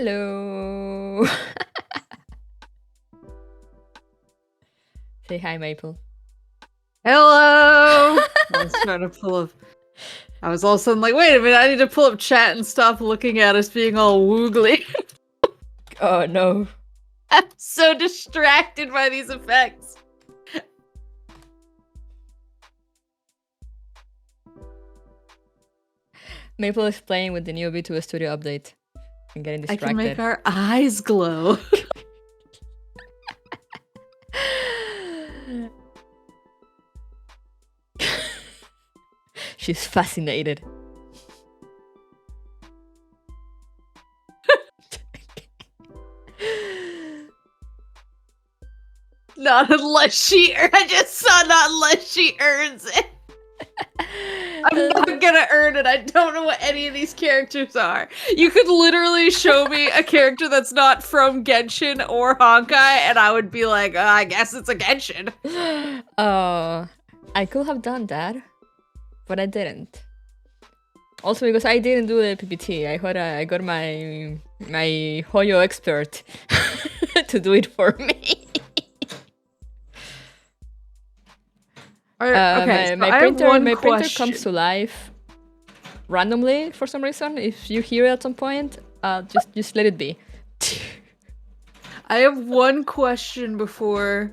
Hello. Say hi, Maple. Hello! I was trying to pull up. I was all of a sudden like, wait a minute, I need to pull up chat and stop looking at us being all woogly. Oh no. I'm so distracted by these effects. Maple is playing with the new V2 Studio update and getting distracted. I can make our eyes glow. She's fascinated. Not unless she, I just saw not unless she earns it. I'm not gonna earn it. I don't know what any of these characters are. You could literally show me a character that's not from Genshin or Honkai, and I would be like, I guess it's a Genshin. Oh, I could have done that, but I didn't. Also, because I didn't do the PPT, I got my Hoyo expert to do it for me. Okay, my printer comes to life randomly for some reason. If you hear it at some point, just let it be. I have one question before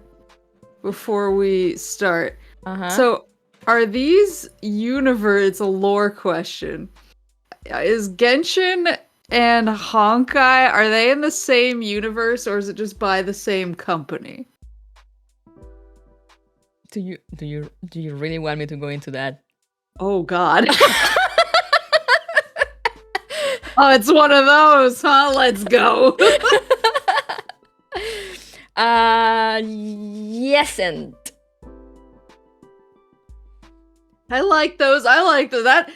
we start. So, are these universe? It's a lore question. Is Genshin and Honkai, are they in the same universe, or is it just by the same company? Do you really want me to go into that? Oh God. Oh, it's one of those, huh? Let's go. Yes, and I like those. That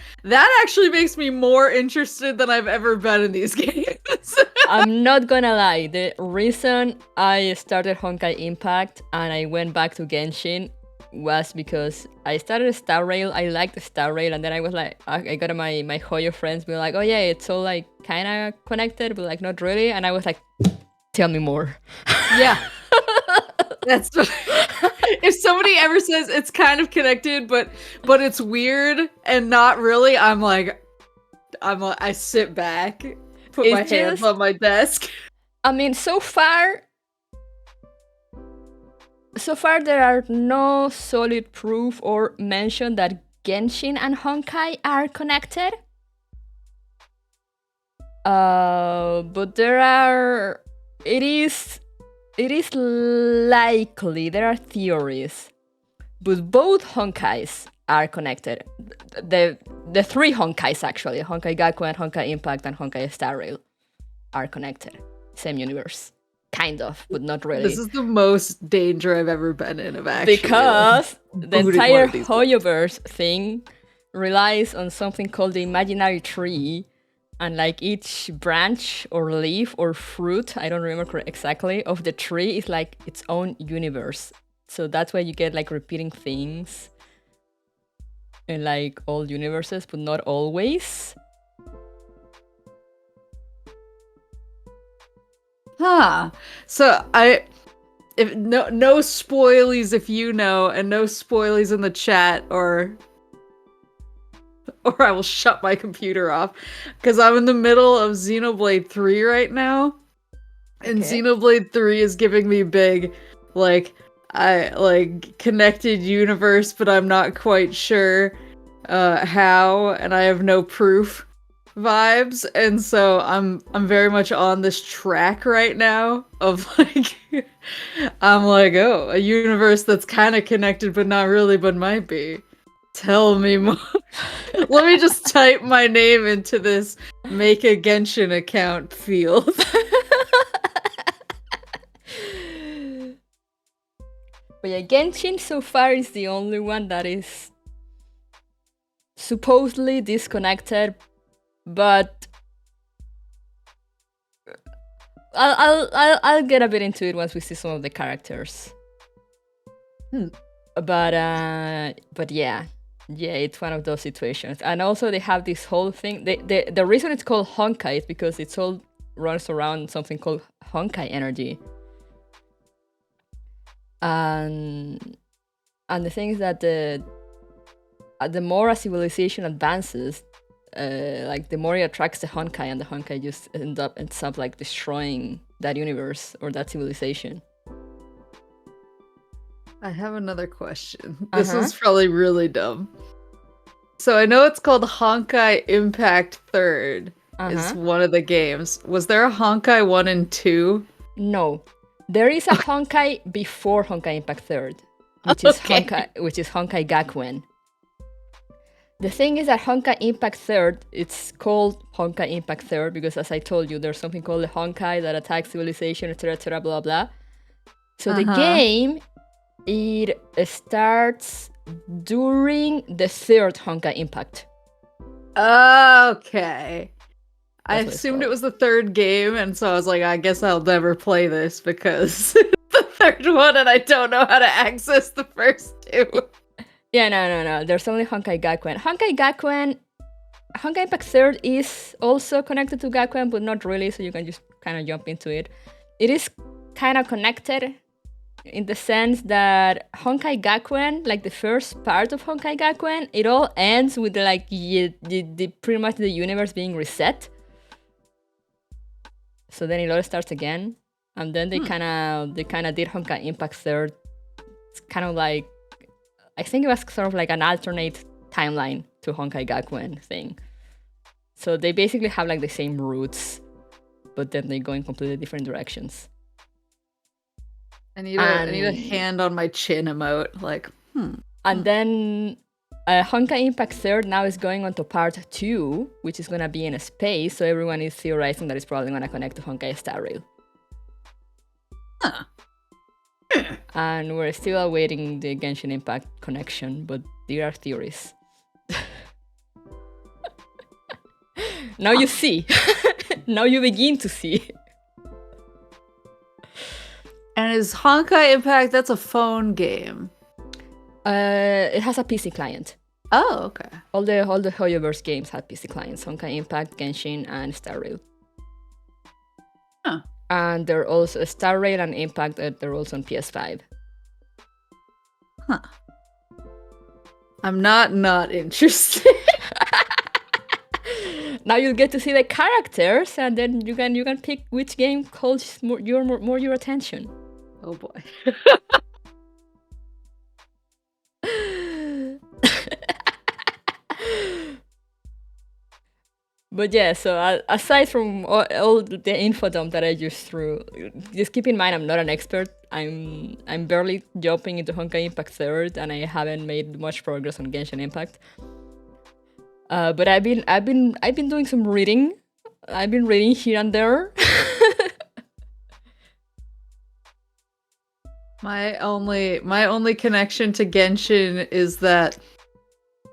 actually makes me more interested than I've ever been in these games. I'm not gonna lie. The reason I started Honkai Impact and I went back to Genshin was because I started Star Rail. I liked Star Rail, and then I was like, I got my Hoyo friends be like, oh yeah, it's all like kind of connected, but like not really. And I was like, tell me more. Yeah. That's if somebody ever says it's kind of connected, but it's weird and not really, I sit back, put my hands on my desk. I mean, so far there are no solid proof or mention that Genshin and Honkai are connected. But it is likely, there are theories, but both Honkais are connected. The three Honkais actually, Honkai Gaku and Honkai Impact and Honkai Star Rail are connected. Same universe. Kind of, but not really. This is the most danger I've ever been in of actually. Because the entire Hoyoverse thing relies on something called the imaginary tree, and like each branch or leaf or fruit, I don't remember exactly, of the tree is like its own universe. So that's why you get like repeating things in like all universes, but not always. Huh. So if no spoilies if you know, and no spoilies in the chat, or I will shut my computer off, because I'm in the middle of Xenoblade 3 right now, and Xenoblade 3 is giving me big, connected universe, but I'm not quite sure how, and I have no proof vibes, and so I'm very much on this track right now of like I'm like, oh, a universe that's kind of connected but not really, but might be. Tell me more. Let me just type my name into this make a Genshin account field. But yeah, Genshin so far is the only one that is supposedly disconnected, but I'll get a bit into it once we see some of the characters. But yeah, it's one of those situations. And also they have this whole thing. The reason it's called Honkai is because it's all runs around something called Honkai energy. And the thing is that the more a civilization advances, like the more it attracts the Honkai, and the Honkai just ends up like destroying that universe or that civilization. I have another question. This is probably really dumb. So I know it's called Honkai Impact 3rd is one of the games. Was there a Honkai 1 and 2? No. There is a Honkai before Honkai Impact 3rd, which is Honkai Gakuen. The thing is that Honkai Impact 3rd, it's called Honkai Impact 3rd because, as I told you, there's something called the Honkai that attacks civilization, etc., blah, blah. So the game, it starts during the 3rd Honkai Impact. Okay. I assumed it was the 3rd game, and so I was like, I guess I'll never play this because it's the 3rd one and I don't know how to access the first 2. Yeah, no. There's only Honkai Gakuen. Honkai Impact 3rd is also connected to Gakuen, but not really, so you can just kind of jump into it. It is kind of connected in the sense that Honkai Gakuen, like the first part of Honkai Gakuen, it all ends with like pretty much the universe being reset. So then it all starts again, and then they kind of did Honkai Impact 3rd. It's kind of like, I think it was sort of like an alternate timeline to Honkai Gakuen thing. So they basically have like the same roots, but then they go in completely different directions. I need a hand on my chin emote, like, And then Honkai Impact 3rd now is going on to part 2, which is going to be in a space, so everyone is theorizing that it's probably going to connect to Honkai Star Rail. And we're still awaiting the Genshin Impact connection, but there are theories. Now you see. Now you begin to see. And is Honkai Impact, that's a phone game? It has a PC client. Oh, okay. All the Hoyoverse games have PC clients. Honkai Impact, Genshin, and Star Rail. Huh. And they're also Star Rail and Impact, they're also on PS5. Huh. I'm not interested. Now you'll get to see the characters, and then you can pick which game calls more your attention. Oh boy. But yeah, so aside from all the info dump that I just threw, just keep in mind I'm not an expert. I'm barely jumping into Honkai Impact 3rd, and I haven't made much progress on Genshin Impact. But I've been doing some reading. I've been reading here and there. My only connection to Genshin is that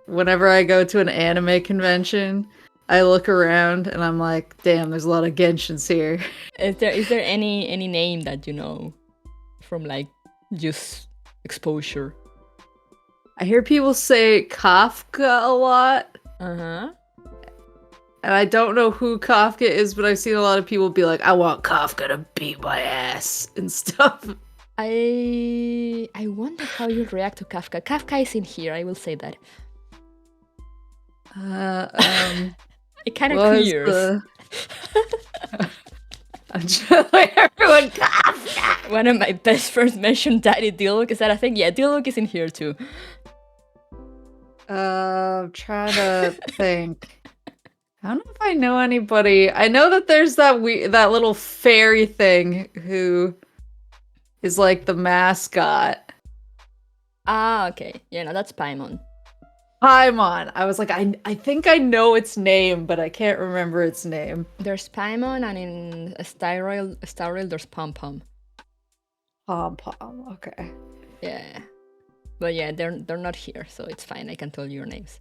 whenever I go to an anime convention, I look around and I'm like, damn, there's a lot of Genshins here. Is there any name that you know from like just exposure? I hear people say Kafka a lot. Uh-huh. And I don't know who Kafka is, but I've seen a lot of people be like, I want Kafka to beat my ass and stuff. I wonder how you'll react to Kafka. Kafka is in here, I will say that. It kind of clears. I'm just like, everyone, Kafka! One of my best friends mentioned Daddy Diluc. Is that a thing? Yeah, Diluc is in here too. I'm trying to think. I don't know if I know anybody. I know that there's that little fairy thing who is like the mascot. Ah, okay. Yeah, no, that's Paimon. Paimon. I was like, I think I know its name, but I can't remember its name. There's Paimon, and in Star Rail there's Pom Pom. Pom Pom. Okay. Yeah. But yeah, they're not here, so it's fine. I can tell you your names.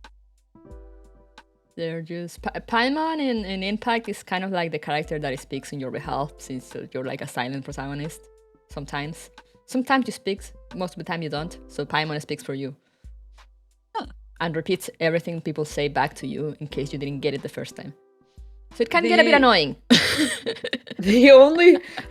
They're just Paimon in Impact is kind of like the character that speaks in your behalf, since you're like a silent protagonist. Sometimes you speak, most of the time you don't. So Paimon speaks for you, and repeats everything people say back to you in case you didn't get it the first time. So it can get a bit annoying.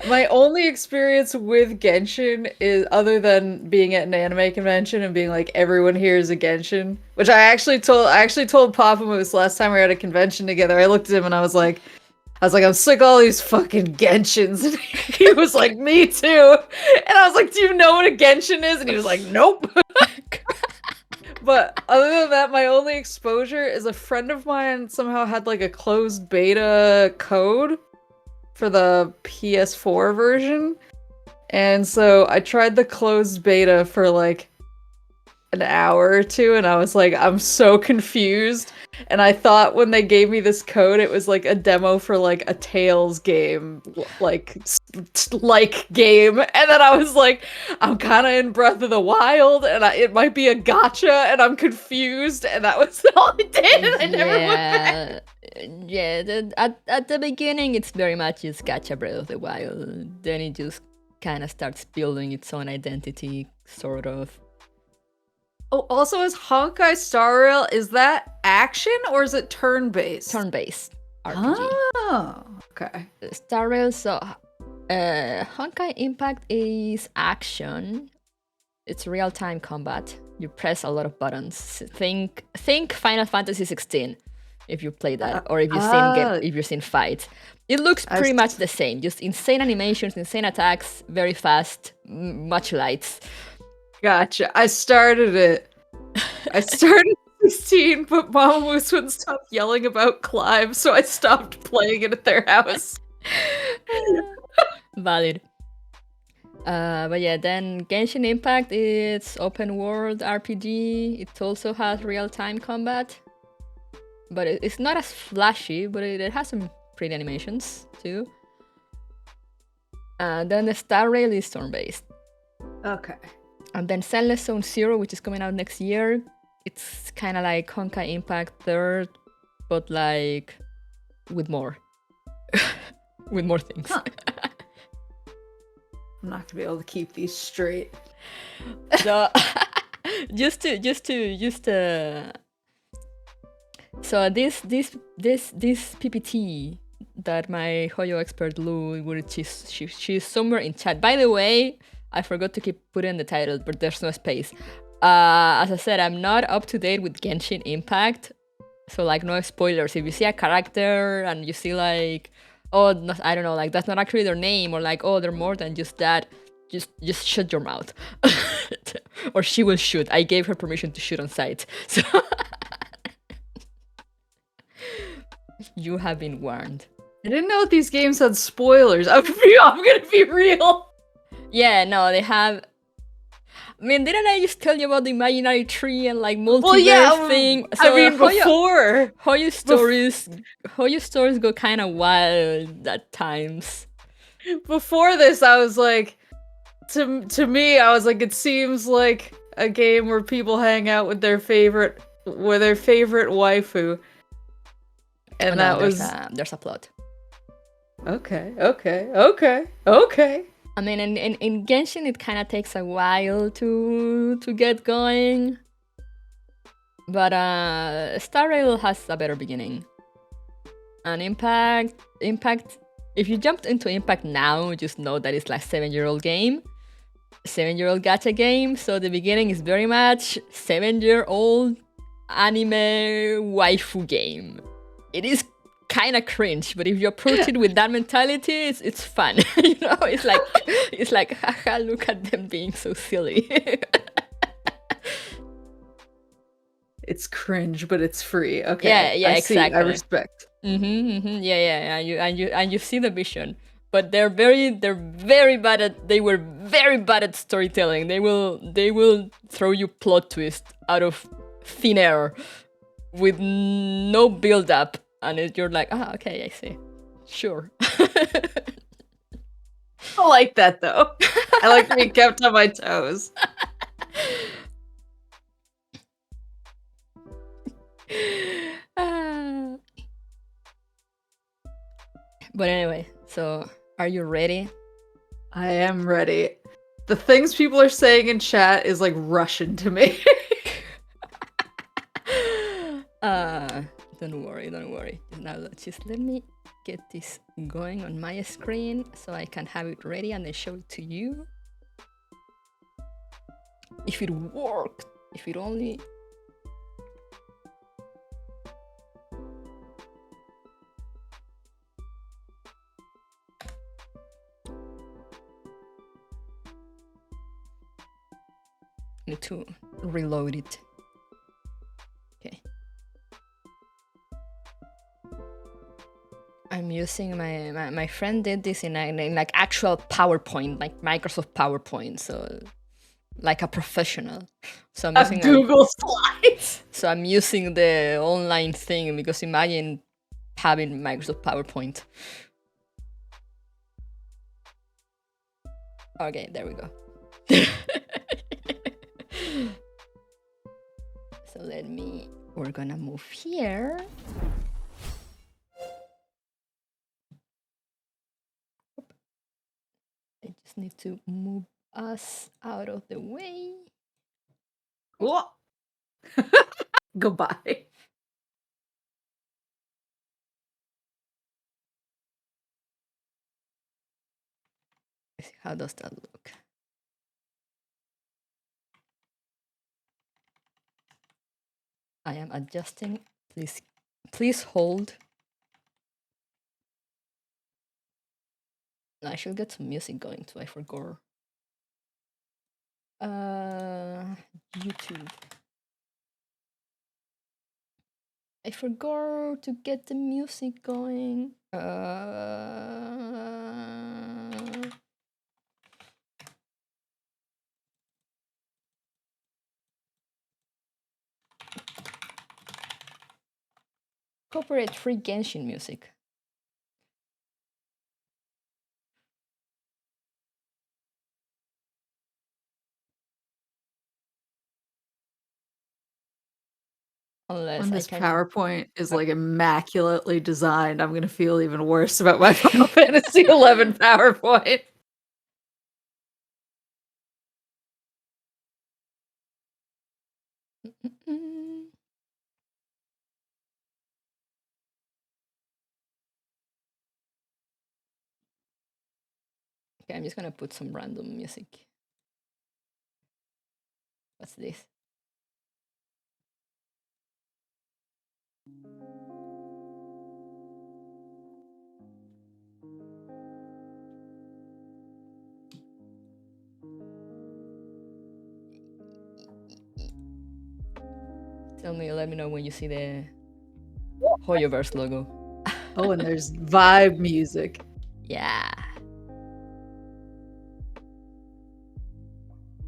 My only experience with Genshin is, other than being at an anime convention and being like, everyone here is a Genshin, which I actually told Papa Moose last time we were at a convention together. I looked at him and I was like, I'm sick of all these fucking Genshins. And he was like, me too. And I was like, do you know what a Genshin is? And he was like, nope. But other than that, my only exposure is a friend of mine somehow had like a closed beta code for the PS4 version. And so I tried the closed beta for like an hour or two, and I was like, I'm so confused. And I thought when they gave me this code, it was like a demo for like a Tales game, like game. And then I was like, I'm kind of in Breath of the Wild, and it might be a gacha, and I'm confused. And that was all it did, and I never went back. Yeah, at the beginning, it's very much just gacha Breath of the Wild. Then it just kind of starts building its own identity, sort of. Oh, also, is Honkai Star Rail, is that action or is it turn-based? Turn-based RPG. Oh, okay. Star Rail, so Honkai Impact is action. It's real-time combat. You press a lot of buttons. Think Final Fantasy 16 if you play that, or if you've seen fights. It looks pretty much the same. Just insane animations, insane attacks, very fast, much lights. Gotcha. I started it. I started 16, but Mama Moose wouldn't stop yelling about Clive, so I stopped playing it at their house. Valid. But yeah, then Genshin Impact, it's open world RPG. It also has real-time combat. But it's not as flashy, but it has some pretty animations too. And then the Star Rail is turn-based. Okay. And then Zenless Zone Zero, which is coming out next year, it's kind of like Honkai Impact 3rd, but like with more. With more things. Huh. I'm not gonna be able to keep these straight. So, so this PPT that my Hoyo expert Lou, she's somewhere in chat. By the way, I forgot to keep putting the title, but there's no space. As I said, I'm not up to date with Genshin Impact, so like no spoilers. If you see a character and you see like, oh, no, I don't know, like that's not actually their name, or like, oh, they're more than just that, just shut your mouth. Or she will shoot. I gave her permission to shoot on sight. So you have been warned. I didn't know if these games had spoilers. I'm gonna be real. Yeah, no, they have. I mean, didn't I just tell you about the imaginary tree and like multiverse thing? So I mean, before Hoyo stories go kind of wild at times. Before this, I was like, to me, I was like, it seems like a game where people hang out with their favorite waifu, and that was there's a plot. Okay. I mean, in Genshin, it kind of takes a while to get going. But Star Rail has a better beginning. And Impact, if you jumped into Impact now, just know that it's like 7-year-old game. 7-year-old gacha game. So the beginning is very much 7-year-old anime waifu game. It is kind of cringe, but if you approach it with that mentality, it's fun. You know, it's like haha, look at them being so silly. It's cringe, but it's free. Okay, yeah, exactly. See, I respect. Yeah. You see the vision, but they were very bad at storytelling. They will throw you plot twist out of thin air with no build up. And you're like, okay, I see. Sure. I like that, though. I like being kept on my toes. But anyway, so are you ready? I am ready. The things people are saying in chat is like Russian to me. Don't worry. Now just let me get this going on my screen so I can have it ready and then show it to you. If it worked, if it only... Need to reload it. Okay. I'm using my friend did this in like actual PowerPoint, like Microsoft PowerPoint, so like a professional. So I'm using Google Slides. So I'm using the online thing because imagine having Microsoft PowerPoint. Okay, there we go. So we're gonna move here. I just need to move us out of the way. Cool. Goodbye. How does that look? I am adjusting. Please hold. I should get some music going too. I forgot. YouTube. I forgot to get the music going. Copyright-free Genshin music. Unless when this PowerPoint is like immaculately designed, I'm gonna feel even worse about my Final Fantasy XI PowerPoint. Okay, I'm just gonna put some random music. What's this? Let me know when you see the Hoyoverse logo. Oh, and there's vibe music. Yeah.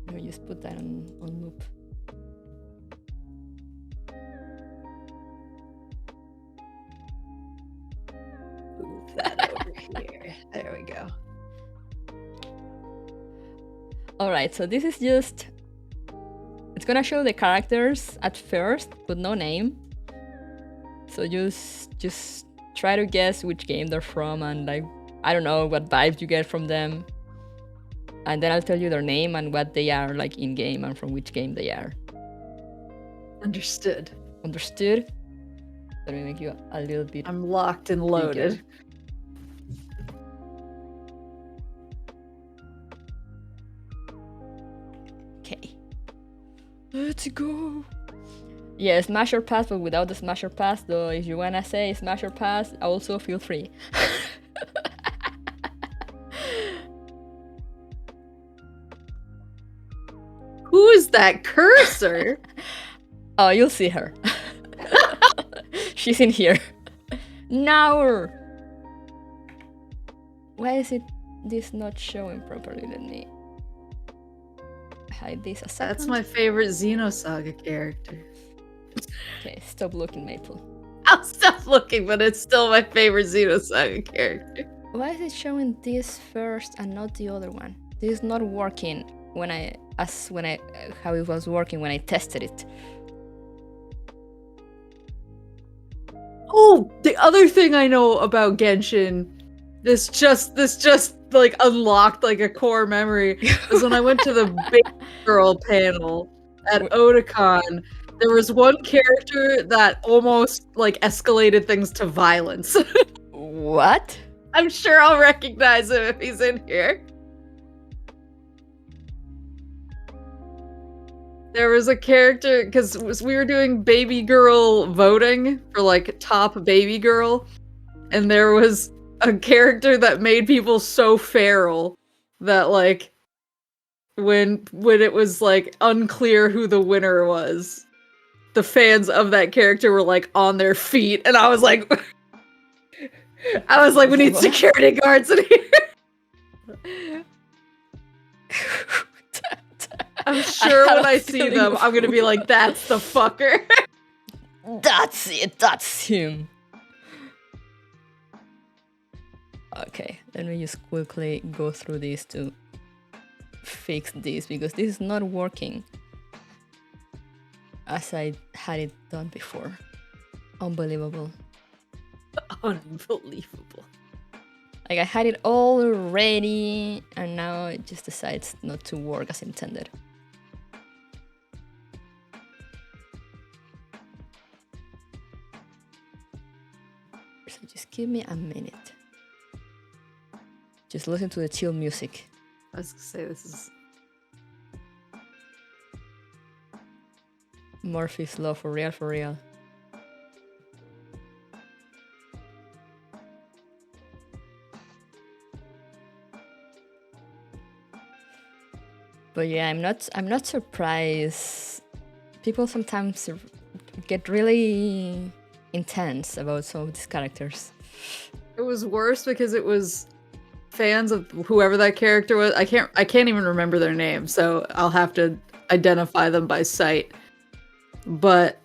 Let me just put that on loop. Move that over here. There we go. All right, so this is just... It's gonna show the characters at first, but no name. So just try to guess which game they're from and like, I don't know, what vibes you get from them. And then I'll tell you their name and what they are like in game and from which game they are. Understood. Understood? Let me make you a little bit... I'm locked and loaded. Bigger. Okay. Let's go. Yeah, smash or pass, but without the smash or pass, though if you wanna say smash or pass, also feel free. Who is that cursor? Oh, you'll see her. She's in here. Now! Why is this not showing properly? Let me hide this a second. That's my favorite Xenosaga character. Okay, stop looking, Maple. I'll stop looking, but it's still my favorite Xenosaga character. Why is it showing this first and not the other one? This is not working how it was working when I tested it. Oh, the other thing I know about Genshin, this just like unlocked like a core memory, was when I went to the big girl panel at Otakon. There was one character that almost like escalated things to violence. What? I'm sure I'll recognize him if he's in here. There was a character, because we were doing baby girl voting for like top baby girl, and there was a character that made people so feral that like when it was like unclear who the winner was, the fans of that character were like on their feet, and I was like we need security guards in here. I'm sure when I see them, I'm gonna be like, that's the fucker. That's it, that's him. Okay, let me just quickly go through this to fix this, because this is not working as I had it done before. Unbelievable. Unbelievable. Like, I had it all ready, and now it just decides not to work as intended. So just give me a minute. Just listen to the chill music. I was gonna say, this is... Murphy's Law, for real, for real. But yeah, I'm not surprised. People sometimes get really intense about some of these characters. It was worse because it was fans of whoever that character was. I can't even remember their name, so I'll have to identify them by sight. But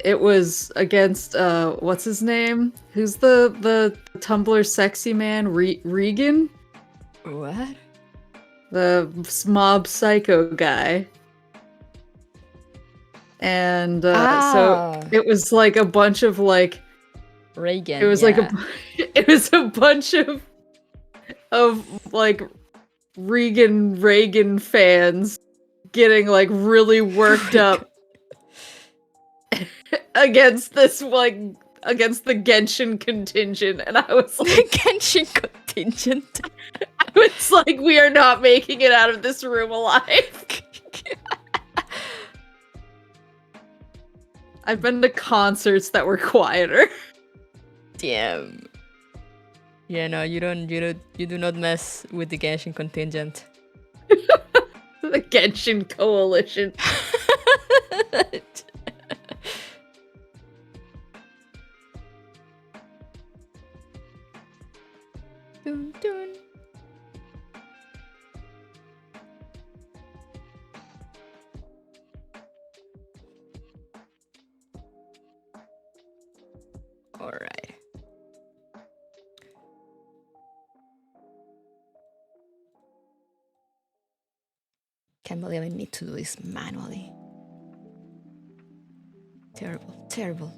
it was against what's his name? Who's the Tumblr sexy man? Regan? What? The mob psycho guy. And so it was like a bunch of like Reagan. It was like it was a bunch of like Reagan fans getting like really worked up against this against the Genshin contingent, and I was like, the Genshin contingent. I was like, we are not making it out of this room alive. I've been to concerts that were quieter. Damn. Yeah, no, you do not mess with the Genshin contingent. The Genshin coalition. Dun, dun. All right. Can't believe I need to do this manually. Terrible, terrible.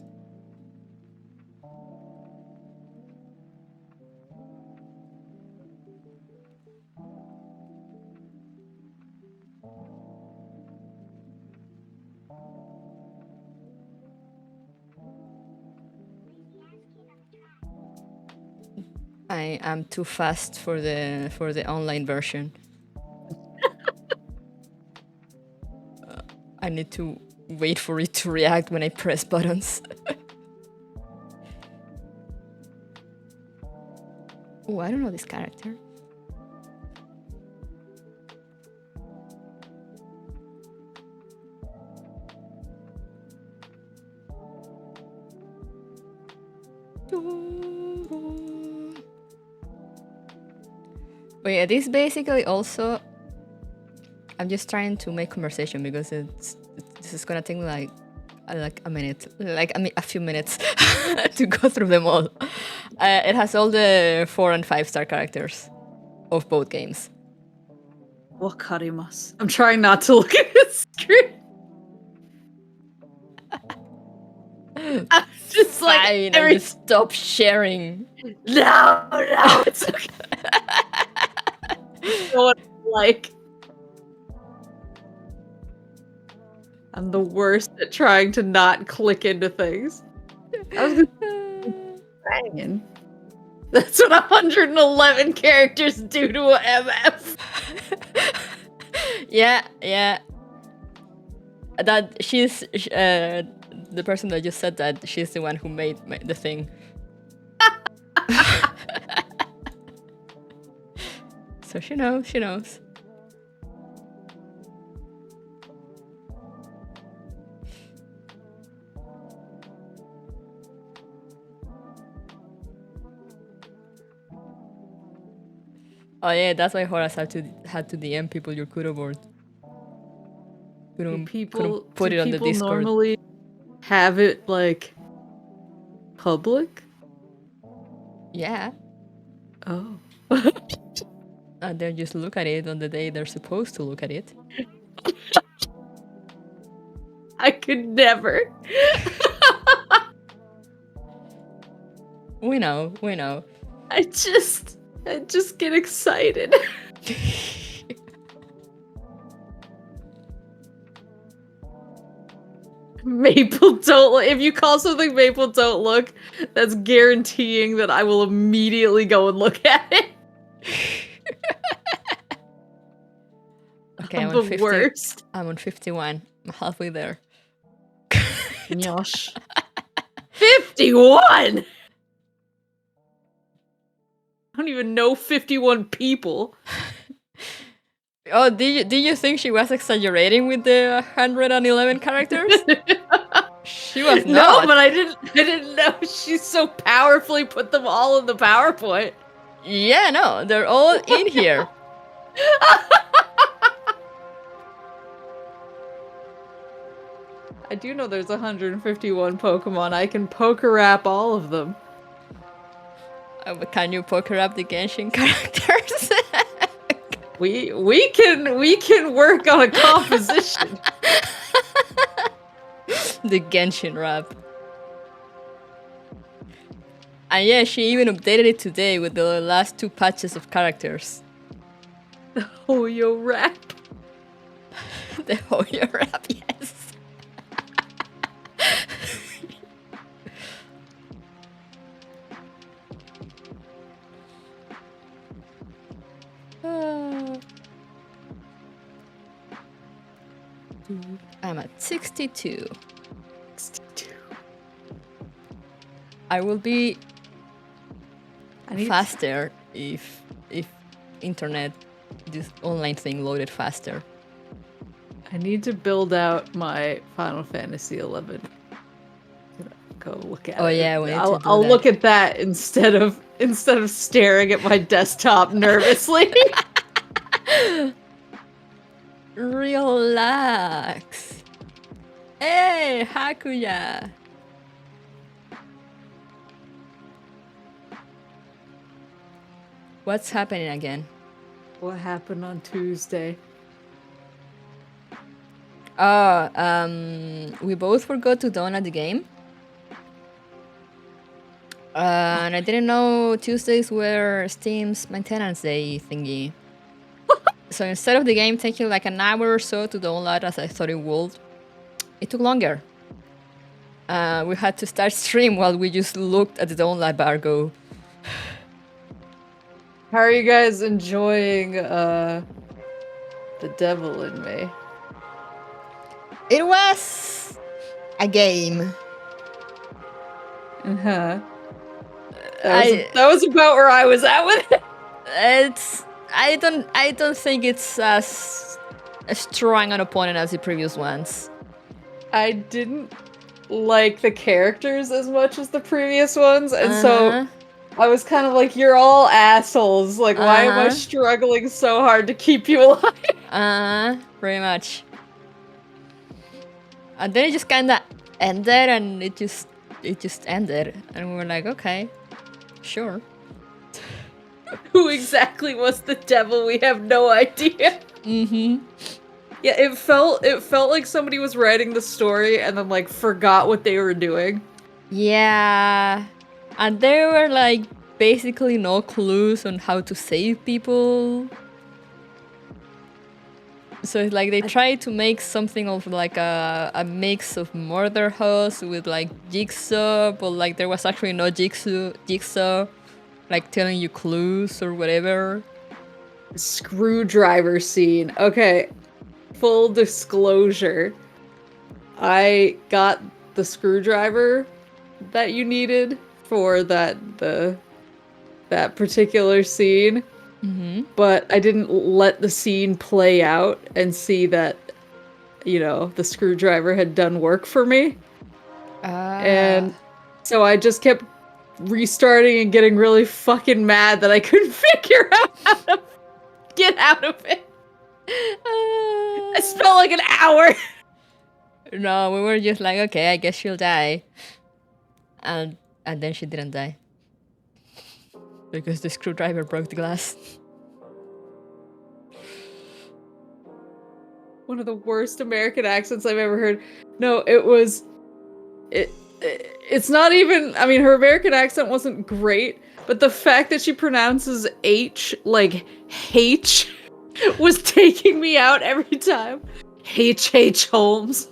I am too fast for the online version. I need to wait for it to react when I press buttons. Oh, I don't know this character. But yeah, this basically also, I'm just trying to make conversation because this is gonna take me like a minute, a few minutes to go through them all. It has all the 4 and 5 star characters of both games. Wakarimasu. I'm trying not to look at his screen. I'm just Fine, like just stop sharing. No, it's okay. What like I'm the worst at trying to not click into things. I was banging. That's what 111 characters do to a MF. Yeah. That she's the person that just said that. She's the one who made the thing. So she knows. Oh yeah, that's why Horace had to DM people your Kudo board. Couldn't put it on the Discord. People normally have it like public? Yeah. Oh. And they just look at it on the day they're supposed to look at it. I could never. We know. I just get excited. Maple don't look. If you call something Maple don't look, that's guaranteeing that I will immediately go and look at it. Okay, I'm the worst. I'm on 51. I'm halfway there. Yosh. 51! I don't even know 51 people. Oh, did you think she was exaggerating with the 111 characters? She was not. No, but I didn't know she so powerfully put them all in the PowerPoint. Yeah, no, they're all in here. I do know there's 151 Pokemon. I can poker rap all of them. Can you poker up the Genshin characters? We can work on a composition. The Genshin rap. And yeah, she even updated it today with the last 2 patches of characters. The Hoyo rap. The Hoyo rap, yes. I'm at 62. 62. I will be faster if internet, this online thing loaded faster. I need to build out my Final Fantasy XI. Go look at it. Oh yeah, I'll look at that instead of staring at my desktop nervously. Relax. Hey, Hakuya. What's happening again? What happened on Tuesday? We both forgot to download the game. And I didn't know Tuesdays were Steam's maintenance day thingy. So instead of the game taking like an hour or so to download as I thought it would, it took longer. We had to start stream while we just looked at the download bar go. How are you guys enjoying The Devil in Me? It was a game. Uh-huh. That was about where I was at with it. I don't think it's as strong an opponent as the previous ones. I didn't like the characters as much as the previous ones, and so I was kind of like, you're all assholes. Like, why am I struggling so hard to keep you alive? Pretty much. And then it just kinda ended, and it just ended, and we were like, okay, sure. Who exactly was the devil? We have no idea. Mm-hmm. Yeah, it felt like somebody was writing the story and then like forgot what they were doing. Yeah. And there were like basically no clues on how to save people. So it's like they tried to make something of like a mix of murder house with like jigsaw, but like there was actually no jigsaw, like telling you clues or whatever. Screwdriver scene. Okay, full disclosure. I got the screwdriver that you needed for that particular scene. But I didn't let the scene play out and see that, you know, the screwdriver had done work for me. And so I just kept restarting and getting really fucking mad that I couldn't figure out how to get out of it. I spent like an hour. No, we were just like, okay, I guess she'll die. And then she didn't die. Because the screwdriver broke the glass. One of the worst American accents I've ever heard. No, it's not even, I mean, her American accent wasn't great, but the fact that she pronounces H like H was taking me out every time. H. Holmes.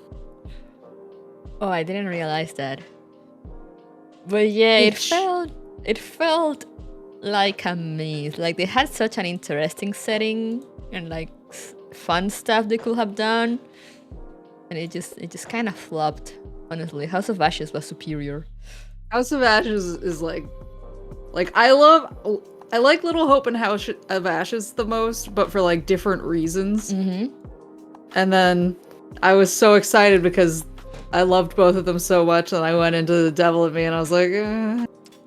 Oh, I didn't realize that. But yeah, it felt like a maze. Like they had such an interesting setting and like fun stuff they could have done, and it just kind of flopped. Honestly, House of Ashes was superior. House of Ashes is like I like Little Hope and House of Ashes the most, but for like different reasons. Mm-hmm. And then I was so excited because I loved both of them so much, and I went into The Devil in Me, and I was like,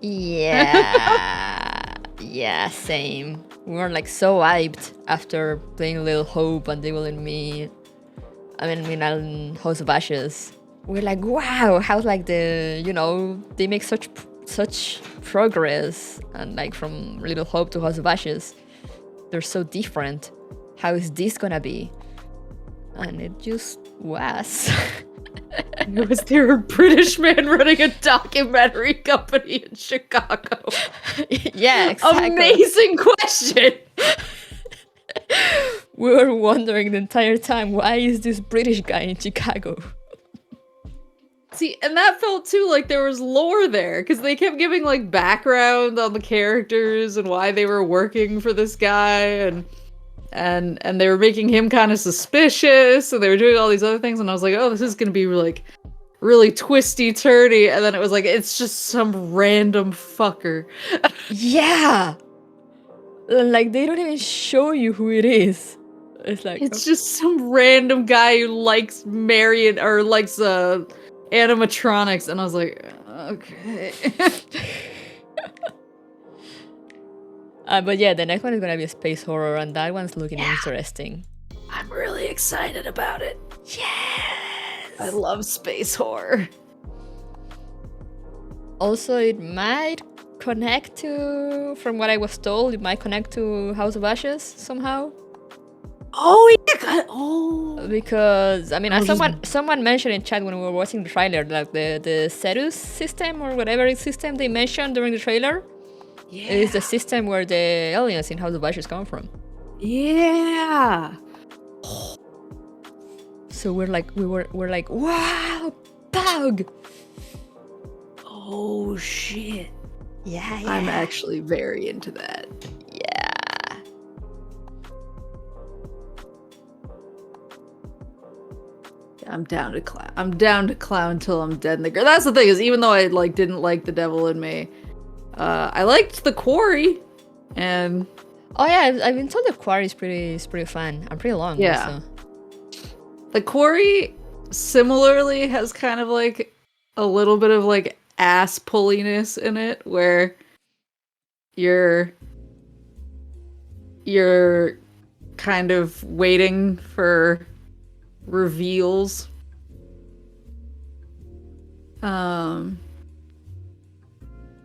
yeah, yeah, same. We were like so hyped after playing Little Hope and Devil in Me. And House of Ashes. We're like, wow, how's like they make such progress, and like from Little Hope to House of Ashes, they're so different. How is this gonna be? And it just was. They were a British man running a documentary company in Chicago. Yeah, exactly. Amazing question. We were wondering the entire time, why is this British guy in Chicago? See, and that felt too like there was lore there, because they kept giving like background on the characters and why they were working for this guy, and they were making him kind of suspicious, and they were doing all these other things, and I was like, oh, this is gonna be like really twisty turny, and then it was like, it's just some random fucker. Yeah, like they don't even show you who it is. It's like it's just some random guy who likes Marion or likes animatronics, and I was like, okay. But yeah, the next one is gonna be a space horror, and that one's looking interesting. I'm really excited about it. Yes! I love space horror. Also, it might connect to, from what I was told, it might connect to House of Ashes somehow. Oh yeah, God. Oh. Because someone mentioned in chat when we were watching the trailer, like the Cetus system or whatever system they mentioned during the trailer. Yeah. Is the system where the aliens in House of Ashes come from. Yeah. So we're like, wow, Pug. Oh shit. Yeah. I'm actually very into that. Yeah. I'm down to clown till I'm dead in the ground. That's the thing, is even though I like didn't like The Devil in Me, I liked The Quarry, and oh yeah, I've been told The Quarry is pretty fun and pretty long. Yeah. Also. The Quarry similarly has kind of like a little bit of like ass pulliness in it, where you're kind of waiting for reveals.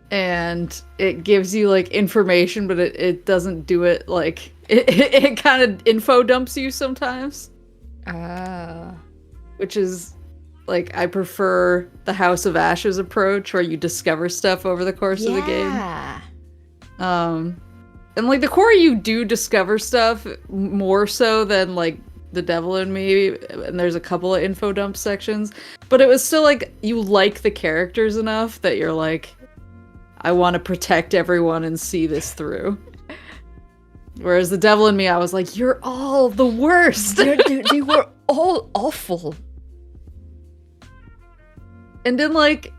And it gives you like information, but it doesn't do it like it kind of info dumps you sometimes. Which is like, I prefer the House of Ashes approach, where you discover stuff over the course of the game. And like The Quarry, you do discover stuff more so than like The Devil in Me, and there's a couple of info dump sections, but it was still like you like the characters enough that you're like, I want to protect everyone and see this through. Whereas The Devil in Me, I was like, you're all the worst. They were all awful. And then like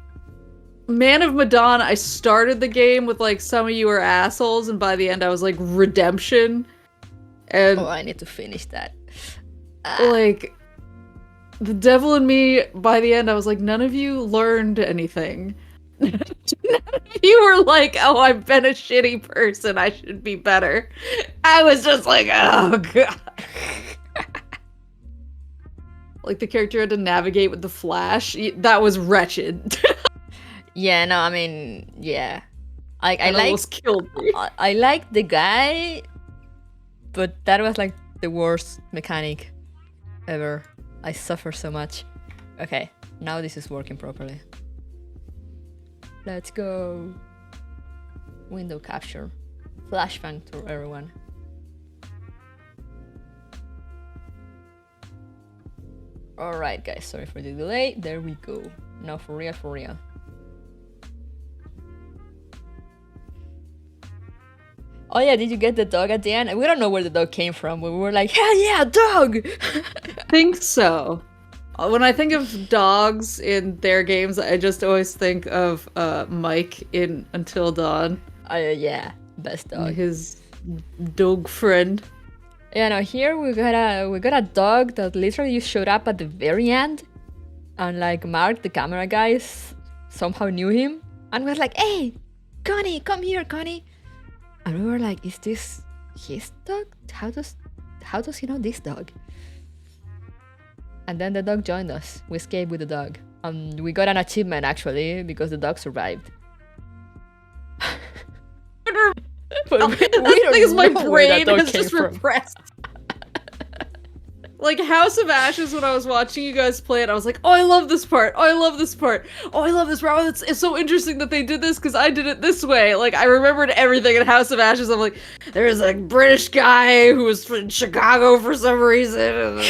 Man of Medan, I started the game with like, some of you are assholes, and by the end I was like, redemption. And I need to finish that. Like, The Devil in Me, by the end I was like, none of you learned anything. None of you were like, oh, I've been a shitty person, I should be better. I was just like, oh god. Like, the character had to navigate with the Flash. That was wretched. Yeah, no, I mean, yeah. I almost killed me. I like the guy, but that was like the worst mechanic ever. I suffer so much. Okay, now this is working properly. Let's go. Window capture. Flashbang to everyone. Alright guys, sorry for the delay. There we go. Now for real, for real. Oh yeah, did you get the dog at the end? We don't know where the dog came from, but we were like, hell yeah, dog! I think so. When I think of dogs in their games, I just always think of Mike in Until Dawn. Yeah, best dog. His dog friend. Yeah, no, here we got a dog that literally just showed up at the very end, and like Mark, the camera guys, somehow knew him, and was like, hey, Connie, come here, Connie. And we were like, is this his dog? How does he know this dog? And then the dog joined us. We escaped with the dog. We got an achievement actually because the dog survived. But the thing is, my brain has just repressed. Like House of Ashes, when I was watching you guys play it, I was like, oh, I love this part. Oh, I love this part. Oh, I love this part. Oh, it's so interesting that they did this because I did it this way. Like, I remembered everything in House of Ashes. I'm like, there's a British guy who was from Chicago for some reason.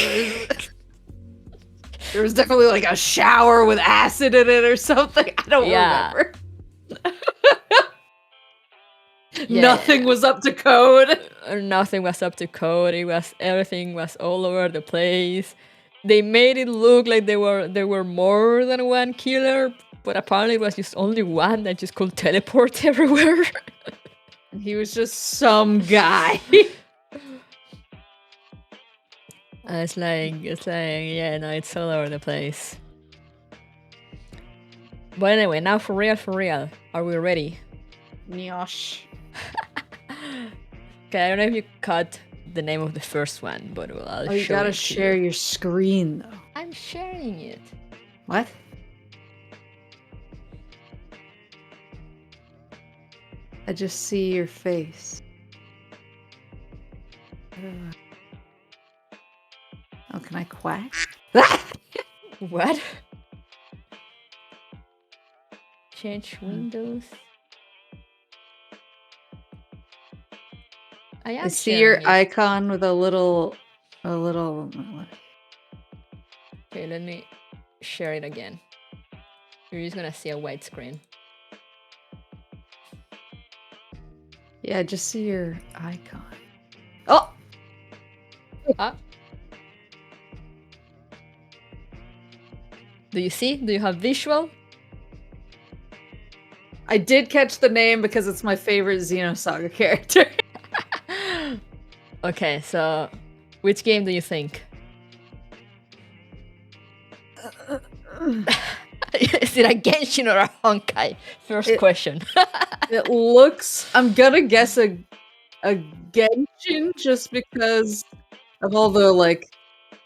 There was definitely like a shower with acid in it or something. I don't remember. Nothing was up to code. Nothing was up to code. Everything was all over the place. They made it look like there were more than one killer, but apparently it was just only one that just could teleport everywhere. He was just some guy. It's like, yeah, no, it's all over the place. But anyway, now for real, are we ready? Nyosh. Okay, I don't know if you caught the name of the first one, but well, I'll show it. You gotta share your screen, though. I'm sharing it. What? I just see your face. Oh, can I quack? What? Change windows. I see your icon with a little. Okay, let me share it again. You're just gonna see a white screen. Yeah, just see your icon. Oh! Do you see? Do you have visual? I did catch the name because it's my favorite Xenosaga character. Okay, so which game do you think? Is it a Genshin or a Honkai? First question. It looks... I'm gonna guess a Genshin just because of all the, like,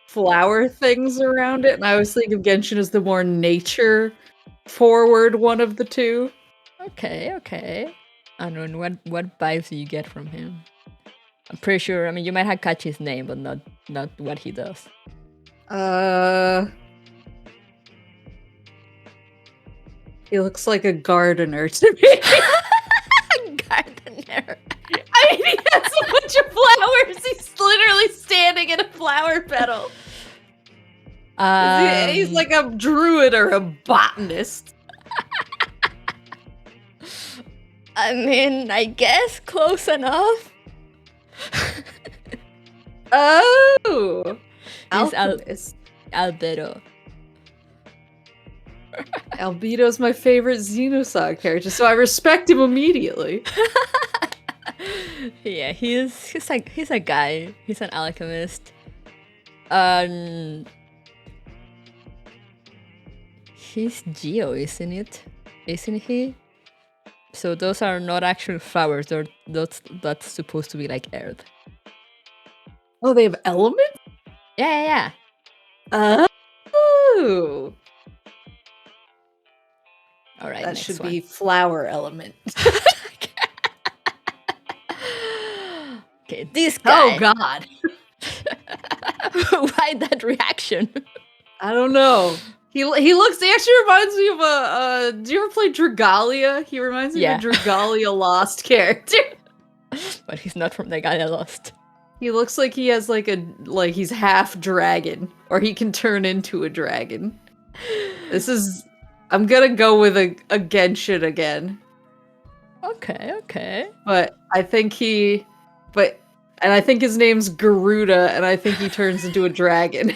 flower things around it. And I always think of Genshin as the more nature-forward one of the two. Okay. And what vibes do you get from him? I'm pretty sure, I mean, you might have catch his name, but not what he does. He looks like a gardener to me. Gardener. I I mean, he has a bunch of flowers. He's literally standing in a flower petal. He's like a druid or a botanist. I mean, I guess close enough. Oh! He's Alchemist. Albedo. Albedo's my favorite Xenosaga character, so I respect him immediately. Yeah, he's a guy. He's an alchemist. He's Geo, isn't it? Isn't he? So those are not actual flowers. That's supposed to be like earth. Oh, they have elements? Yeah. Oh! All right, that should be flower element. Okay, this guy. Oh God! Why that reaction? I don't know. He actually reminds me of a do you ever play Dragalia? He reminds me of a Dragalia Lost character. But he's not from Dragalia Lost. He looks like he has like he's half dragon, or he can turn into a dragon. I'm gonna go with a Genshin again. Okay. But I think his name's Garuda, and I think he turns into a dragon.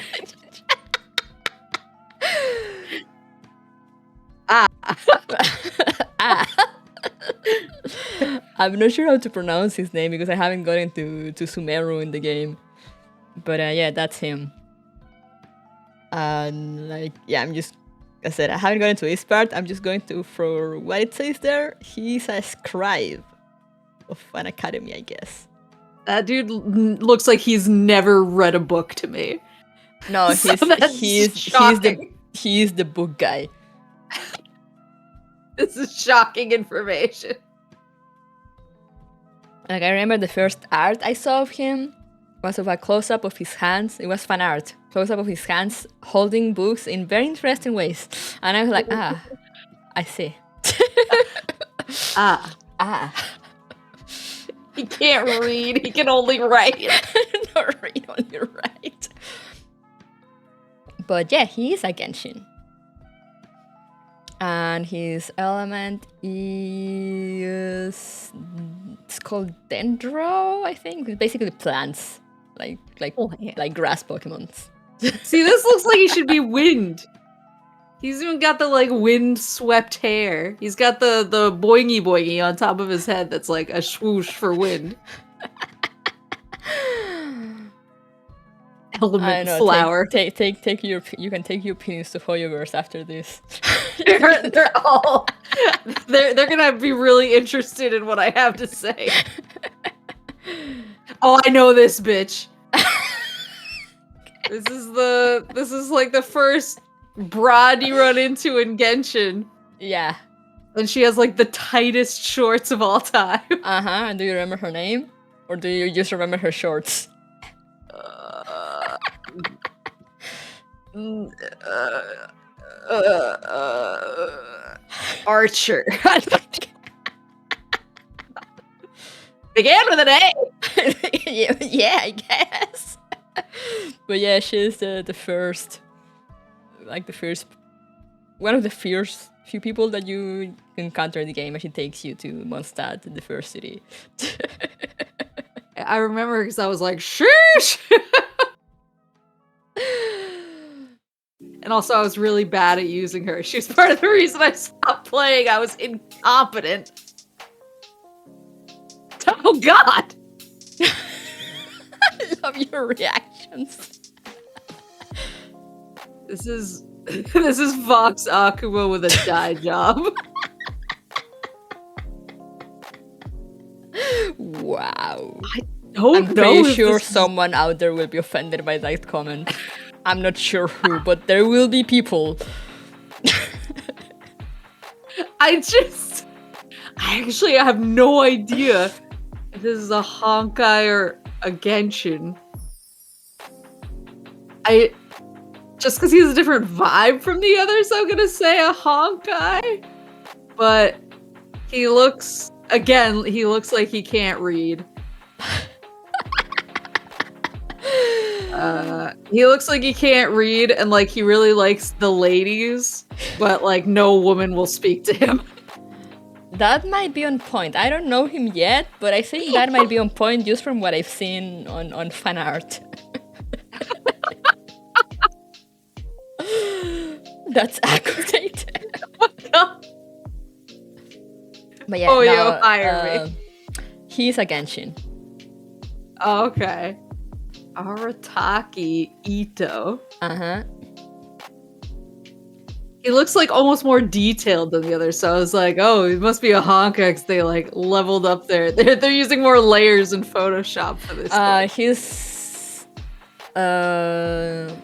I'm not sure how to pronounce his name because I haven't gotten to Sumeru in the game. But yeah, that's him. And I said, I haven't gotten to this part. I'm just going to, for what it says there, he's a scribe of an academy, I guess. That dude looks like he's never read a book to me. No, he's the book guy. This is shocking information. Like, I remember the first art I saw of him was of a close-up of his hands. It was fan art. Close-up of his hands holding books in very interesting ways. And I was like, I see. He can't read. He can only write. Not read, only write. But yeah, he is a Genshin. And his element is... It's called Dendro, I think. It's basically plants. Like grass Pokemons. See, this looks like he should be wind. He's even got the wind-swept hair. He's got the boingy on top of his head that's like a swoosh for wind. Element flower. You can take your opinions to Hoyoverse after this. they're gonna be really interested in what I have to say. Oh, I know this bitch. This is like the first broad you run into in Genshin. Yeah. And she has like the tightest shorts of all time. And do you remember her name? Or do you just remember her shorts? Archer. Began with an A. Yeah, I guess. But yeah, she's the first, one of the first few people that you encounter in the game, and she takes you to Mondstadt, the first city. I remember because I was like, sheesh! And also, I was really bad at using her. She was part of the reason I stopped playing. I was incompetent. Oh God! I love your reactions. This is Vox Akuma with a dye job. Wow. I'm pretty sure someone out there will be offended by that comment. I'm not sure who, but there will be people. I actually have no idea if this is a Honkai or a Genshin. Just because he has a different vibe from the others, I'm gonna say a Honkai. But he looks like he can't read. He looks like he can't read, and like he really likes the ladies, but like no woman will speak to him. That might be on point. I don't know him yet, but I think that might be on point just from what I've seen on fan art. That's accurate. But yeah, Yo, hire me. He's a Genshin. Okay. Arataki Ito. Uh-huh. He looks like almost more detailed than the others, so I was like, oh, it must be a Honkai because they like leveled up there. They're using more layers in Photoshop for this. He's I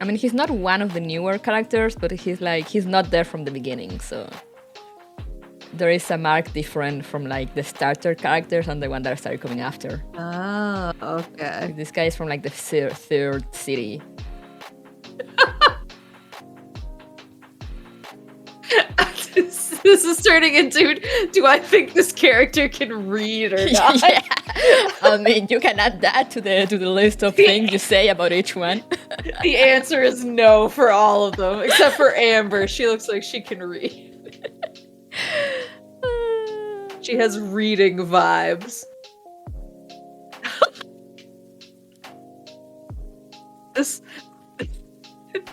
mean, he's not one of the newer characters, but he's not there from the beginning, so there is a mark different from like the starter characters and the one that started coming after. Oh, okay. This guy is from like the third city. This is turning into, do I think this character can read or not? Yeah. I mean, you can add that to the list of things you say about each one. The answer is no for all of them, except for Amber. She looks like she can read. She has reading vibes.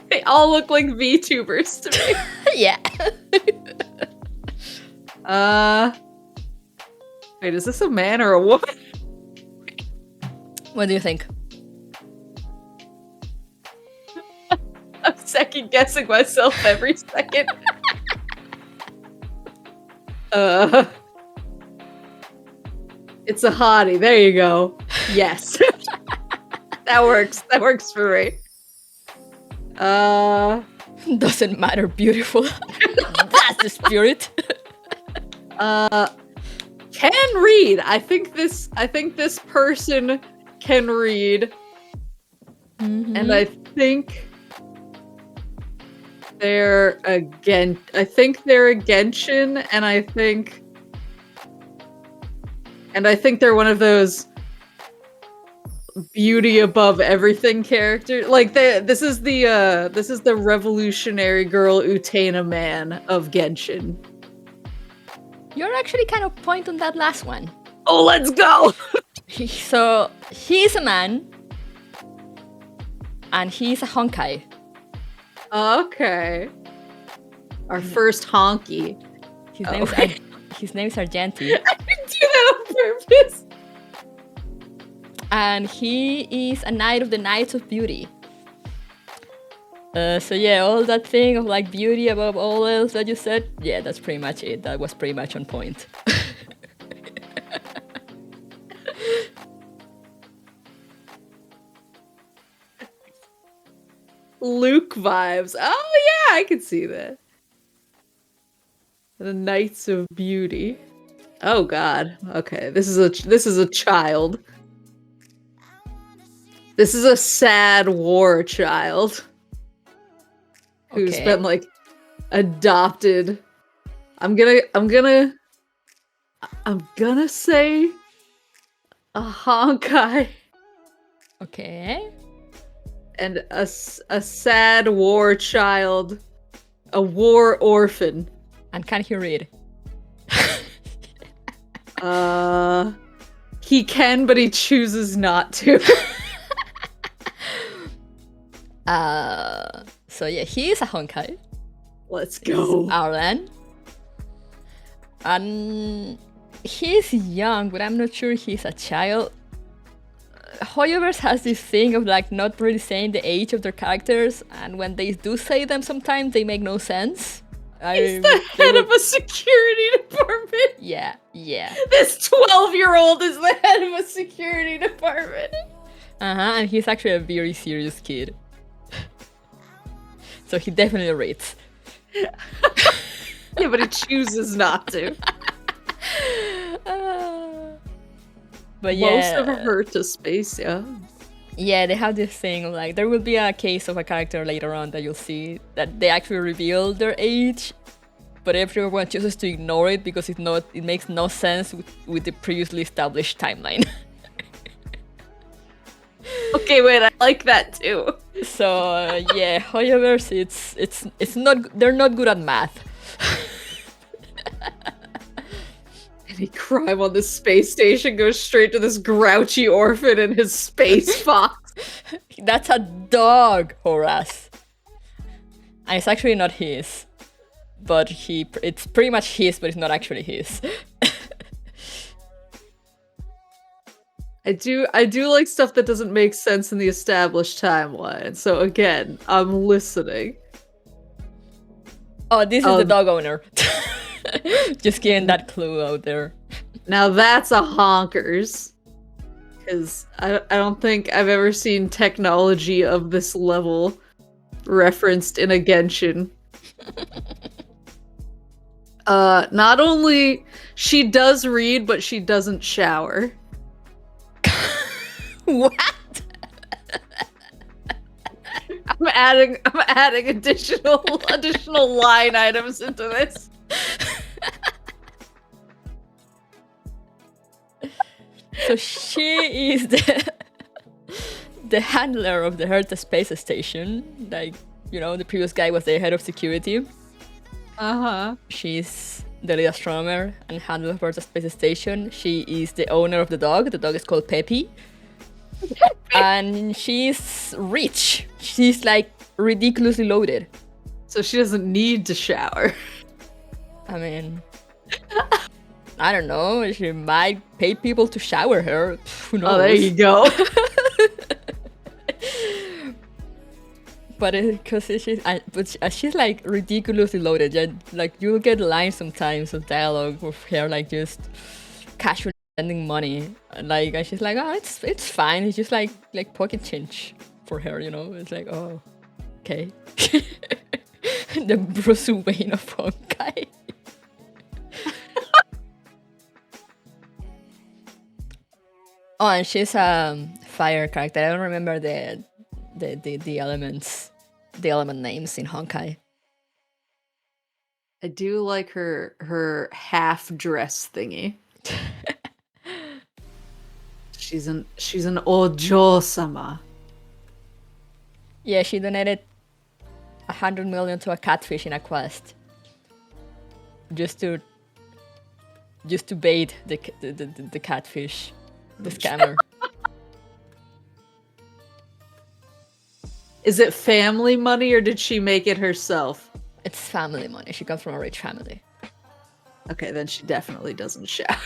They all look like VTubers to me. Yeah. Wait, is this a man or a woman? What do you think? I'm second guessing myself every second. It's a hottie. There you go. Yes. That works. That works for me. Doesn't matter, beautiful. That's the spirit. Can read. I think this person can read. Mm-hmm. And I think they're a Genshin, and I think they're one of those beauty above everything character. Like this is the revolutionary girl Utena man of Genshin. You're actually kind of point on that last one. Oh, let's go. So he's a man, and he's a Honkai. Okay. Our first honky. His name is Argenti. I didn't do that on purpose. And he is a knight of the Knights of Beauty. So yeah, all that thing of like beauty above all else that you said, yeah, that's pretty much it. That was pretty much on point. Luke vibes. Oh yeah, I can see that. The Knights of Beauty. Oh god. Okay, this is a child. This is a sad war child who's been like adopted. I'm gonna say a Honkai. Okay. And a sad war child, a war orphan. And can he read? He can, but he chooses not to. So yeah, he is a Honkai. Let's go. Arlen. And he's young, but I'm not sure he's a child. Hoyoverse has this thing of like not really saying the age of their characters, and when they do say them, sometimes they make no sense. He's the head of a security department. Yeah. This 12-year-old is the head of a security department. And he's actually a very serious kid. So he definitely reads. Yeah, but he chooses not to. But yeah, most of her to space, yeah. Yeah, they have this thing, like, there will be a case of a character later on that you'll see that they actually reveal their age, but everyone chooses to ignore it because it makes no sense with the previously established timeline. Okay, wait, I like that too. So yeah, Hoyoverse, it's not, they're not good at math. Any crime on this space station goes straight to this grouchy orphan and his space fox. That's a dog, Horace. And it's actually not his, but it's pretty much his, but it's not actually his. I do like stuff that doesn't make sense in the established timeline. So again, I'm listening. Oh, this is the dog owner. Just getting that clue out there. Now that's a honkers. Because I don't think I've ever seen technology of this level referenced in a Genshin. Not only she does read, but she doesn't shower. What? I'm adding additional line items into this. So she is the handler of the Hertha space station. Like, you know, the previous guy was the head of security. She's the lead astronomer and handler of Hertha space station. She is the owner of the dog. The dog is called Peppy. And she's rich. She's like ridiculously loaded. So she doesn't need to shower. I mean, I don't know. She might pay people to shower her. Who knows? Oh, there you go. But because she's like ridiculously loaded. Yeah, like you'll get lines sometimes of dialogue with her like just casually spending money. Like, and she's like, oh, it's fine. It's just like pocket change for her, you know. It's like, oh, okay. The Bruce Wayne of Honkai. Oh, and she's a fire character. I don't remember the element names in Honkai. I do like her half dress thingy. She's an Ojo-sama. Yeah, she donated 100 million to a catfish in a quest. Just to bait the catfish, the scammer. Is it family money or did she make it herself? It's family money. She comes from a rich family. Okay, then she definitely doesn't shower.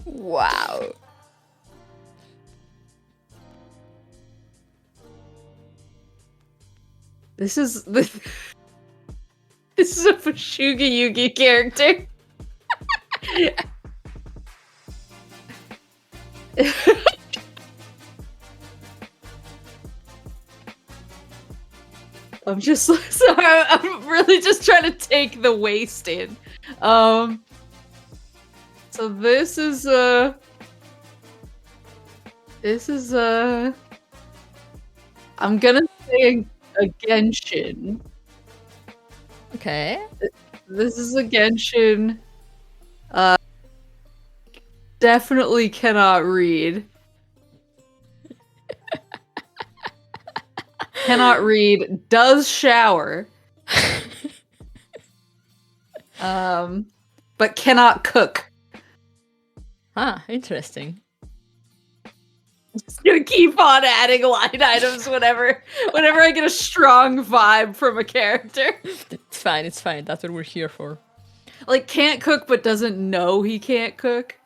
Wow. This is a Fushigi Yugi character. I'm just sorry. I'm really just trying to take the waist in. So this is I'm gonna say a Genshin. Okay. This is a Genshin. Definitely cannot read. Cannot read. Does shower. But cannot cook. Huh, interesting. I'm just gonna keep on adding line items whenever I get a strong vibe from a character. It's fine. That's what we're here for. Like, can't cook but doesn't know he can't cook.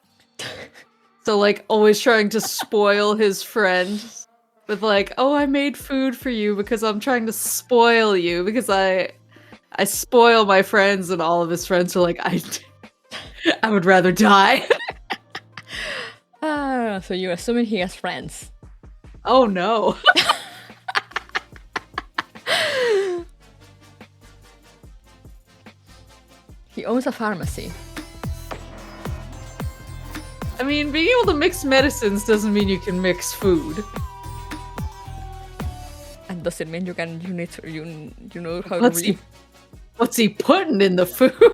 So, like, always trying to spoil his friend with like, oh, I made food for you because I'm trying to spoil you because I spoil my friends, and all of his friends are like, I would rather die. So you're assuming he has friends. Oh no. He owns a pharmacy. I mean, being able to mix medicines doesn't mean you can mix food. A that doesn't mean you know how to read. What's he putting in the food?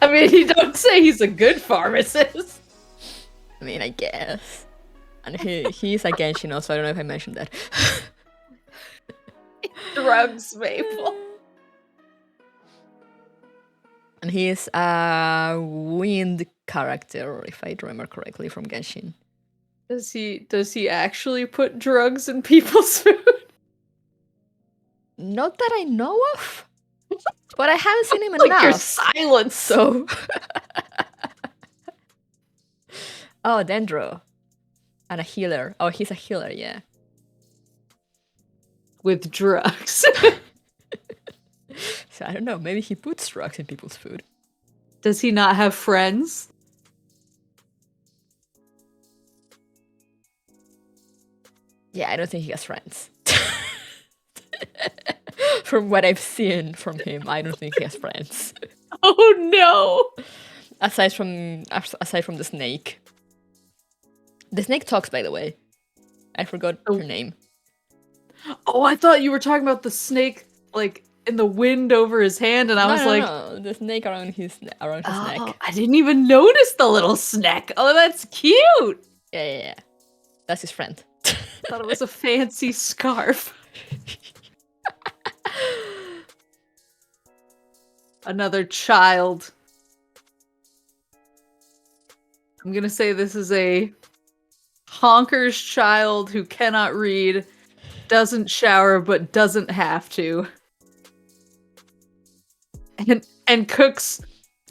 I mean, you don't say he's a good pharmacist. I mean, I guess. And he's a Genshin also, I don't know if I mentioned that. Drugs, Maple. And he is a wind character, if I remember correctly, from Genshin. Does he actually put drugs in people's food? Not that I know of, but I haven't seen him like enough. Your silence. So. Oh, Dendro. And a healer. Oh, he's a healer, yeah. With drugs. So I don't know, maybe he puts drugs in people's food. Does he not have friends? Yeah, I don't think he has friends. From what I've seen from him, I don't think he has friends. Oh no! Aside from the snake. The snake talks, by the way. I forgot her name. Oh, I thought you were talking about the snake, like, in the wind over his hand, and I was like... No, the snake around his neck. I didn't even notice the little snack. Oh, that's cute! Yeah. That's his friend. I thought it was a fancy scarf. Another child. I'm gonna say this is a honker's child who cannot read, doesn't shower, but doesn't have to. And cooks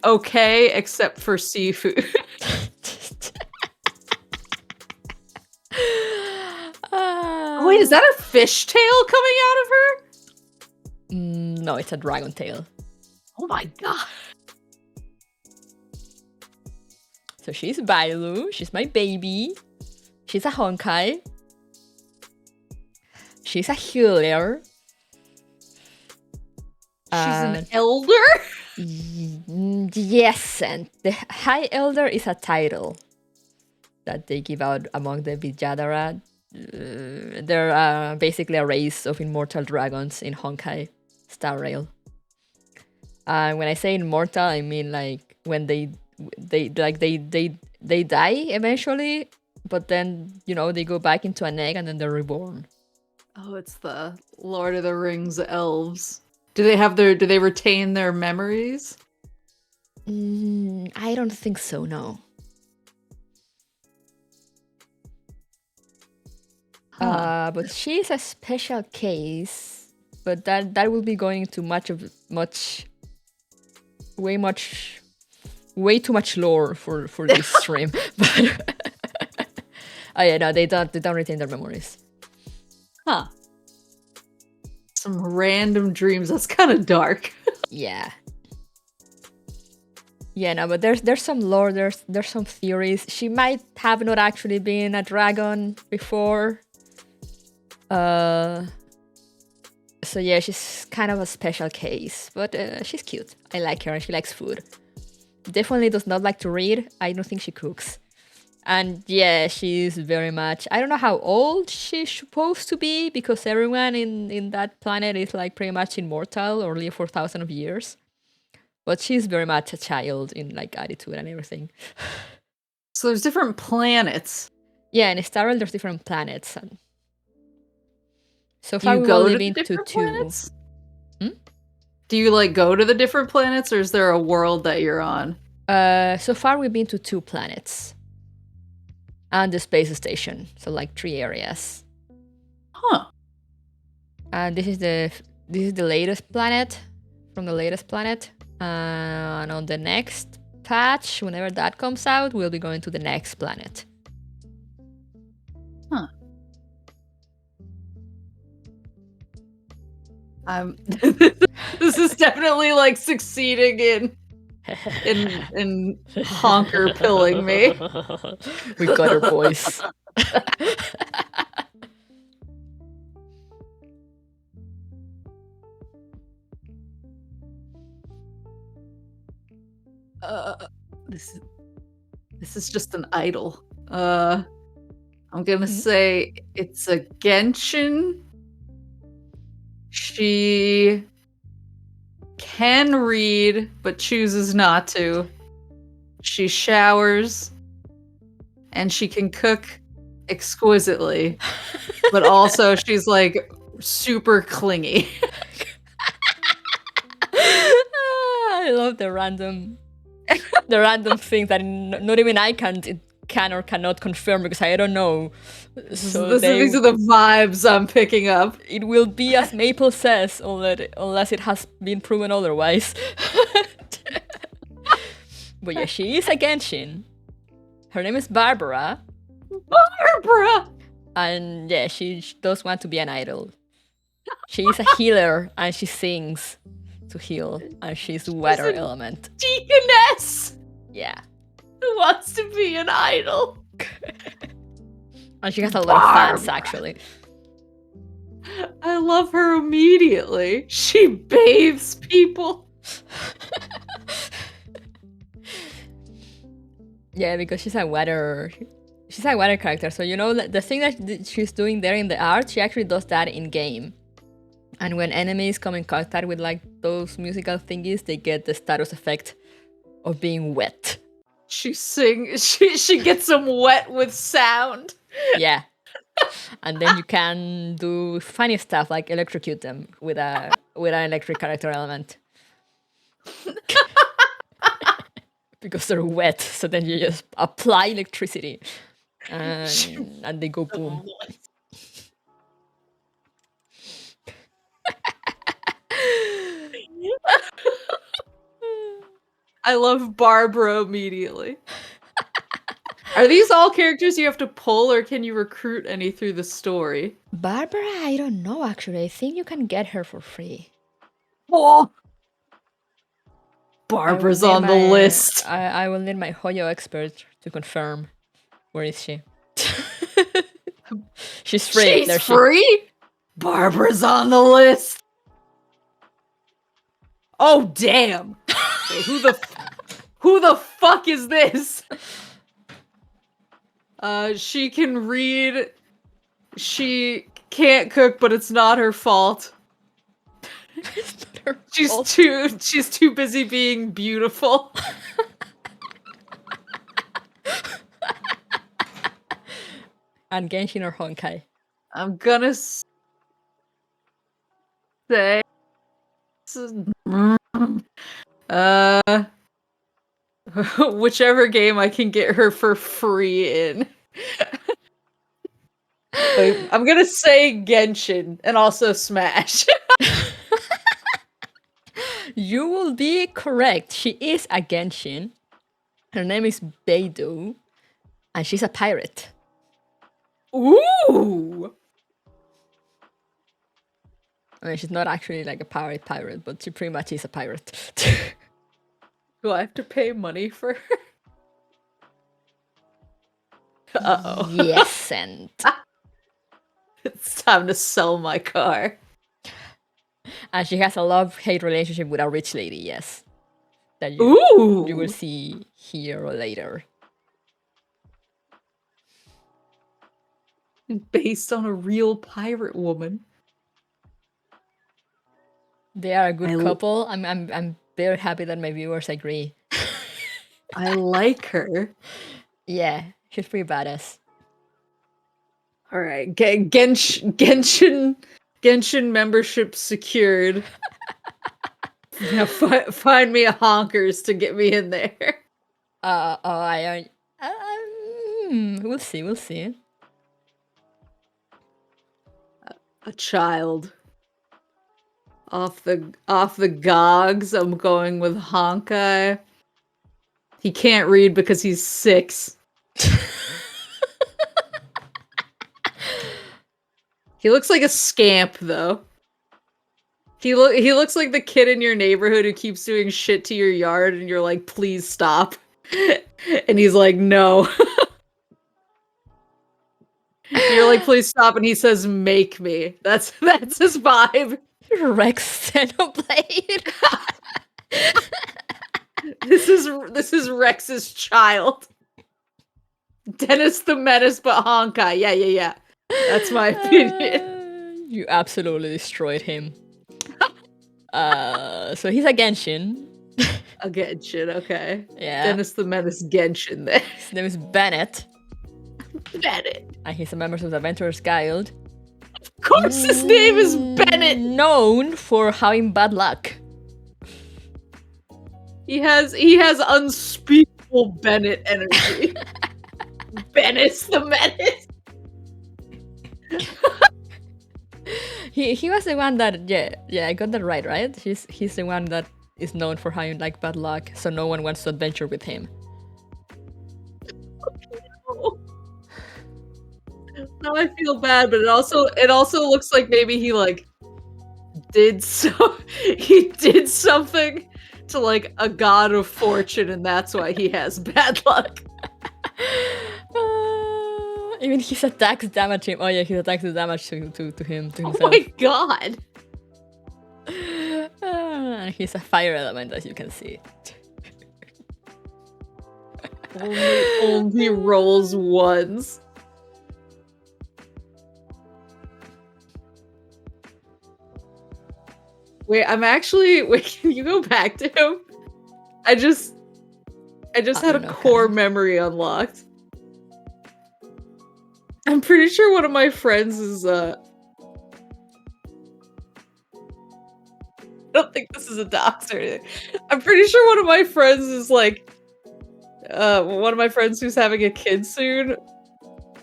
okay, except for seafood. Wait, is that a fishtail coming out of her? No, it's a dragon tail. Oh my god. So she's Bailu, she's my baby. She's a Honkai. She's a healer. She's an elder? Yes, and the High Elder is a title that they give out among the Vidyadhara. They're basically a race of immortal dragons in Honkai Star Rail. When I say immortal, I mean like when they die eventually, but then they go back into an egg and then they're reborn. Oh, it's the Lord of the Rings elves. Do they retain their memories? I don't think so, no. But she's a special case, but that will be going into way too much lore for this stream. But oh yeah, no, they don't retain their memories. Huh. Some random dreams. That's kind of dark. Yeah. Yeah, no, but there's some lore, there's some theories. She might have not actually been a dragon before. So yeah, she's kind of a special case, but she's cute. I like her and she likes food. Definitely does not like to read. I don't think she cooks. And yeah, she's very much... I don't know how old she's supposed to be, because everyone in that planet is like pretty much immortal or live for thousands of years. But she's very much a child in like attitude and everything. So there's different planets. Yeah, in Star Rail there's different planets. And so far we've only been to 2. Planets? Do you like go to the different planets, or is there a world that you're on? So far we've been to 2 planets. And the space station, so like 3 areas. Huh. And this is the latest planet, from the latest planet. And on the next patch, whenever that comes out, we'll be going to the next planet. Huh. This is definitely like succeeding in honker pilling me. We got her voice. This is just an idol. I'm gonna say it's a Genshin. She can read, but chooses not to. She showers, and she can cook exquisitely, but also she's like super clingy. I love the random things that not even I can or cannot confirm because I don't know. So These are the vibes I'm picking up. It will be as Maple says, unless it has been proven otherwise. But yeah, she is a Genshin. Her name is Barbara. Barbara! And yeah, she does want to be an idol. She is a healer and she sings to heal, and she's water element. Deaconess! Yeah. Who wants to be an idol? And she has a lot of fans, actually. I love her immediately. She bathes people. Yeah, because she's a water character. So you know the thing that she's doing there in the art, she actually does that in game. And when enemies come in contact with like those musical thingies, they get the status effect of being wet. She gets them wet with sound. Yeah. And then you can do funny stuff like electrocute them with an electric character element. Because they're wet, so then you just apply electricity and they go boom. I love Barbara immediately. Are these all characters you have to pull, or can you recruit any through the story? Barbara, I don't know actually. I think you can get her for free. Oh. Barbara's on the list. I will need my Hoyo expert to confirm. Where is she? She's free. She's free? Barbara's on the list. Oh, damn. Wait, who the fuck is this? She can read. She can't cook, but it's not her fault. She's too busy being beautiful. And Genshin or Honkai? I'm gonna say whichever game I can get her for free in. I'm gonna say Genshin and also Smash. You will be correct. She is a Genshin. Her name is Beidou, and she's a pirate. Ooh! I mean, she's not actually like a pirate, but she pretty much is a pirate. Do I have to pay money for her? Uh-oh. Yes, and... It's time to sell my car. And she has a love-hate relationship with a rich lady, yes. That you will see here or later. Based on a real pirate woman. They are a good couple. I'm very happy that my viewers agree. I like her. Yeah, she's pretty badass. All right, Genshin membership secured. Now find me a honkers to get me in there. We'll see. A child. Off the gogs, I'm going with Honkai. He can't read because he's 6. He looks like a scamp, though. He looks like the kid in your neighborhood who keeps doing shit to your yard, and you're like, please stop. And he's like, no. You're like, please stop, and he says, make me. That's his vibe. Rex Xenoblade. This is Rex's child. Dennis the Menace, but Honkai. Yeah. That's my opinion. You absolutely destroyed him. So he's a Genshin. A Genshin, okay. Yeah. Dennis the Menace Genshin there. His name is Bennett. Bennett. And he's a member of the Adventurers Guild. Of course his name is Bennett! Known for having bad luck. He has unspeakable Bennett energy. Bennett the Menace. He was the one that yeah I got that right? He's the one that is known for having like bad luck, so no one wants to adventure with him. Now I feel bad, but it also looks like maybe he like did something to like a god of fortune, and that's why he has bad luck. Even his attacks damage him. Oh yeah, his attacks do damage to him, to himself. Oh my god! He's a fire element, as you can see. only rolls ones. Wait, can you go back to him? I just had a core memory unlocked. I'm pretty sure one of my friends is I don't think this is a dox or anything. I'm pretty sure one of my friends is like one of my friends who's having a kid soon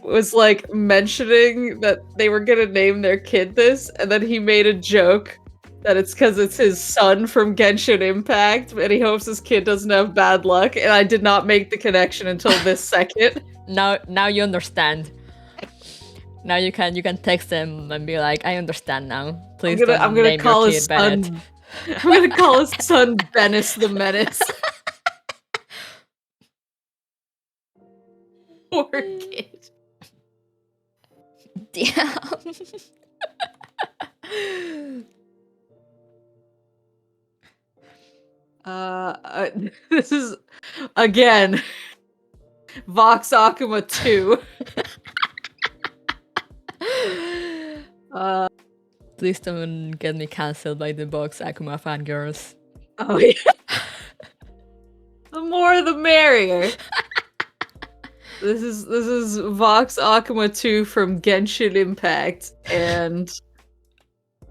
was like mentioning that they were gonna name their kid this, and then he made a joke that it's because it's his son from Genshin Impact, and he hopes his kid doesn't have bad luck, and I did not make the connection until this second. Now you understand. Now you can text them and be like, I understand now. Please I'm gonna call his son Bennett. I'm gonna call his son Dennis the Menace. Poor kid. Damn. This is again Vox Akuma 2. Please don't get me cancelled by the Vox Akuma fangirls. Oh yeah. The more the merrier. This is Vox Akuma 2 from Genshin Impact, and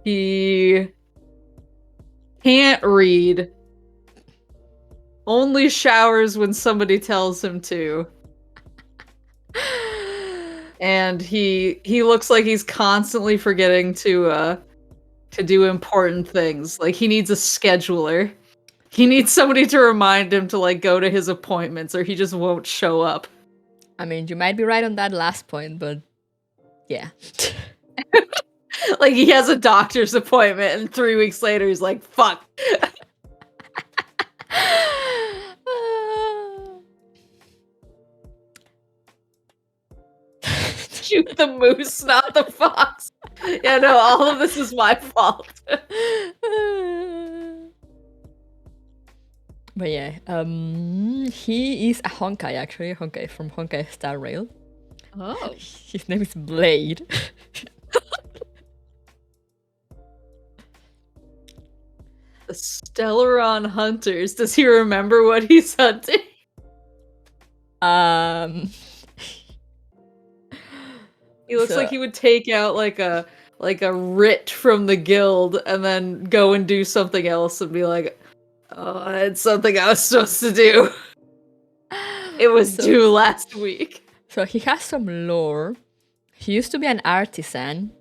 he can't read. Only showers when somebody tells him to. And he looks like he's constantly forgetting to do important things. Like he needs a scheduler. He needs somebody to remind him to like go to his appointments, or he just won't show up. I mean, you might be right on that last point, but yeah. Like he has a doctor's appointment, and 3 weeks later he's like, "Fuck." Shoot the moose, not the fox. Yeah, no, all of this is my fault. But yeah, he is a Honkai actually, Honkai from Honkai Star Rail. Oh. His name is Blade. The Stellaron Hunters. Does he remember what he's hunting? He looks like he would take out like a writ from the guild and then go and do something else and be like, "Oh, I had something I was supposed to do. It was due last week." So he has some lore. He used to be an artisan.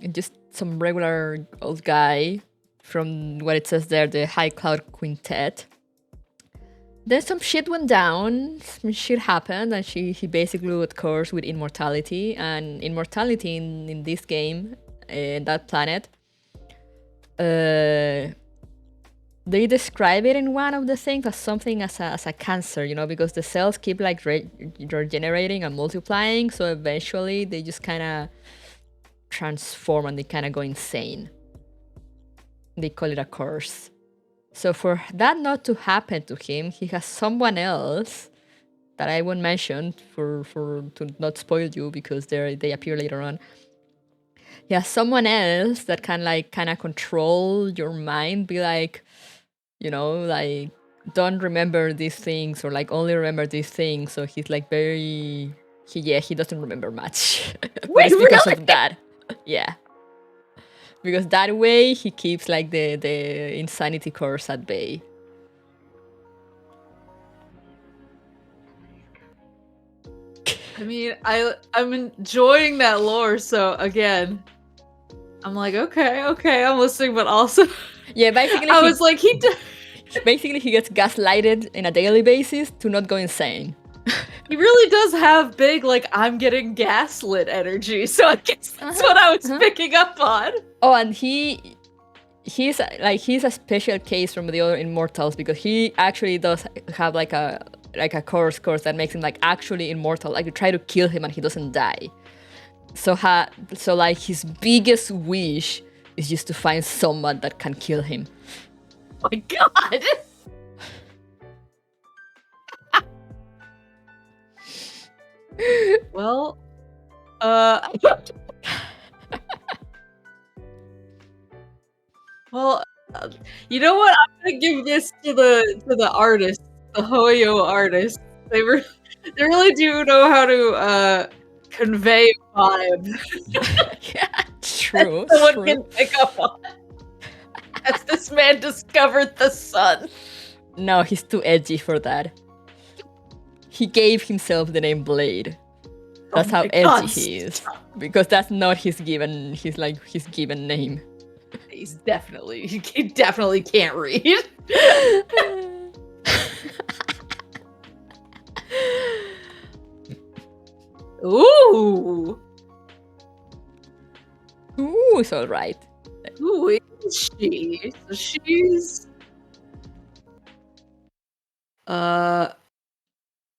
And just some regular old guy from what it says there, the High Cloud Quintet. Then some shit went down, some shit happened, and he basically got cursed with immortality. And immortality in this game, in that planet, they describe it in one of the things as something as a cancer, you know, because the cells keep like regenerating and multiplying, so eventually they just kind of transform and they kind of go insane. They call it a curse. So for that not to happen to him, he has someone else that I won't mention for to not spoil you because they appear later on. Yeah, someone else that can like kind of control your mind, be like, like don't remember these things or like only remember these things. So he's like he doesn't remember much. But Wait, it's because really? of that. Yeah. Because that way he keeps like the insanity curse at bay. I mean, I'm enjoying that lore, so again, I'm like, okay, I'm listening, but also, Yeah, basically I was like, basically he gets gaslighted in a daily basis to not go insane. he really does have big, like, I'm getting gaslit energy, so I guess that's what I was picking up on. Oh, and he's a special case from the other immortals because he actually does have like a curse that makes him like actually immortal. Like you try to kill him and he doesn't die. So like his biggest wish is just to find someone that can kill him. Oh my god. Well, well, you know what? I'm gonna give this to the artist, the Hoyo artist. They really do know how to convey vibe. Yeah, true. Someone can pick up on. As this man discovered the sun. No, he's too edgy for that. He gave himself the name Blade. That's how edgy he is. Because that's not his given name. He definitely can't read. Ooh. Ooh, it's alright. Who is she? So she's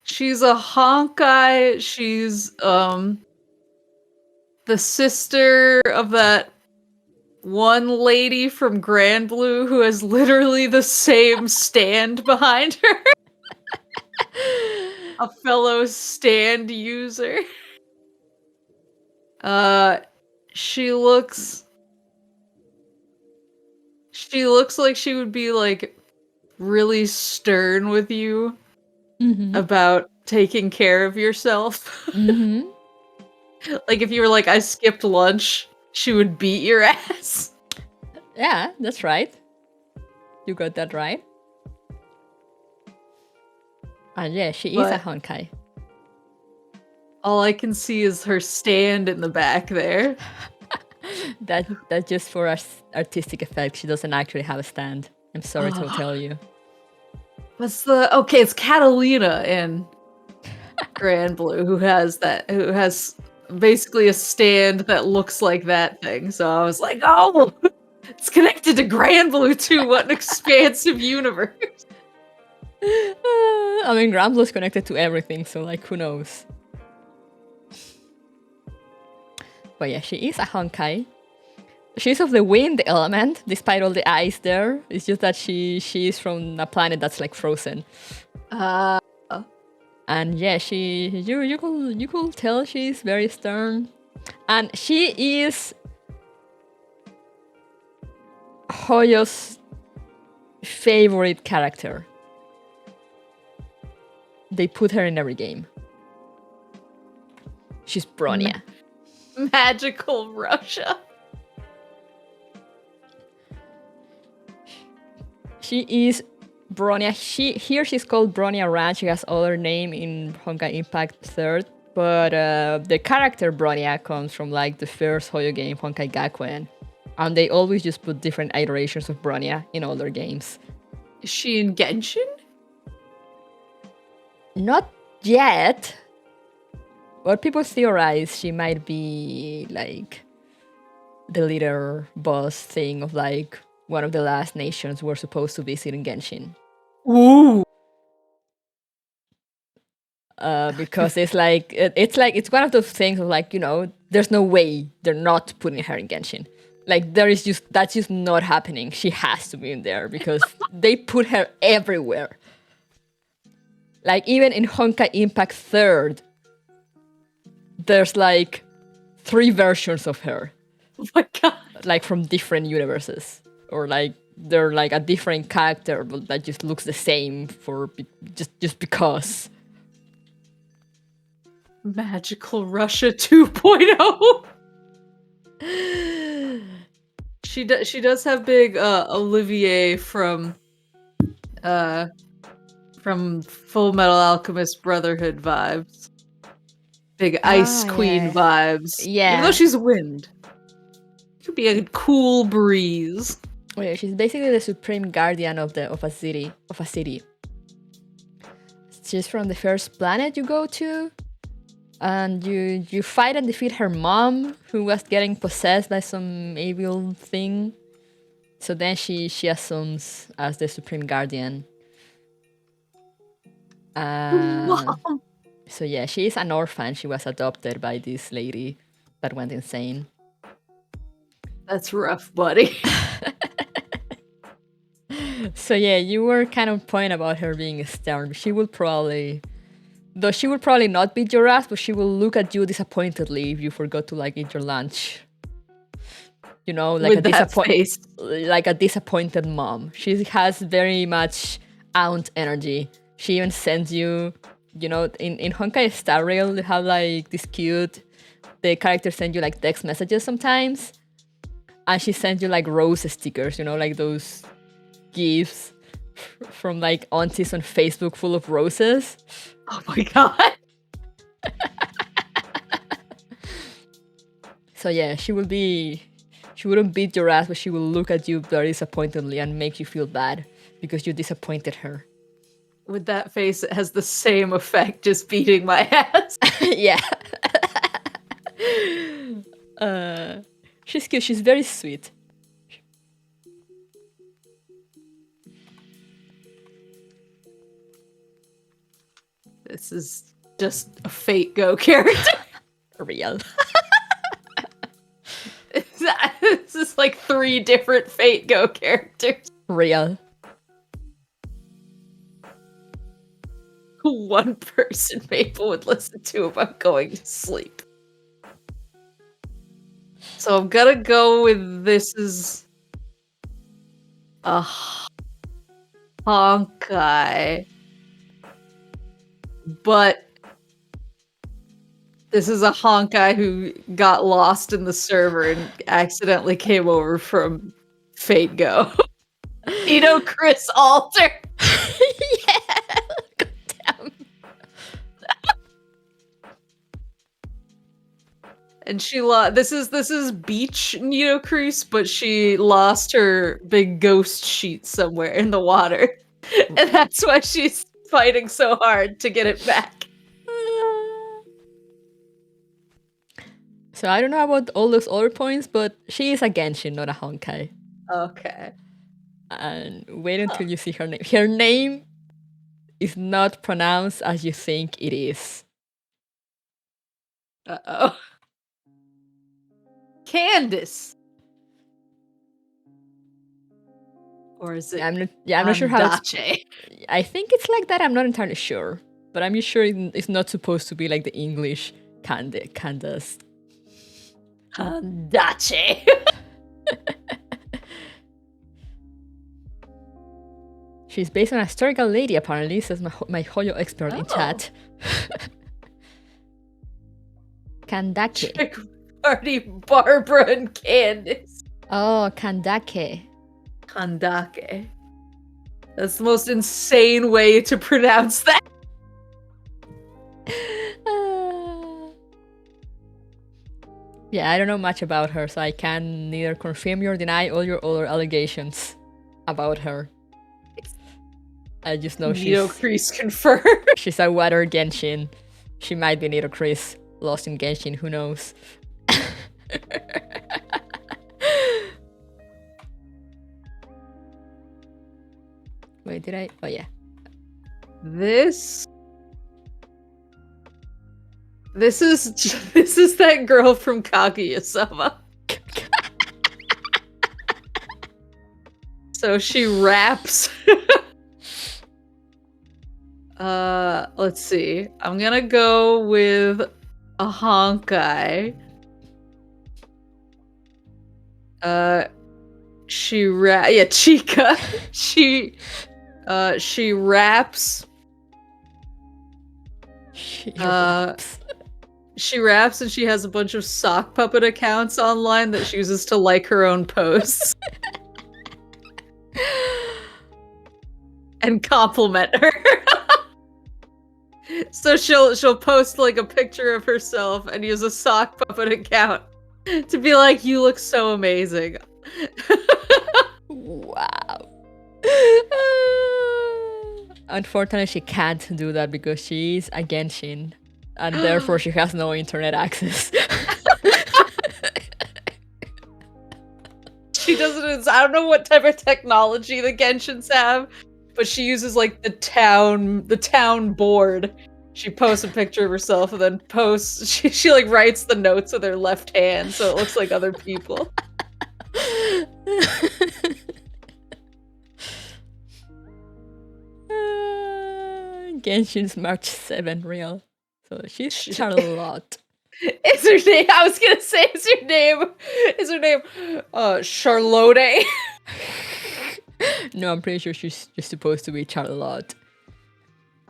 she's a Honkai. She's the sister of that one lady from Grand Blue who has literally the same stand behind her. A fellow stand user. She looks like she would be like really stern with you about taking care of yourself. Like if you were like, I skipped lunch, she would beat your ass. Yeah, that's right. You got that right. And yeah, she is a Honkai. All I can see is her stand in the back there. That's just for artistic effect. She doesn't actually have a stand. I'm sorry to tell you. It's Catalina in Grand Blue who has basically a stand that looks like that thing. So I was like, oh, it's connected to Grand Blue too. What an expansive universe. I mean, Grand Blue is connected to everything, so like, who knows? But yeah, she is a Honkai. She's of the wind element, despite all the ice there. It's just that she is from a planet that's like frozen. And yeah, you could tell she's very stern, and she is Hoyo's favorite character. They put her in every game. She's Bronya. Magical Russia. She is Bronya. She's called Bronya Ranch. She has other name in Honkai Impact 3rd, but the character Bronya comes from like the first Hoyo game, Honkai Gakuen, and they always just put different iterations of Bronya in all their games. Is she in Genshin? Not yet. But people theorize she might be like the leader boss thing of like one of the last nations we're supposed to visit in Genshin. Ooh. Because it's one of those things of like, there's no way they're not putting her in Genshin. Like that's just not happening. She has to be in there because they put her everywhere. Like, even in Honkai Impact 3rd, there's like 3 versions of her. Oh my god. Like, from different universes. Or like, they're like a different character, but that just looks the same for just because. Magical Russia 2.0. She does have big Olivier from Full Metal Alchemist Brotherhood vibes. Big Ice Queen vibes. Yeah. Even though she's wind. Could be a cool breeze. Yeah, she's basically the supreme guardian of a city. She's from the first planet you go to, and you fight and defeat her mom, who was getting possessed by some evil thing. So then she assumes as the supreme guardian. So yeah, she is an orphan. She was adopted by this lady that went insane. That's rough, buddy. So yeah, you were kind of point about her being stern. She will probably not beat your ass, but she will look at you disappointedly if you forgot to like eat your lunch. You know, like like a disappointed mom. She has very much aunt energy. She even sends you, you know, in Honkai Star Rail, they have like this cute. The characters send you like text messages sometimes, and she sends you like rose stickers. You know, like those gifts from like aunties on Facebook full of roses. Oh my god. So yeah, she wouldn't beat your ass, but she will look at you very disappointedly and make you feel bad because you disappointed her. With that face, it has the same effect, just beating my ass. Yeah. She's cute. She's very sweet. This is just a Fate Go character. Real. This is like 3 different Fate Go characters. Real. One person Maple would listen to about going to sleep. So I'm gonna go with this is a Honkai. But this is a Honkai who got lost in the server and accidentally came over from Fate Go. You know, Chris Alter. Yeah. Goddamn. And she lost. This is Beach Nito Crease, but she lost her big ghost sheet somewhere in the water, and that's why she's fighting so hard to get it back. So I don't know about all those other points, but she is a Genshin, not a Honkai. Okay. And wait until you see her name. Her name is not pronounced as you think it is. Uh-oh. Candace. Or is it? I'm not sure how. I think it's like that. I'm not entirely sure, but I'm sure it's not supposed to be like the English Candace. Handache. She's based on a historical lady, apparently, says my Hoyo expert in chat. Kandake. Chick Party Barbara and Candace. Oh, Kandake. Kandake. That's the most insane way to pronounce that. Yeah, I don't know much about her, so I can neither confirm or deny all your other allegations about her. I just know Nito Crease confirmed. She's a water Genshin. She might be Nito Crease lost in Genshin, who knows? Wait, did I? Oh yeah. This is that girl from Kaguya-sama. So she raps Let's see. I'm gonna go with a Honkai. Chica. She raps. She raps and she has a bunch of sock puppet accounts online that she uses to like her own posts. And compliment her. So she'll post like a picture of herself and use a sock puppet account to be like, you look so amazing. Wow. Unfortunately, she can't do that because she's a Genshin, and therefore she has no internet access. She doesn't. I don't know what type of technology the Genshins have, but she uses like the town board. She posts a picture of herself and then posts. She like writes the notes with her left hand so it looks like other people. Genshin's March 7 real. So she's Charlotte. Is her name? I was gonna say, is her name Charlotte? No, I'm pretty sure she's just supposed to be Charlotte.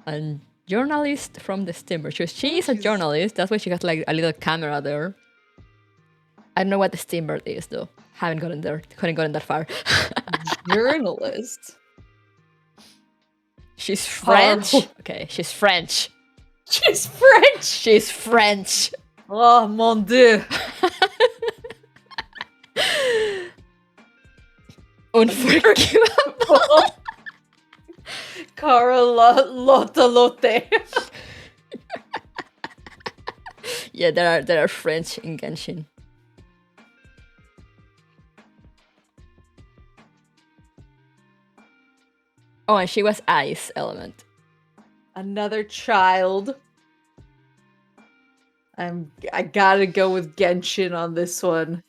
And journalist from the steamer. She is a journalist. That's why she got like a little camera there. I don't know what the steamer is though. Haven't gotten there. Couldn't gotten that far. Journalist. She's French. Okay, she's French. She's French. She's French. Oh mon dieu. Unforgivable. Lotte. Yeah, there are French in Genshin. Oh, and she was ice element. Another child. I gotta go with Genshin on this one.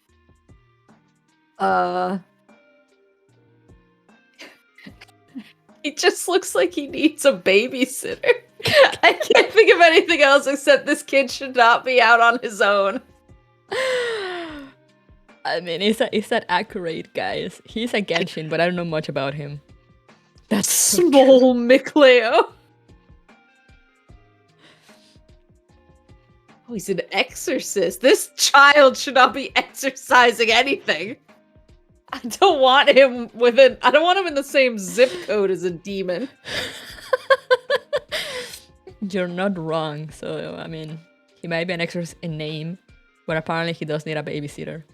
He just looks like he needs a babysitter. I can't think of anything else except this kid should not be out on his own. I mean, is that accurate, guys? He's a Genshin, but I don't know much about him. That's small Micleo. Oh, he's an exorcist. This child should not be exorcising anything. I don't want him in the same zip code as a demon. You're not wrong. So, I mean, he might be an exorcist in name, but apparently he does need a babysitter.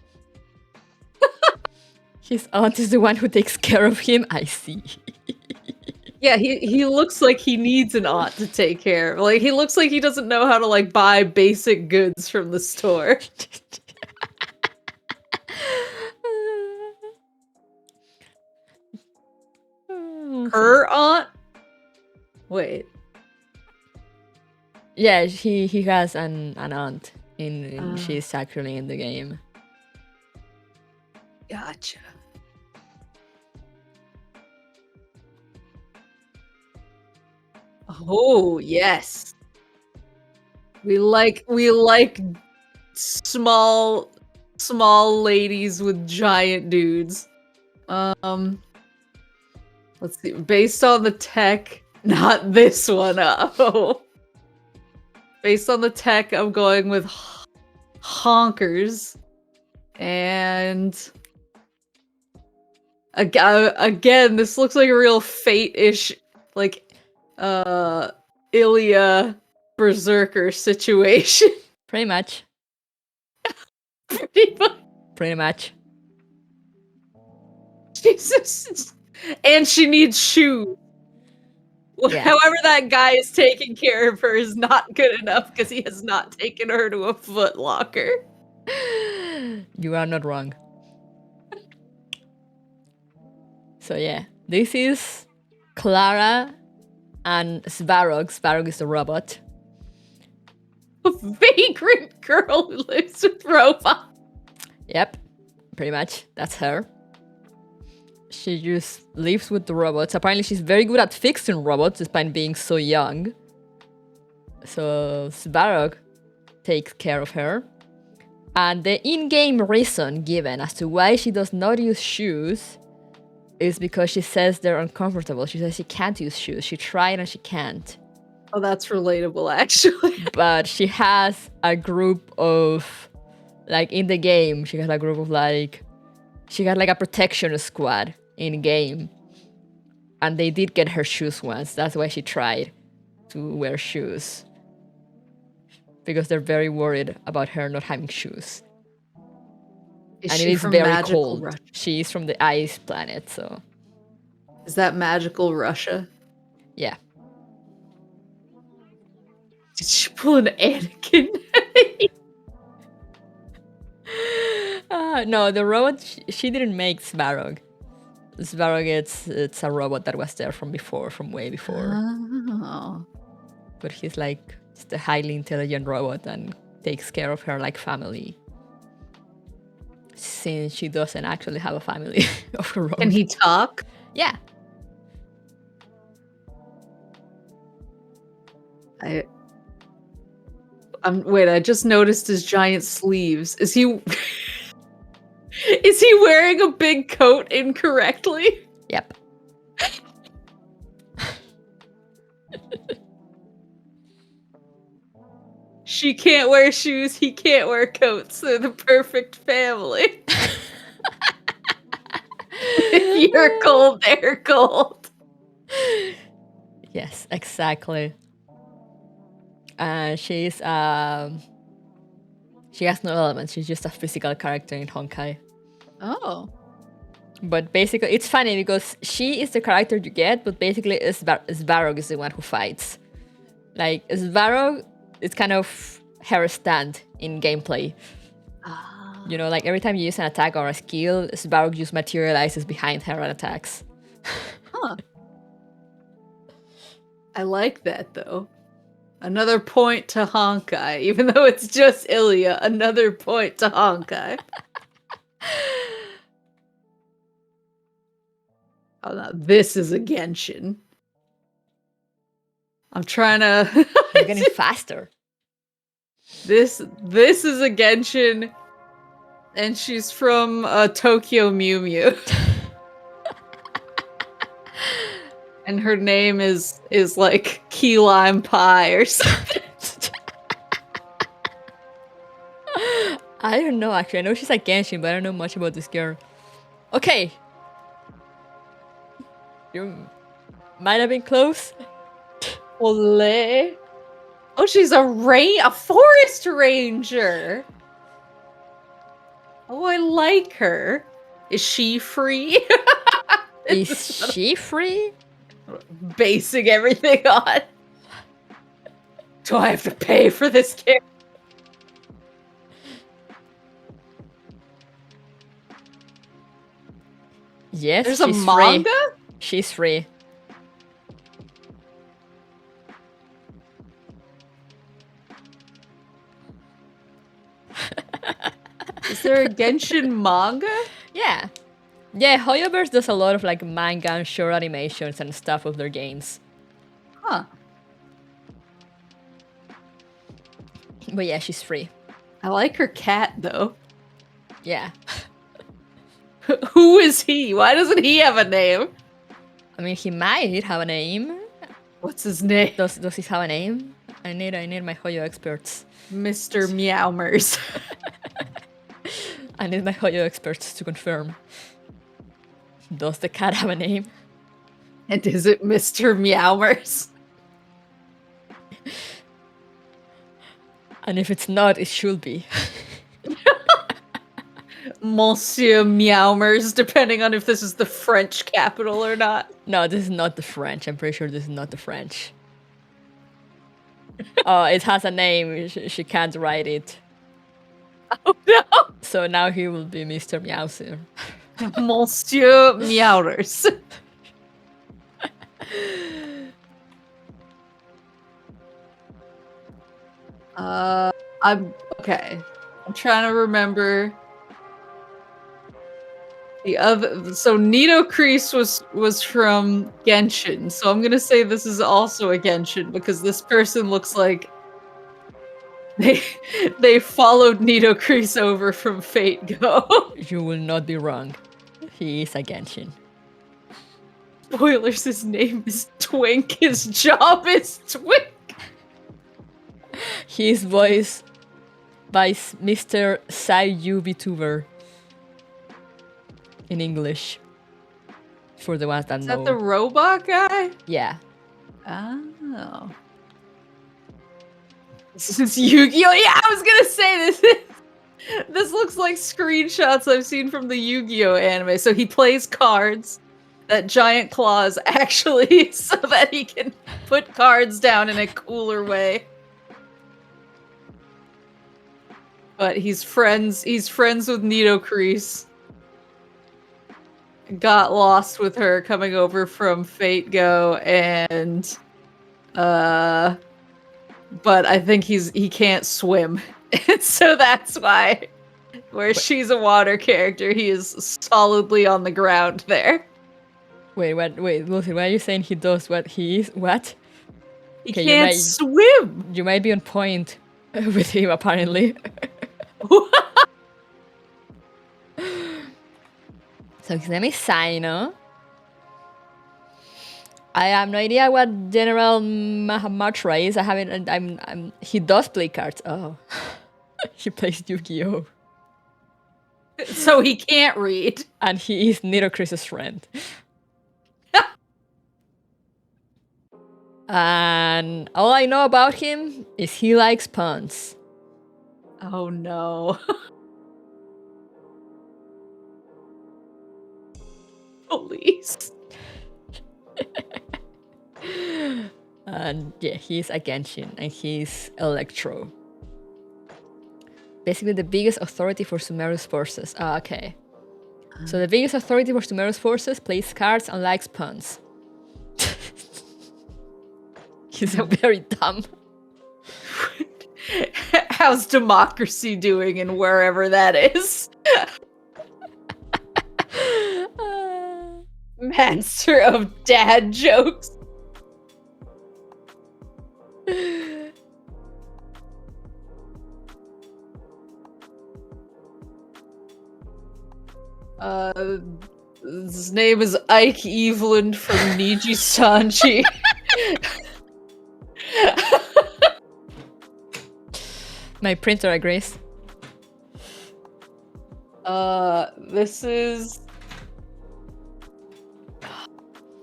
His aunt is the one who takes care of him. I see. Yeah, he looks like he needs an aunt to take care of. Like, he looks like he doesn't know how to, like, buy basic goods from the store. Her aunt? Wait. Yeah, he has an aunt. She's actually in the game. Gotcha. Oh, yes. We like small ladies with giant dudes. Let's see. Based on the tech, not this one. Oh. Based on the tech, I'm going with honkers. And again, this looks like a real Fate-ish, like, Ilya Berserker situation. Pretty much. Pretty much. Jesus. And she needs shoes. Yeah. However that guy is taking care of her is not good enough because he has not taken her to a Foot Locker. You are not wrong. So yeah, this is Clara and Svarog. Svarog is the robot. A vagrant girl who lives with robots. Yep, pretty much. That's her. she just lives with the robots. Apparently she's very good at fixing robots despite being so young. So Svarog takes care of her. And the in-game reason given as to why she does not use shoes is because she says they're uncomfortable. She says she can't use shoes. She tried and she can't. Oh, that's relatable, actually. But she has a group of, like, in the game, she has a group of, like, she got, like, a protection squad in-game. And they did get her shoes once. That's why she tried to wear shoes. Because they're very worried about her not having shoes. Is and she it is from very magical cold. Russia? She is from the ice planet, so Is that magical Russia? yeah. Did she pull an Anakin? No, the robot, she didn't make Svarog. Svarog, it's a robot that was there from before, from way before. Oh. But he's like just a highly intelligent robot and takes care of her like family. Since she doesn't actually have a family of her own. Can he talk? Yeah. Wait, I just noticed his giant sleeves. Is he is he wearing a big coat incorrectly? Yep. She can't wear shoes, he can't wear coats. They're the perfect family. If you're cold, they're cold. Yes, exactly. She has no elements. She's just a physical character in Honkai. Oh. But basically, it's funny because she is the character you get, but basically Svarog is the one who fights. Like, Svarog is kind of her stand in gameplay. You know, like every time you use an attack or a skill, Svarog just materializes behind her and attacks. Huh. I like that, though. Another point to Honkai, even though it's just Ilya. Another point to Honkai. Oh, no, this is a Genshin. I'm trying to... You're getting faster. This is a Genshin, and she's from Tokyo Mew Mew. And her name is like key lime pie or something. I don't know, actually. I know she's like Genshin, but I don't know much about this girl. Okay. You might have been close. Ole. Oh, she's a forest ranger. Oh, I like her. Is she free? Is she free? Basing everything on. Do I have to pay for this character? Yes, There's she's a manga? free. She's free. Is there a Genshin manga? Yeah. Yeah, Hoyoverse does a lot of like manga and short animations and stuff of their games. Huh. But yeah, she's free. I like her cat, though. Yeah. Who is he? Why doesn't he have a name? I mean, he might have a name. What's his name? Does he have a name? I need my Hoyo experts. Mr. Meowmers. I need my Hoyo experts to confirm. Does the cat have a name? And is it Mr. Meowmers? And if it's not, it should be. Monsieur Meowmers, depending on if this is the French capital or not. No, this is not the French. I'm pretty sure this is not the French. Oh, it has a name. She can't write it. Oh no! So now he will be Mr. Meowser. Monsieur Meowers. I'm okay. I'm trying to remember. The other, so Nidocrease was from Genshin, so I'm gonna say this is also a Genshin because this person looks like they followed Nidocrease over from Fate Go. You will not be wrong. He is a Genshin. Spoilers, his name is Twink, his job is Twink. He is voiced by Mr. Sayu VTuber in English. For the ones that know. Is that the robot guy? Yeah. Oh. This is Yu-Gi-Oh! Yeah, I was gonna say this. This looks like screenshots I've seen from the Yu-Gi-Oh! Anime. So he plays cards. That giant claws actually, so that he can put cards down in a cooler way. But he's friends with Nidocrease. Got lost with her coming over from Fate Go, and but I think he can't swim. And so that's why where she's a water character, he is solidly on the ground there. Wait, Lucid, why are you saying he does what he is? What? He can't swim! You might be on point with him, apparently. So his name is Sino. I have no idea what General Mahamatra is. I haven't. He does play cards. Oh, he plays Yu-Gi-Oh. So he can't read, and he is Nidocrease's friend. And all I know about him is he likes puns. Oh no. Police. And yeah, he's a Genshin and he's Electro. Basically the biggest authority for Sumeru's forces. Ah, okay. So the biggest authority for Sumeru's forces plays cards and likes puns. He's very dumb. How's democracy doing in wherever that is? Master of dad jokes. His name is Ike Evelyn from Niji Sanji. My printer agrees. This is...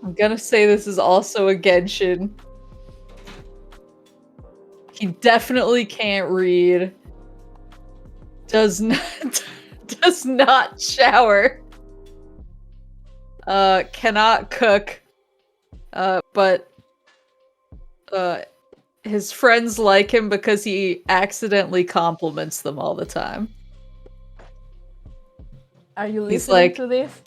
I'm gonna say this is also a Genshin. He definitely can't read. Does not shower. Cannot cook. But his friends like him because he accidentally compliments them all the time. Are you listening to this?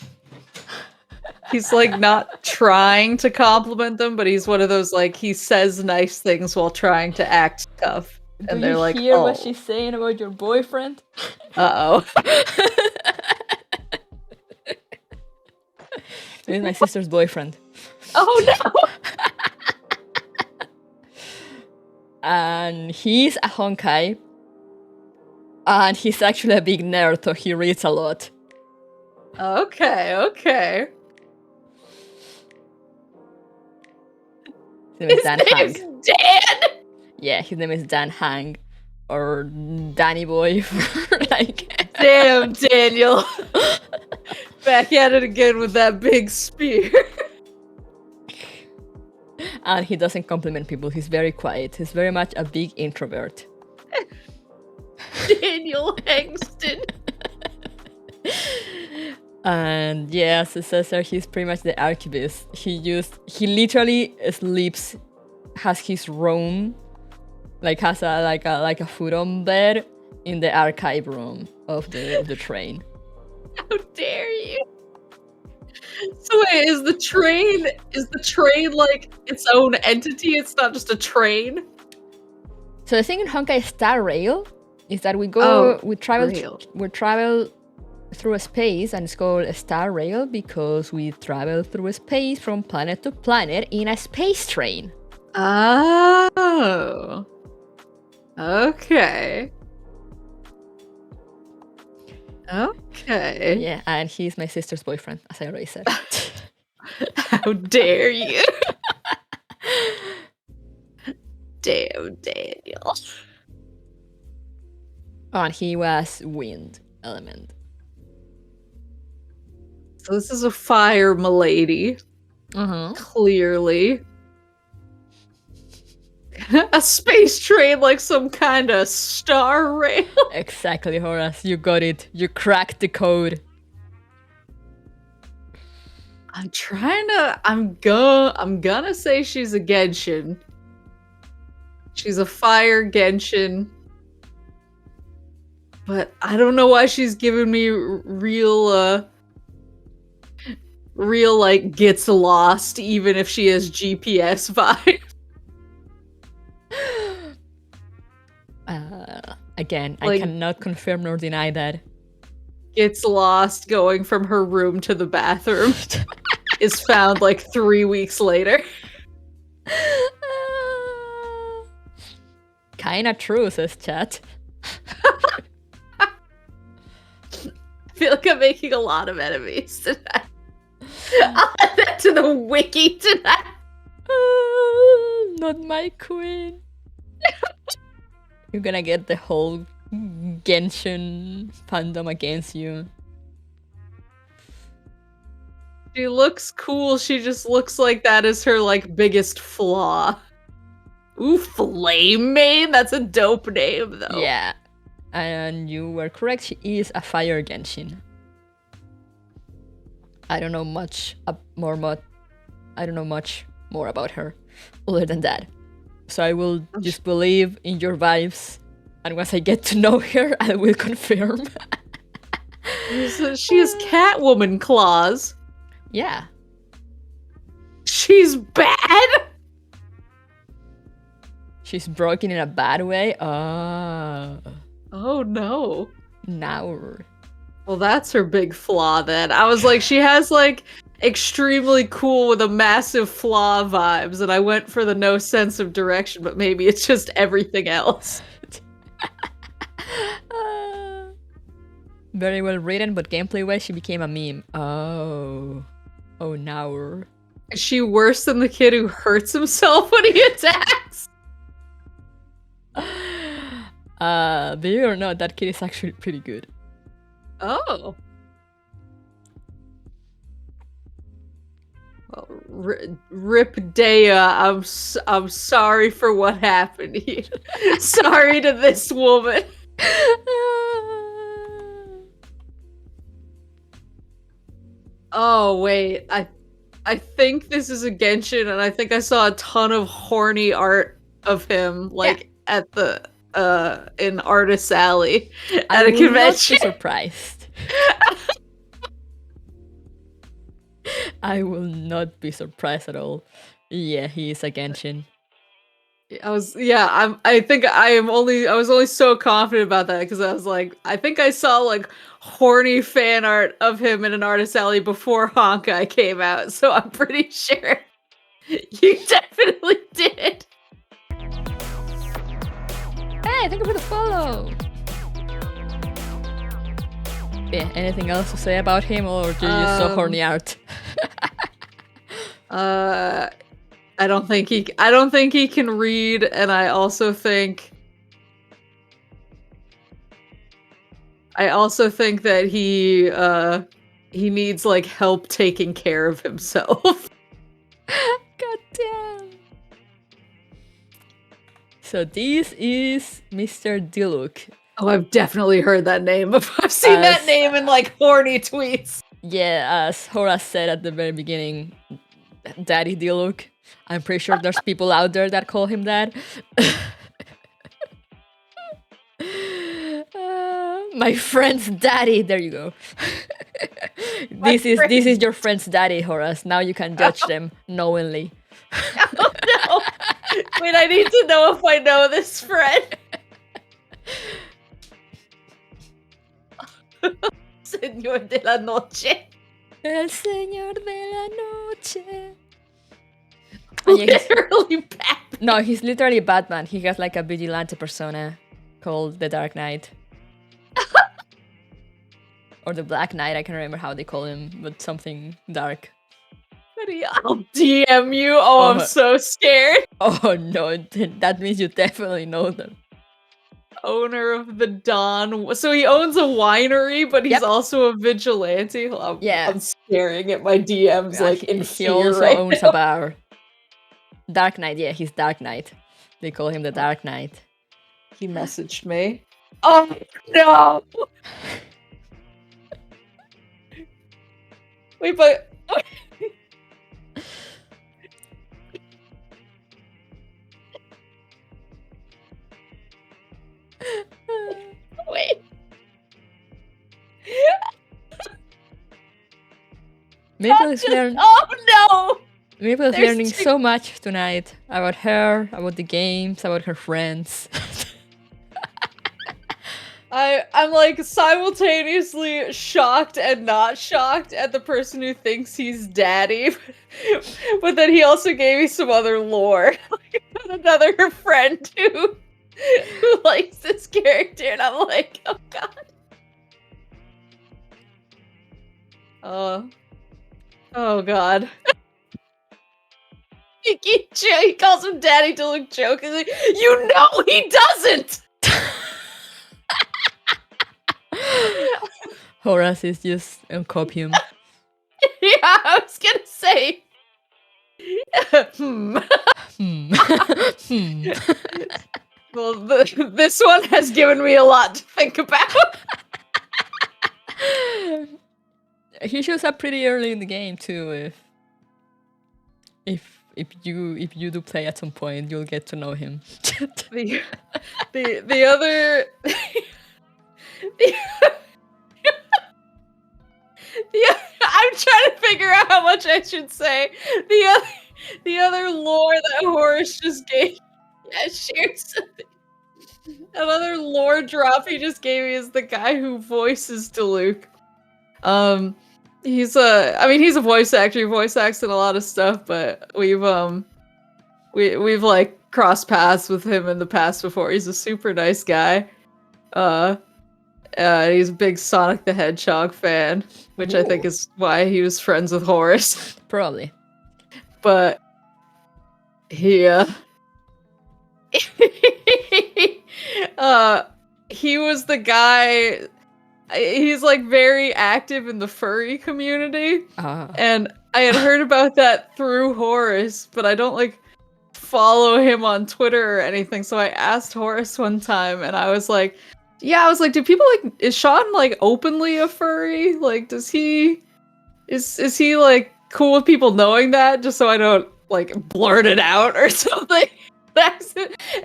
He's like not trying to compliment them, but he's one of those like he says nice things while trying to act tough. And they're like, hear what she's saying about your boyfriend? Uh-oh. He's my sister's boyfriend. Oh no! And he's a Honkai. And he's actually a big nerd, so he reads a lot. Okay. His name is Dan name's Dan! Yeah, his name is Dan Hang. Or Danny Boy. Like... Damn, Daniel. Back at it again with that big spear. And he doesn't compliment people. He's very quiet. He's very much a big introvert. Daniel Hangston. And yeah, as it says there, he's pretty much the archivist. He literally sleeps, has his room, like has a foot on bed in the archive room of the train. How dare you? So wait, is the train like its own entity? It's not just a train? So the thing in Honkai Star Rail is that we travel through space, and it's called a Star Rail because we travel through space from planet to planet in a space train. Oh. Okay. Okay. Yeah, and he's my sister's boyfriend, as I already said. How dare you? Damn, Daniel. Oh, and he was wind element. So this is a fire milady. Clearly. A space train like some kind of star rail. Exactly, Horace. You got it. You cracked the code. I'm gonna say she's a Genshin. She's a fire Genshin. But I don't know why she's giving me real like gets lost even if she has GPS vibe. Again, Like, I cannot confirm nor deny that. Gets lost going from her room to the bathroom. Is found like 3 weeks later. Kinda true, says chat. I feel like I'm making a lot of enemies tonight. I'll add that to the wiki tonight. Not my queen. You're gonna get the whole Genshin fandom against you. She looks cool, she just looks like that is her, like, biggest flaw. Ooh, Flame Maid? That's a dope name, though. Yeah. And you were correct, she is a fire Genshin. I don't know much more about her other than that. So I will just believe in your vibes, and once I get to know her, I will confirm. She has Catwoman claws. Yeah. She's bad? She's broken in a bad way? Oh no. Now. Well, that's her big flaw then. I was like, she has like extremely cool with a massive flaw vibes, and I went for the no sense of direction, but maybe it's just everything else. Very well written, but gameplay-wise, she became a meme. Oh, now. Is she worse than the kid who hurts himself when he attacks? Believe it or not, that kid is actually pretty good. Oh. Well, Rip Daya, I'm sorry for what happened here. Sorry to this woman. Oh wait, I think this is a Genshin, and I think I saw a ton of horny art of him, like at the in Artist Alley at a convention. Not be surprised. I will not be surprised at all. Yeah, he is a Genshin. I was only so confident about that because I was like, I think I saw like horny fan art of him in an Artist Alley before Honkai came out, so I'm pretty sure you definitely did. Hey, thank you for the follow. Yeah, anything else to say about him, or do you so horny art? I don't think he can read, and I also think that he needs like help taking care of himself. God damn. So this is Mr. Diluc. Oh, I've definitely heard that name. I've seen that name in like horny tweets. Yeah, as Horace said at the very beginning, Daddy Diluc. I'm pretty sure there's people out there that call him that. My friend's daddy. There you go. This is your friend's daddy, Horace. Now you can judge them knowingly. Oh no! Wait, I need to know if I know this friend. Señor de la Noche. El Señor de la Noche. Literally Batman. No, he's literally Batman. He has like a vigilante persona called the Dark Knight. Or the Black Knight, I can't remember how they call him, but something dark. I'll DM you. Oh, I'm so scared. Oh no, that means you definitely know them. Owner of the Dawn. So he owns a winery, but he's also a vigilante. I'm staring at my DMs like in fear. He also owns a bar. Dark Knight, yeah, he's Dark Knight. They call him the Dark Knight. He messaged me. Oh no! Wait, but wait. Maple is learning. Oh no! Maple is learning so much tonight about her, about the games, about her friends. I'm like simultaneously shocked and not shocked at the person who thinks he's daddy, but then he also gave me some other lore. Another friend who likes this character, and I'm like, oh god. Oh god. He calls him daddy to look jokingly. You know he doesn't! Horace is just on copium. Yeah, I was gonna say. Well, this one has given me a lot to think about. He shows up pretty early in the game too. If you do play at some point, you'll get to know him. the other. I'm trying to figure out how much I should say. The other lore that Horace just gave. Yeah, share something. Another lore drop he just gave me is the guy who voices Diluc. He's a voice actor. He voice acts in a lot of stuff, but we've like crossed paths with him in the past before. He's a super nice guy. He's a big Sonic the Hedgehog fan, which I think is why he was friends with Horace. Probably. But he he was the guy. He's like very active in the furry community, and I had heard about that through Horace, but I don't like follow him on Twitter or anything. So I asked Horace one time, and I was like, do people like, is Sean like openly a furry? Like, is he like cool with people knowing that, just so I don't like blurt it out or something?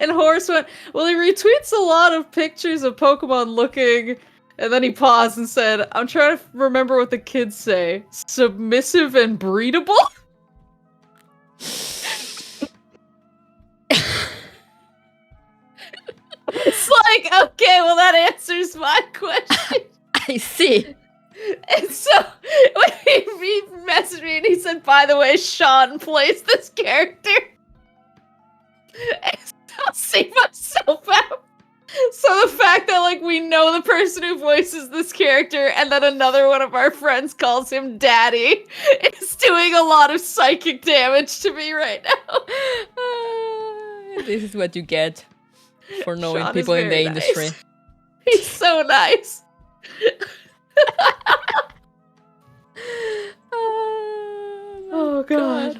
And Horace went, well, he retweets a lot of pictures of Pokemon looking, and then he paused and said, I'm trying to remember what the kids say. Submissive and breedable? It's like, okay, well that answers my question. I see. And so he messaged me and he said, by the way, Sean plays this character. And I'll see myself out. So the fact that like we know the person who voices this character and that another one of our friends calls him daddy is doing a lot of psychic damage to me right now. This is what you get for knowing Sean people in the industry. He's so nice. Oh god.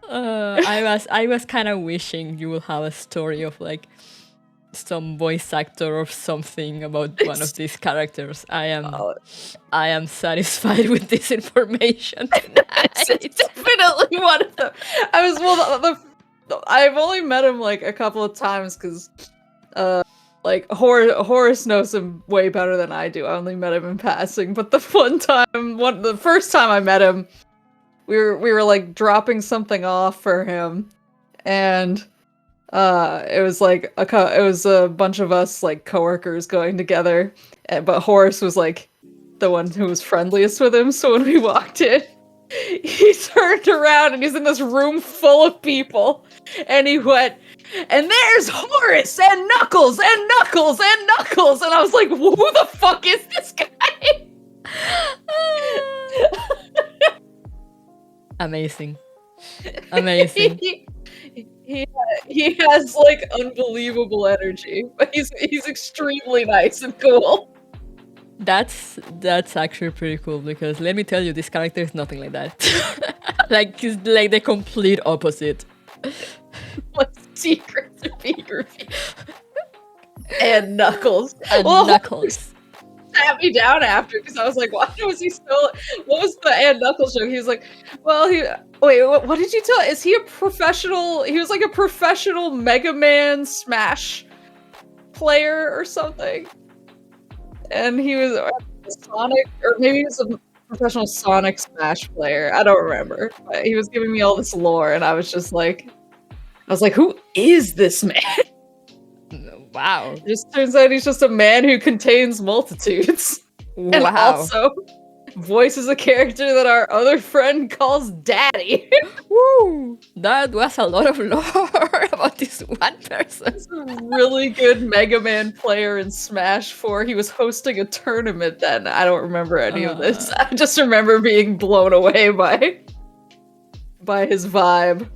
I was kind of wishing you will have a story of like some voice actor or something about one of these characters. I am satisfied with this information tonight. It's definitely one of them. I've only met him like a couple of times because like Horace knows him way better than I do. I only met him in passing, but the first time I met him, we were like dropping something off for him, and it was like a bunch of us like coworkers going together, but Horace was like the one who was friendliest with him. So when we walked in, he turned around and he's in this room full of people, and he went, and there's Horace and Knuckles and Knuckles and Knuckles, and I was like, who the fuck is this guy? Amazing. Amazing. He has like unbelievable energy, but he's extremely nice and cool. That's actually pretty cool, because let me tell you, this character is nothing like that. Like, he's like the complete opposite. What secrets are being revealed? And Knuckles. And Knuckles. Sat me down after, because I was like, why was he still? What was the and Knuckles joke? He was like, well, wait, what did you tell? Is he a professional? He was like a professional Mega Man Smash player or something. And he was a Sonic, or maybe he was a professional Sonic Smash player. I don't remember. But he was giving me all this lore, and I was just like, who is this man? Wow. It just turns out he's just a man who contains multitudes. Wow. And also voices a character that our other friend calls Daddy. Woo! That was a lot of lore about this one person. He's a really good Mega Man player in Smash 4. He was hosting a tournament then. I don't remember any of this. I just remember being blown away by his vibe.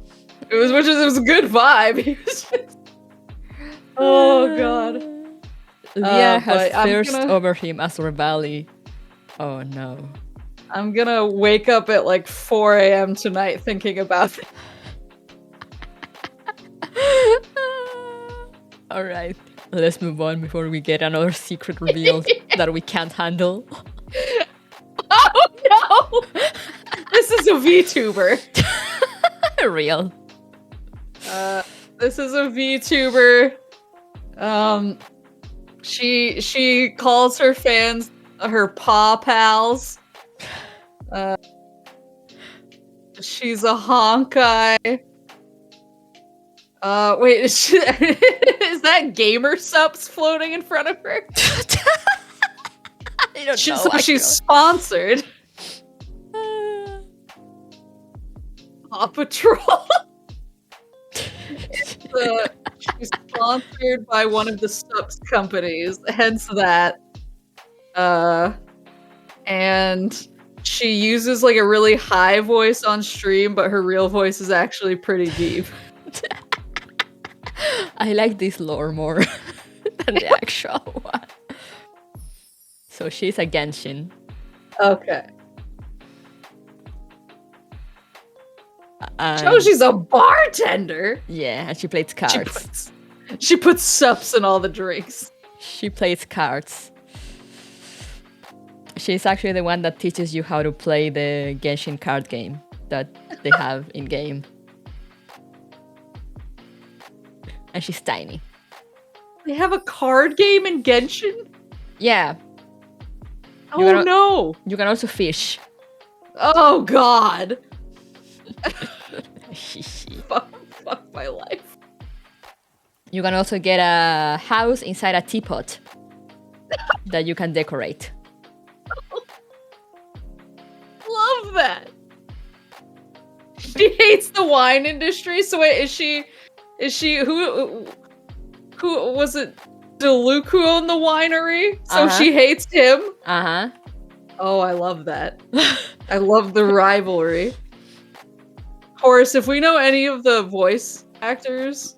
It was a good vibe. He was just... Oh god. Leah has thirst over him as Rebelli. Oh no. I'm gonna wake up at like 4 a.m. tonight thinking about it. Alright, let's move on before we get another secret reveal that we can't handle. Oh no! This is a VTuber. Real. This is a VTuber. She calls her fans her paw pals. She's a honkai. Wait, is that gamer subs floating in front of her? I don't know. She's sponsored. Paw Patrol. She's sponsored by one of the subs companies, hence that. And she uses like a really high voice on stream, but her real voice is actually pretty deep. I like this lore more than the actual one. So she's a Genshin. Okay. She's a bartender. Yeah, and she plays cards. She puts subs in all the drinks. She plays cards. She's actually the one that teaches you how to play the Genshin card game that they have in game. And she's tiny. They have a card game in Genshin? Yeah. Oh no! You can also fish. Oh god! Fuck my life. You can also get a house inside a teapot that you can decorate. Love that. She hates the wine industry. So wait, is she who was it? DeLuca owned the winery, so she hates him. Oh, I love that. I love the rivalry. Horace, if we know any of the voice actors,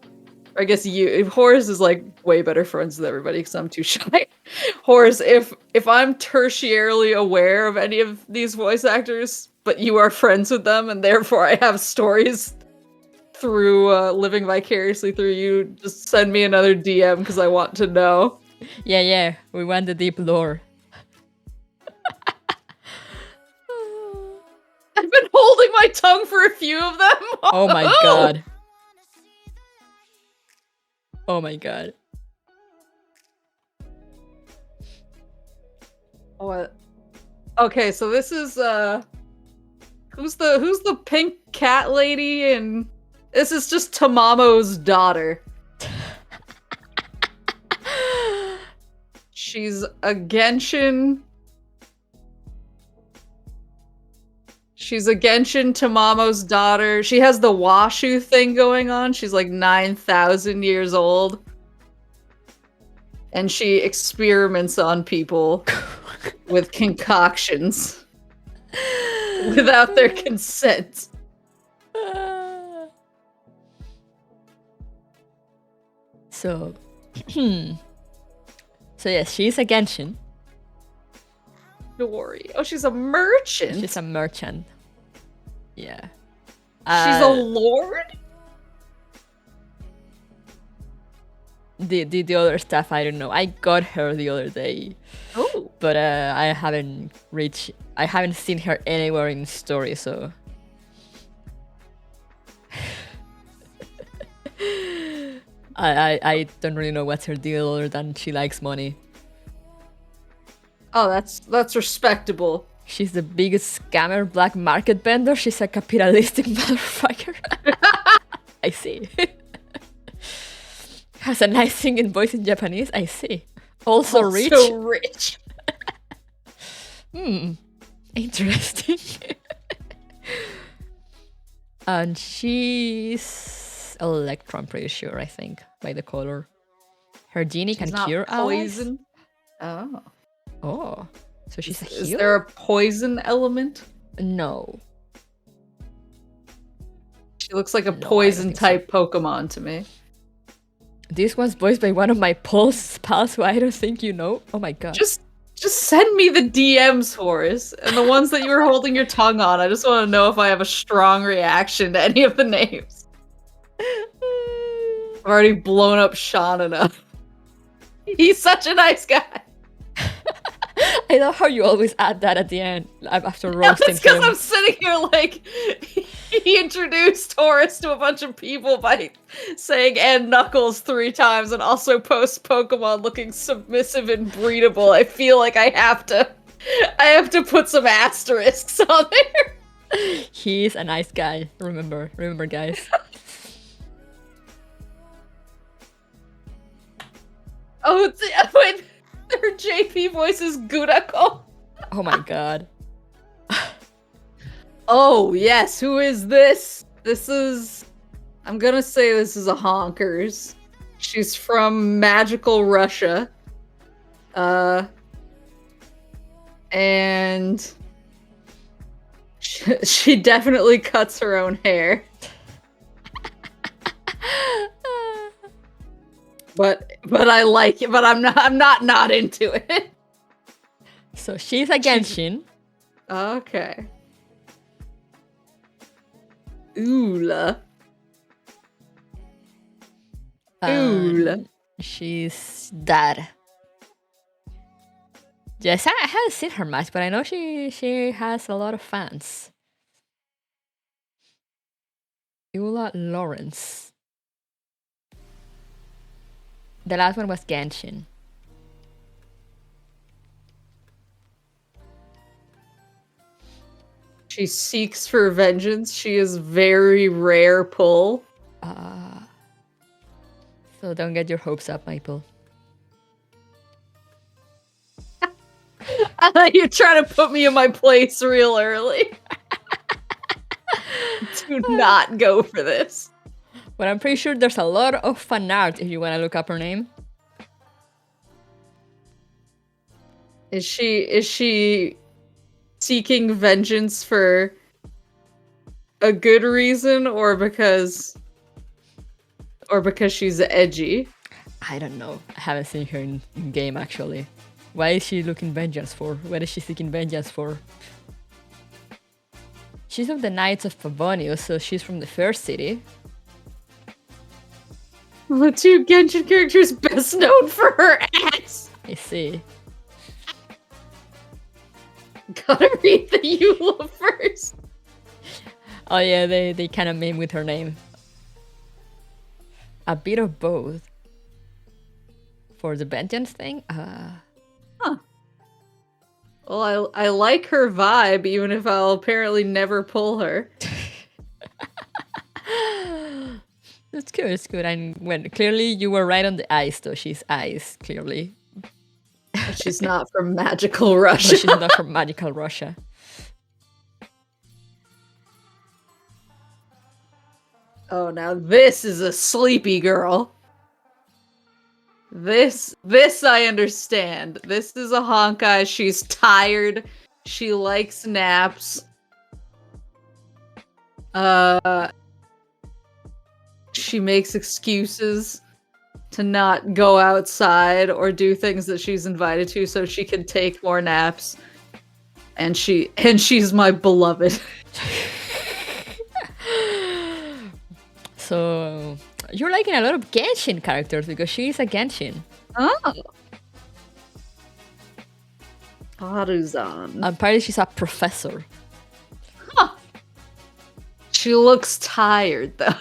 I guess Horace is like way better friends with everybody because I'm too shy. Horace, if I'm tertiarily aware of any of these voice actors, but you are friends with them and therefore I have stories through living vicariously through you, just send me another DM because I want to know. Yeah, we want the deep lore. I've been holding my tongue for a few of them. Oh my god. Oh my god. What? Okay, so this is who's the pink cat lady, and this is just Tamamo's daughter. She's a Genshin She's a Genshin Tamamo's daughter. She has the Washu thing going on. She's like 9,000 years old. And she experiments on people with concoctions without their consent. So, yes, she's a Genshin. Dori. Oh, she's a merchant. She's a merchant. Yeah. She's a lord? The other stuff I don't know. I got her the other day. Oh. But I haven't seen her anywhere in story, so I don't really know what's her deal other than she likes money. Oh, that's respectable. She's the biggest scammer, black market vendor. She's a capitalistic motherfucker. I see. Has a nice singing voice in Japanese. I see. Also rich. So rich. Interesting. And she's Electro, I'm pretty sure, I think, by the color. Her genie can cure poison. Allies? Oh. So she's a healer? Is there a poison element? No. She looks like a poison type Pokemon to me. This one's voiced by one of my pals who I don't think you know. Oh my god. Just send me the DMs, Horace, and the ones that you were holding your tongue on. I just want to know if I have a strong reaction to any of the names. I've already blown up Sean enough. He's such a nice guy. I love how you always add that at the end after roasting It's because him. I'm sitting here like he introduced Horace to a bunch of people by saying "and Knuckles" 3 times, and also post Pokemon looking submissive and breedable. I feel like I have to put some asterisks on there. He's a nice guy. Remember, guys. Oh, wait. Her JP voice is Gudako. Oh my god. Oh, yes. Who is this? I'm gonna say this is a honkers. She's from magical Russia. And she definitely cuts her own hair. But I like it, but I'm not into it. So she's a Genshin. Okay. Oola. Oola. She's that. Yes, I haven't seen her much, but I know she has a lot of fans. Eula Lawrence. The last one was Genshin. She seeks for vengeance. She is very rare pull. So don't get your hopes up, Michael. I thought you were trying to put me in my place real early. Do not go for this. But I'm pretty sure there's a lot of fan art if you want to look up her name. Is she seeking vengeance for a good reason or because she's edgy? I don't know. I haven't seen her in game actually. Why is she looking vengeance for? What is she seeking vengeance for? She's of the Knights of Favonius, so she's from the first city. The 2 Genshin characters best known for her ass. I see. Gotta read the EULA first. Oh yeah, they kind of meme with her name. A bit of both. For the vengeance thing? Huh. Well, I like her vibe, even if I'll apparently never pull her. It's good, it's good. And clearly you were right on the ice, though. She's ice, clearly. She's not from magical Russia. She's not from magical Russia. Oh, now this is a sleepy girl. This I understand. This is a Honkai. She's tired. She likes naps. She makes excuses to not go outside or do things that she's invited to so she can take more naps. And she's my beloved. So you're liking a lot of Genshin characters because she is a Genshin. Oh. Haruzan. Apparently she's a professor. Huh. She looks tired though.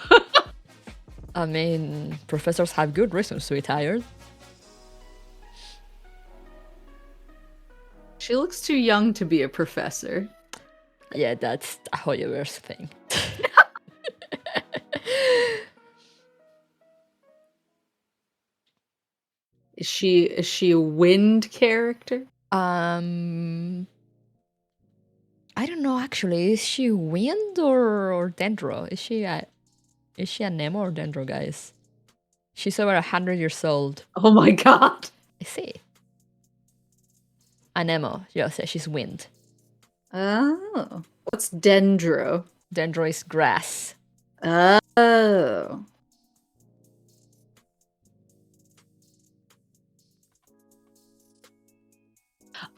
I mean, professors have good reasons to be tired. She looks too young to be a professor. Yeah, that's a Hoyoverse thing. Is she a wind character? I don't know actually. Is she wind or dendro? Is she a Nemo or dendro, guys? She's over 100 years old. Oh my god. I see. A Nemo. Yes, yeah, she's wind. Oh. What's dendro? Dendro is grass. Oh.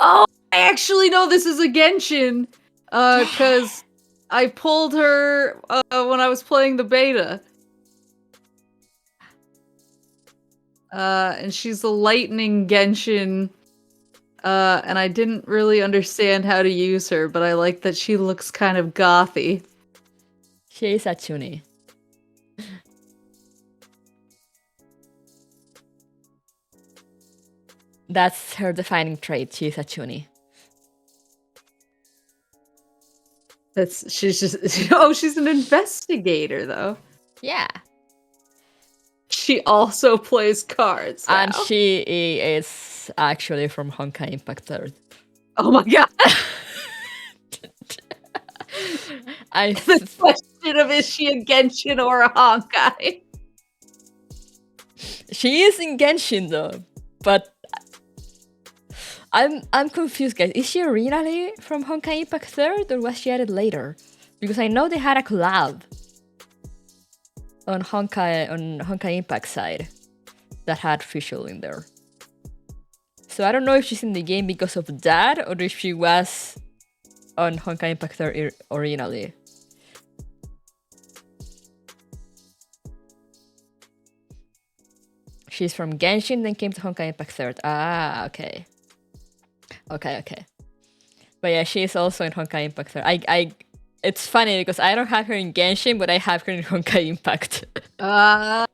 Oh, I actually know this is a Genshin. Cause I pulled her when I was playing the beta. And she's a lightning Genshin. And I didn't really understand how to use her, but I like that she looks kind of gothy. She is a Chuni. That's her defining trait. She's a Chuni. She's just oh, she's an investigator though. Yeah. She also plays cards now. And she is actually from Honkai Impact 3rd. Oh my god. The question of is she a Genshin or a Honkai? She is in Genshin though, but I'm confused, guys. Is she originally from Honkai Impact 3rd or was she added later? Because I know they had a collab on Honkai Impact side that had Fischl in there. So I don't know if she's in the game because of that or if she was on Honkai Impact 3rd originally. She's from Genshin, then came to Honkai Impact 3rd. Ah, okay. Okay. But yeah, she is also in Honkai Impact 3rd. It's funny because I don't have her in Genshin, but I have her in Honkai Impact. Oh.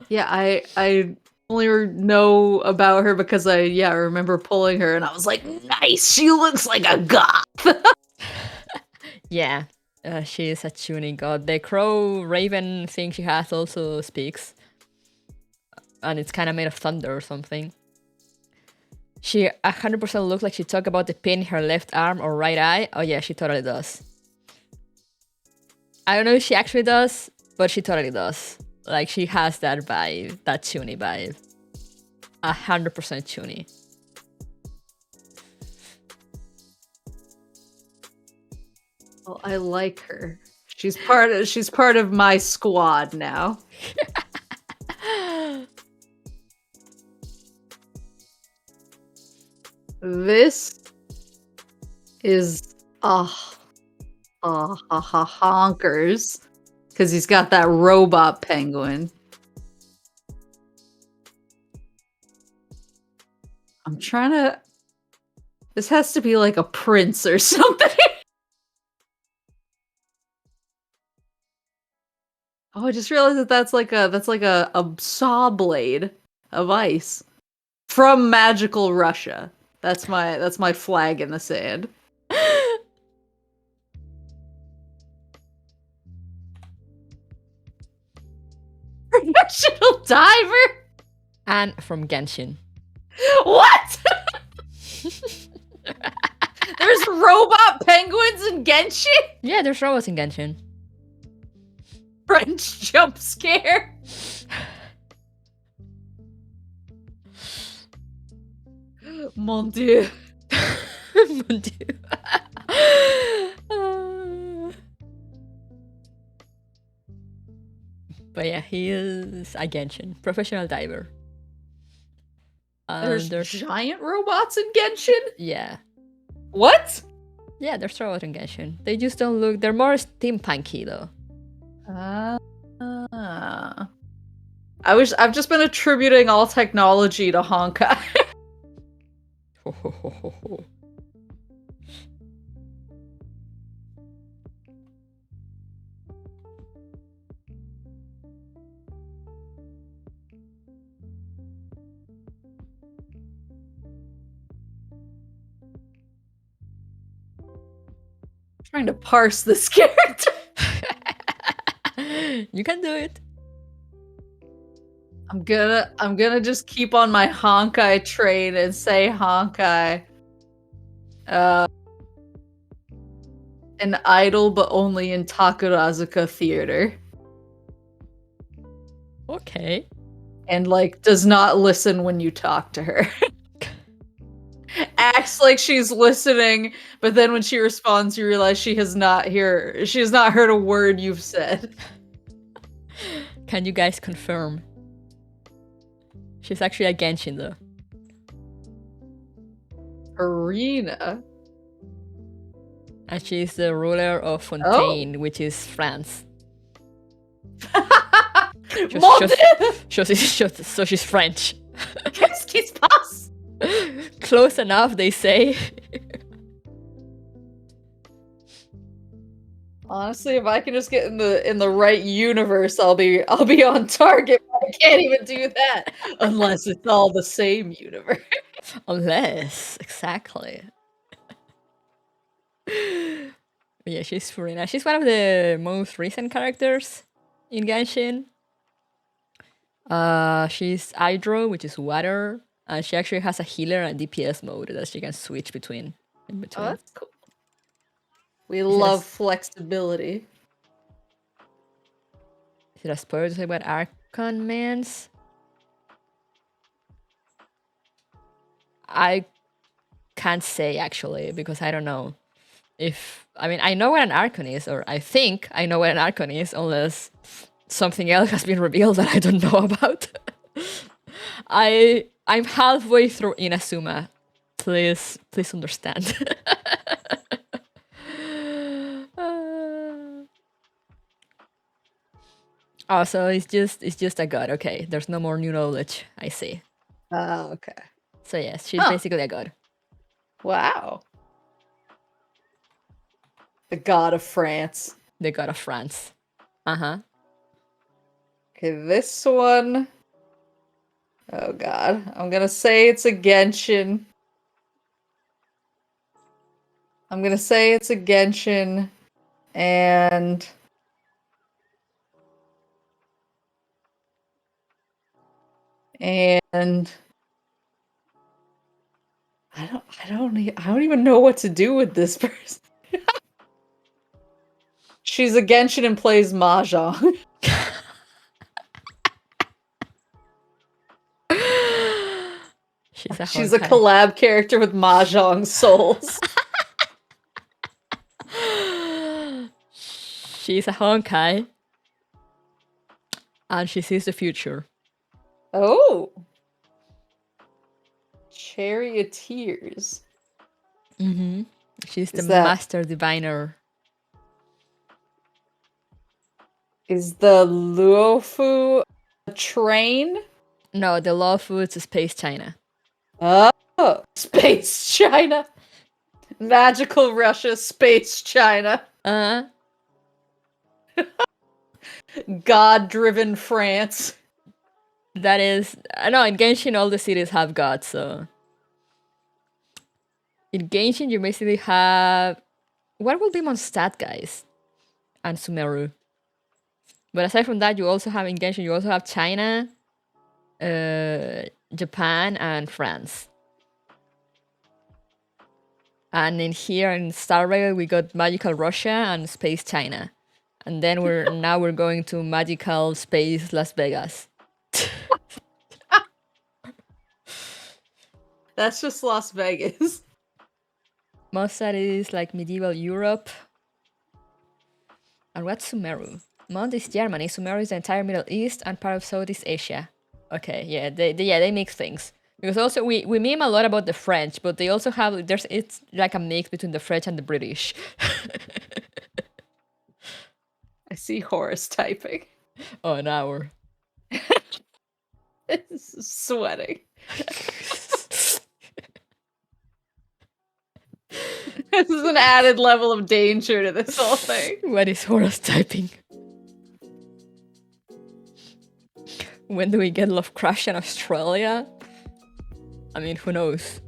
Yeah, I only know about her because I remember pulling her and I was like, nice, she looks like a goth. Yeah, she is a tuning god. The crow raven thing she has also speaks. And it's kind of made of thunder or something. She 100% looks like she talked about the pin in her left arm or right eye. Oh yeah, she totally does. I don't know if she actually does, but she totally does. Like, she has that vibe, that Chuni vibe. 100% Chuni. Well, I like her. She's part of my squad now. This is honkers because he's got that robot penguin. I'm trying to. This has to be like a prince or something. Oh, I just realized that that's like a saw blade of ice from magical Russia. That's my flag in the sand. Professional diver? And from Genshin. What? There's robot penguins in Genshin? Yeah, there's robots in Genshin. French jump scare. Mon Dieu. Mon Dieu. But yeah, he is a Genshin, professional diver. There's giant robots in Genshin? Yeah. What? Yeah, there's robots in Genshin. They just don't look... They're more steampunky, though. I've just been attributing all technology to Honkai. Trying to parse this character. You can do it. I'm gonna just keep on my Honkai train and say Honkai. An idol, but only in Takarazuka theater. Okay. And like does not listen when you talk to her. Acts like she's listening, but then when she responds, you realize she has not heard a word you've said. Can you guys confirm? She's actually a Genshin, though. Arena. And she's the ruler of Fontaine, which is France. So she's French. Qu'est-ce qui se passe? Close enough, they say. Honestly, if I can just get in the right universe, I'll be on target. But I can't even do that unless it's all the same universe. Unless, exactly. Yeah, she's Furina. She's one of the most recent characters in Genshin. She's Hydro, which is water, and she actually has a healer and DPS mode that she can switch between. Oh, that's cool. We love flexibility. Is it a spoiler to say what Archon means? I can't say, actually, because I don't know. I know what an Archon is, or I think I know what an Archon is, unless something else has been revealed that I don't know about. I'm halfway through Inazuma. Please understand. Oh, so it's just a god. Okay, there's no more new knowledge. I see. Oh, okay. So yes, she's basically a god. Wow. The god of France. The god of France. Uh-huh. Okay, this one. Oh god. I'm gonna say it's a Genshin. And I don't even know what to do with this person. She's a Genshin and plays Mahjong. She's a collab character with Mahjong souls. She's a Honkai. And she sees the future. Oh. Charioteers. Mm-hmm. She's the master diviner. Is the Luofu a train? No, the Luofu is Space China. Oh, Space China. Magical Russia, Space China. God-driven France. That is... No, in Genshin all the cities have gods, so... In Genshin you basically have... What will be Mondstadt, guys? And Sumeru. But aside from that, you also have in Genshin, you also have China, Japan, and France. And in here in Star Rail, we got Magical Russia and Space China. And then we're going to magical space Las Vegas. That's just Las Vegas. Mossad is like medieval Europe. And what's Sumeru? Mont is Germany. Sumeru is the entire Middle East and part of Southeast Asia. Okay, yeah, they mix things. Because also we meme a lot about the French, but they also have it's like a mix between the French and the British. I see Horace typing. Oh, an hour. It's sweating. This is an added level of danger to this whole thing. What is Horace typing? When do we get Lovecraft in Australia? I mean, who knows?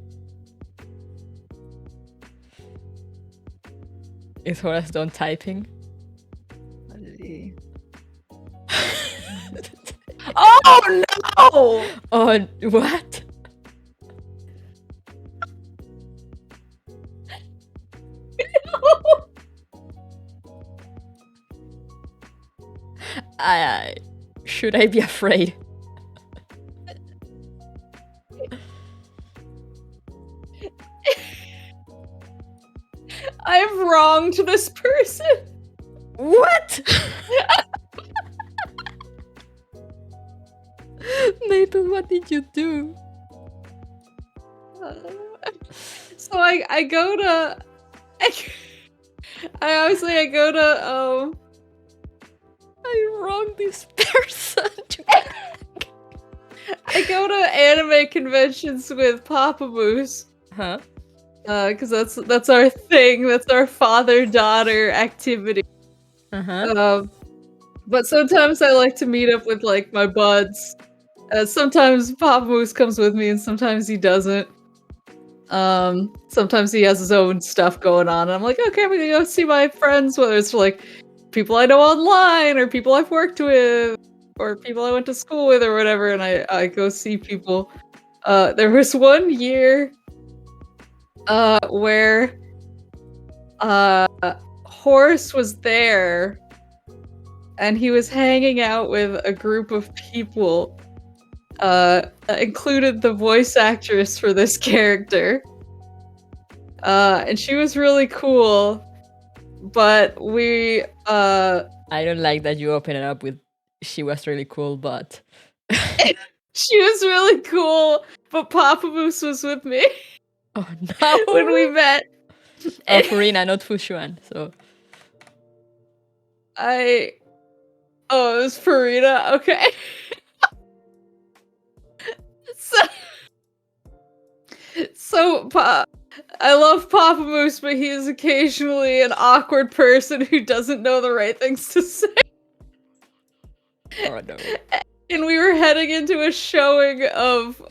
Is Horace done typing? Oh no! Oh, what? Should I be afraid? I've wronged this person. What? Maple, what did you do? So I go to I wronged this person. I go to anime conventions with Papa Moose. Huh? Because that's our thing. That's our father-daughter activity. But sometimes I like to meet up with like my buds. Sometimes Papa Moose comes with me, and sometimes he doesn't. Sometimes he has his own stuff going on, and I'm like, okay, I'm gonna go see my friends, whether it's like people I know online, or people I've worked with, or people I went to school with, or whatever, and I go see people. There was one year where Horace was there, and he was hanging out with a group of people that included the voice actress for this character. And she was really cool, but we I don't like that you open it up with she was really cool, but she was really cool, but Papa Moose was with me. Oh no. When we met. Oh, Farina, not Fushuan, so Oh, it was Farina, okay. So I love Papa Moose, but he is occasionally an awkward person who doesn't know the right things to say. Oh no. And we were heading into a showing of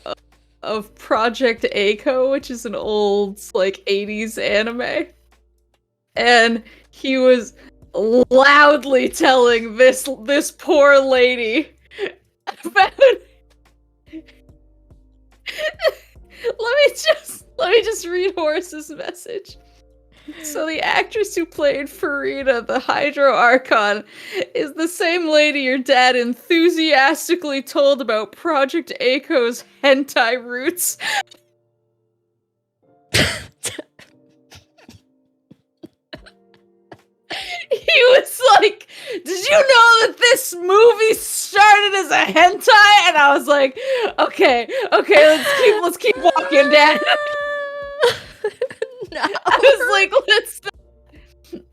Project Echo, which is an old like 80s anime. And he was loudly telling this poor lady about Let me just read Horace's message. So the actress who played Farina, the Hydro Archon, is the same lady your dad enthusiastically told about Project Echo's hentai roots. He was like, did you know that this movie started as a hentai? And I was like, okay, let's keep walking, Dad. No. I was like,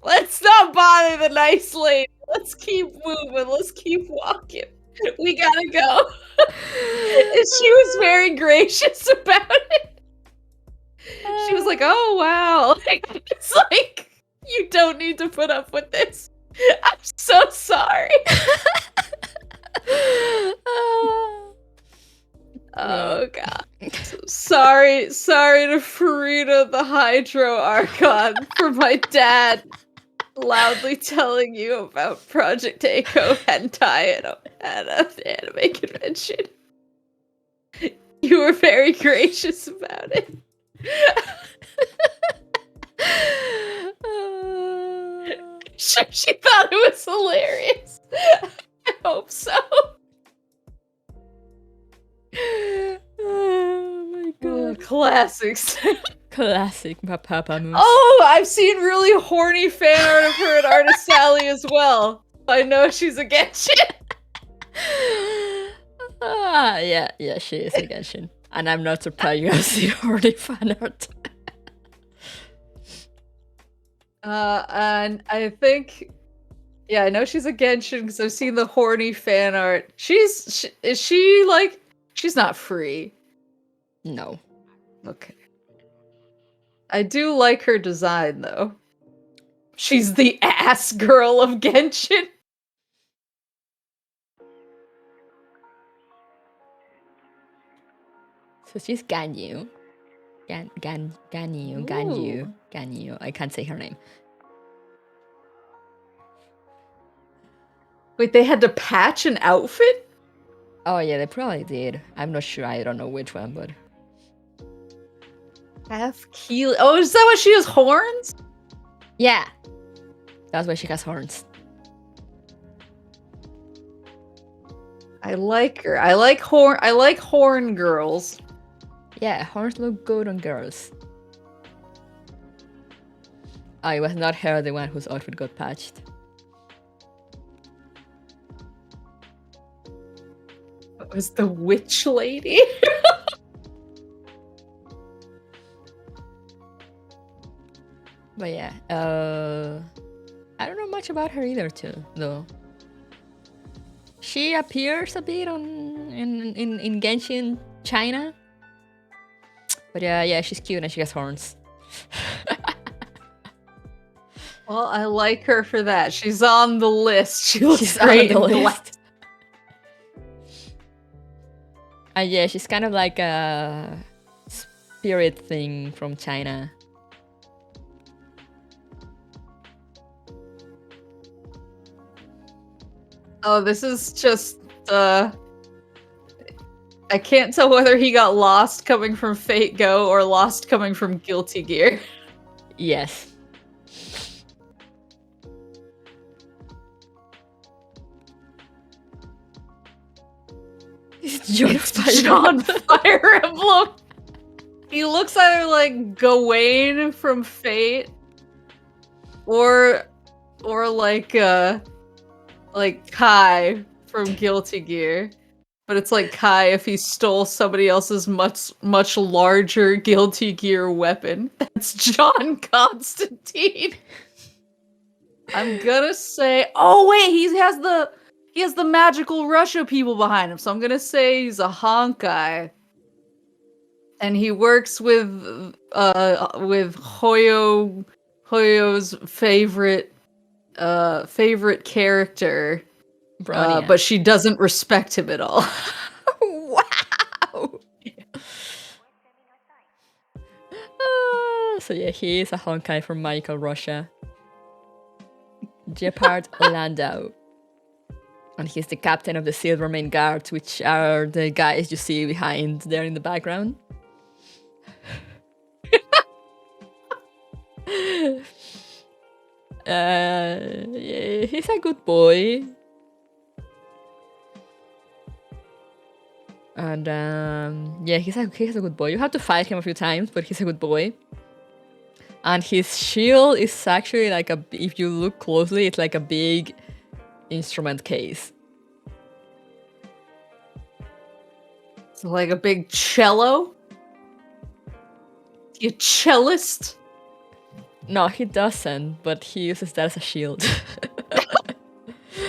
let's not bother the nice lady. Let's keep moving. Let's keep walking. We gotta go. And she was very gracious about it. She was like, oh wow. It's like, you don't need to put up with this. I'm so sorry. Oh god. Sorry to Farina the Hydro Archon for my dad loudly telling you about Project Echo hentai at an anime convention. You were very gracious about it. sure she thought it was hilarious. I hope so. Oh my god. Classics. Classic Papa Moose. Oh, I've seen really horny fan art of her at Artist Sally as well. I know she's a Genshin. Yeah, she is a Genshin. And I'm not surprised you have seen horny fan art. And I think, yeah, I know she's a Genshin because I've seen the horny fan art. Is she like, she's not free? No. Okay. I do like her design though. She's the ass girl of Genshin. So she's Ganyu. Ganyu. I can't say her name. Wait, they had to patch an outfit? Oh yeah, they probably did. I'm not sure. I don't know which one, but Half Keely. Oh, is that why she has horns? yeah, that's why she has horns. I like her. I like horn girls. Yeah, horns look good on girls. Oh, it was not her, the one whose outfit got patched. It was the witch lady. But yeah, I don't know much about her either, too, though. She appears a bit in Genshin China. But yeah, she's cute and she has horns. Well, I like her for that. She's on the list. She looks great on the list. Yeah, she's kind of like a spirit thing from China. Oh, this is just, I can't tell whether he got lost coming from Fate Go or lost coming from Guilty Gear. Yes. It's John Fire Emblem. He looks either like Gawain from Fate or like Kai from Guilty Gear. But it's like Kai if he stole somebody else's much larger Guilty Gear weapon. That's John Constantine. I'm gonna say, oh wait, he has the magical Russia people behind him, so I'm gonna say he's a Honkai. And he works with Hoyo's favorite character. But she doesn't respect him at all. Wow! So yeah, he is a Honkai from Magical Russia. Gepard Landau. And he's the captain of the Silvermane Guards, which are the guys you see behind there in the background. Yeah, he's a good boy. And yeah, he's a good boy. You have to fight him a few times, but he's a good boy. And his shield is actually like if you look closely, it's like a big instrument case. It's like a big cello? You cellist? No, he doesn't, but he uses that as a shield.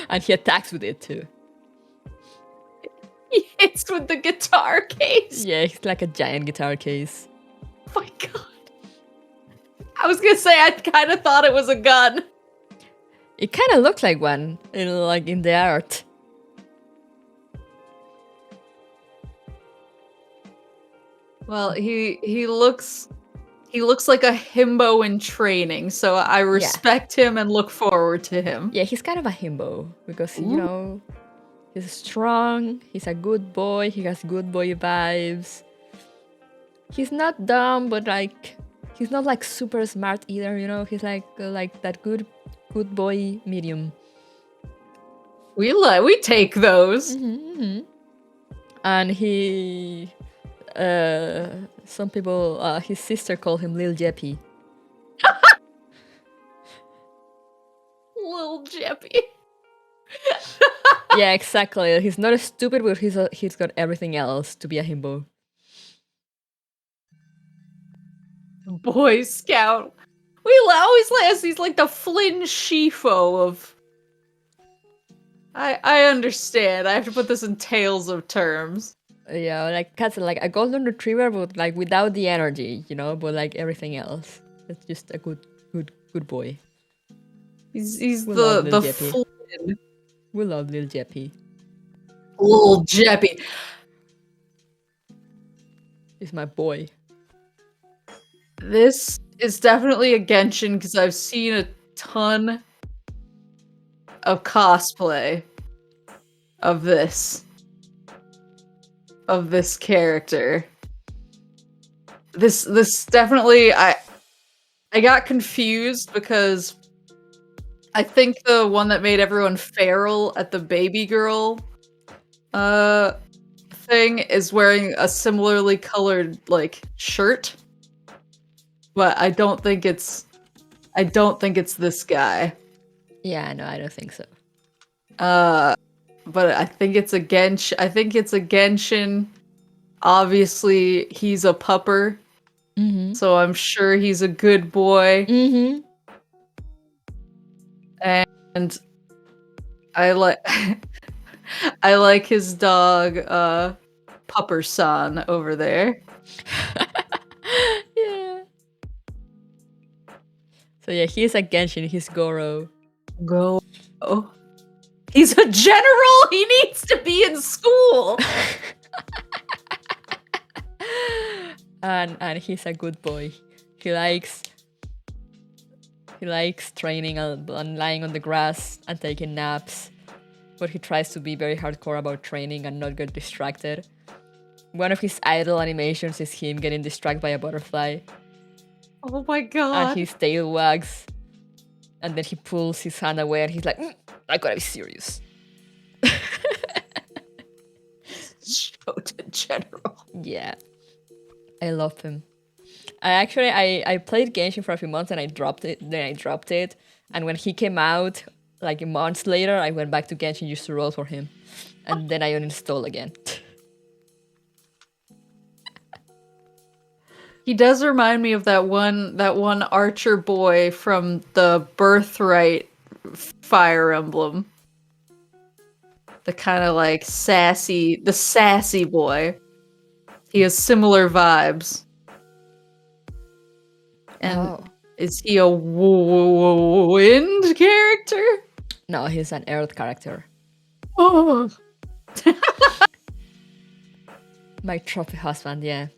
And he attacks with it too. He hits with the guitar case? Yeah, it's like a giant guitar case. Oh my god. I was gonna say, I kind of thought it was a gun. It kind of looks like one, in the art. Well, he looks like a himbo in training, so I respect him and look forward to him. Yeah, he's kind of a himbo because you know, he's strong. He's a good boy. He has good boy vibes. He's not dumb, but like he's not like super smart either. You know, he's like that good good boy medium. We take those. And he, some people, his sister called him Lil Jeppy. Lil Jeppy. Yeah, exactly. He's not stupid, but he's got everything else to be a himbo. Boy Scout. We always last. He's like the Flynn Shifo of. I understand. I have to put this in tales of terms. Yeah, like cats, like a golden retriever, but like without the energy, you know. But like everything else, it's just a good boy. He's We the love Lil Jeppy. Flynn. We love Lil Jeppy. Lil Jeppy. He's my boy. This is definitely a Genshin because I've seen a ton of cosplay of this character. This definitely I got confused because I think the one that made everyone feral at the baby girl thing is wearing a similarly colored like shirt. But I don't think it's this guy. Yeah, no, I don't think so. But I think it's a Genshin. Obviously, he's a pupper. So I'm sure he's a good boy. And I like I like his dog, Pupper-san over there. Yeah. So yeah, he's a Genshin, he's Goro. Go. Oh. He's a general! He needs to be in school! And he's a good boy. He likes training and lying on the grass and taking naps. But he tries to be very hardcore about training and not get distracted. One of his idle animations is him getting distracted by a butterfly. Oh my god. And his tail wags. And then he pulls his hand away and he's like, I gotta be serious. Shoten general. Yeah. I love him. I played Genshin for a few months and I dropped it. And when he came out, like months later, I went back to Genshin just to roll for him. And then I uninstalled again. He does remind me of that one archer boy from the Birthright Fire Emblem. The kind of like sassy boy. He has similar vibes. And is he a wind character? No, he's an earth character. Oh. My trophy husband, yeah.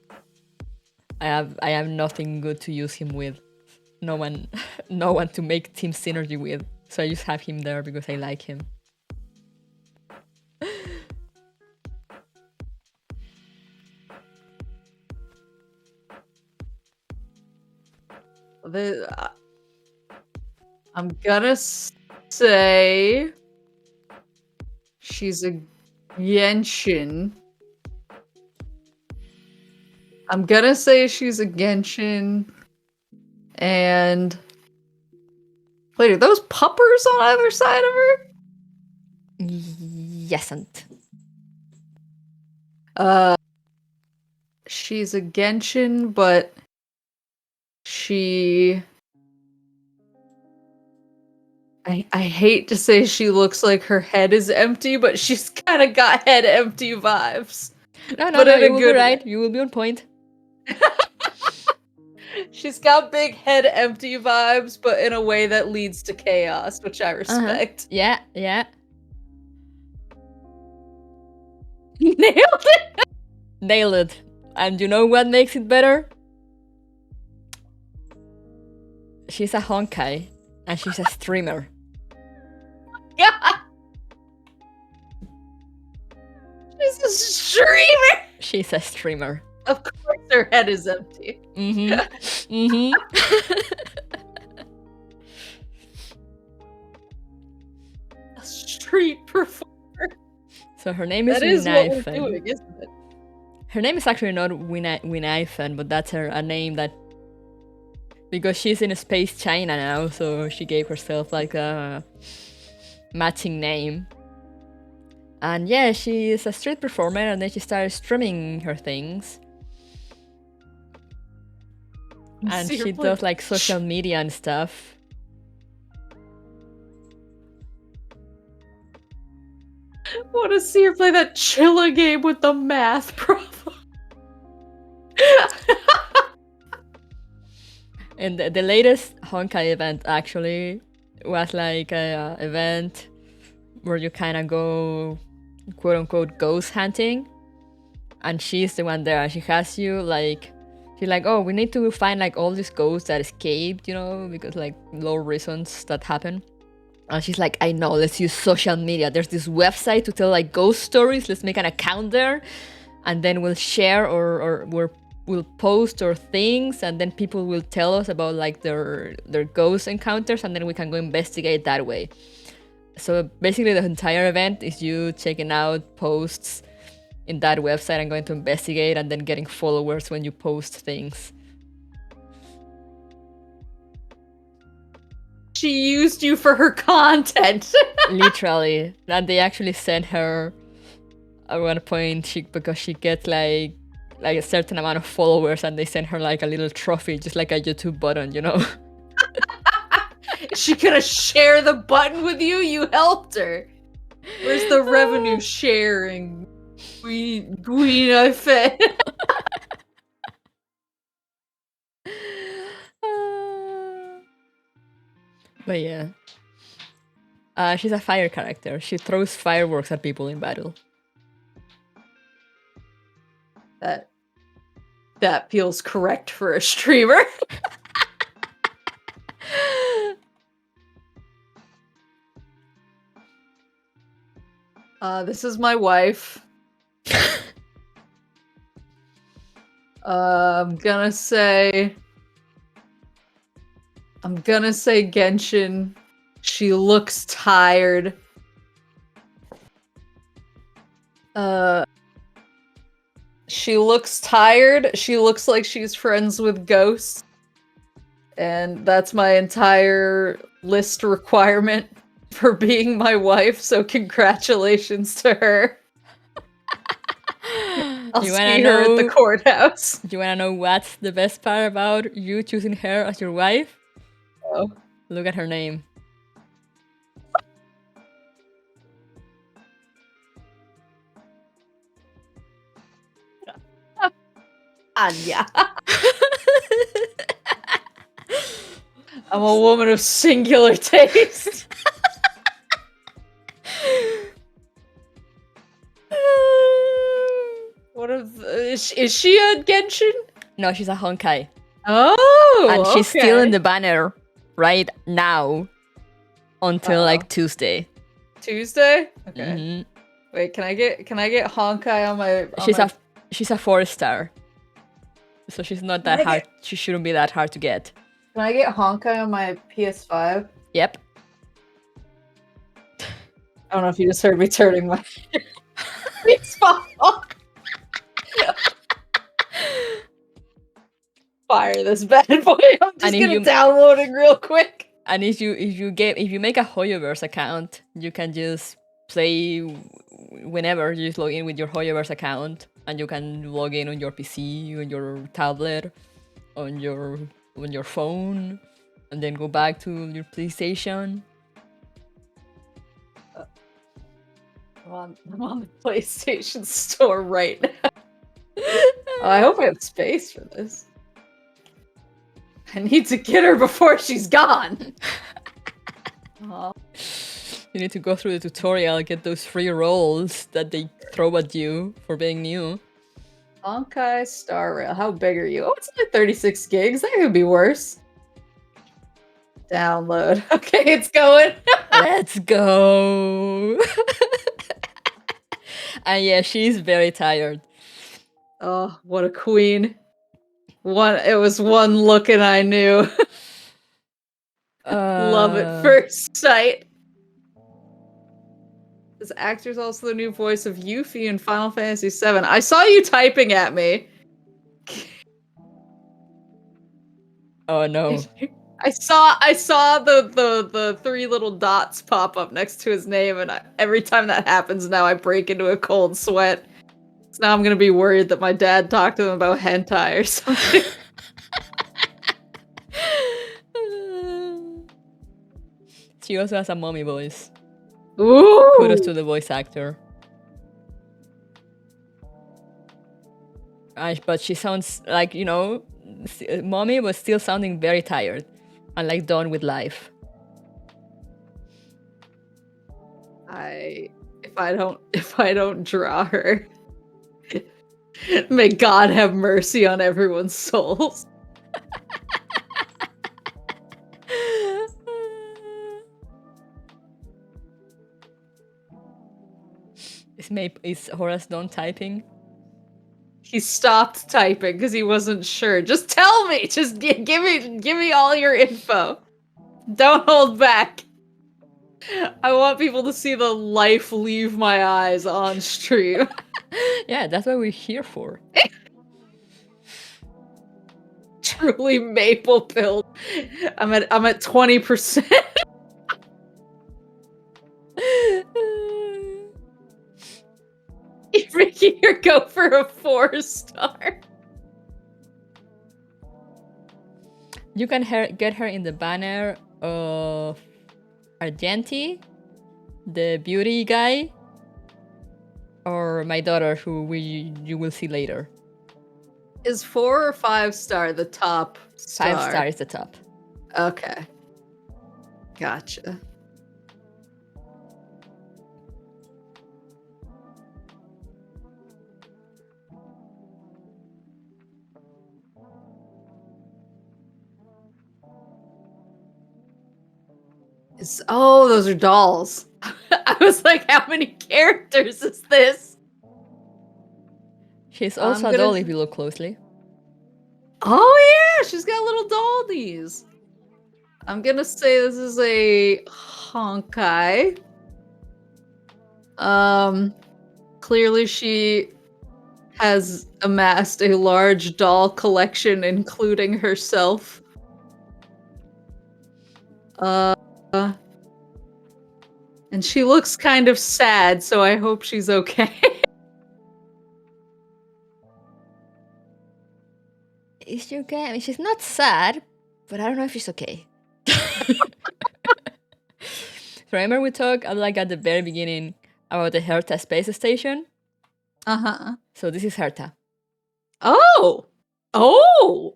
I have nothing good to use him with. No one to make team synergy with. So I just have him there because I like him. I'm gonna say she's a Genshin. And wait, are those puppers on either side of her? Yesn't. She's a Genshin, but she... I hate to say she looks like her head is empty, but she's kind of got head empty vibes. No, you will be right. You will be on point. She's got big head empty vibes, but in a way that leads to chaos, which I respect. Yeah. Nailed it! Nailed it. And you know what makes it better? She's a Honkai, and she's a streamer. Yeah! She's a streamer! She's a streamer. Of course her head is empty. street performer. So her name is That is what we're Winaifen. doing, isn't it? Her name is actually not Winaifen, but that's a name that... Because she's in Space China now, so she gave herself like a matching name. And yeah, she is a street performer, and then she started streaming her things. And she does like social media and stuff. I want to see her play that Chilla game with the math problem. And the latest Honkai event actually was like a event where you kind of go, quote unquote, ghost hunting. And she's the one there. She has you like... She's like, oh, we need to find like all these ghosts that escaped, you know, because like low reasons that happen. And she's like, I know, let's use social media. There's this website to tell like ghost stories. Let's make an account there. And then we'll share or we'll post our things. And then people will tell us about like their ghost encounters. And then we can go investigate that way. So basically the entire event is you checking out posts in that website and going to investigate and then getting followers when you post things. She used you for her content. Literally. And they actually sent her at one point because she gets like a certain amount of followers, and they sent her like a little trophy, just like a YouTube button, you know? Is she gonna share the button with you? You helped her. Where's the revenue sharing? I fed. But yeah. She's a fire character. She throws fireworks at people in battle. That feels correct for a streamer. This is my wife. I'm gonna say Genshin. She looks tired. She looks tired. She looks like she's friends with ghosts. And that's my entire list requirement for being my wife, so congratulations to her. I'll see her at the courthouse. Do you wanna know what's the best part about you choosing her as your wife? Oh. Look at her name. Anya. I'm a woman of singular taste. Is she a Genshin? No, she's a Honkai. Oh, and she's still in the banner right now until like Tuesday. Tuesday? Okay. Mm-hmm. Wait, can I get Honkai on my? She's a 4-star, so she's not that hard. She shouldn't be that hard to get. Can I get Honkai on my PS5? Yep. I don't know if you just heard me turning my PS5 on. Fire this bad boy. I'm just gonna download it real quick. And if you make a Hoyoverse account, you can just play whenever. You just log in with your Hoyoverse account, and you can log in on your PC, on your tablet, on your phone, and then go back to your PlayStation. I'm on the PlayStation store right now. I hope I have space for this. I need to get her before she's gone. You need to go through the tutorial, get those free rolls that they throw at you for being new. Honkai Star Rail. How big are you? Oh, it's only 36 gigs. That could be worse. Download. Okay, it's going. Let's go. And yeah, she's very tired. Oh, what a queen. It was one look and I knew. Love at first sight. This actor's also the new voice of Yuffie in Final Fantasy VII. I saw you typing at me. Oh no. I saw the three little dots pop up next to his name, and every time that happens now I break into a cold sweat. So now I'm gonna be worried that my dad talked to him about hentai or something. She also has a mommy voice. Ooh! Kudos to the voice actor. But she sounds like, you know, mommy was still sounding very tired and like done with life. If I don't draw her, may God have mercy on everyone's souls. Is Horace done typing? He stopped typing because he wasn't sure. Just tell me. Just give me all your info. Don't hold back. I want people to see the life leave my eyes on stream. Yeah, that's what we're here for. Truly maple pilled. I'm at 20%. You're making her go for a 4-star. You can get her in the banner of Argenti, the beauty guy, or my daughter, who you will see later. Is 4 or 5-star the top star? 5-star is the top. Okay. Gotcha. Oh, those are dolls. I was like, how many characters is this? She's also a doll if you look closely. Oh yeah, she's got little dollies. I'm gonna say this is a Honkai. Clearly she has amassed a large doll collection, including herself. And she looks kind of sad, so I hope she's okay. Is she okay? I mean, she's not sad, but I don't know if she's okay. Remember we talked like at the very beginning about the Herta space station? Uh-huh. So this is Herta. Oh! Oh!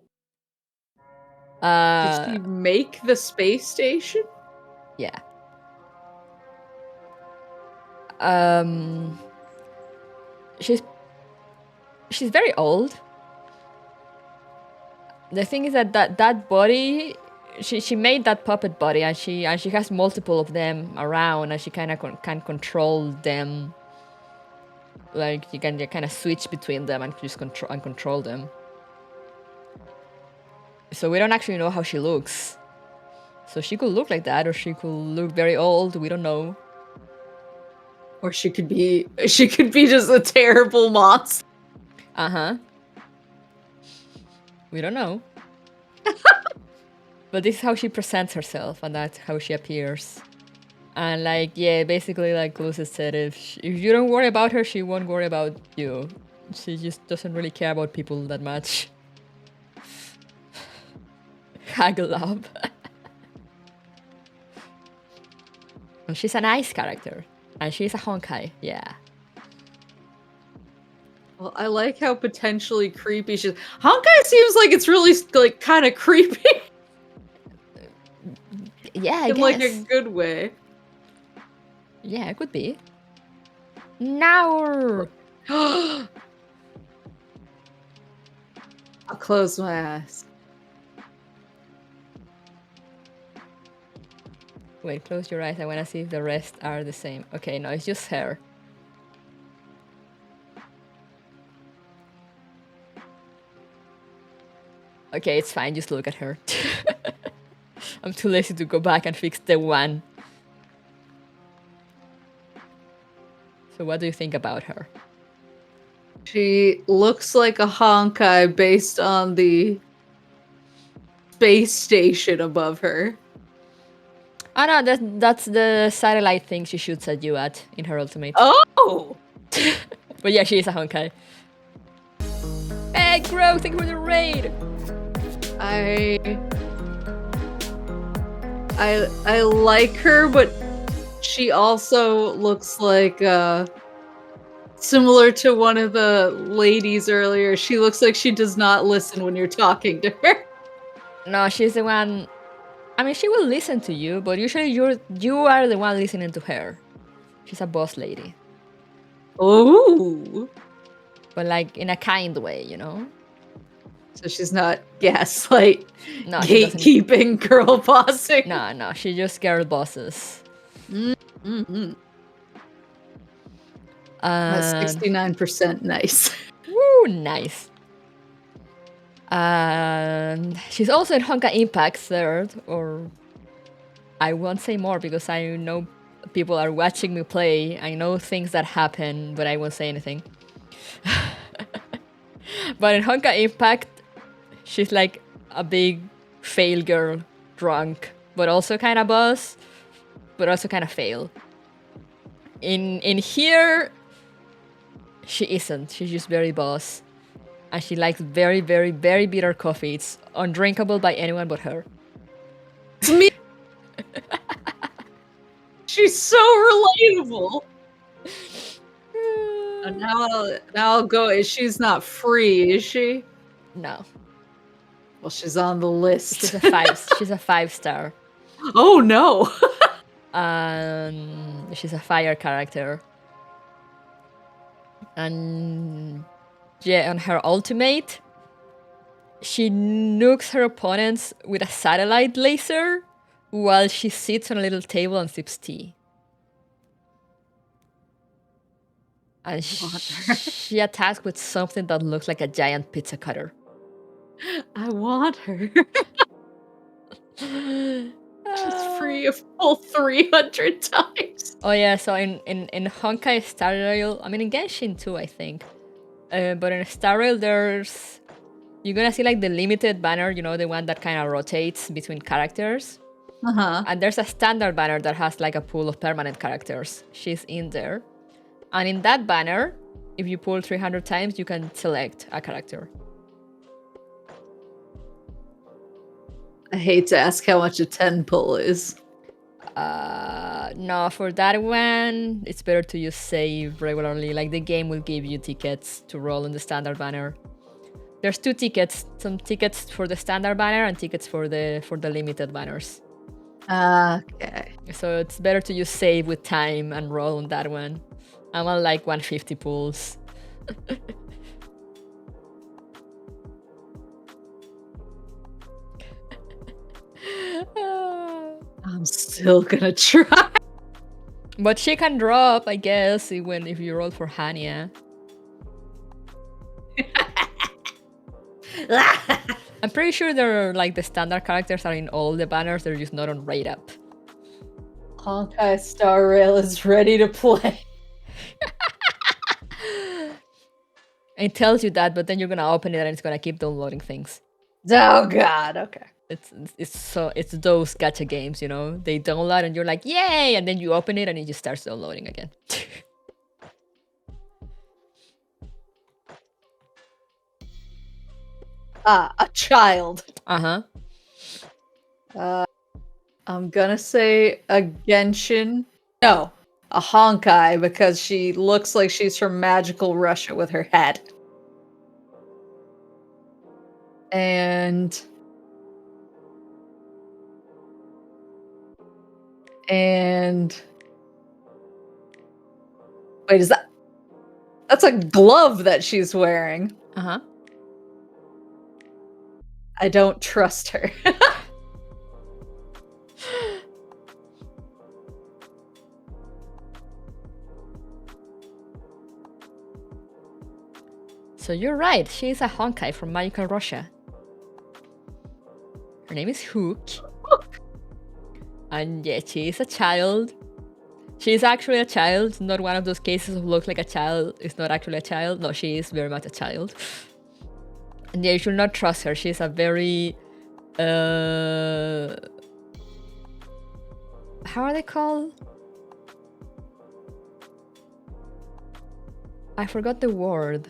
Did she make the space station? Yeah. She's very old. The thing is that body, she made that puppet body, and she has multiple of them around, and she kind of can control them. Like you can kind of switch between them and just control them. So we don't actually know how she looks. So she could look like that, or she could look very old. We don't know. Or she could be just a terrible monster. Uh-huh. We don't know. But this is how she presents herself, and that's how she appears. And like, yeah, basically like Lucid said, if you don't worry about her, she won't worry about you. She just doesn't really care about people that much. Haggle up. And she's a nice character. And she's a Honkai, yeah. Well, I like how potentially creepy she is. Honkai seems like it's really like kind of creepy. Yeah, I in guess. like a good way. Yeah, it could be. Now. I'll close my eyes. Wait, close your eyes. I want to see if the rest are the same. Okay, no, it's just her. Okay, it's fine. Just look at her. I'm too lazy to go back and fix the one. So what do you think about her? She looks like a Honkai based on the space station above her. Oh no, that's the satellite thing she shoots at you at in her ultimate. Oh! But yeah, she is a Honkai. Hey, Grow, thank you for the raid! I like her, but she also looks like similar to one of the ladies earlier. She looks like she does not listen when you're talking to her. No, she's the one. I mean, she will listen to you, but usually you are the one listening to her. She's a boss lady. Ooh. But like in a kind way, you know? So she's not gaslight, No, gatekeeping, girl bossing. No, she just girl bosses. Mm-hmm. That's 69% nice. Woo, nice. And she's also in Honkai Impact 3rd, or I won't say more because I know people are watching me play. I know things that happen, but I won't say anything. But in Honkai Impact, she's like a big fail girl, drunk, but also kind of boss, but also kind of fail. In here, she isn't. She's just very boss. And she likes very, very, very bitter coffee. It's undrinkable by anyone but her. It's me. She's so relatable. Now I'll go. She's not free, is she? No. Well, she's on the list. She's a 5-star. Oh no. She's a fire character. And yeah, on her ultimate, she nukes her opponents with a satellite laser while she sits on a little table and sips tea. And she attacks with something that looks like a giant pizza cutter. I want her. She's free a full 300 times. Oh yeah, so in Honkai Star Rail, I mean in Genshin too, I think. But in Star Rail, you're gonna see like the limited banner, you know, the one that kind of rotates between characters. And there's a standard banner that has like a pool of permanent characters. She's in there. And in that banner, if you pull 300 times, you can select a character. I hate to ask how much a 10 pull is. No, for that one, it's better to use save regularly. Like the game will give you tickets to roll in the standard banner. There's 2 tickets, some tickets for the standard banner and tickets for the limited banners. Okay. So it's better to use save with time and roll on that one. I'm on like 150 pulls. I'm still gonna try. But she can drop, I guess, if you roll for Hania. I'm pretty sure they're like the standard characters are in all the banners, they're just not on Raid Up. Honkai Star Rail is ready to play. It tells you that, but then you're gonna open it and it's gonna keep downloading things. Oh god, okay. It's those gacha games, you know? They download and you're like, yay! And then you open it and it just starts downloading again. A child. Uh-huh. I'm gonna say a Genshin. No, a Honkai, because she looks like she's from magical Russia with her hat. And wait, that's a glove that she's wearing. Uh-huh. I don't trust her. So you're right, she is a Honkai from magical Russia. Her name is Hook. And yeah, she is a child. She's actually a child, not one of those cases of looks like a child, is not actually a child. No, she is very much a child. And yeah, you should not trust her. She's a very... how are they called? I forgot the word.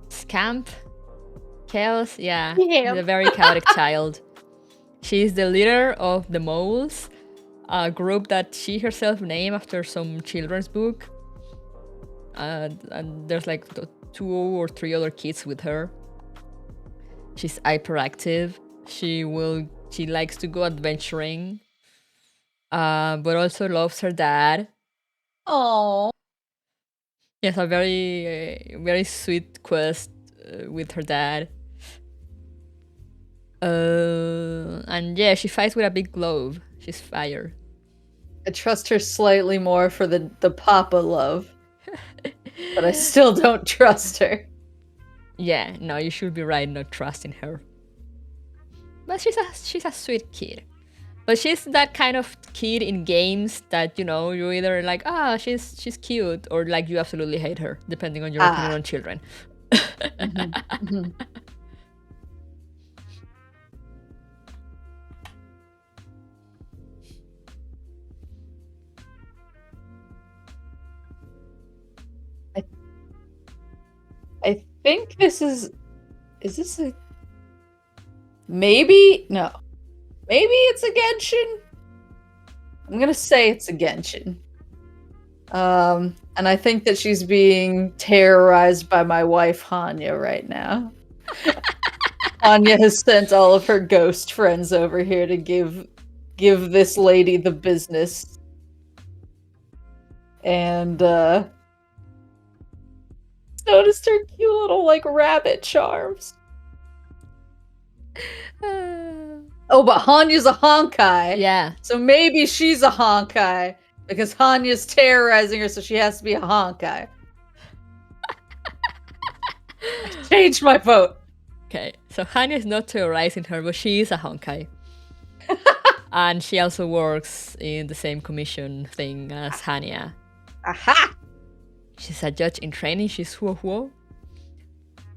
Scamp? Chaos? Yeah. Yeah. She's a very chaotic child. She's the leader of the Moles, a group that she herself named after some children's book. And there's like 2 or 3 other kids with her. She's hyperactive. She likes to go adventuring. But also loves her dad. Oh. Yes, a very sweet quest with her dad. And yeah, she fights with a big glove. She's fire. I trust her slightly more for the Papa love. But I still don't trust her. Yeah, no, you should be right not trusting her. But she's a sweet kid. But she's that kind of kid in games that, you know, you either like, she's cute, or like you absolutely hate her, depending on your opinion on children. I think this is this a... Maybe? No. Maybe it's a Genshin? I'm gonna say it's a Genshin. And I think that she's being terrorized by my wife, Hanya, right now. Hanya has sent all of her ghost friends over here to give this lady the business. And, noticed her cute little, like, rabbit charms. Oh, but Hanya's a Honkai. Yeah. So maybe she's a Honkai, because Hanya's terrorizing her, so she has to be a Honkai. I changed my vote. Okay, so Hanya is not terrorizing her, but she is a Honkai. And she also works in the same commission thing as Hanya. Aha! She's a judge in training, she's Huo.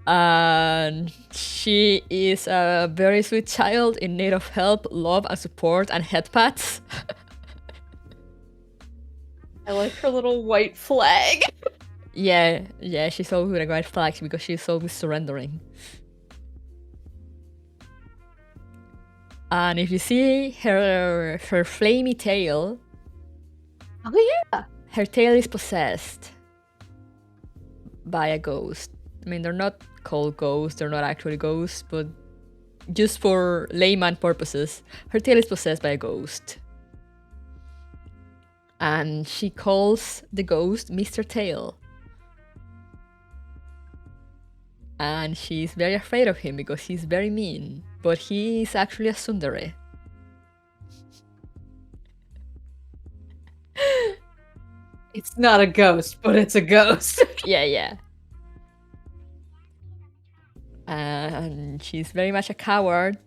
And she is a very sweet child in need of help, love, and support, and head pats. I like her little white flag. Yeah, she's always with a white flag because she's always surrendering. And if you see her flamey tail... Oh yeah! Her tail is possessed by a ghost. I mean, they're not called ghosts, they're not actually ghosts, but just for layman purposes, her tail is possessed by a ghost. And she calls the ghost Mr. Tail. And she's very afraid of him because he's very mean, but he is actually a tsundere. It's not a ghost, but it's a ghost. Yeah. And she's very much a coward,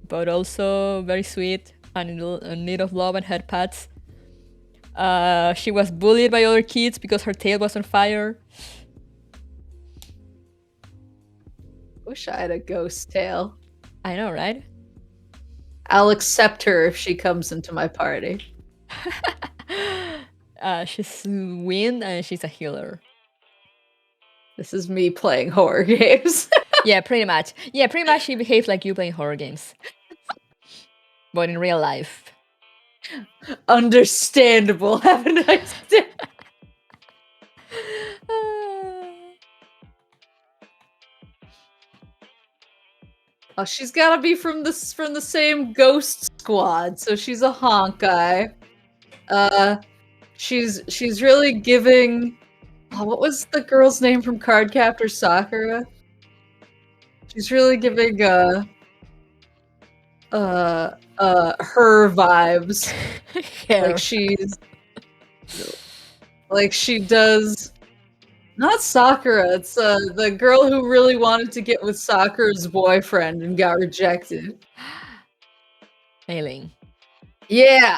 but also very sweet and in need of love and head pats. She was bullied by other kids because her tail was on fire. Wish I had a ghost tail. I know, right? I'll accept her if she comes into my party. She's wind and she's a healer. This is me playing horror games. Yeah, pretty much. She behaves like you playing horror games. But in real life. Understandable. Have a nice day. Oh, she's gotta be from the same ghost squad, so she's a Honkai. She's really giving... Oh, what was the girl's name from Cardcaptor Sakura? She's really giving her vibes. Like she does... Not Sakura, it's the girl who really wanted to get with Sakura's boyfriend and got rejected. Failing. Yeah!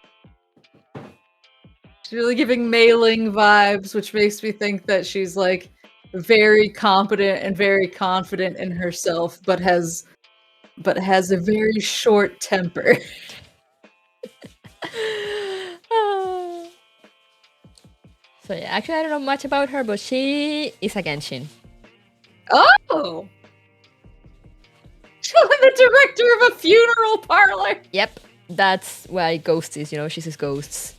She's really giving Mei-Ling vibes, which makes me think that she's like very competent and very confident in herself, but has a very short temper. So yeah, actually I don't know much about her, but she is a Genshin. Oh! She's the director of a funeral parlor! Yep, that's why Ghost is, you know, she says ghosts.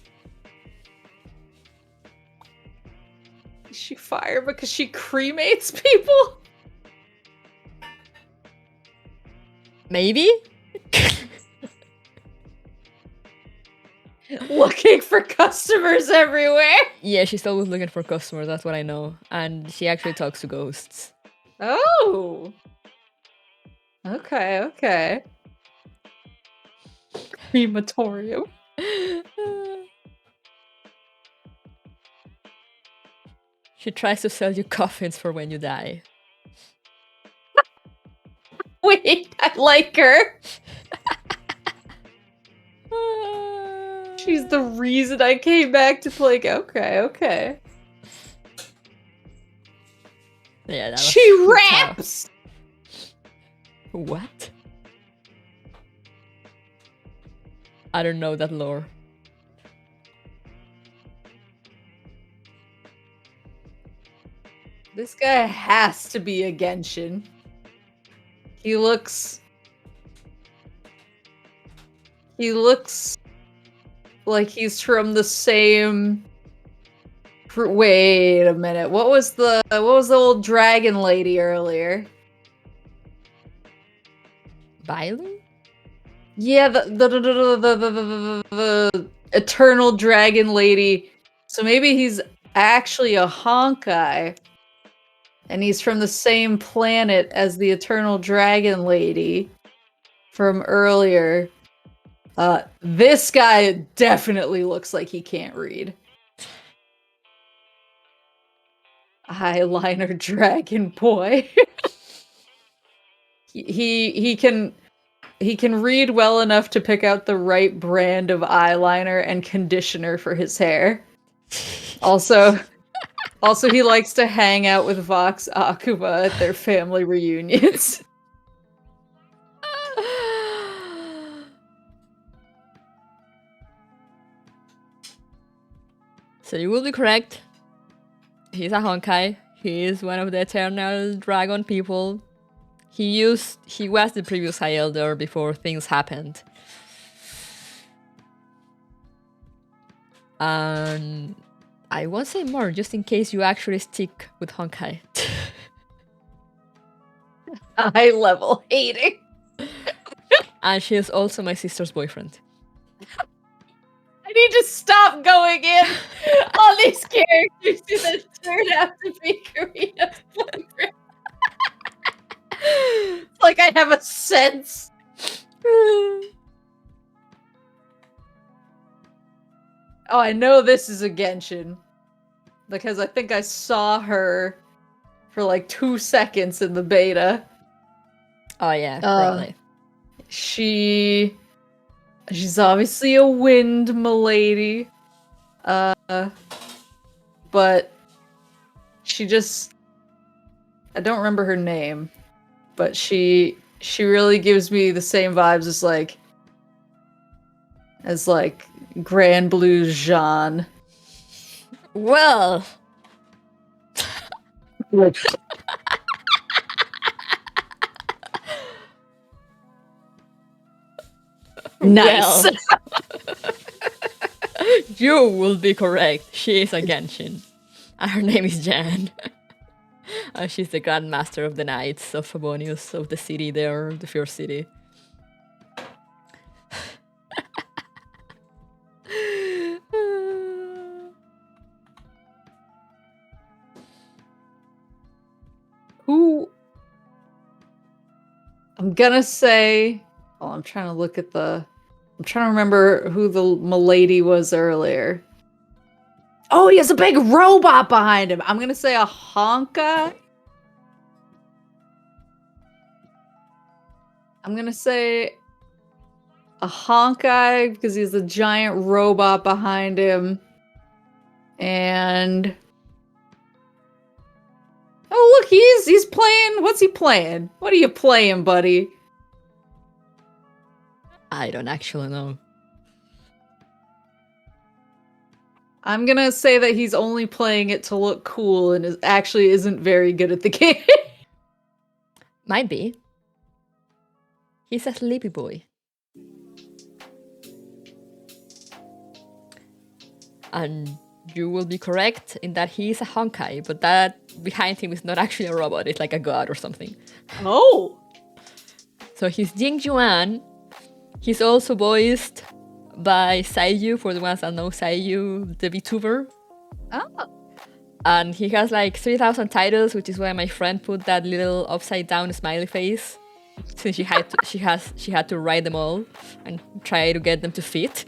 Is she fired because she cremates people? Maybe? Looking for customers everywhere! Yeah, she's always looking for customers, that's what I know. And she actually talks to ghosts. Oh! Okay, okay. Crematorium. She tries to sell you coffins for when you die. Wait, I like her. She's the reason I came back to play. Okay, okay. Yeah, that she raps. What? I don't know that lore. This guy has to be a Genshin. He looks like he's from the same. Wait a minute. What was the old dragon lady earlier? Bailu? Yeah, the eternal dragon lady. So maybe he's actually a Honkai. And he's from the same planet as the eternal dragon lady from earlier. This guy definitely looks like he can't read. Eyeliner dragon boy. he can read well enough to pick out the right brand of eyeliner and conditioner for his hair. Also, he likes to hang out with Vox Akuba at their family reunions. So you will be correct. He's a Honkai. He is one of the eternal dragon people. He was the previous High Elder before things happened. And I won't say more, just in case you actually stick with Honkai. High level hating. And she is also my sister's boyfriend. I need to stop going in on these characters that turn out to be Karina's boyfriend. It's like I have a sense. Oh, I know this is a Genshin. Because I think I saw her for like 2 seconds in the beta. Oh yeah, probably. She's obviously a wind milady. But she just, I don't remember her name, but she really gives me the same vibes as Grand Blue Jean. Well. Nice. Well. You will be correct. She is a Genshin. And her name is Jan. She's the Grandmaster of the Knights of Favonius, of the city there, the Fierce City. Who? I'm gonna say. Oh, I'm trying to look at the. I'm trying to remember who the milady was earlier. Oh, he has a big robot behind him. I'm gonna say a Honkai. I'm gonna say a Honkai because he has a giant robot behind him. And oh look, he's playing. What's he playing? What are you playing, buddy? I don't actually know. I'm gonna say that he's only playing it to look cool and actually isn't very good at the game. Might be. He's a sleepy boy. And you will be correct in that he is a Honkai, but that behind him is not actually a robot, it's like a god or something. Oh! So he's Jing Yuan. He's also voiced by Seiyu, for the ones that know Seiyu, the VTuber. Oh. And he has like 3,000 titles, which is why my friend put that little upside down smiley face, since she had to write them all and try to get them to fit.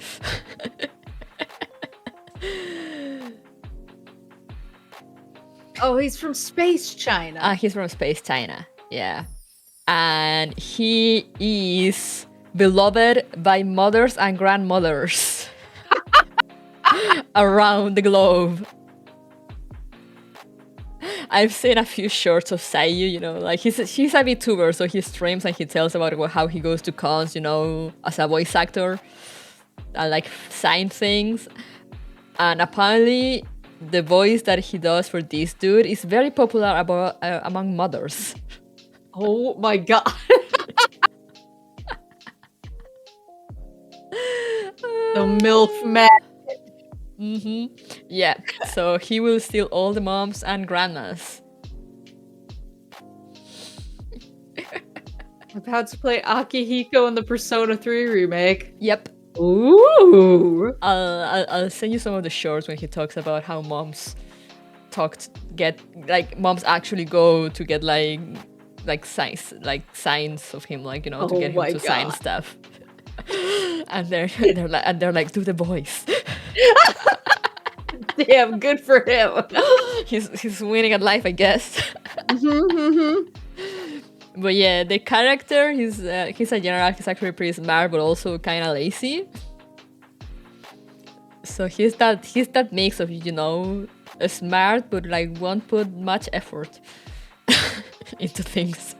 Oh, he's from Space China. He's from Space China, yeah. And he is beloved by mothers and grandmothers around the globe. I've seen a few shorts of Seiyu, you know, like he's a VTuber, so he streams and he tells about how he goes to cons, you know, as a voice actor, and like sign things. And apparently, the voice that he does for this dude is very popular among mothers. Oh my god. The MILF man. Mm-hmm. Yeah, so he will steal all the moms and grandmas. About to play Akihiko in the Persona 3 remake. Yep. Ooh. I'll send you some of the shorts when he talks about how moms moms actually go to get like signs of him, like, you know, to get him to sign stuff. and they're like, do the voice. Damn, good for him. He's winning at life, I guess. But yeah, the character, he's a general. He's actually pretty smart, but also kind of lazy. So he's that mix of, you know, smart but like won't put much effort into things.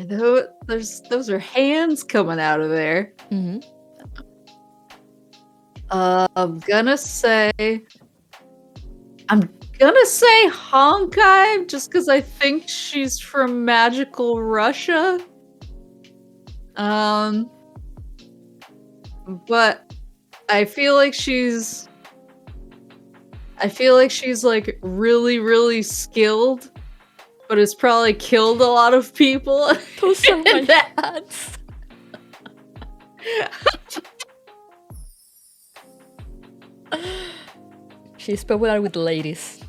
Those are hands coming out of there. Mm-hmm. I'm gonna say Honkai just because I think she's from magical Russia. But I feel like she's like really, really skilled, but has probably killed a lot of people. Those are my dads. She's popular with ladies.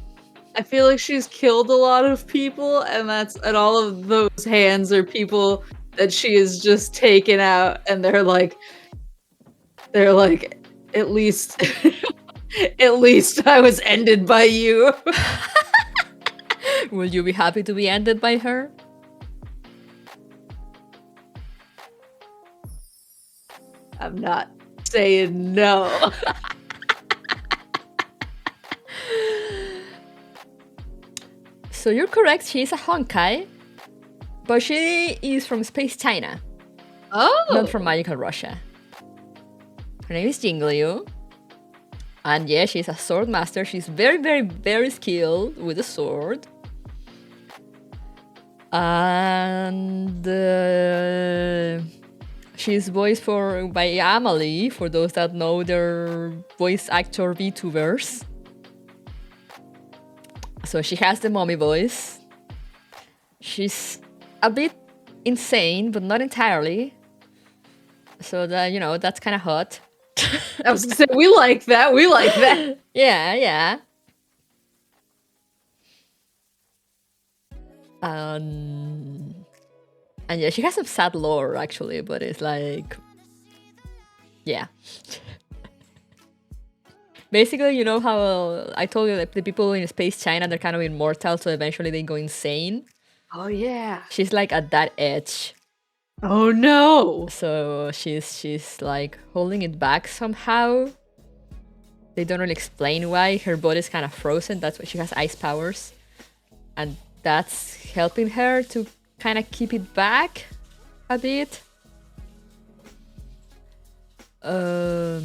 I feel like she's killed a lot of people, and all of those hands are people that she has just taken out, and they're like, at least I was ended by you. Will you be happy to be ended by her? I'm not saying no. So you're correct, she's a Honkai, but she is from Space China. Oh! Not from magical Russia. Her name is Jingliu. And yeah, she's a sword master. She's very, very, very skilled with the sword. And she's voiced by Amalie, for those that know their voice actor VTubers. So she has the mommy voice. She's a bit insane, but not entirely. So that, you know, that's kind of hot. I was gonna say, we like that. Yeah. And yeah, she has some sad lore actually, but it's like, yeah. Basically, you know how I told you that the people in Space China, they're kind of immortal, so eventually they go insane. Oh yeah. She's like at that edge. Oh no. So she's like holding it back somehow. They don't really explain why. Her body's kind of frozen. That's why she has ice powers. And that's helping her to kind of keep it back a bit. So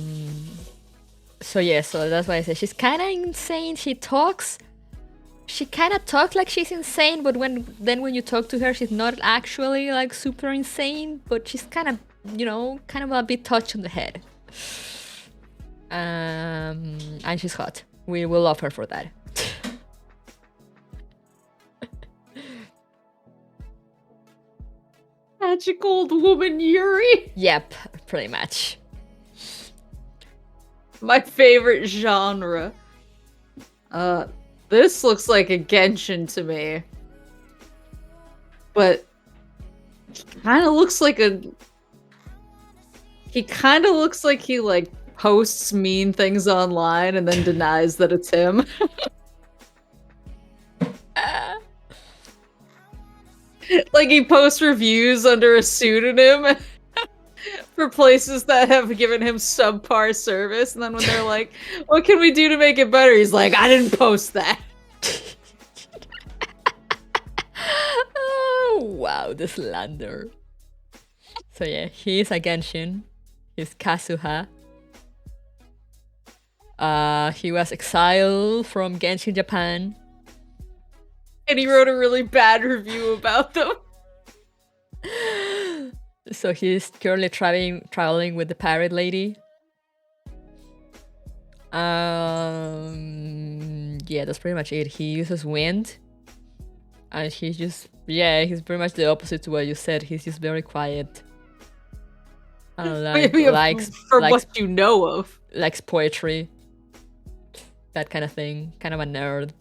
yeah, so that's why I say she's kind of insane. She kind of talks like she's insane, but when you talk to her, she's not actually like super insane, but she's kind of, you know, kind of a bit touched on the head. And she's hot. We will love her for that. Magic old woman Yuri. Yep, pretty much. My favorite genre. This looks like a Genshin to me. But he kind of looks like he like posts mean things online and then denies that it's him. Like he posts reviews under a pseudonym for places that have given him subpar service, and then when they're like, what can we do to make it better? He's like, I didn't post that. Oh, wow, the slander. So yeah, he's a Genshin. He's Kazuha. He was exiled from Genshin, Japan. And he wrote a really bad review about them. So he's currently traveling with the pirate lady. Yeah, that's pretty much it. He uses wind. And he's just, yeah, he's pretty much the opposite to what you said. He's just very quiet. I don't know, what you know of. Likes poetry. That kind of thing. Kind of a nerd.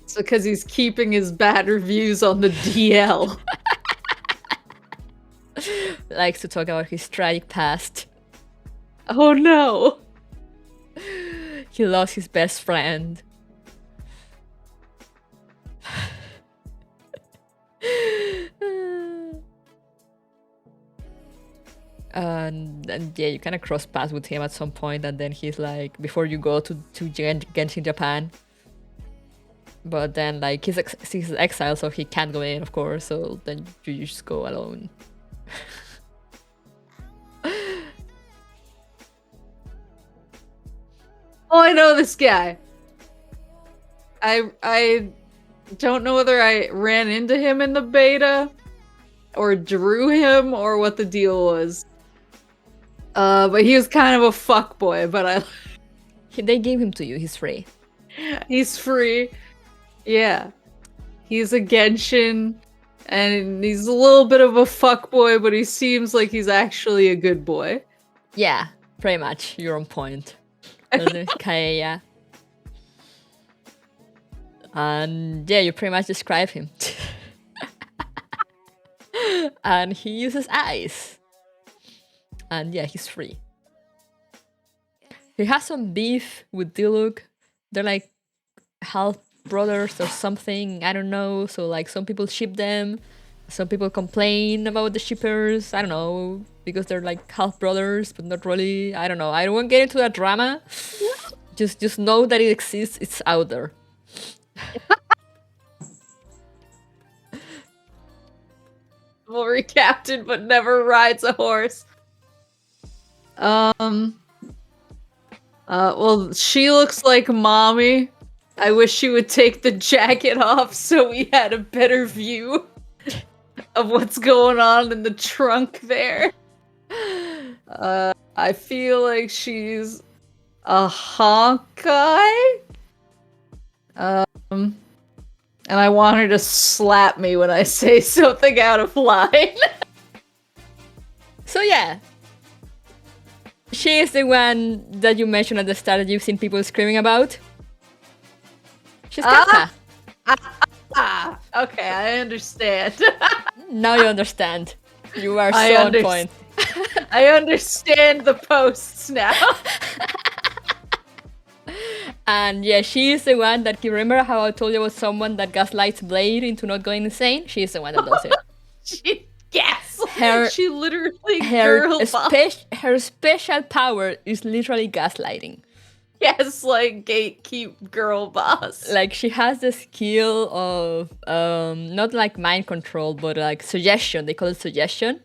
So because he's keeping his bad reviews on the DL. Likes to talk about his tragic past. Oh no. He lost his best friend. And yeah, you kind of cross paths with him at some point, and then he's like, before you go to Genshin, Japan. But then like he's exiled, so he can't go in, of course. So then you just go alone. Oh, I know this guy. I don't know whether I ran into him in the beta or drew him or what the deal was. But he was kind of a fuckboy, but they gave him to you. He's free. He's free. Yeah. He's a Genshin, and he's a little bit of a fuckboy, but he seems like he's actually a good boy. Yeah, pretty much. You're on point. Kaeya. And yeah, you pretty much describe him. And he uses ice. And yeah, he's free. He has some beef with Diluc. They're like half brothers or something. I don't know. So like some people ship them. Some people complain about the shippers. I don't know. Because they're like half brothers, but not really. I don't know. I don't want to get into that drama. Just know that it exists. It's out there. Cavalry captain, but never rides a horse. Well, she looks like mommy. I wish she would take the jacket off so we had a better view of what's going on in the trunk there. I feel like she's a Honkai. And I want her to slap me when I say something out of line. So yeah. She is the one that you mentioned at the start that you've seen people screaming about. She's Kafka. Okay, I understand. Now you understand. You are so on point. I understand the posts now. And yeah, she's the one that, you remember how I told you about someone that gaslights Blade into not going insane? She's the one that does it. Yes! Her, She literally her, girl her special power is literally gaslighting. Yes, like gatekeep girl boss. Like, she has the skill of not like mind control, but like suggestion. They call it suggestion.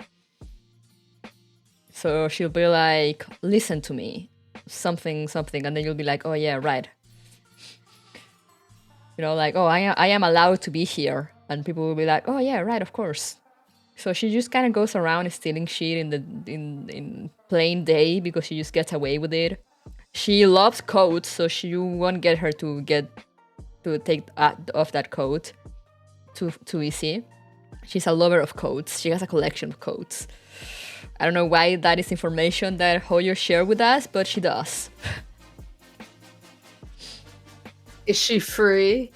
So she'll be like, listen to me, something, and then you'll be like, oh yeah, right. You know, like, oh, I am allowed to be here. And people will be like, oh yeah, right, of course. So she just kind of goes around stealing shit in plain day because she just gets away with it. She loves coats, so you won't get her to take off that coat too easy. She's a lover of coats. She has a collection of coats. I don't know why that is information that Hoyo shared with us, but she does. Is she free?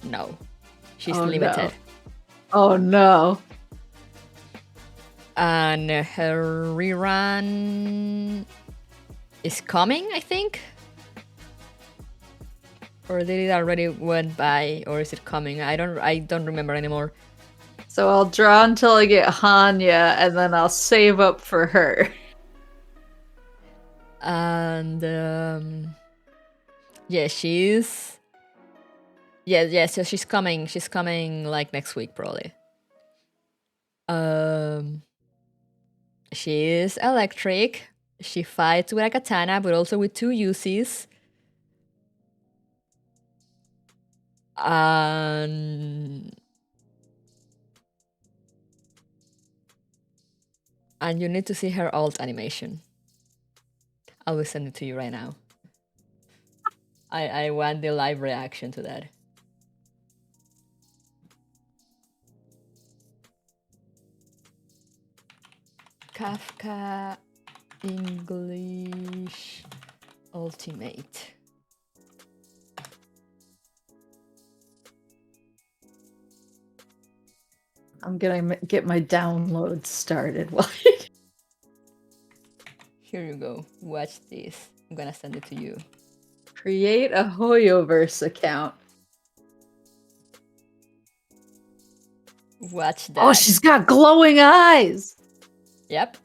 No. She's limited. No. Oh no. And her rerun is coming, I think? Or did it already went by, or is it coming? I don't remember anymore. So I'll draw until I get Hanya, and then I'll save up for her. And yeah, she's so she's coming. She's coming like next week probably. She is electric. She fights with a katana, but also with 2 uses. And you need to see her alt animation. I will send it to you right now. I want the live reaction to that. Kafka English Ultimate. I'm gonna get my download started. Here you go. Watch this. I'm gonna send it to you. Create a Hoyoverse account. Watch that. Oh, she's got glowing eyes. Yep.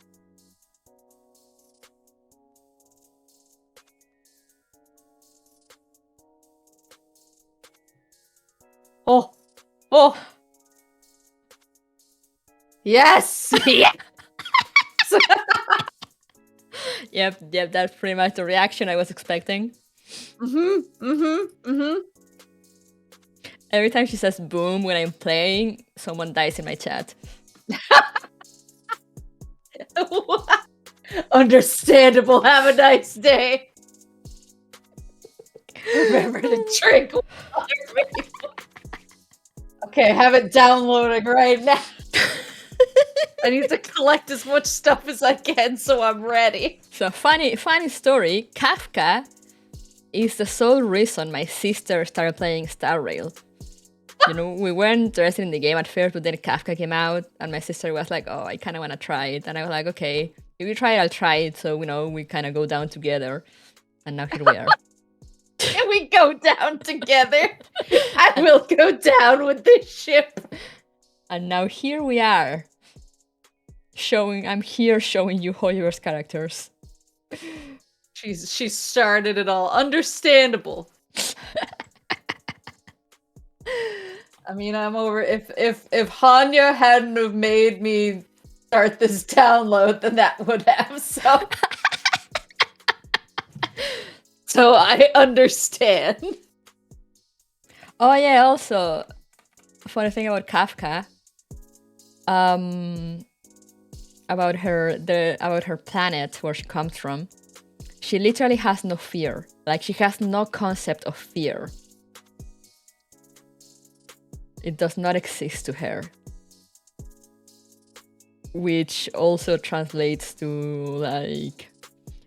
Oh. Yes. Yes. Yep, that's pretty much the reaction I was expecting. Every time she says boom when I'm playing, someone dies in my chat. Understandable. Have a nice day. Remember to drink water. Okay, I have it downloading right now. I need to collect as much stuff as I can so I'm ready. So funny story, Kafka is the sole reason my sister started playing Star Rail. You know, we weren't interested in the game at first, but then Kafka came out and my sister was like, oh, I kind of want to try it. And I was like, okay, if you try it, I'll try it. So, you know, we kind of go down together. And now here we are. Can we go down together? I will go down with this ship. And now here we are. I'm here showing you Hoyoverse characters. She started it all. Understandable. I mean, I'm over. If Hanya hadn't have made me start this download, then that would have. So I understand. Oh yeah. Also, funny thing about Kafka. About her planet, where she comes from. She literally has no fear. Like, she has no concept of fear. It does not exist to her. Which also translates to, like,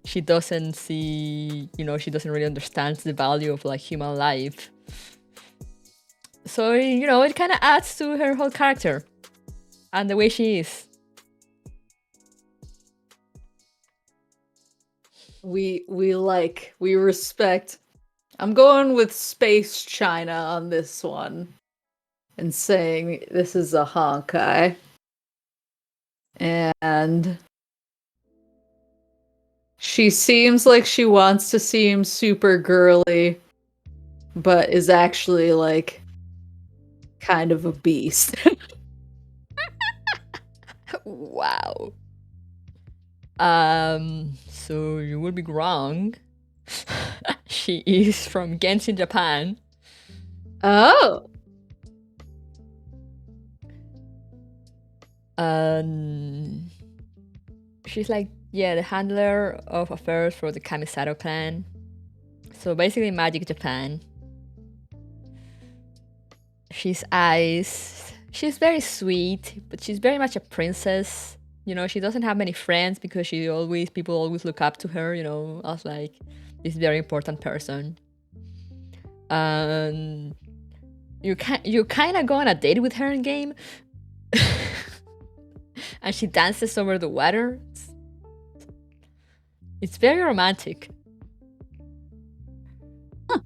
she doesn't see, you know, she doesn't really understand the value of, like, human life. So, you know, it kind of adds to her whole character. And the way she is. We respect. I'm going with Space China on this one and saying this is a Honkai. And she seems like she wants to seem super girly, but is actually like kind of a beast. Wow. So you would be wrong. She is from Genshin, Japan. Oh. She's like, yeah, the handler of affairs for the Kamisato clan. So basically Magic Japan. She's ice. She's very sweet, but she's very much a princess. You know, she doesn't have many friends because people always look up to her, you know, as like this very important person. You kind of go on a date with her in game. And she dances over the water. It's very romantic. Huh.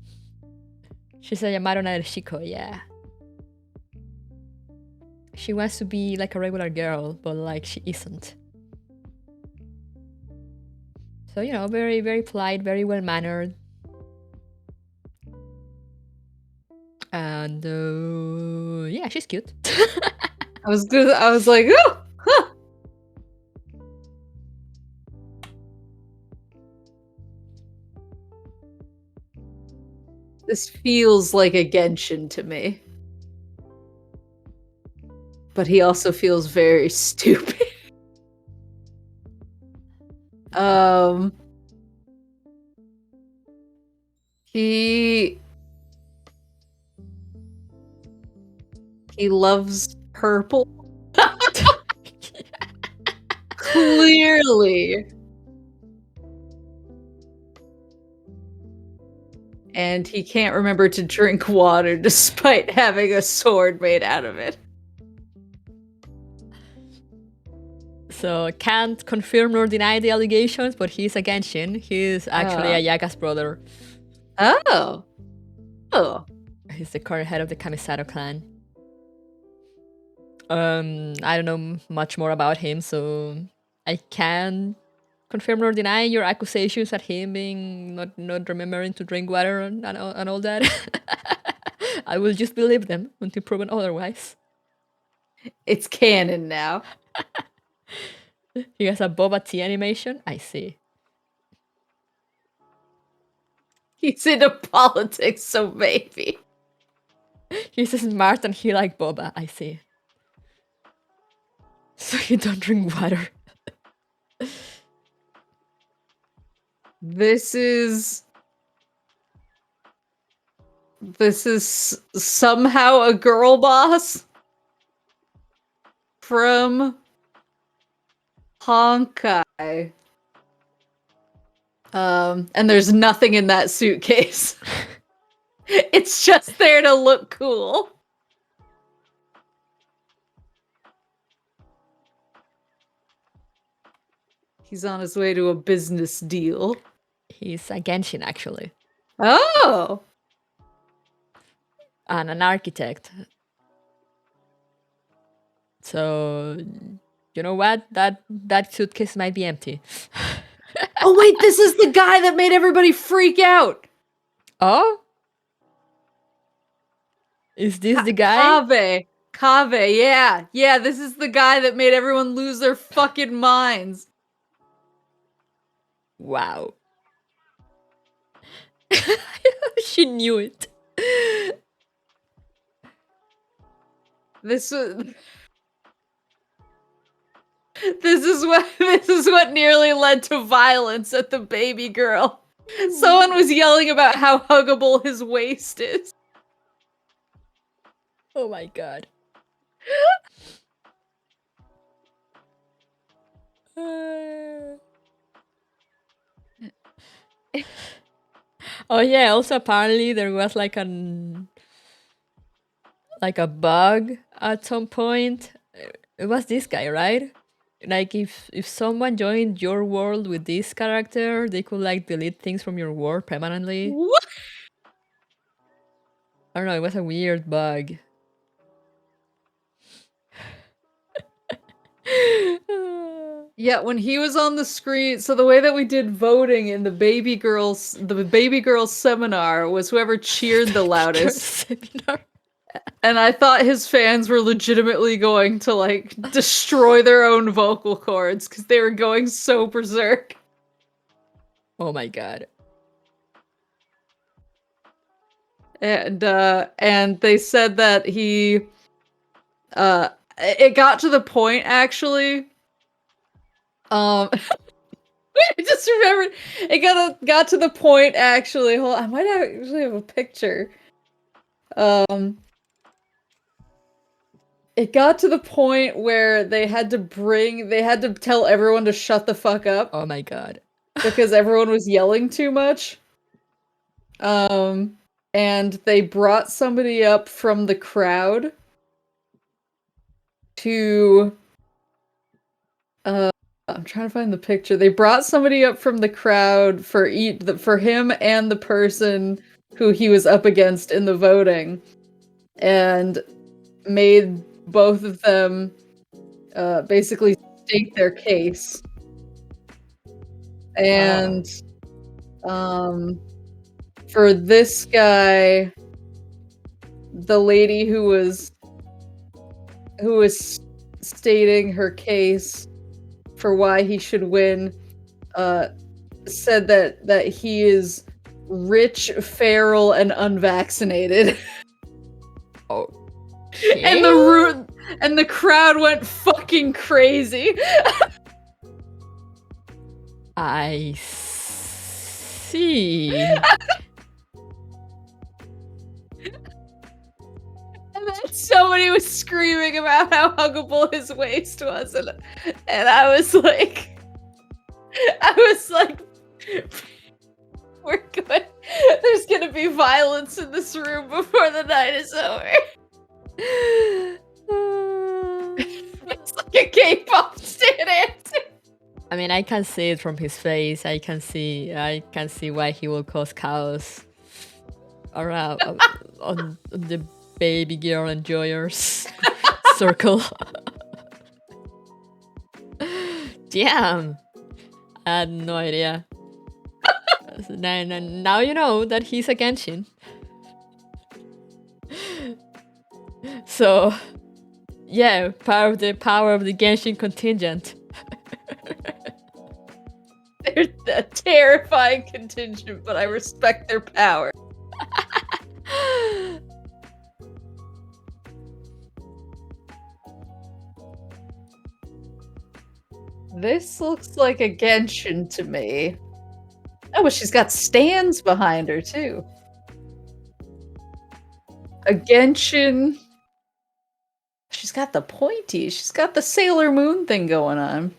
She's a Yamato Narishiko, yeah. She wants to be like a regular girl, but like she isn't. So, you know, very, very polite, very well mannered. And yeah, she's cute. I was like, oh, huh. This feels like a Genshin to me. But he also feels very stupid. He loves purple. Clearly. And he can't remember to drink water despite having a sword made out of it. So can't confirm nor deny the allegations, but he's a Genshin. He's actually a Yaga's brother. Oh. Oh. He's the current head of the Kamisato clan. I don't know much more about him, so I can't confirm nor deny your accusations at him being not remembering to drink water and all that. I will just believe them until proven otherwise. It's canon now. He has a boba tea animation? I see. He's into politics, so maybe. He's smart and he like boba, I see. So you don't drink water. This is somehow a girl boss from Honkai. And there's nothing in that suitcase. It's just there to look cool. He's on his way to a business deal. He's a Genshin, actually. Oh! And an architect. So, you know what? That suitcase might be empty. Oh wait, this is the guy that made everybody freak out! Oh? Is this the guy? Kave, yeah. Yeah, this is the guy that made everyone lose their fucking minds. Wow. She knew it. This is what nearly led to violence at the baby girl. Someone was yelling about how huggable his waist is. Oh my god. Oh yeah, also apparently there was like a bug at some point. It was this guy, right? like if someone joined your world with this character, they could like delete things from your world permanently. What? I don't know, it was a weird bug. Yeah, when he was on the screen, so the way that we did voting in the baby girls seminar was whoever cheered the loudest. Seminar. And I thought his fans were legitimately going to like destroy their own vocal cords because they were going so berserk. Oh my god. And they said that he it got to the point actually. I just remembered it got to the point actually. Hold on, I might actually have a picture. It got to the point where they had to tell everyone to shut the fuck up. Oh my god. Because everyone was yelling too much. And they brought somebody up from the crowd to I'm trying to find the picture. They brought somebody up from the crowd for him and the person who he was up against in the voting, and made both of them basically state their case. And for this guy, the lady who was stating her case for why he should win said that he is rich, feral, and unvaccinated. Oh. And the crowd went fucking crazy. I see. And then somebody was screaming about how huggable his waist was, and I was like, we're good. There's gonna be violence in this room before the night is over. It's like a K-pop stan answer. I mean, I can see it from his face. I can see why he will cause chaos around on the baby girl enjoyers circle. Damn, I had no idea. Now you know that he's a Genshin. So, yeah, part of the power of the Genshin contingent. They're a terrifying contingent, but I respect their power. This looks like a Genshin to me. Oh, but she's got stands behind her, too. A Genshin. She's got the pointy. She's got the Sailor Moon thing going on.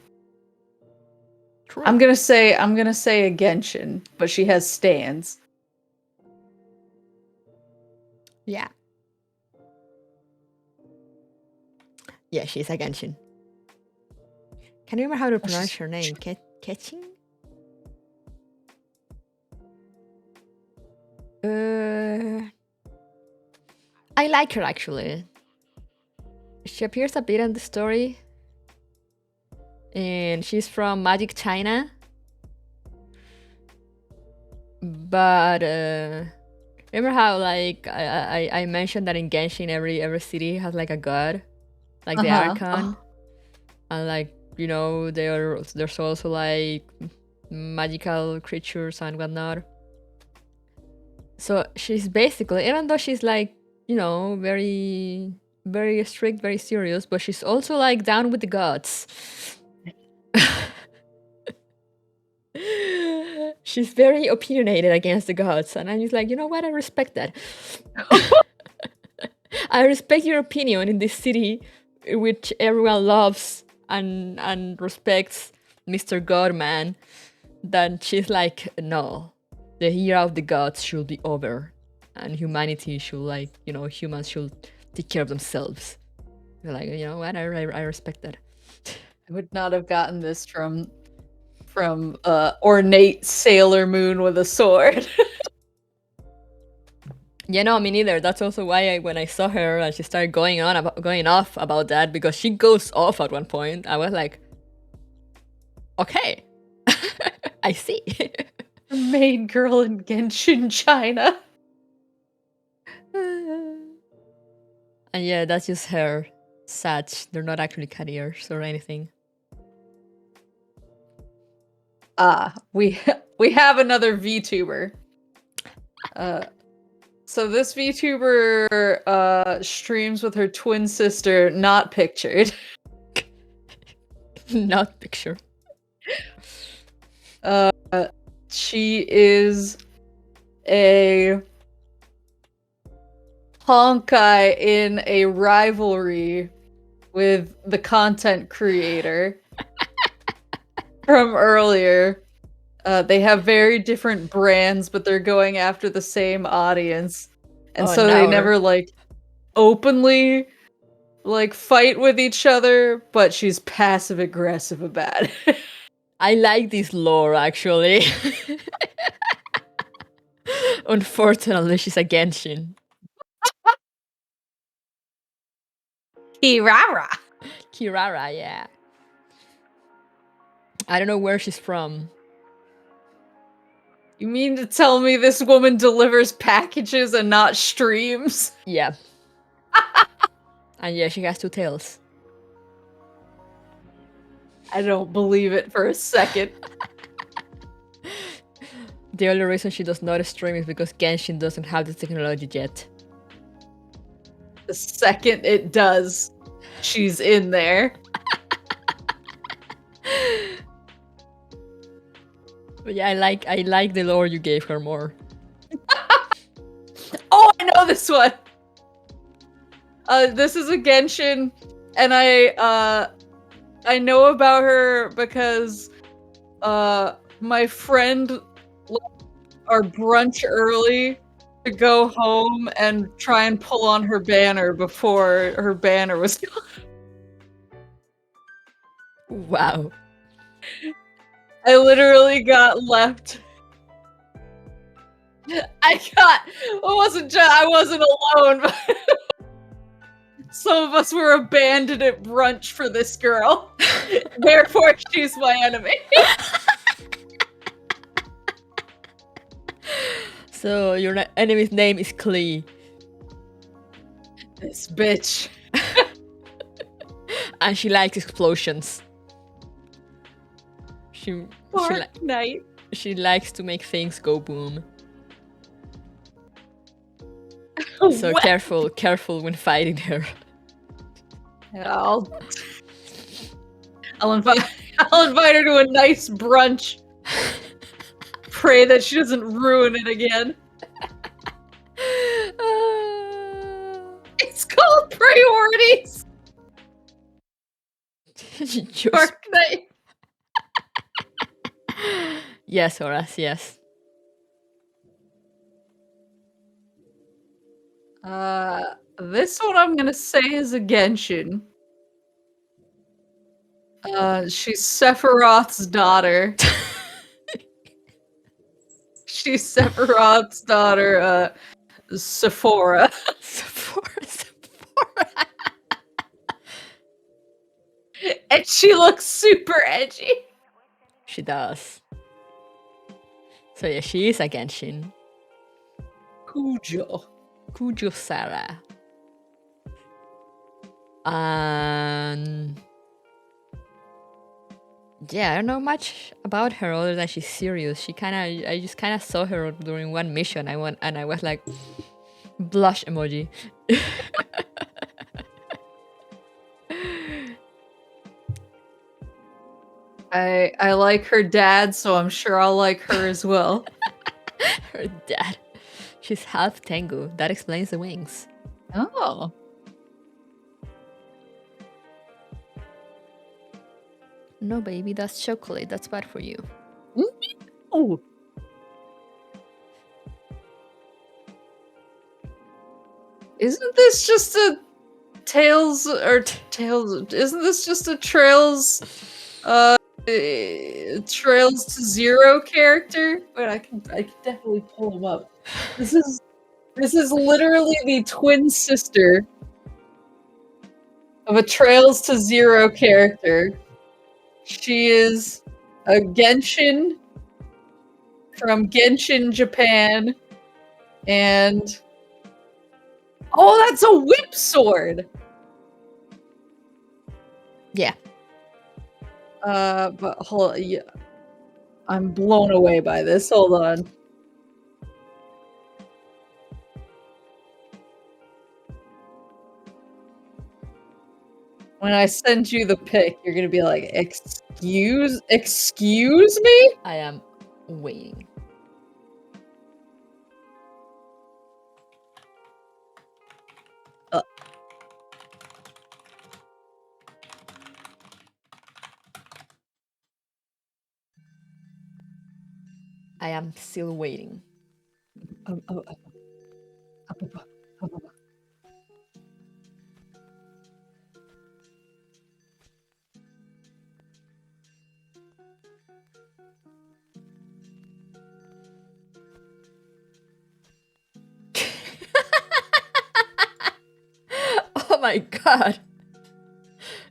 True. I'm gonna say a Genshin, but she has stands. Yeah. Yeah, she's a Genshin. Can you remember how to pronounce her name? Ketching? I like her actually. She appears a bit in the story. And she's from Magic China. But remember how like I mentioned that in Genshin every city has like a god? Like the Archon. And like, you know, there's also like magical creatures and whatnot. So she's basically, even though she's like, you know, very, very strict, very serious, but she's also like down with the gods. She's very opinionated against the gods, and I'm just like, you know what? I respect that. I respect your opinion in this city, which everyone loves and respects, Mr. Godman. Then she's like, no, the era of the gods should be over, and humanity should, like, you know, humans should take care of themselves. You're like, you know what? I respect that. would not have gotten this from ornate Sailor Moon with a sword. Yeah, no, me neither. That's also why when I saw her and she started going off about that, because she goes off at one point. I was like, okay, I see. The main girl in Genshin China. And yeah, that's just her sats. They're not actually careers or anything. We have another VTuber. So this VTuber streams with her twin sister, not pictured. Not picture. She is a Honkai in a rivalry with the content creator from earlier. They have very different brands, but they're going after the same audience. And so they never openly fight with each other, but she's passive aggressive about it. I like this lore, actually. Unfortunately, she's a Genshin. Kirara, yeah. I don't know where she's from. You mean to tell me this woman delivers packages and not streams? Yeah. And yeah, she has 2 tails. I don't believe it for a second. The only reason she does not stream is because Genshin doesn't have the technology yet. The second it does, she's in there. But yeah, I like the lore you gave her more. Oh, I know this one! This is a Genshin, and I know about her because my friend left our brunch early to go home and try and pull on her banner before her banner was gone. Wow. I literally got left. I wasn't alone, but some of us were abandoned at brunch for this girl. Therefore, she's my enemy. So your enemy's name is Klee. This bitch. And she likes explosions. She likes to make things go boom. So careful when fighting her. Yeah, I'll invite her to a nice brunch. Pray that she doesn't ruin it again. It's called Priorities. Dark Knight. Yes, Horace, yes. This one I'm gonna say is a Genshin. She's Sephiroth's daughter. She's Sephiroth's daughter, Sephora. Sephora. And she looks super edgy. She does. So yeah, she is a Genshin. Kujo Sarah. Yeah, I don't know much about her other than she's serious. I just kind of saw her during one mission. I was like, blush emoji. I like her dad, so I'm sure I'll like her as well. Her dad. She's half Tengu. That explains the wings. Oh. No, baby, that's chocolate. That's bad for you. Oh. Isn't this just a Tails isn't this just a Trails to Zero character? But I can definitely pull him up. This is literally the twin sister of a Trails to Zero character. She is a Genshin from Genshin, Japan, and oh, that's a whip sword. Yeah. But hold on, yeah. I'm blown away by this. Hold on. When I send you the pic, you're gonna be like, excuse me? I am waiting. I am still waiting. Oh my god.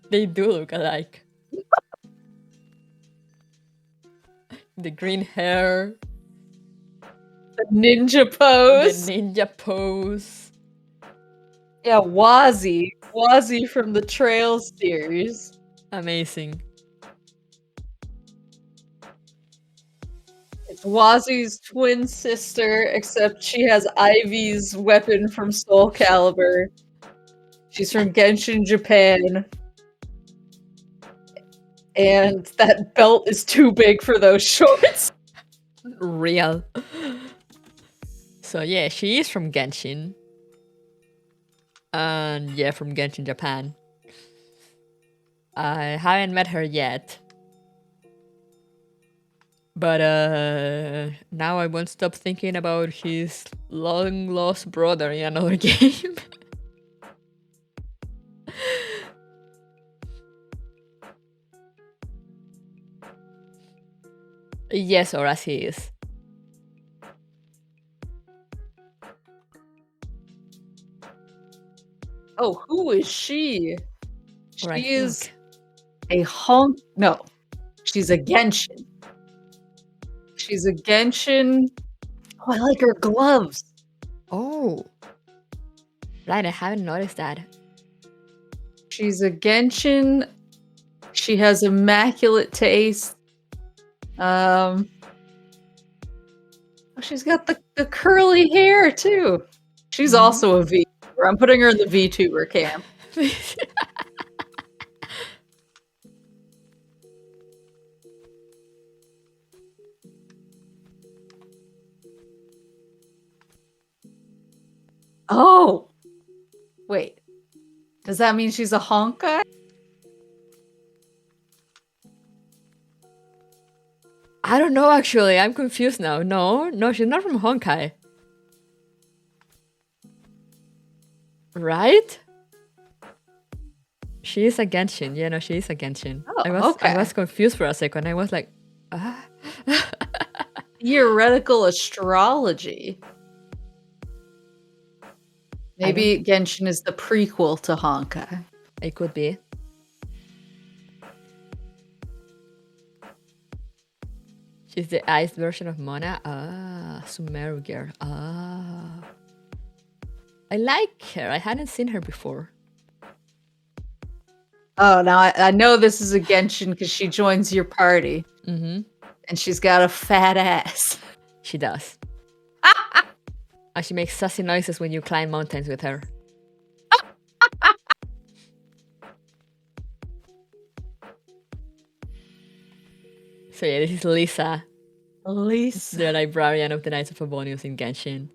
They do look alike. The green hair. The ninja pose. The ninja pose. Yeah, Wazzy. Wazzy from the Trails series. Amazing. It's Wazzy's twin sister, except she has Ivy's weapon from Soul Calibur. She's from Genshin, Japan. And that belt is too big for those shorts. Real. So yeah, she is from Genshin. And yeah, from Genshin, Japan. I haven't met her yet. But now I won't stop thinking about his long lost brother in another game. Yes, or as he is. Oh, who is she? Or She is a No, she's a Genshin. She's a Genshin. Oh, I like her gloves. Oh. Right, I haven't noticed that. She's a Genshin. She has immaculate taste. Oh, she's got the curly hair too. She's also a VTuber. I'm putting her in the VTuber camp. Oh! Wait. Does that mean she's a Honkai? I don't know actually, I'm confused now. No, she's not from Honkai. Right? She is a Genshin. Yeah, no, she is a Genshin. Oh, I was confused for a second. I was like, ah. Theoretical astrology. Maybe Genshin is the prequel to Honkai. It could be. She's the ice version of Mona. Ah, Sumeru girl. Ah. I like her. I hadn't seen her before. Oh, now I know this is a Genshin because she joins your party. Mm-hmm. And she's got a fat ass. She does. And she makes sassy noises when you climb mountains with her. So yeah, this is Lisa. Lisa. The librarian of the Knights of Favonius in Genshin.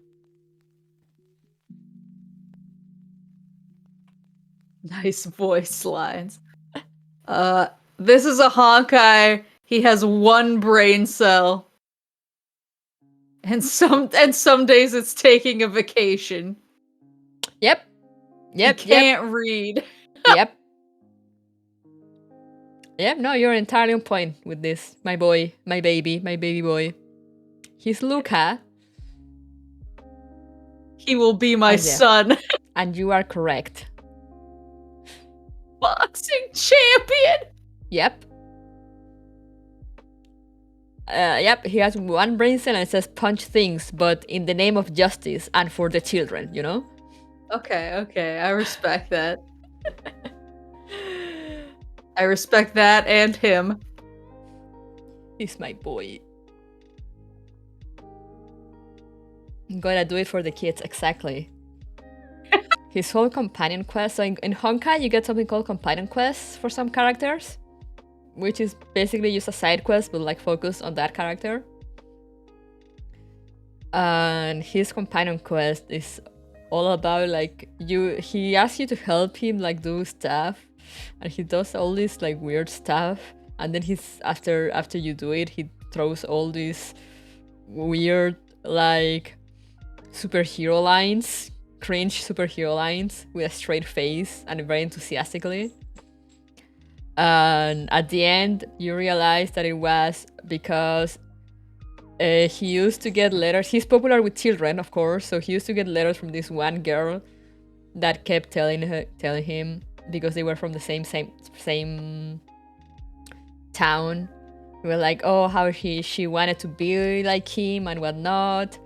Nice voice lines. This is a Honkai. He has one brain cell. And some days it's taking a vacation. Yep. Yep, He can't read. Yep. Yep, no, you're entirely on point with this. My boy, my baby boy. He's Luca. He will be my son. And you are correct. Boxing champion! Yep. Yep, he has one brain cell and it says punch things, but in the name of justice and for the children, you know? Okay, I respect that. I respect that and him. He's my boy. I'm gonna do it for the kids, exactly. His whole companion quest. So in Honkai, you get something called companion quests for some characters, which is basically just a side quest, but like focused on that character. And his companion quest is all about like he asks you to help him like do stuff, and he does all this like weird stuff, and then he's after you do it, he throws all these weird like superhero lines, cringe superhero lines with a straight face and very enthusiastically. And at the end, you realize that it was because he used to get letters. He's popular with children, of course, so he used to get letters from this one girl that kept telling him, because they were from the same town. We were like, oh, how she wanted to be like him and whatnot.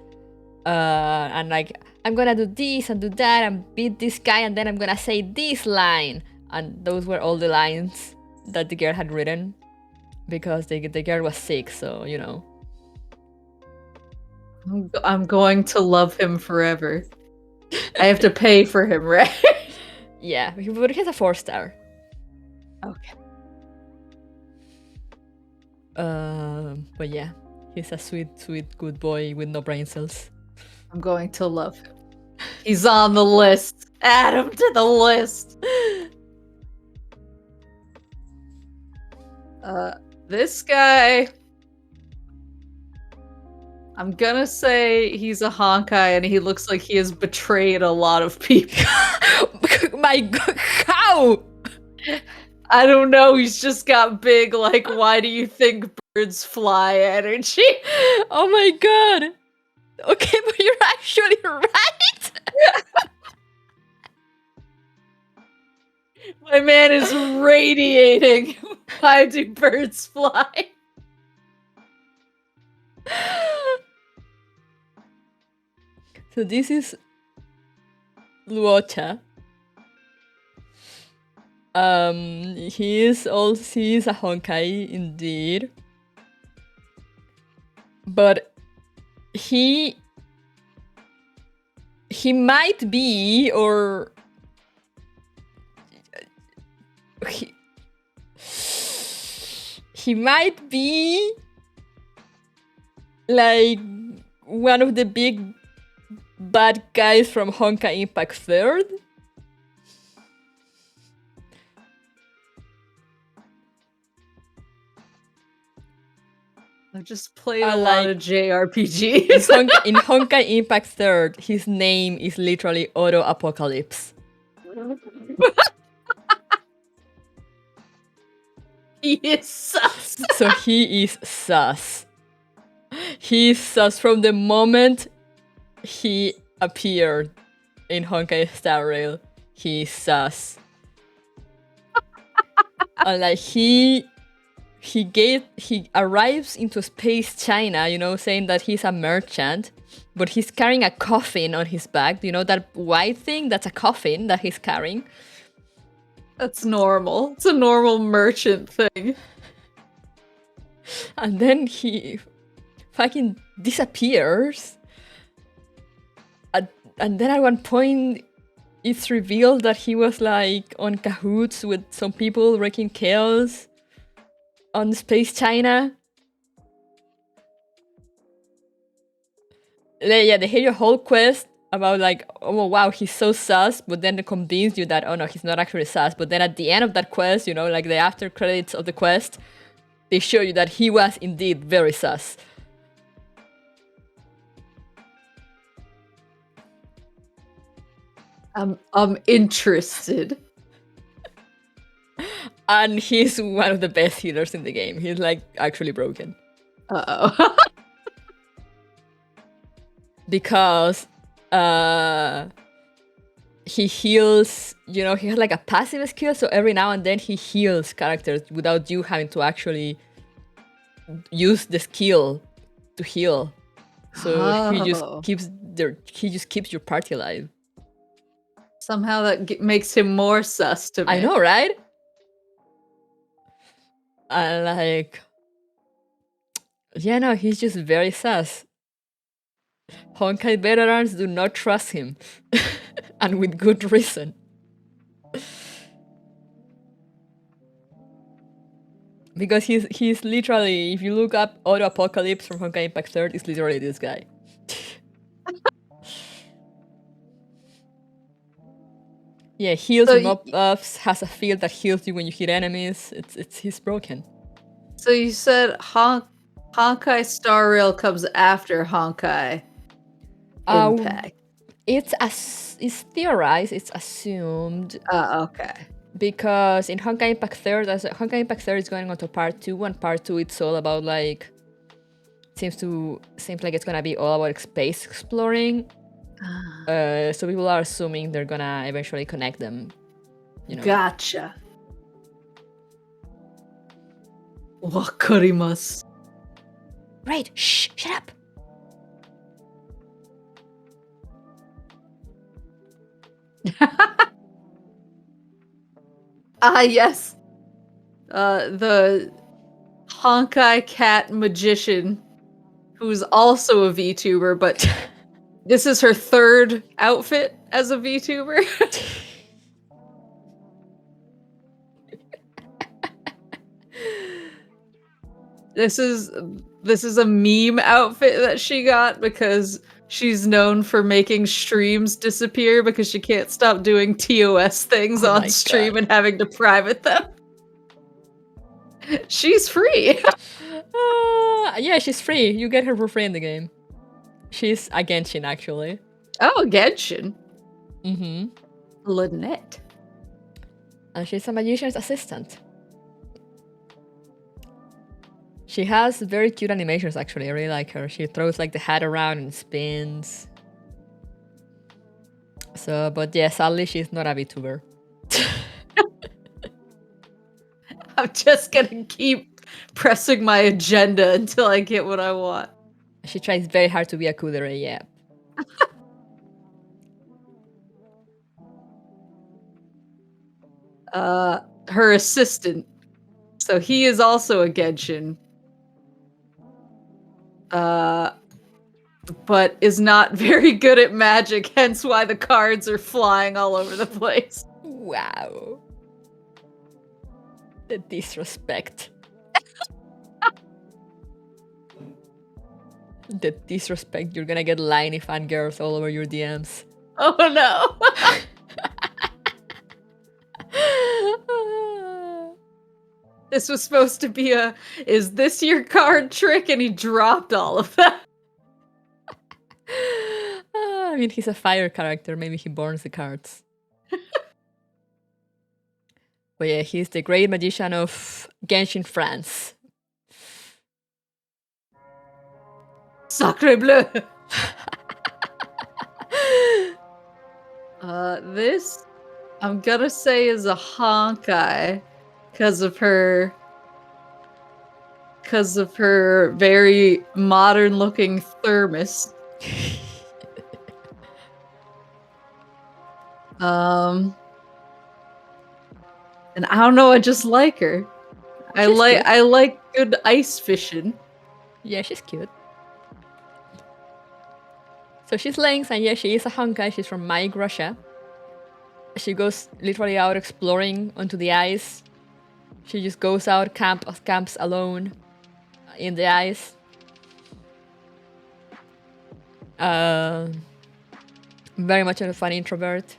And like, I'm gonna do this and do that and beat this guy, and then I'm gonna say this line. And those were all the lines that the girl had written, because the girl was sick, so you know. I'm going to love him forever. I have to pay for him, right? Yeah, but he's a 4-star. Okay. But yeah, he's a sweet, good boy with no brain cells. I'm going to love him. He's on the list. Add him to the list. This guy, I'm gonna say he's a Honkai, and he looks like he has betrayed a lot of people. My God, how? I don't know, he's just got big, like, why do you think birds fly energy? Oh my God. Okay, but you're actually right. My man is radiating. Why do birds fly? So this is Luocha. He is a Honkai indeed, but he might be, or he might be like one of the big bad guys from Honkai Impact 3rd. I've just played a lot of JRPGs. In Honkai Impact 3rd, his name is literally Auto Apocalypse. He is sus. So he is sus. He is sus from the moment he appeared in Honkai Star Rail. He is sus. And like he arrives into Space China, you know, saying that he's a merchant, but he's carrying a coffin on his back. You know that white thing? That's a coffin that he's carrying. That's normal. It's a normal merchant thing. And then he fucking disappears. And then at one point, it's revealed that he was like on cahoots with some people wreaking chaos on Space China. Yeah, they hear your whole quest about like, oh wow, he's so sus, but then they convince you that, oh no, he's not actually sus. But then at the end of that quest, you know, like the after credits of the quest, they show you that he was indeed very sus. I'm interested. And he's one of the best healers in the game. He's like actually broken. Uh-oh. Because he heals, he has like a passive skill, so every now and then he heals characters without you having to actually use the skill to heal. So he just keeps your party alive. Somehow that makes him more sus to me. I know, right? And like, yeah, no, he's just very sus. Honkai veterans do not trust him, and with good reason. Because he's literally, if you look up Auto Apocalypse from Honkai Impact 3rd, it's literally this guy. Yeah, heals so mob buffs, has a field that heals you when you hit enemies. He's broken. So you said Honkai Star Rail comes after Honkai Impact. It's theorized, it's assumed. Okay. Because in Honkai Impact 3rd, Honkai Impact 3rd is going on to part 2, and part 2 it's all about like seems like it's gonna be all about space exploring. So people are assuming they're gonna eventually connect them. Gotcha. Wakarimasu. Right, shut up. Yes. The Honkai cat magician, who's also a VTuber, but this is her third outfit as a VTuber. This is a meme outfit that she got because she's known for making streams disappear because she can't stop doing TOS things on stream and having to private them. She's free. Yeah, she's free. You get her for free in the game. She's a Genshin, actually. Oh, Genshin. Mm-hmm. Lynette. And she's a magician's assistant. She has very cute animations, actually. I really like her. She throws like the hat around and spins. So, but yeah, sadly, she's not a VTuber. I'm just gonna keep pressing my agenda until I get what I want. She tries very hard to be a kudere, yeah. Her assistant. So he is also a Genshin. But is not very good at magic, hence why the cards are flying all over the place. Wow. The disrespect. The disrespect. You're gonna get liney fangirls all over your DMs. Oh no. This was supposed to be is this your card trick? And he dropped all of that. I mean, he's a fire character. Maybe he burns the cards. But yeah, he's the great magician of Genshin France. Sacre bleu! This, I'm gonna say, is a Honkai because of her very modern-looking thermos. And I don't know, I just like her. I like good ice fishing. Yeah, she's cute. So she's Lynx, and yeah, she is a Honkai. She's from Maik, Russia. She goes literally out exploring onto the ice. She just goes out, camps alone in the ice. Very much a fun introvert.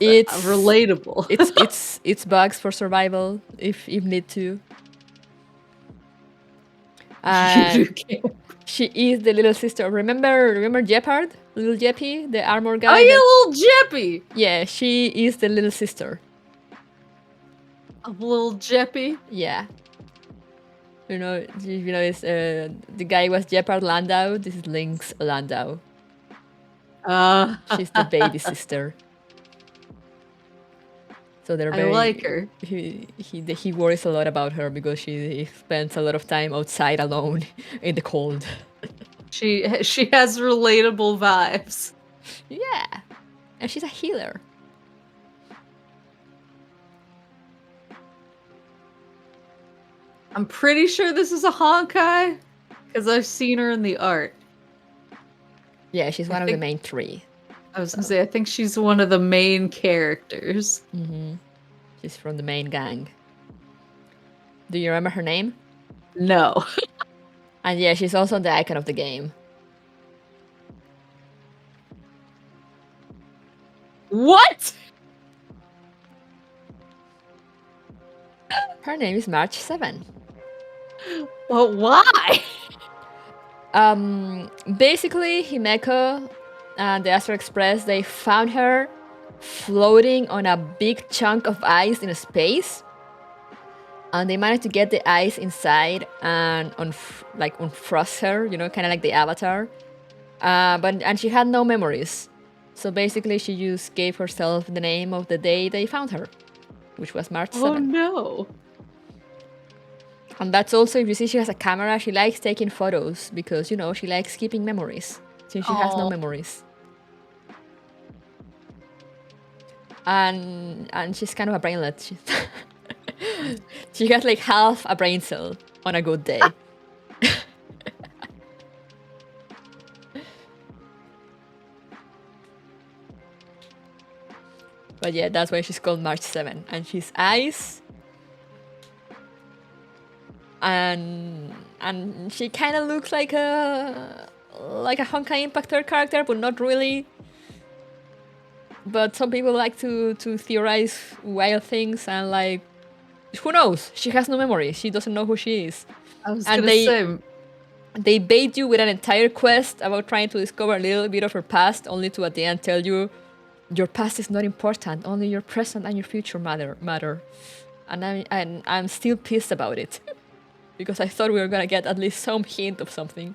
It's relatable. it's bugs for survival if need to. She is the little sister. Remember Jeopard? Little Jeppy, the armor guy. Oh yeah, little Jeppy. Yeah, she is the little sister of little Jeppy. Yeah. It's the guy was Jeppard Landau. This is Link's Landau. She's the baby sister. So they're very. I like her. He worries a lot about her because she spends a lot of time outside alone in the cold. She has relatable vibes. Yeah, and she's a healer. I'm pretty sure this is a Honkai because I've seen her in the art. Yeah, she's one of the main three. I was gonna say, I think she's one of the main characters. Mm-hmm. She's from the main gang. Do you remember her name? No. And yeah, she's also the icon of the game. What? Her name is March 7. Well, why? Basically, Himeko and the Astral Express, they found her floating on a big chunk of ice in space. And they managed to get the ice inside and unfrost her, kind of like the Avatar. And she had no memories. So basically, she just gave herself the name of the day they found her, which was March 7. Oh no. And that's also, if you see she has a camera, she likes taking photos because, she likes keeping memories since she has no memories. And she's kind of a brainlet. She has like half a brain cell on a good day. But yeah, that's why she's called March 7. And she's ice. And she kind of looks like a Honkai Impactor character, but not really. But some people like to theorize wild things and like, who knows? She has no memory. She doesn't know who she is. I was gonna say, they bait you with an entire quest about trying to discover a little bit of her past, only to at the end tell you your past is not important. Only your present and your future matter. And I'm still pissed about it. Because I thought we were gonna get at least some hint of something.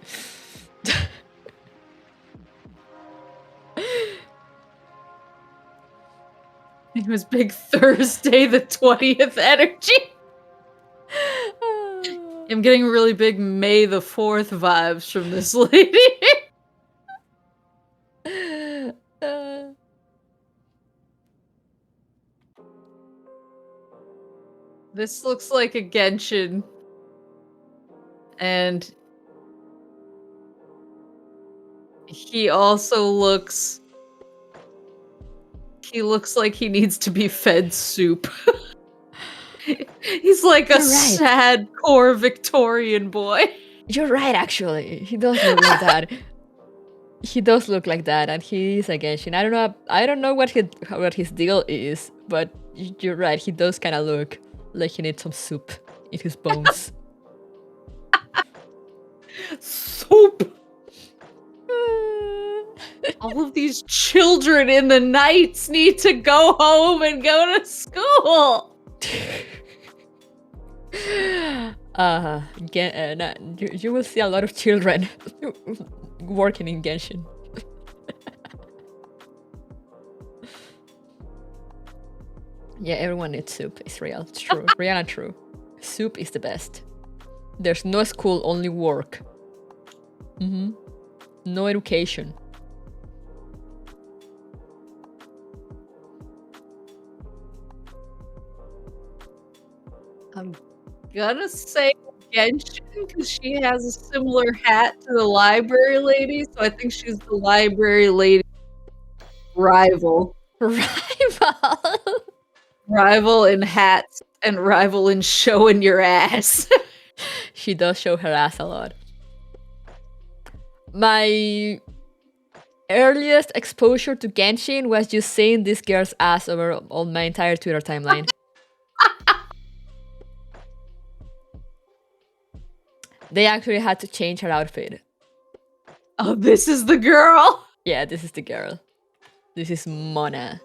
it was Big Thursday the 20th energy. I'm getting really big May the 4th vibes from this lady. This looks like a Genshin. And he also looks like he needs to be fed soup. He's like a sad core Victorian boy. You're right, actually. He does look like that. He does look like that, and he is a Genshin. I don't know what his deal is, but you're right. He does kind of look like he needs some soup in his bones. Soup. All of these children in the nights need to go home and go to school. You will see a lot of children working in Genshin. Yeah, everyone needs soup. It's real. It's true. Real and true. Soup is the best. There's no school, only work. No education. I'm gonna say Genshin because she has a similar hat to the library lady, so I think she's the library lady rival. Rival in hats and rival in showing your ass. She does show her ass a lot. My earliest exposure to Genshin was just seeing this girl's ass over on my entire Twitter timeline. They actually had to change her outfit. Oh, this is the girl? Yeah, this is the girl. This is Mona.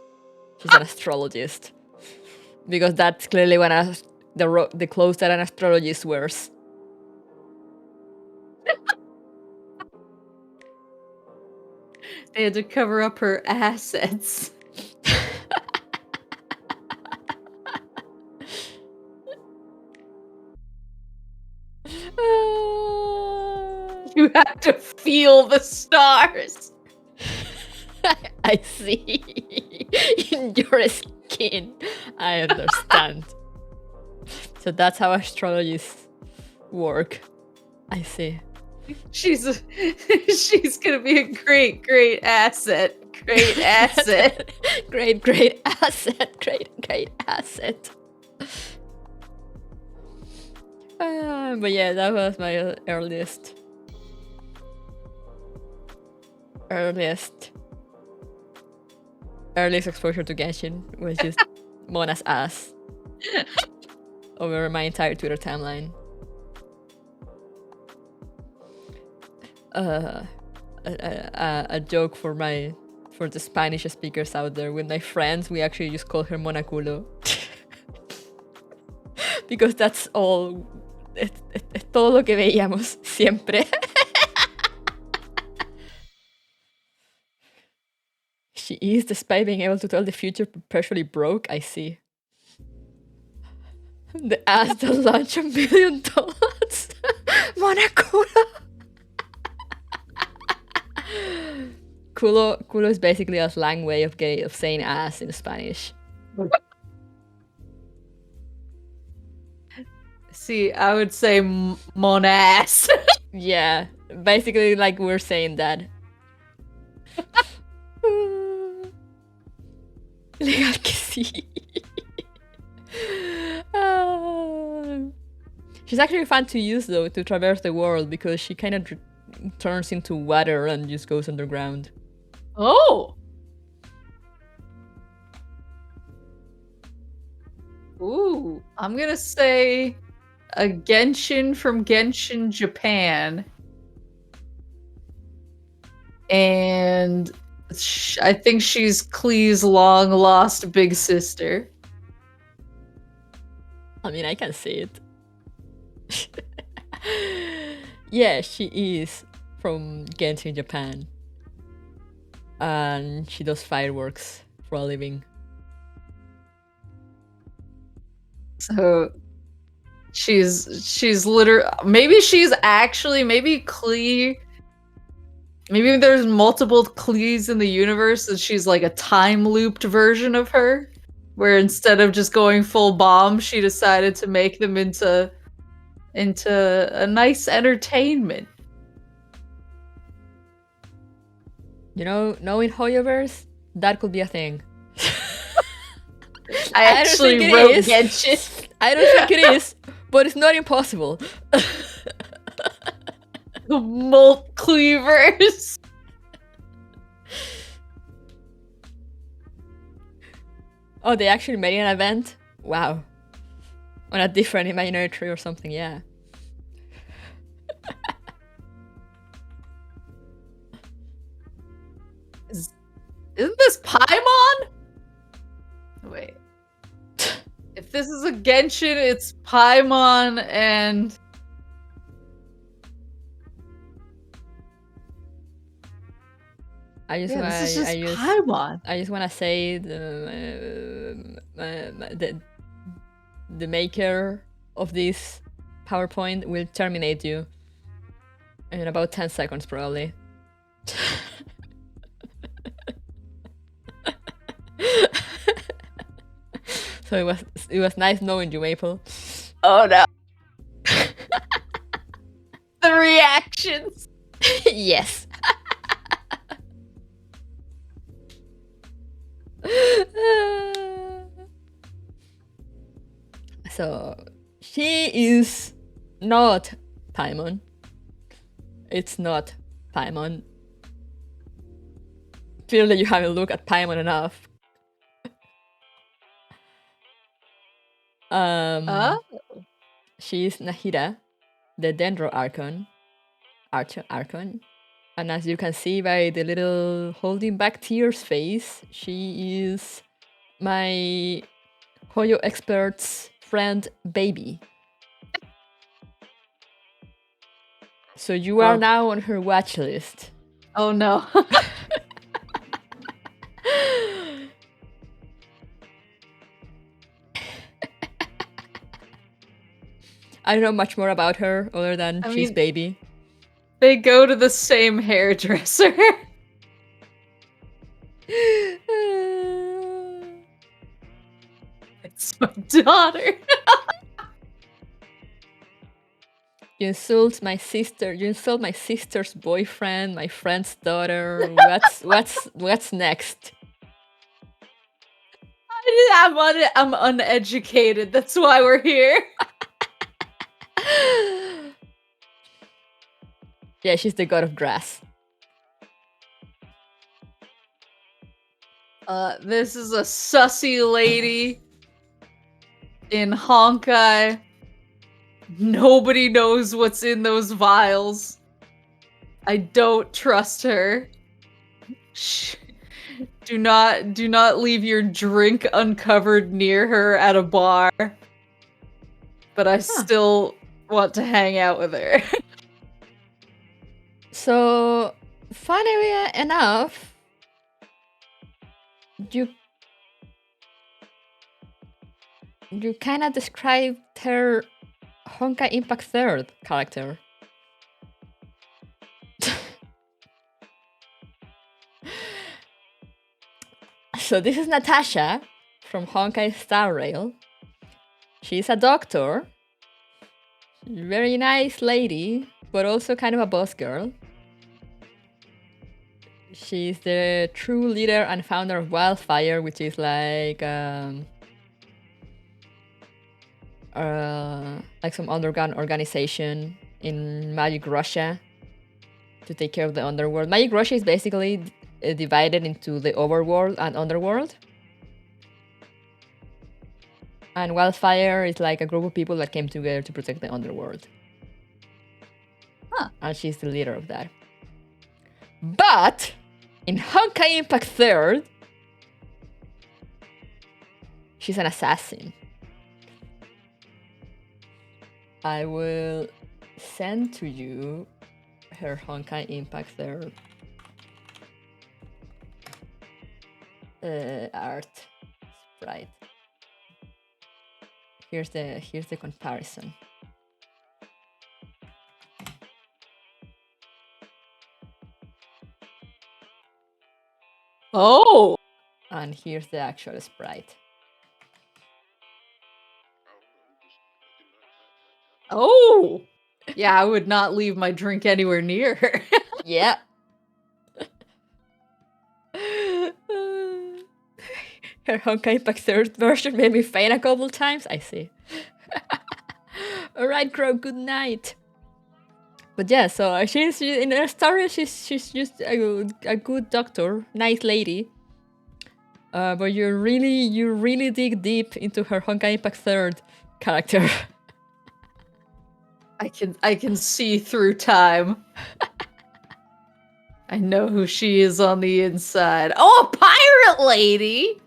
She's an astrologist. Because that's clearly the clothes that an astrologist wears. They had to cover up her assets. You have to feel the stars. I see. In your skin. I understand. So that's how astrologists work. I see. She's gonna be a great asset. Great asset. great asset. Great asset. But yeah, that was my earliest exposure to Genshin, was just Mona's ass over my entire Twitter timeline. A joke for the Spanish speakers out there. With my friends, we actually just call her Monaculo. Because that's all. Es todo lo que veíamos siempre. She is, despite being able to tell the future, perpetually broke. I see. The ass that launched $1 million. Monaculo. Culo is basically a slang way of saying ass in Spanish. See, I would say monass. Yeah, basically like we're saying that. Legal que sí. She's actually fun to use though, to traverse the world, because she kind of turns into water and just goes underground. Oh! Ooh, I'm gonna say a Genshin from Genshin, Japan. And I think she's Klee's long-lost big sister. I mean, I can see it. Yeah, she is from Genshin, Japan. And she does fireworks for a living. So she's literally, maybe she's actually, maybe Klee, maybe there's multiple Klees in the universe and she's like a time looped version of her, where instead of just going full bomb, she decided to make them into a nice entertainment. You know, knowing Hoyoverse, that could be a thing. I actually wrote Genshin. I don't think it is, but it's not impossible. The Molt Cleavers. Oh, they actually made an event? Wow. On a different imaginary tree or something, yeah. Isn't this Paimon? Wait. If this is a Genshin, it's Paimon and... I just want to say the maker of this PowerPoint will terminate you in about 10 seconds, probably. So it was nice knowing you, Maple. Oh no. The reactions. Yes. So she is not Paimon. It's not Paimon. Clearly you haven't looked at Paimon enough. She is Nahida, the Dendro Archon. And as you can see by the little holding back tears face, she is my Hoyo expert's friend baby. So you are now on her watch list. Oh no. I don't know much more about her other than she's baby. They go to the same hairdresser. It's my daughter. You insult my sister. You insult my sister's boyfriend, my friend's daughter. What's next? I'm uneducated. That's why we're here. Yeah, she's the god of grass. This is a sussy lady in Honkai. Nobody knows what's in those vials. I don't trust her. Shh. Do not leave your drink uncovered near her at a bar. But I still want to hang out with her. So, funnily enough, you kind of described her Honkai Impact 3rd character. So this is Natasha from Honkai Star Rail. She's a doctor, very nice lady, but also kind of a boss girl. She's the true leader and founder of Wildfire, which is like some underground organization in Magic Russia to take care of the underworld. Magic Russia is basically divided into the overworld and underworld. And Wildfire is like a group of people that came together to protect the underworld. And she's the leader of that. But in Honkai Impact 3rd, she's an assassin. I will send to you her Honkai Impact 3rd art sprite. Here's the comparison. Oh! And here's the actual sprite. Oh! Yeah, I would not leave my drink anywhere near her. Yeah. Her Honkai Impact 3rd version made me faint a couple times. I see. Alright, Crow, good night. But yeah, so she's in her story. She's just a good doctor, nice lady. But you really dig deep into her Honkai Impact 3rd character. I can see through time. I know who she is on the inside. Oh, a pirate lady!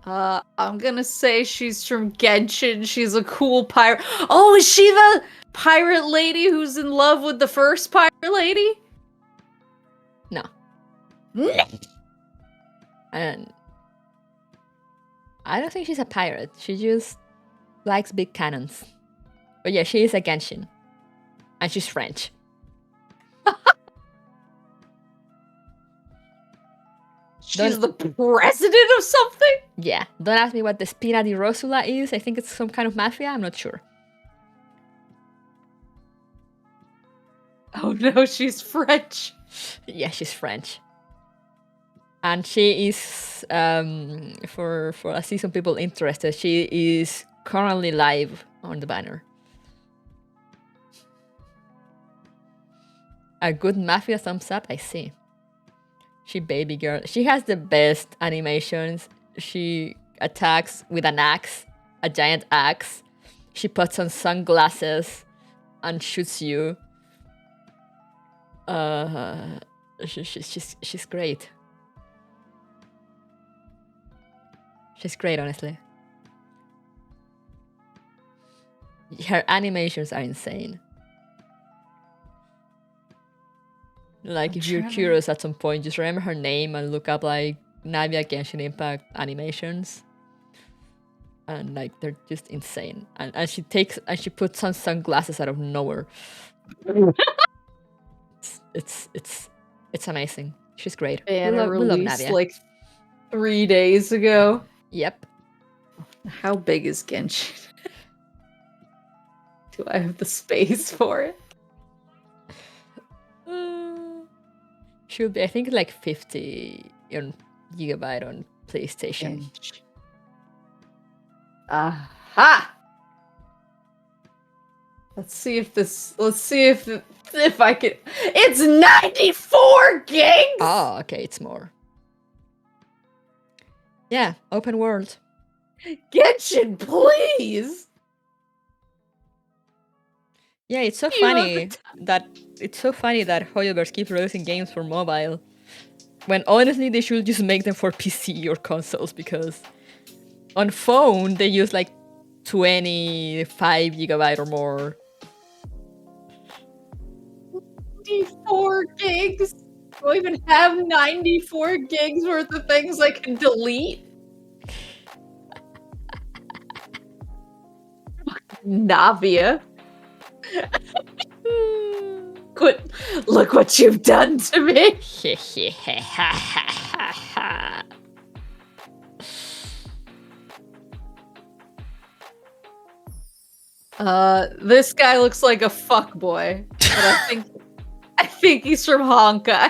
I'm gonna say she's from Genshin. She's a cool pirate. Oh, is she the pirate lady who's in love with the first pirate lady? No. And I don't think she's a pirate. She just likes big cannons. But yeah, she is a Genshin. And she's French. She's the president of something? Yeah. Don't ask me what the Spina di Rosula is. I think it's some kind of mafia. I'm not sure. Oh no, she's French. Yeah, she's French. And she is, for I see some people interested, she is currently live on the banner. A good mafia thumbs up, I see. She baby girl. She has the best animations. She attacks with an axe, a giant axe. She puts on sunglasses and shoots you. She's great. She's great, honestly. Her animations are insane. Like, if you're curious at some point, just remember her name and look up like Navia Genshin Impact animations. And like, they're just insane. And she puts on sunglasses out of nowhere. It's amazing. She's great. And we love released Navia. like 3 days ago. Yep. How big is Genshin? Do I have the space for it? Should be, I think, like 50 gigabyte on PlayStation. Aha! Let's see if I can. It's 94 gigs! Oh, okay, it's more. Yeah, open world. Genshin, please! Yeah, it's so funny that Hoyoverse keeps releasing games for mobile, when honestly they should just make them for PC or consoles, because on phone they use like 25 gigabyte or more. 94 gigs? Do I even have 94 gigs worth of things I can delete? Navia. Look what you've done to me. This guy looks like a fuckboy, but I think he's from Honkai.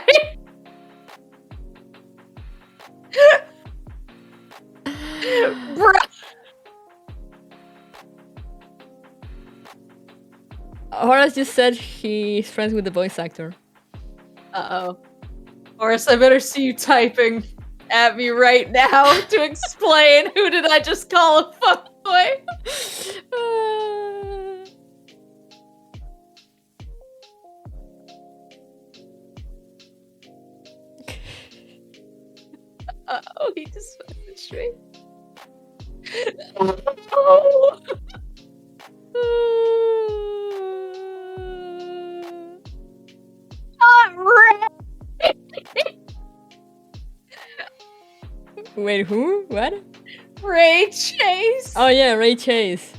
Bruh. Horace just said he's friends with the voice actor. Uh-oh. Horace, I better see you typing at me right now to explain who did I just call a fuckboy? Uh-oh, he just messaged me. Oh. Wait, who? What? Ray Chase. Oh yeah, Ray Chase.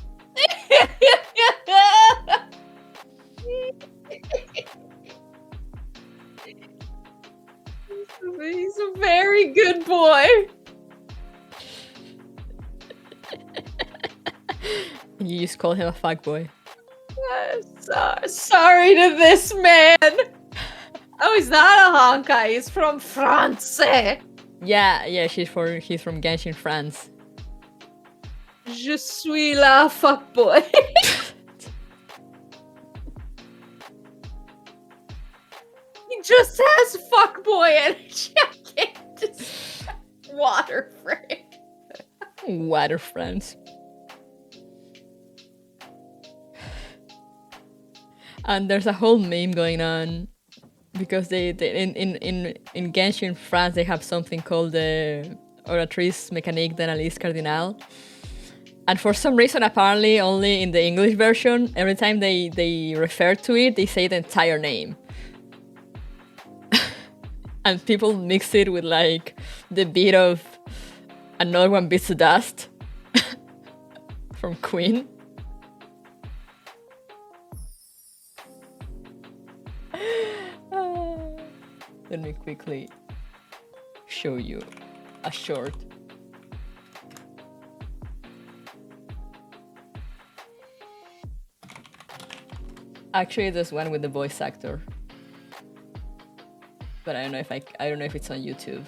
He's a very good boy. You just call him a fuckboy. Sorry to this man. Oh, he's not a Honkai. He's from France. Yeah, he's from Genshin, France. Je suis la fuckboy. He just has fuckboy and jacket. Water frame. Water France. And there's a whole meme going on because they in Genshin France they have something called the Oratrice Mécanique d'Analyse Cardinale. And for some reason, apparently only in the English version, every time they refer to it, they say the entire name. And people mix it with like the beat of Another One Bites the Dust from Queen. Let me quickly show you a short. Actually, there's one with the voice actor, but I don't know if it's on YouTube.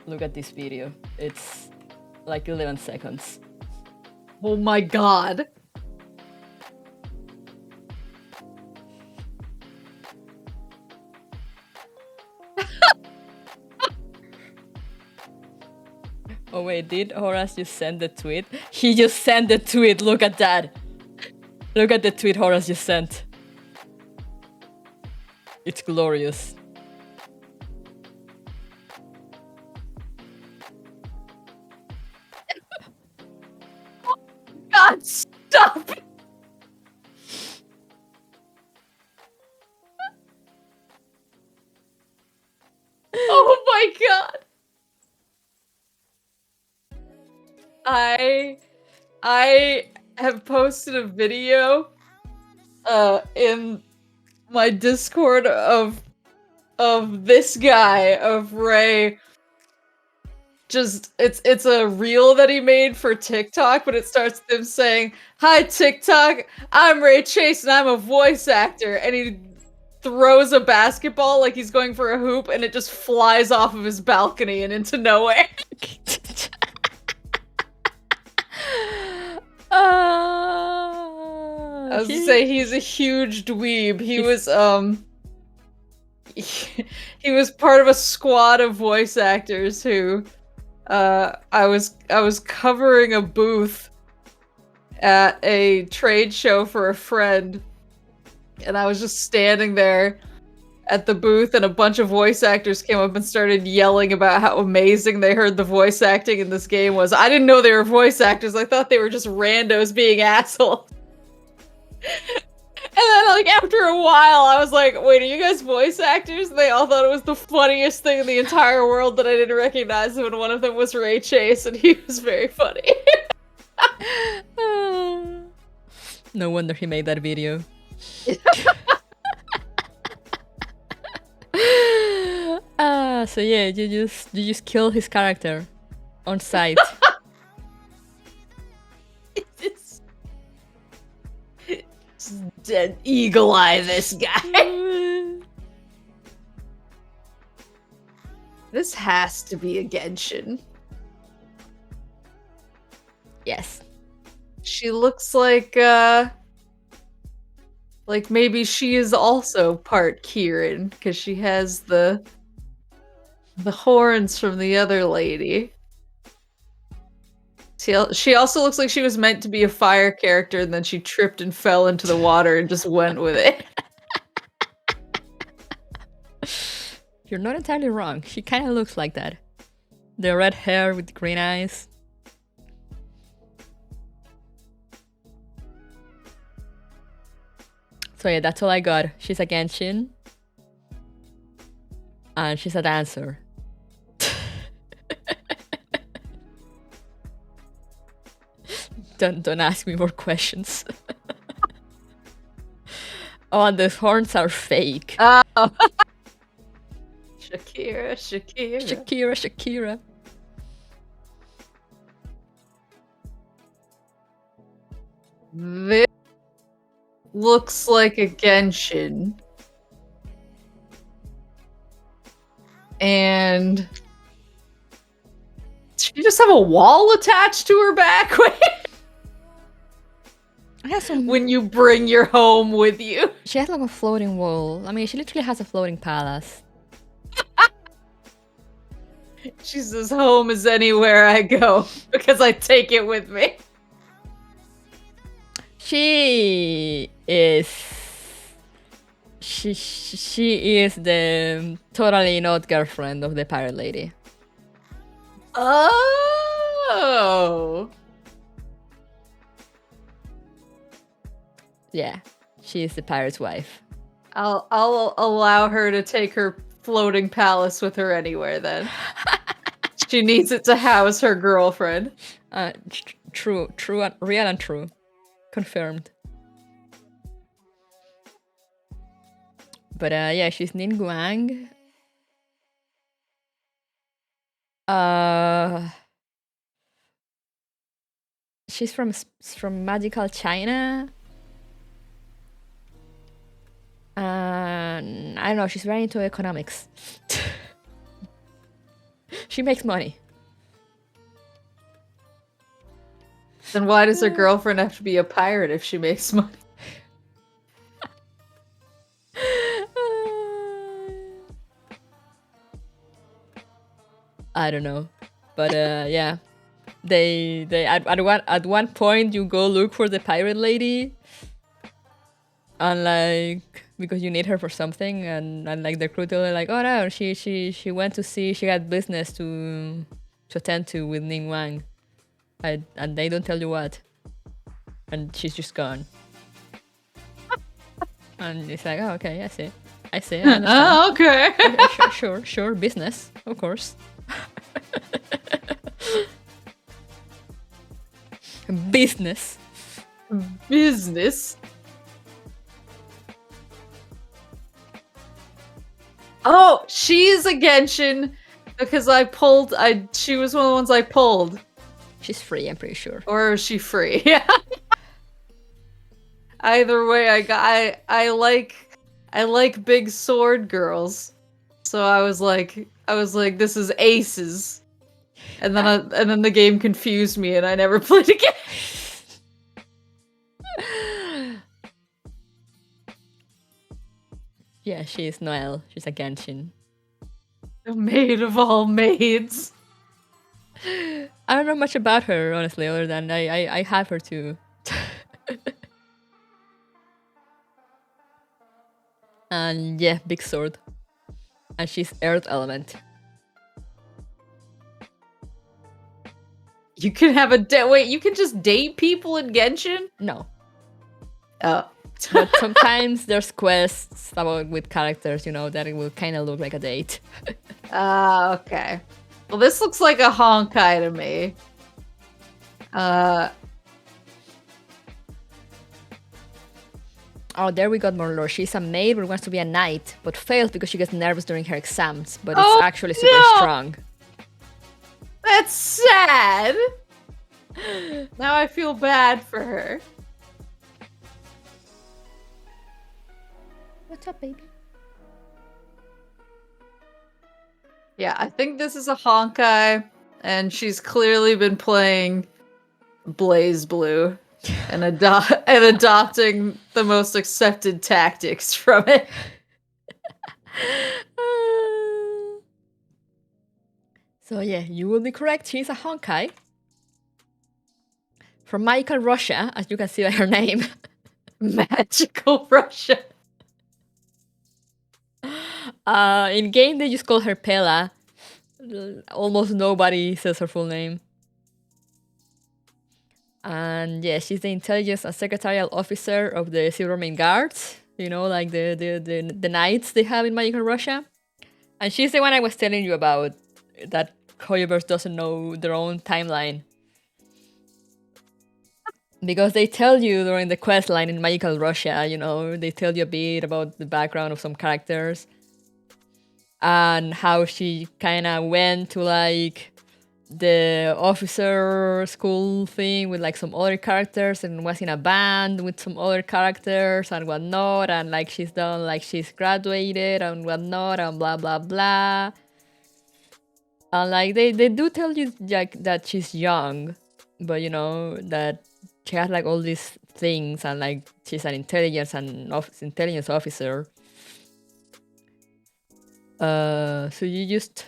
Look at this video. It's like 11 seconds. Oh my god. Wait, did Horace just send the tweet? He just sent the tweet. Look at that. Look at the tweet Horace just sent. It's glorious. God, stop it. Oh my god. I have posted a video in my Discord of this guy, of Ray. Just it's a reel that he made for TikTok, but it starts with him saying, "Hi TikTok, I'm Ray Chase and I'm a voice actor," and he throws a basketball like he's going for a hoop, and it just flies off of his balcony and into nowhere. I was gonna say he's a huge dweeb. He was he was part of a squad of voice actors who I was covering a booth at a trade show for a friend, and I was just standing there at the booth, and a bunch of voice actors came up and started yelling about how amazing they heard the voice acting in this game was. I didn't know they were voice actors. I thought they were just randos being assholes. And then, like, after a while, I was like, wait, are you guys voice actors? And they all thought it was the funniest thing in the entire world that I didn't recognize him, and one of them was Ray Chase, and he was very funny. No wonder he made that video. So yeah, you just kill his character on sight. It's dead eagle eye, this guy. This has to be a Genshin. Yes. She looks like maybe she is also part Kieran, because she has the horns from the other lady. She also looks like she was meant to be a fire character, and then she tripped and fell into the water and just went with it. You're not entirely wrong. She kind of looks like that. The red hair with green eyes. So yeah, that's all I got. She's a Genshin. And she's a dancer. Don't ask me more questions. Oh, and the horns are fake. Oh. Shakira. Shakira. This looks like a Genshin. And she just have a wall attached to her back? When you bring your home with you. She has like a floating wall. I mean, she literally has a floating palace. She says, home is anywhere I go, because I take it with me. She is the totally not girlfriend of the pirate lady. Oh. Yeah, she is the pirate's wife. I'll allow her to take her floating palace with her anywhere then. She needs it to house her girlfriend. True, real and true. Confirmed. But yeah, she's Ningguang. She's from magical China. I don't know, she's very into economics. She makes money. Then why does her girlfriend have to be a pirate if she makes money? I don't know. But yeah. they at one point you go look for the pirate lady, and like because you need her for something, and like the crew tell her like, oh no, she went to see, she had business to attend to with Ning Wang, and they don't tell you what, and she's just gone. And it's like, oh okay, I see, I understand. Oh, okay. Sure, business, of course. Business. Oh, she's a Genshin because she was one of the ones I pulled. She's free, I'm pretty sure. Or is she free? Yeah. Either way, I like big sword girls. So I was like this is aces. And then the game confused me and I never played again. Yeah, she is Noelle. She's a Genshin. The maid of all maids. I don't know much about her, honestly, other than I have her too. And yeah, big sword. And she's earth element. You can have wait, you can just date people in Genshin? No. Oh. But sometimes there's quests with characters, that it will kind of look like a date. Okay. Well, this looks like a Honkai to me. Oh, there we got more lore. She's a maid but wants to be a knight, but fails because she gets nervous during her exams, but it's actually super strong. That's sad! Now I feel bad for her. What's up, baby? Yeah, I think this is a Honkai, and she's clearly been playing Blaze Blue and adopting the most accepted tactics from it. So yeah, you will be correct. She's a Honkai. From Magical Russia, as you can see by her name. Magical Russia. In game, they just call her Pela. Almost nobody says her full name. And yeah, she's the intelligence and secretarial officer of the Silvermane Guards. Like the knights they have in Magical Russia. And she's the one I was telling you about, that Hoyoverse doesn't know their own timeline. Because they tell you during the quest line in Magical Russia, they tell you a bit about the background of some characters. And how she kind of went to like the officer school thing with like some other characters and was in a band with some other characters and whatnot, and like she's done, like she's graduated and whatnot and blah blah blah. And like they do tell you like that she's young, but that she has like all these things, and like she's an intelligence officer. So you just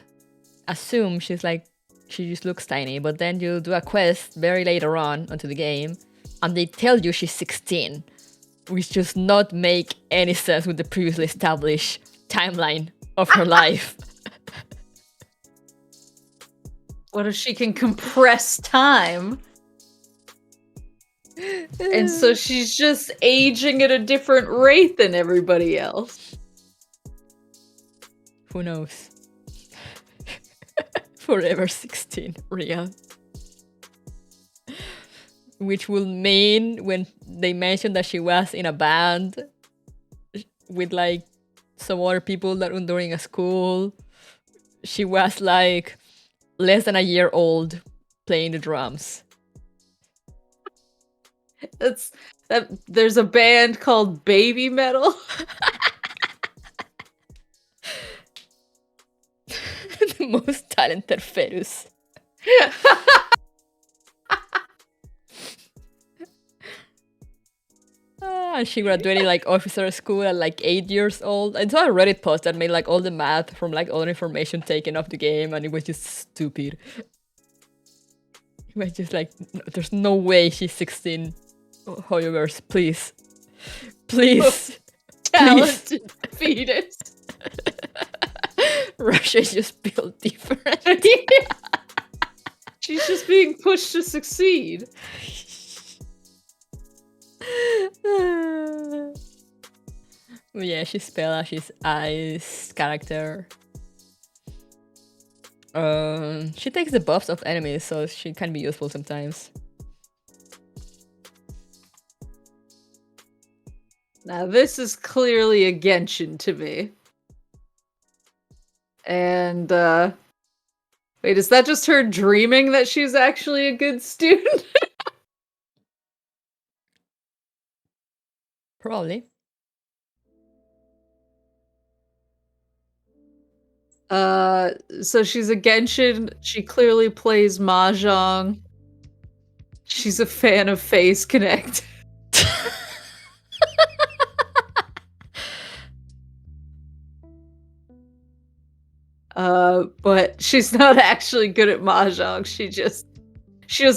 assume she just looks tiny, but then you do a quest very later on onto the game, and they tell you she's 16, which does not make any sense with the previously established timeline of her life. What if she can compress time? And so she's just aging at a different rate than everybody else. Who knows? Forever 16, real. Which will mean when they mention that she was in a band with like some other people that were during a school, she was like less than a year old playing the drums. There's a band called Baby Metal. The most talented fetus. And she graduated like officer school at like 8 years old. I saw a Reddit post that made like all the math from like all the information taken off the game, and it was just stupid. But just like, there's no way she's 16. Hoyoverse, please. Please. Talented fetus. Russia is just built different. She's just being pushed to succeed. Yeah, she's Bella, she's Ice character. She takes the buffs of enemies, so she can be useful sometimes. Now this is clearly a Genshin to me. And, wait, is that just her dreaming that she's actually a good student? Probably. So she's a Genshin. She clearly plays Mahjong. She's a fan of Face Connect. But she's not actually good at Mahjong. She just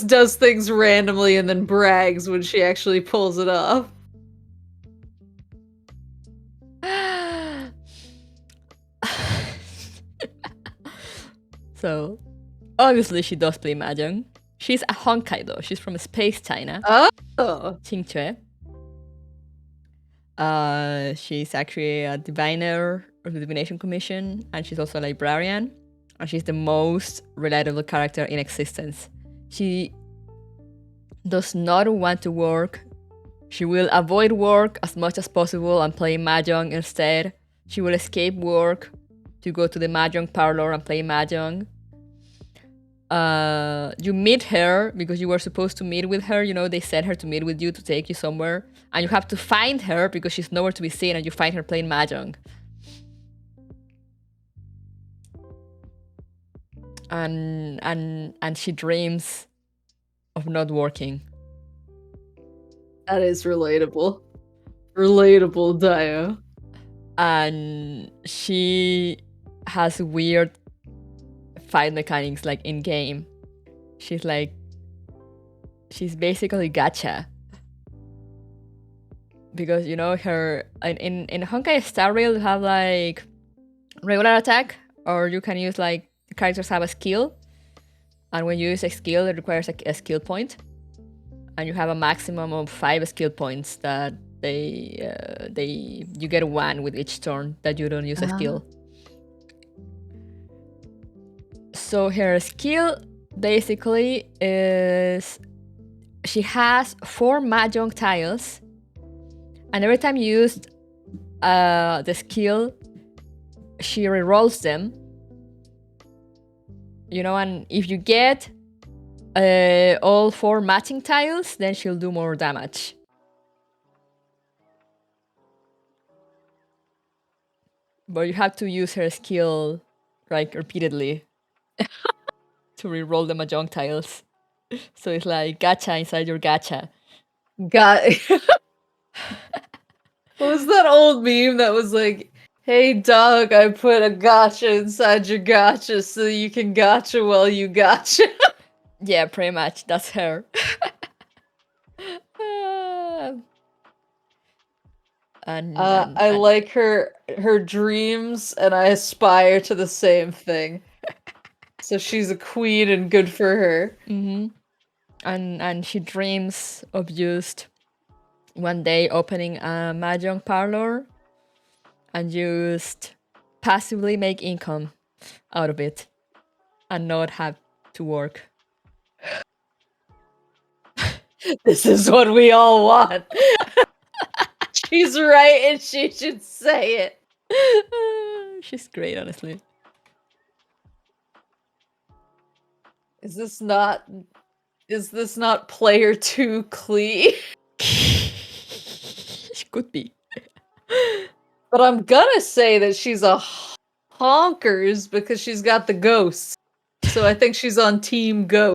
does things randomly and then brags when she actually pulls it off. So, obviously she does play Mahjong. She's a Honkai though. She's from space China. Oh. Qingque. She's actually a diviner of the Divination Commission, and she's also a librarian. And she's the most relatable character in existence. She does not want to work. She will avoid work as much as possible and play Mahjong instead. She will escape work to go to the Mahjong parlor and play Mahjong. You meet her because you were supposed to meet with her. You know, they sent her to meet with you to take you somewhere. And you have to find her because she's nowhere to be seen, and you find her playing Mahjong. And she dreams of not working. That is relatable. Relatable, Dio. And she has weird fight mechanics like in game. She's basically gacha. Because, you know, her in Honkai Star Rail you have like regular attack, or you can use like the characters have a skill, and when you use a skill it requires a skill point, and you have a maximum of 5 skill points that you get 1 with each turn that you don't use a skill. So her skill basically is she has 4 Mahjong tiles, and every time you use the skill, she rerolls them. You know, and if you get all 4 matching tiles, then she'll do more damage. But you have to use her skill like repeatedly to reroll the Mahjong tiles. So it's like gacha inside your gacha. What was that old meme that was like, hey dog, I put a gacha inside your gacha so you can gacha while you gacha? Yeah, pretty much. That's her. I like her dreams, and I aspire to the same thing. So she's a queen, and good for her. Mm-hmm. And she dreams of just one day opening a Mahjong parlor and just passively make income out of it and not have to work. This is what we all want. She's right, and she should say it. She's great, honestly. Is this not player 2 Klee? She could be. But I'm gonna say that she's a honkers because she's got the ghosts. So I think she's on Team Ghost.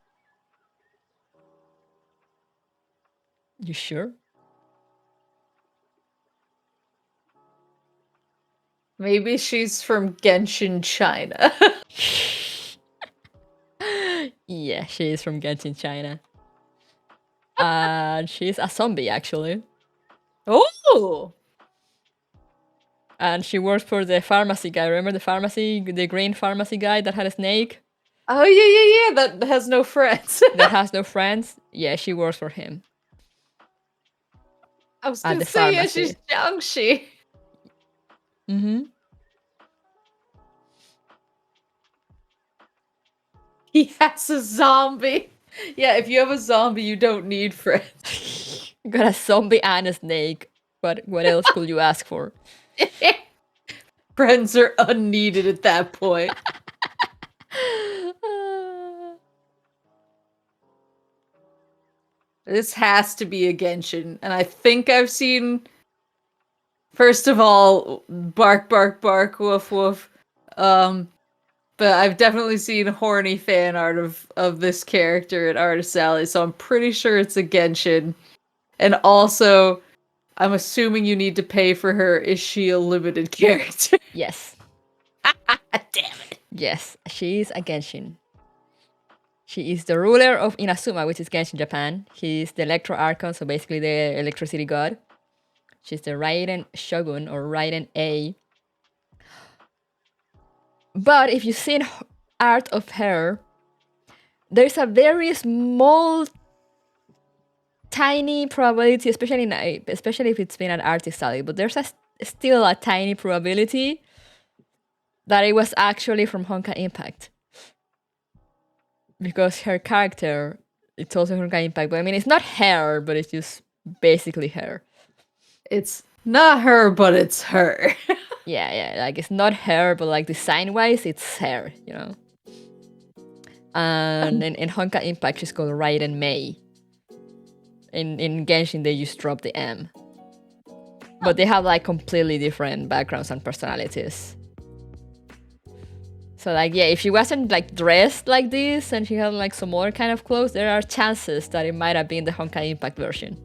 You sure? Maybe she's from Genshin, China. Yeah, Yeah, she is from Genshin, China. She's a zombie, actually. Oh! And she works for the pharmacy guy. Remember the green pharmacy guy that had a snake? Oh, yeah. That has no friends. That has no friends? Yeah, she works for him. I was gonna say, yeah, she's Jiangxi. Mm-hmm. He has a zombie. Yeah, if you have a zombie, you don't need friends. You got a zombie and a snake. What else could you ask for? Friends are unneeded at that point. This has to be a Genshin, and I think I've seen. First of all, bark, bark, bark, woof, woof. But I've definitely seen horny fan art of this character at Artist Alley, so I'm pretty sure it's a Genshin. And also, I'm assuming you need to pay for her. Is she a limited character? Yes. Damn it. Yes, she is a Genshin. She is the ruler of Inazuma, which is Genshin, Japan. She's the Electro Archon, so basically the electricity god. She's the Raiden Shogun or Raiden A. But if you've seen art of her, there's a very small, tiny probability, especially if it's been an artist alley, but there's still a tiny probability that it was actually from Honkai Impact. Because her character, it's also Honkai Impact, but I mean, it's not her, but it's just basically her. It's not her, but it's her. Yeah, like it's not her, but like design-wise, it's her, you know? And in Honkai Impact, she's called Raiden Mei. In Genshin, they just drop the M. But they have like completely different backgrounds and personalities. So like, yeah, if she wasn't like dressed like this and she had like some other kind of clothes, there are chances that it might have been the Honkai Impact version.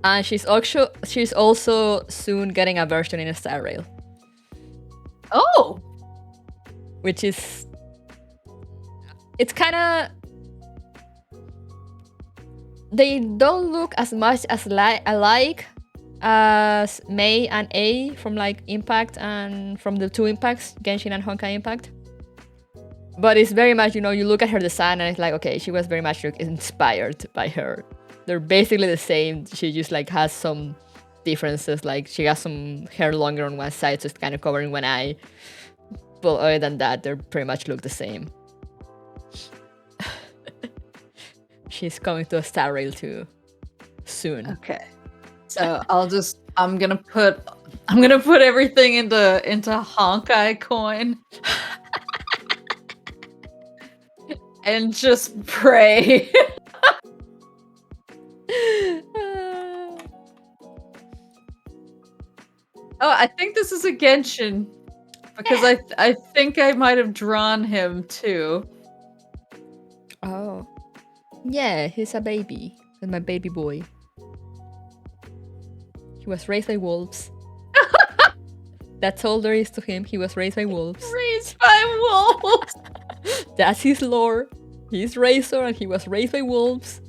And she's also soon getting a version in a Star Rail. Oh! Which is... It's kind of... They don't look as much as alike as Mei and A from like Impact and from the two Impacts, Genshin and Honkai Impact. But it's very much, you know, you look at her design and it's like, okay, she was very much inspired by her. They're basically the same. She just like has some differences. Like she has some hair longer on one side, so it's kind of covering one eye. But other than that, they pretty much look the same. She's coming to a Star Rail too soon. Okay. So I'm gonna put everything into Honkai coin. And just pray. Oh, I think this is a Genshin. Because I think I might have drawn him too. Oh. Yeah, he's a baby. He's my baby boy. He was raised by wolves. That's all there is to him. He was raised by wolves. Raised by wolves! That's his lore. He's Razor and he was raised by wolves.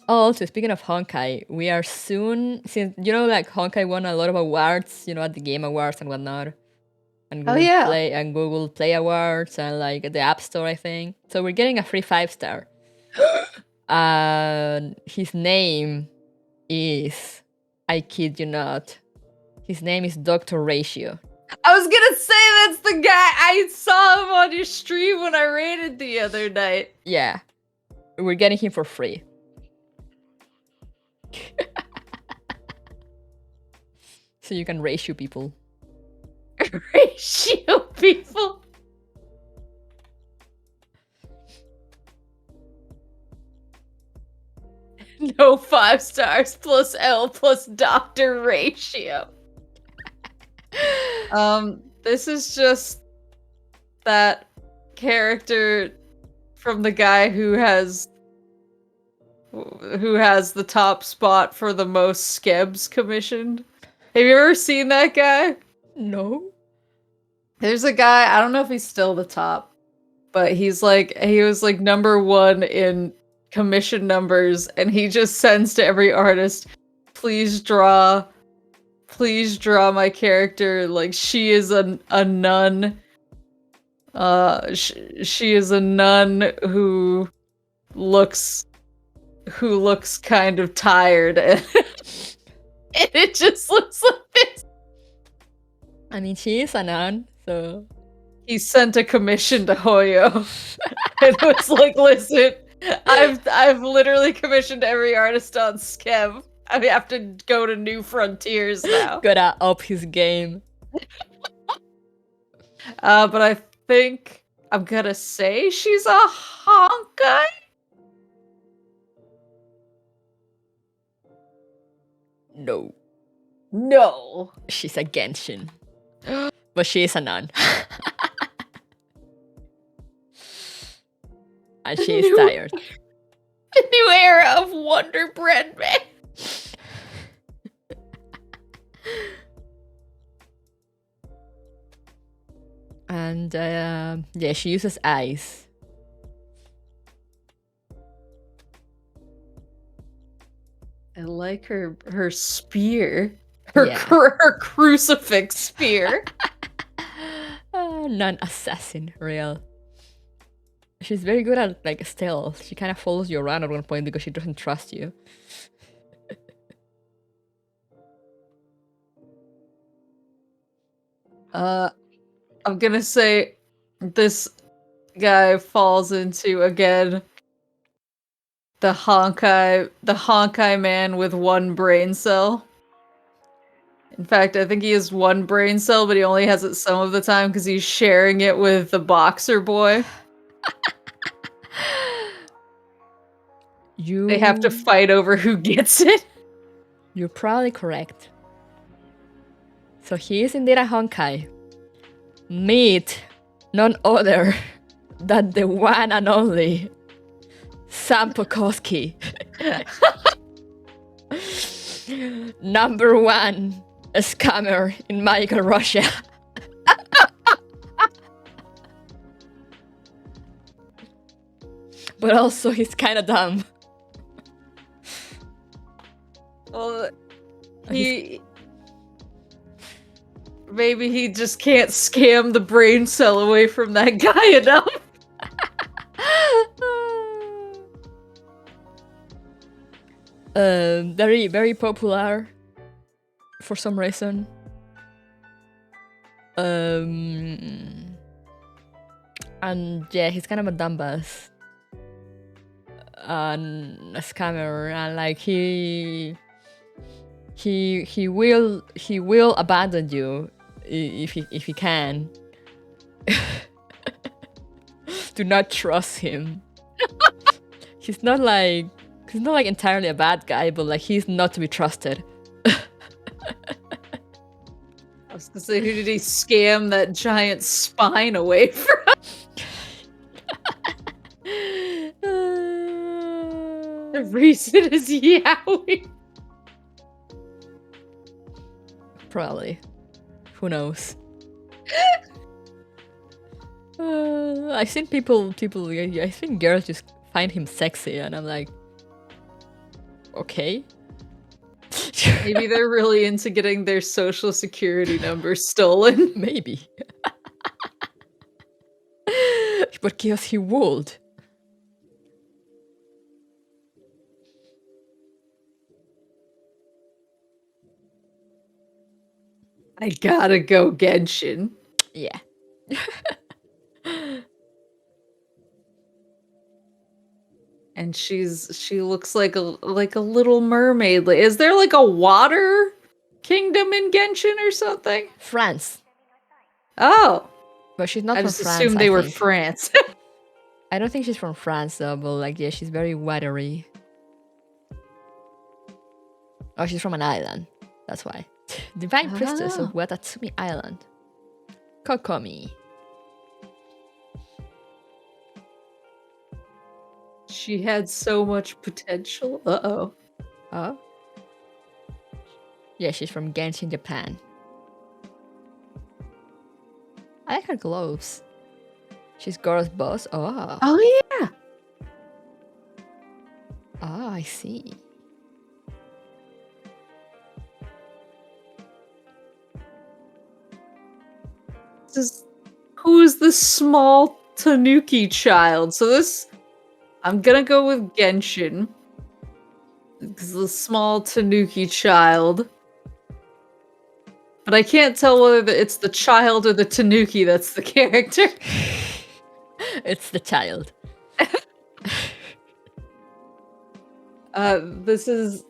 Also, speaking of Honkai, we are soon, since, you know, like Honkai won a lot of awards, you know, at the Game Awards and whatnot. And Google Play Awards and like the App Store, I think. So we're getting a free 5-star. His name is, I kid you not, his name is Dr. Ratio. I was gonna say that's the guy. I saw him on your stream when I raided the other night. Yeah. We're getting him for free. So you can ratio people. Ratio people? No 5 stars plus L plus Dr. Ratio. This is just that character from the guy who has who has the top spot for the most skebs commissioned. Have you ever seen that guy? No. There's a guy, I don't know if he's still the top, but he was like #1 in commission numbers, and he just sends to every artist, please draw my character like she is a nun. She is a nun who looks kind of tired, and it just looks like this. I mean, she is a nun, so... He sent a commission to Hoyo. It was like, listen, I've literally commissioned every artist on Skev. I have to go to new frontiers now. Gotta up his game. But I think I'm gonna say she's a Honkai? No. No. She's a Genshin. But she is a nun. And she is tired. The new era of Wonder Bread Man. And yeah, she uses eyes. I like her spear. Her crucifix spear. Non-assassin, real. She's very good at like stealth. She kind of follows you around at one point because she doesn't trust you. I'm gonna say this guy falls into, again, the Honkai man with one brain cell. In fact, I think he has one brain cell, but he only has it some of the time because he's sharing it with the boxer boy. They have to fight over who gets it. You're probably correct. So he is indeed a Honkai. Meet none other than the one and only Sam Pokowski. #1 scammer in Magical Russia. But also he's kind of dumb. Well, maybe he just can't scam the brain cell away from that guy enough. Very, very popular for some reason. And yeah, he's kind of a dumbass and a scammer, and like he will abandon you if he can. Do not trust him. He's not like entirely a bad guy, but like he's not to be trusted. I was gonna say, who did he scam that giant spine away from? The reason is Yowie. Probably. Who knows? I've seen people. I think girls just find him sexy, and I'm like, okay. Maybe they're really into getting their social security number stolen. Maybe. Because he would. I gotta go Genshin. Yeah. And she looks like a little mermaid. Is there like a water kingdom in Genshin or something? France. Oh. But she's not from France. I just assumed they were France. I don't think she's from France though, but like, yeah, she's very watery. Oh, she's from an island. That's why. Divine Priestess of Watatsumi Island. Kokomi. She had so much potential. Uh-oh. Oh? Yeah, she's from Genshin, Japan. I like her gloves. She's Goro's boss. Oh. Oh, yeah. Oh, I see. Who's the small Tanuki child? So this... I'm gonna go with Genshin. It's the small Tanuki child. But I can't tell whether it's the child or the Tanuki that's the character. It's the child. This is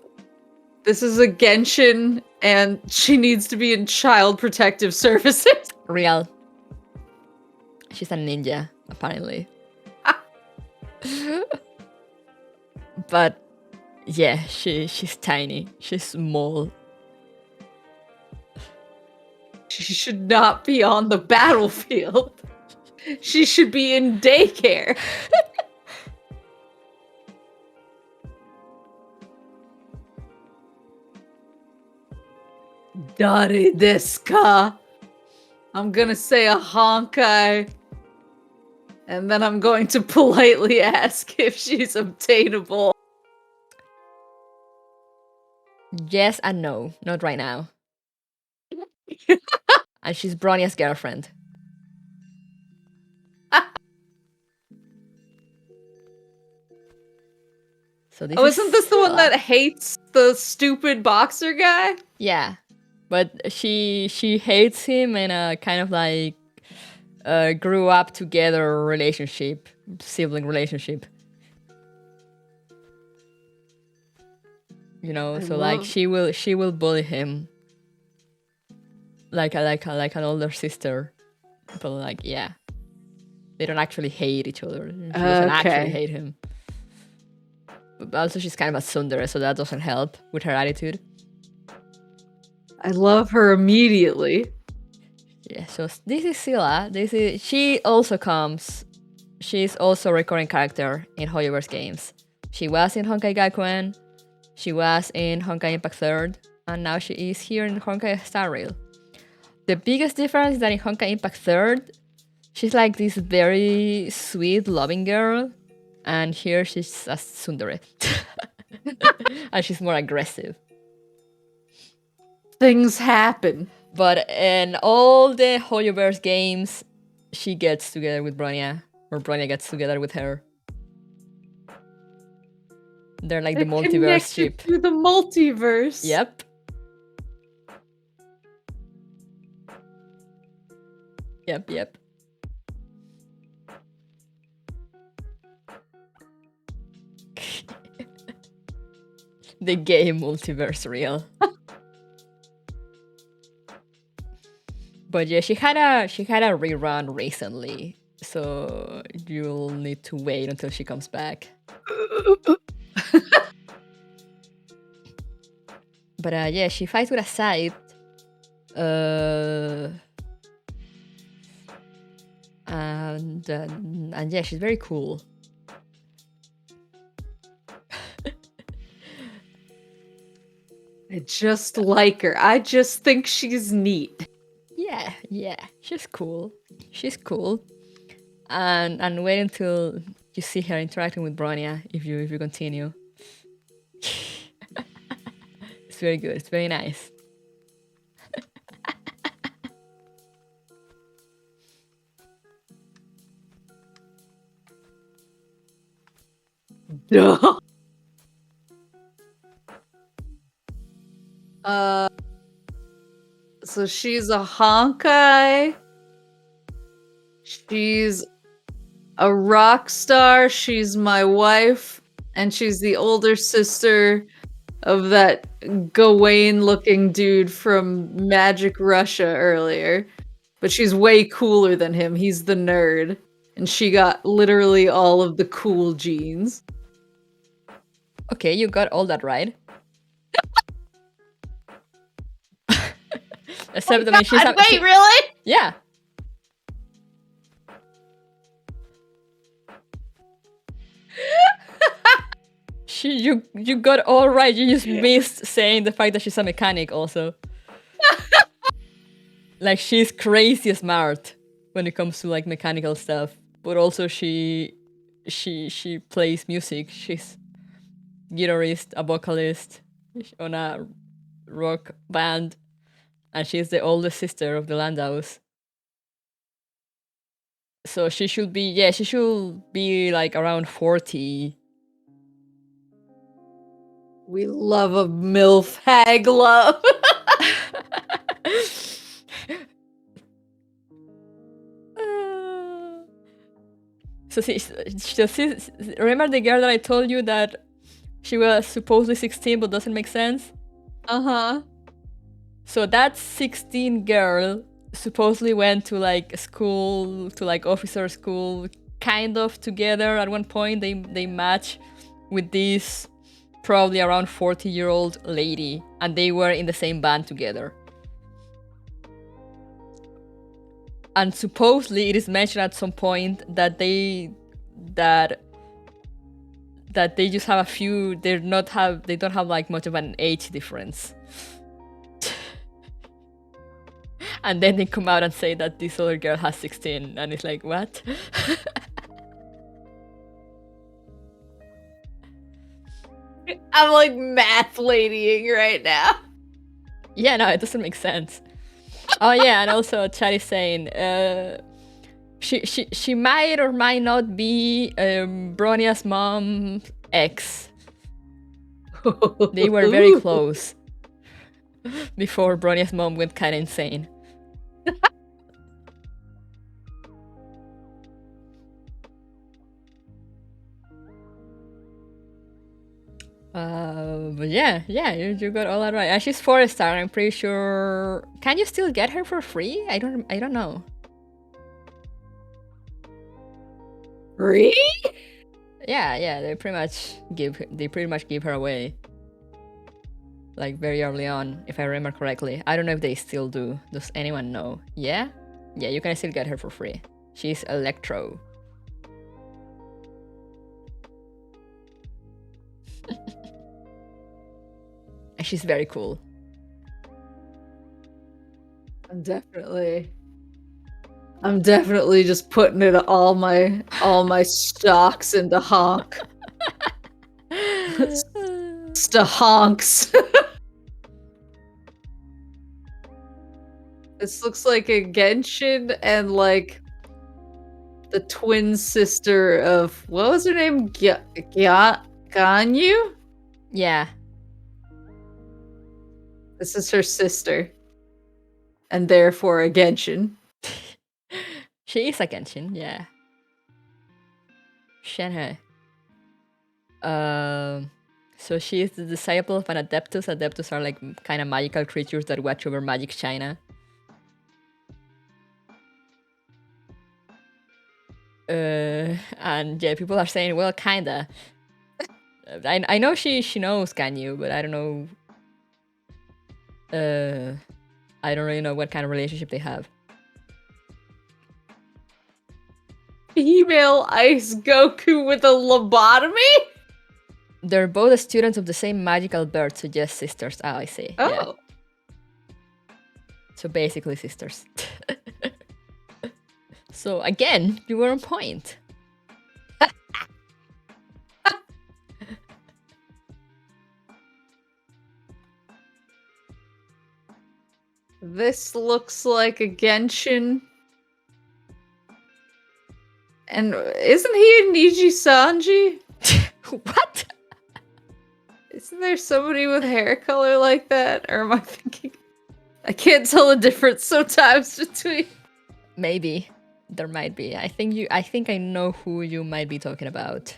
a Genshin, and she needs to be in child protective services. Real. She's a ninja, apparently. But yeah, she's tiny. She's small. She should not be on the battlefield. She should be in daycare. Dari desu ka? I'm gonna say a Honkai. And then I'm going to politely ask if she's obtainable. Yes and no. Not right now. And she's Bronya's girlfriend. So this isn't this the one that hates the stupid boxer guy? Yeah. But she hates him in a kind of like grew up together relationship, sibling relationship. You know, so like she will bully him like an older sister. But like, yeah. They don't actually hate each other. She doesn't actually hate him. But also she's kind of a tsundere, so that doesn't help with her attitude. I love her immediately. Yeah, so this is Scylla. She also comes. She's also a recurring character in Hoyoverse games. She was in Honkai Gakuen, she was in Honkai Impact 3rd, and now she is here in Honkai Star Rail. The biggest difference is that in Honkai Impact 3rd, she's like this very sweet, loving girl, and here she's a tsundere. And she's more aggressive. Things happen. But in all the Hoyoverse games, she gets together with Bronya, or Bronya gets together with her. They're like the multiverse ship. To the multiverse. Yep. Yep. The gay multiverse real. But yeah, she had a rerun recently, so you'll need to wait until she comes back. But yeah, she fights with a scythe. And yeah, she's very cool. I just like her. I just think she's neat. Yeah, she's cool. And wait until you see her interacting with Bronya if you continue. It's very good. It's very nice. So she's a Honkai. She's a rock star. She's my wife, and she's the older sister of that Gawain-looking dude from Magic Russia earlier. But she's way cooler than him. He's the nerd. And she got literally all of the cool genes. Okay, you got all that right. Except I mean, wait, really? Yeah. You got all right. You just missed saying the fact that she's a mechanic also. Like, she's crazy smart when it comes to like mechanical stuff, but also she plays music. She's guitarist, a vocalist on a rock band, and she's the oldest sister of the Landaus. So she should be like around 40. We love a MILF hag love. So remember the girl that I told you that she was supposedly 16 but doesn't make sense? Uh-huh. So that 16 girl supposedly went to like school, to like officer school, kind of together at one point. They match with this probably around 40-year-old lady, and they were in the same band together. And supposedly it is mentioned at some point that they just have a few, they don't have like much of an age difference. And then they come out and say that this other girl has 16, and it's like, what? I'm like math ladying right now. Yeah, no, it doesn't make sense. Oh yeah, and also Chad is saying she might or might not be Bronia's mom's ex. They were very close before Bronia's mom went kind of insane. But yeah, you got all that right. And she's 4-star. I'm pretty sure. Can you still get her for free? I don't know. Free? Yeah. They pretty much give her away. Like very early on, if I remember correctly. I don't know if they still do. Does anyone know? Yeah, you can still get her for free. She's Electro. And she's very cool. I'm definitely just putting it all my stocks into honk. Honks. This looks like a Genshin and like the twin sister of, what was her name? Ganyu? Yeah. This is her sister. And therefore a Genshin. She is a Genshin, yeah. Shenhe. So she is the disciple of an Adeptus. Adeptus are like kind of magical creatures that watch over Magic China. And yeah, people are saying, well, kinda. I know she knows Ganyu, but I don't know. I don't really know what kind of relationship they have. Female Ice Goku with a lobotomy? They're both students of the same magical bird, so just sisters. Oh, I see. Oh. Yeah. So basically sisters. So again, you were on point. This looks like a Genshin. And isn't he a Niji Sanji? What? Isn't there somebody with hair color like that? Or am I thinking? I can't tell the difference sometimes between. Maybe. There might be. I think I know who you might be talking about.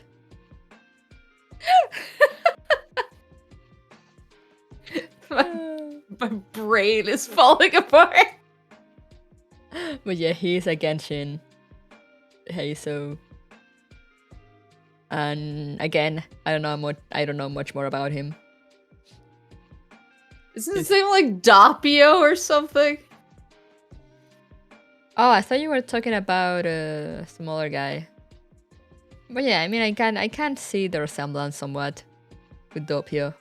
My brain is falling apart. But yeah, he's a Genshin. Hey, so. And again, I don't know much more about him. Isn't his name like Doppio or something? Oh, I thought you were talking about some other guy. But yeah, I mean, I can see the resemblance somewhat. with Doppio.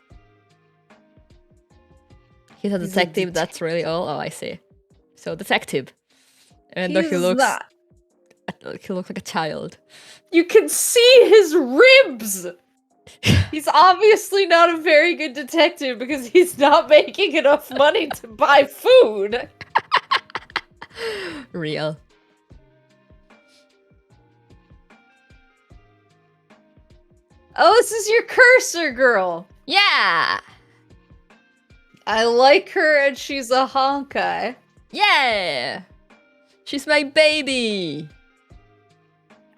He's a detective, that's really all? Oh, I see. So, detective. And though he looks like a child. You can see his ribs! He's obviously not a very good detective because he's not making enough money to buy food. Real. Oh, this is your cursor girl. Yeah! I like her and she's a Honkai. Yeah! She's my baby!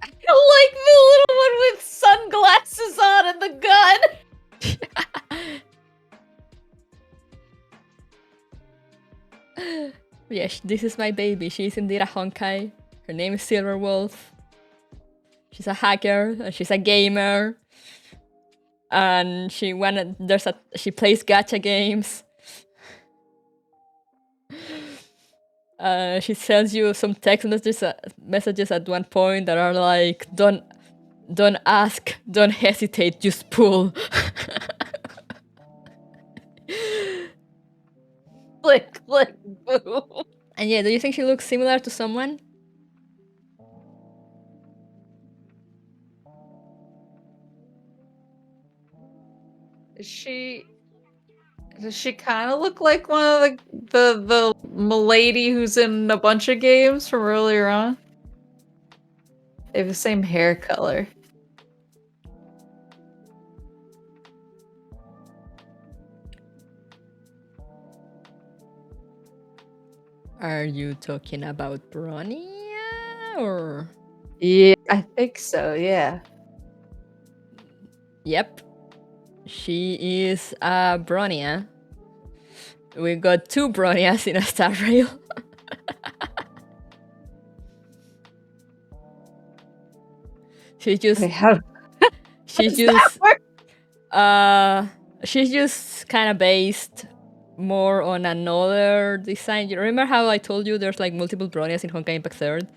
I like the little one with sunglasses on and the gun! Yes, this is my baby. She's indeed a Honkai. Her name is Silverwolf. She's a hacker, and she's a gamer. And she plays gacha games. She sends you some text messages at one point that are like, don't ask, don't hesitate, just pull. Click, click, boo. And yeah, do you think she looks similar to someone? Does she kind of look like one of the milady who's in a bunch of games from earlier on? They have the same hair color. Are you talking about Bronya or? Yeah, I think so, yeah. Yep. She is a Bronya. We got 2 Bronias in a star rail. She's just kind of based more on another design. You remember how I told you there's like multiple Bronias in Honkai Impact 3rd?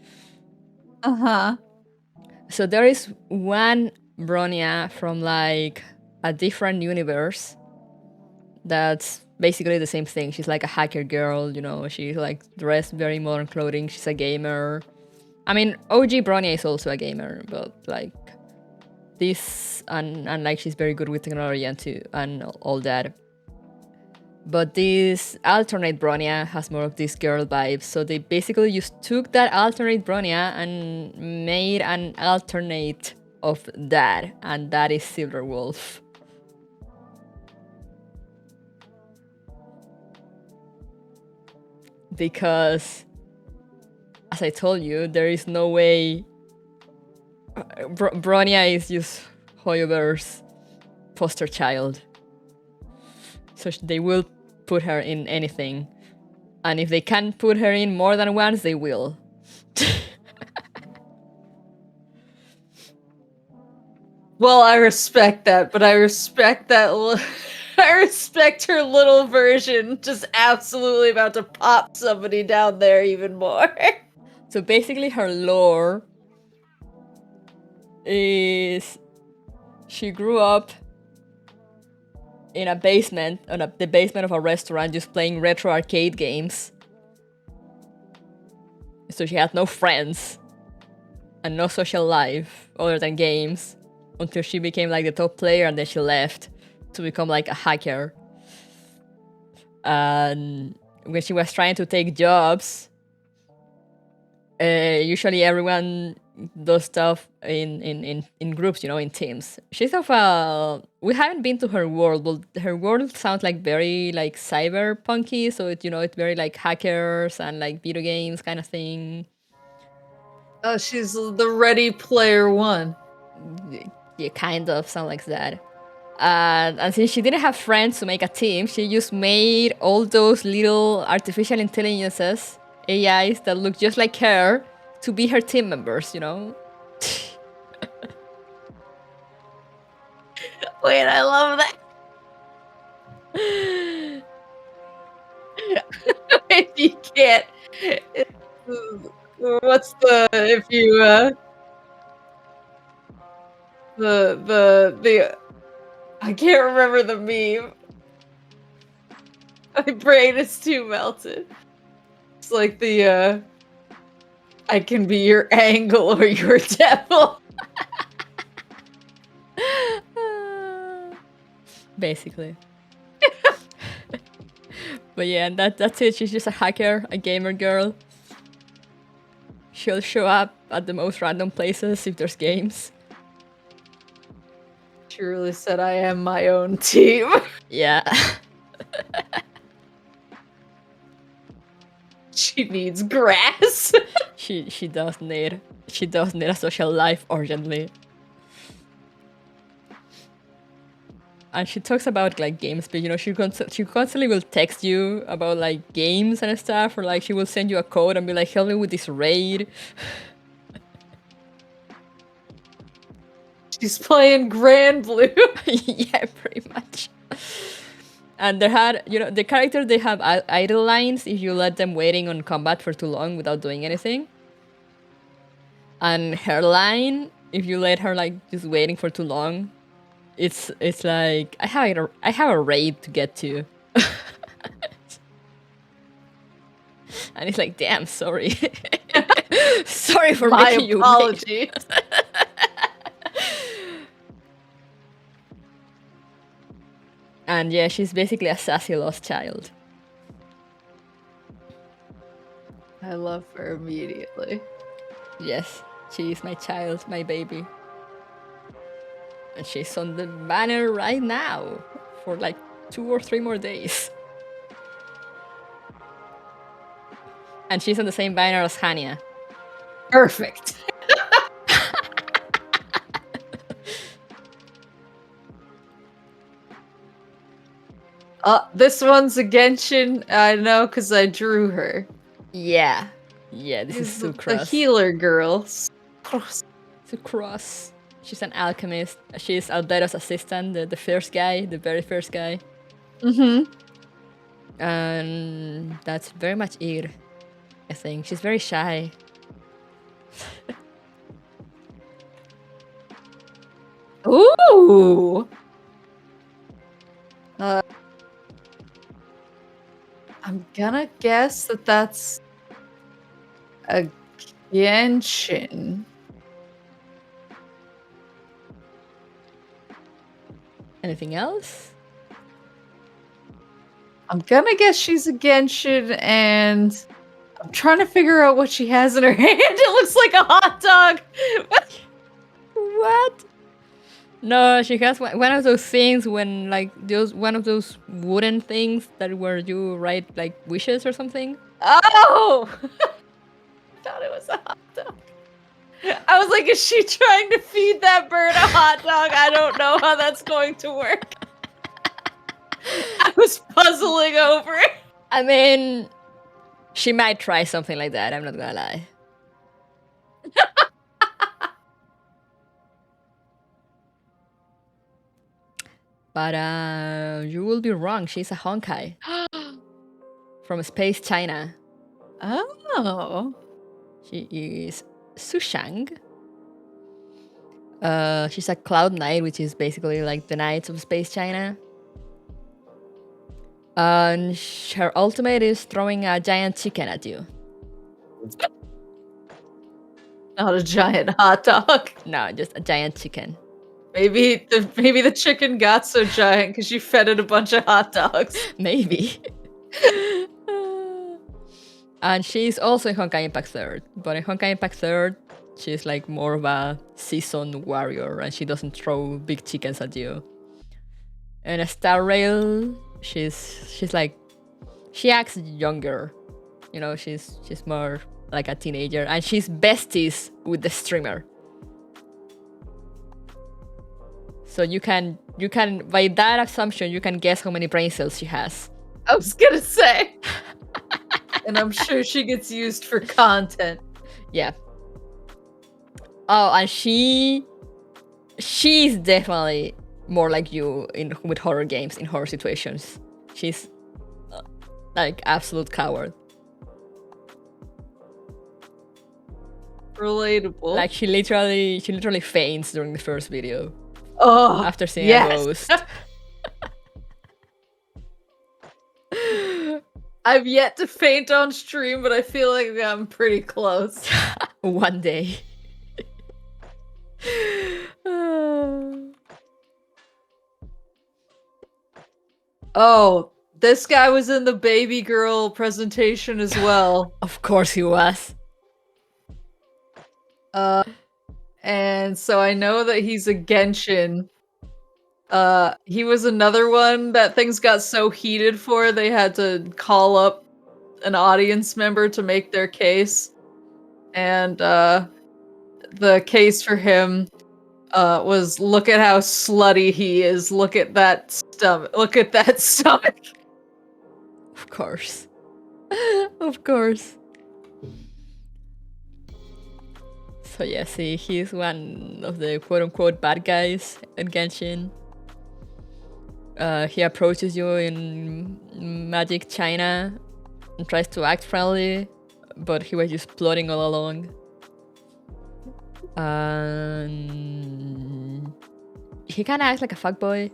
Uh-huh. So there is one Bronya from like a different universe that's basically the same thing. She's like a hacker girl, you know, she's like dressed very modern clothing, she's a gamer. I mean, OG Bronya is also a gamer, but like this, and like she's very good with technology and all that. But this alternate Bronya has more of this girl vibe, so they basically just took that alternate Bronya and made an alternate of that, and that is Silverwolf. Because, as I told you, there is no way Bronya is just Hoyoverse poster child. So they will put her in anything. And if they can put her in more than once, they will. Well, I respect that, but I respect that. I respect her little version just absolutely about to pop somebody down there even more. So basically, her lore is she grew up in a basement, the basement of a restaurant, just playing retro arcade games. So she had no friends and no social life other than games until she became like the top player, and then she left to become like a hacker. And when she was trying to take jobs, usually everyone does stuff in groups, you know, in teams. She's we haven't been to her world, but her world sounds like very like cyberpunky, so it's very like hackers and like video games kind of thing. Oh, she's the Ready Player One. Yeah, kind of sound like that. And since she didn't have friends to make a team, she just made all those little artificial intelligences, AIs that look just like her, to be her team members, you know? Wait, I love that. If you can't, what's the if you I can't remember the meme. My brain is too melted. It's like the I can be your angle or your devil. Basically. But yeah, that's it. She's just a hacker, a gamer girl. She'll show up at the most random places if there's games. She really said, I am my own team. Yeah. She needs grass. she does need a social life urgently. And she talks about like games, but you know, she constantly will text you about like games and stuff, or like she will send you a code and be like, help me with this raid. She's playing Grand Blue. Yeah, pretty much. And the characters, they have idle lines if you let them waiting on combat for too long without doing anything. And her line, if you let her like just waiting for too long, it's like I have a raid to get to. And it's like, damn, sorry. Sorry for making you wait. My apologies. And yeah, she's basically a sassy lost child. I love her immediately. Yes, she is my child, my baby. And she's on the banner right now for like 2 or 3 more days. And she's on the same banner as Hania. Perfect. This one's a Genshin. I know because I drew her. Yeah. Yeah, this is Sucrose. The healer girl. Sucrose. She's an alchemist. She's Albedo's assistant, the first guy, the very first guy. Mm-hmm. And that's very much it, I think. She's very shy. Ooh! I'm gonna guess that that's a Genshin. Anything else? I'm gonna guess she's a Genshin, and I'm trying to figure out what she has in her hand. It looks like a hot dog. What? No, she has one of those things when like one of those wooden things that where you write like wishes or something. Oh! I thought it was a hot dog. I was like, is she trying to feed that bird a hot dog? I don't know how that's going to work. I was puzzling over it. I mean, she might try something like that, I'm not gonna lie. But you will be wrong. She's a Honkai. From Space China. Oh. She is Sushang. She's a Cloud Knight, which is basically like the Knights of Space China. And her ultimate is throwing a giant chicken at you. Not a giant hot dog. No, just a giant chicken. Maybe the chicken got so giant because you fed it a bunch of hot dogs. Maybe. And she's also in Honkai Impact 3rd. But in Honkai Impact 3rd, she's like more of a seasoned warrior and she doesn't throw big chickens at you. In a Star Rail, she's like, she acts younger. You know, she's more like a teenager. And she's besties with the streamer. So you can, by that assumption, you can guess how many brain cells she has. I was gonna say. And I'm sure she gets used for content. Yeah. Oh, and she's definitely more like you with horror games, in horror situations. She's like absolute coward. Relatable. Like she literally faints during the first video. Oh, after seeing yes. a ghost. I've yet to faint on stream, but I feel like I'm pretty close. One day. Oh, this guy was in the baby girl presentation as well. Of course he was. And so I know that he's a Genshin. He was another one that things got so heated for, they had to call up an audience member to make their case. And the case for him was, look at how slutty he is. Look at that stomach. Look at that stomach. Of course. Of course. So yeah, see, he's one of the quote-unquote bad guys in Genshin. He approaches you in Magic China and tries to act friendly, but he was just plotting all along. He kind of acts like a fuckboy.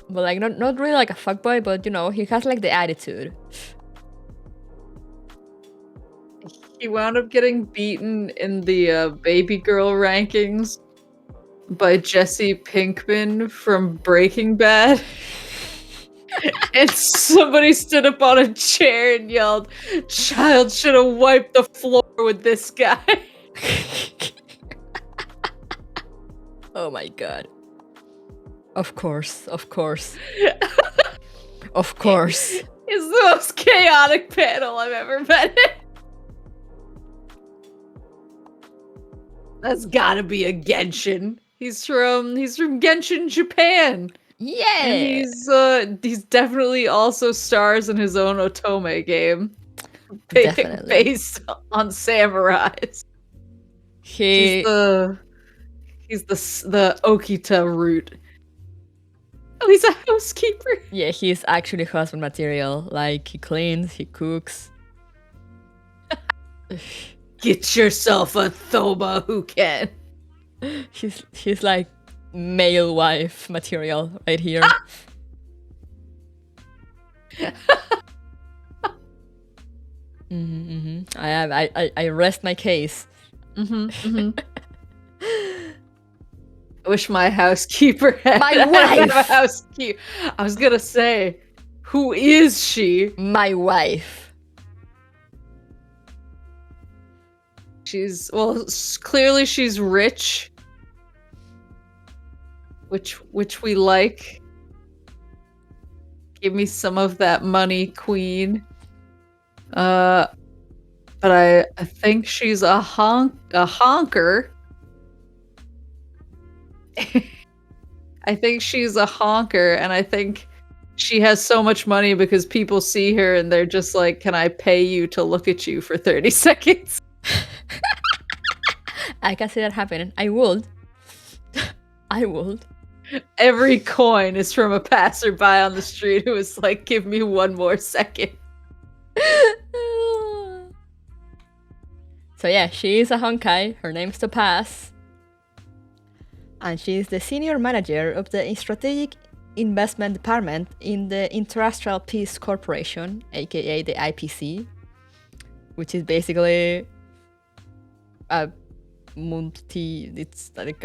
But like, not really like a fuckboy, but you know, he has like the attitude. He wound up getting beaten in the baby girl rankings by Jesse Pinkman from Breaking Bad. And somebody stood up on a chair and yelled, "Child should have wiped the floor with this guy." Oh my god. Of course, of course. Of course. It's the most chaotic panel I've ever been in. That's gotta be a Genshin. He's from Genshin, Japan. Yeah. And he's definitely also stars in his own Otome game. Definitely. Based on samurais. He's the Okita route. Oh, he's a housekeeper. Yeah, he's actually husband material. Like, he cleans, he cooks. Get yourself a Thoma who can. He's like male wife material right here. I rest my case. I wish my housekeeper had my wife. A housekeeper. I was gonna say, who is she? My wife. Clearly she's rich, which we like. Give me some of that money, queen. But I think she's a honker. I think she's a honker, and I think she has so much money because people see her and they're just like, "Can I pay you to look at you for 30 seconds?" I can see that happening. I would. I would. Every coin is from a passerby on the street who is like, "Give me one more second." So yeah, she is a Honkai. Her name's Topaz. And she is the senior manager of the strategic investment department in the Interastral Peace Corporation, aka the IPC, which is basically a it's like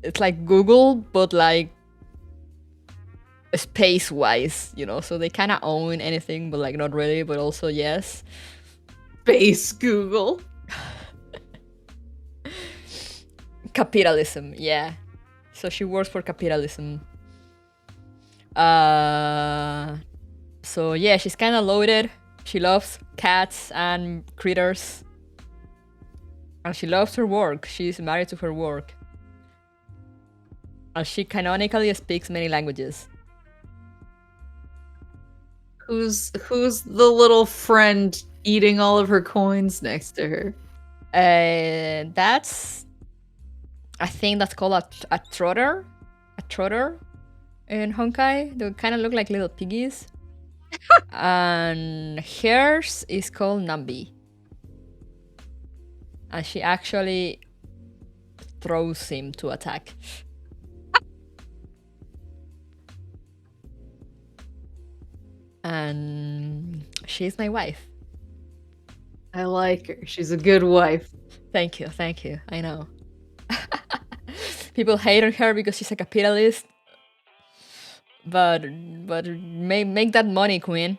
it's like Google, but like space wise, you know, so they kind of own anything, but like not really, but also yes. Space Google. Capitalism, yeah. So she works for capitalism. So yeah, she's kind of loaded. She loves cats and critters. And she loves her work. She's married to her work. And she canonically speaks many languages. Who's the little friend eating all of her coins next to her? I think that's called a trotter. A trotter in Honkai. They kind of look like little piggies. And hers is called Nambi. And she actually throws him to attack. And she's my wife. I like her. She's a good wife. Thank you. I know. People hate on her because she's a capitalist. But make that money, queen.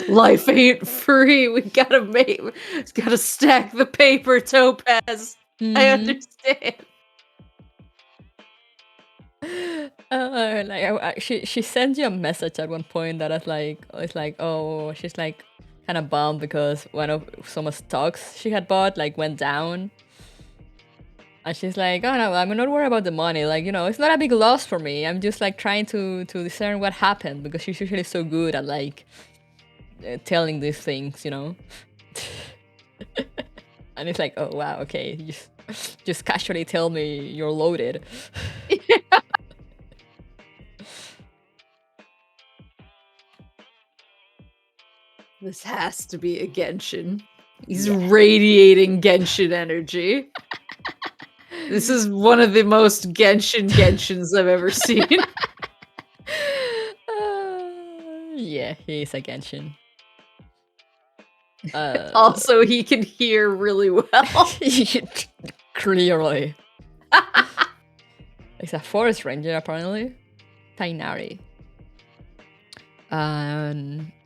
Life ain't free. We gotta stack the paper, Topaz. I understand. She sent you a message at one point that it's like, oh, she's like kind of bummed because one of some stocks she had bought like went down. And she's like, oh no, I'm not worried about the money. Like, it's not a big loss for me. I'm just like trying to discern what happened because she's usually so good at like telling these things, And it's like, oh wow, okay, just casually tell me you're loaded. Yeah. This has to be a Genshin. He's radiating Genshin energy. This is one of the most Genshins I've ever seen. Yeah, he is a Genshin. Also, he can hear really well. Clearly. He's a forest ranger, apparently. Tainari.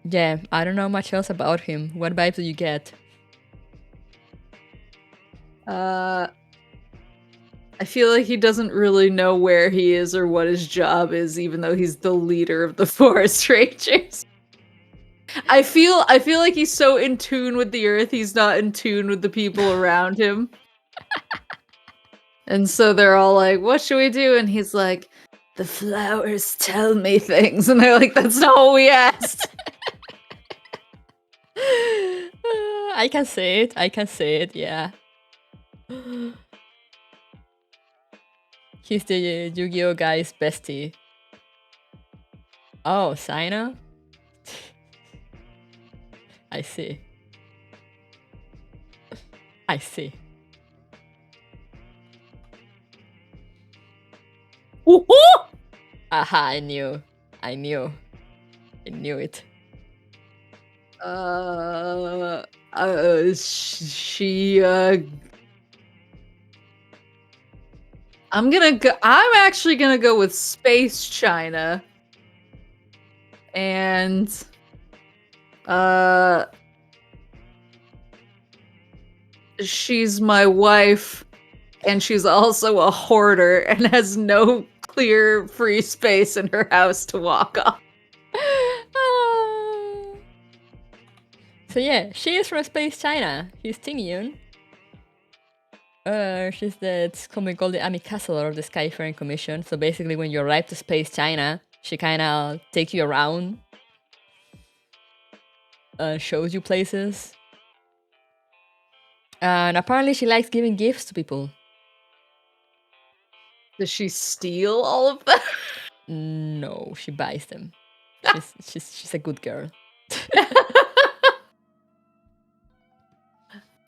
Yeah, I don't know much else about him. What vibes do you get? I feel like he doesn't really know where he is or what his job is, even though he's the leader of the forest rangers. I feel like he's so in tune with the earth, he's not in tune with the people around him. And so they're all like, what should we do? And he's like, the flowers tell me things. And they're like, that's not what we asked. I can say it, yeah. He's the Yu-Gi-Oh guy's bestie. Oh, Sina? I see. Woohoo! Aha, I knew it. I'm actually gonna go with Space China. And she's my wife, and she's also a hoarder and has no clear free space in her house to walk on. So yeah, she is from Space China. He's Tingyun. She's something called the Amicassador of the Skyfaring Commission. So basically, when you arrive to Space China, she kind of takes you around, shows you places, and apparently she likes giving gifts to people. Does she steal all of them? No, she buys them. She's a good girl.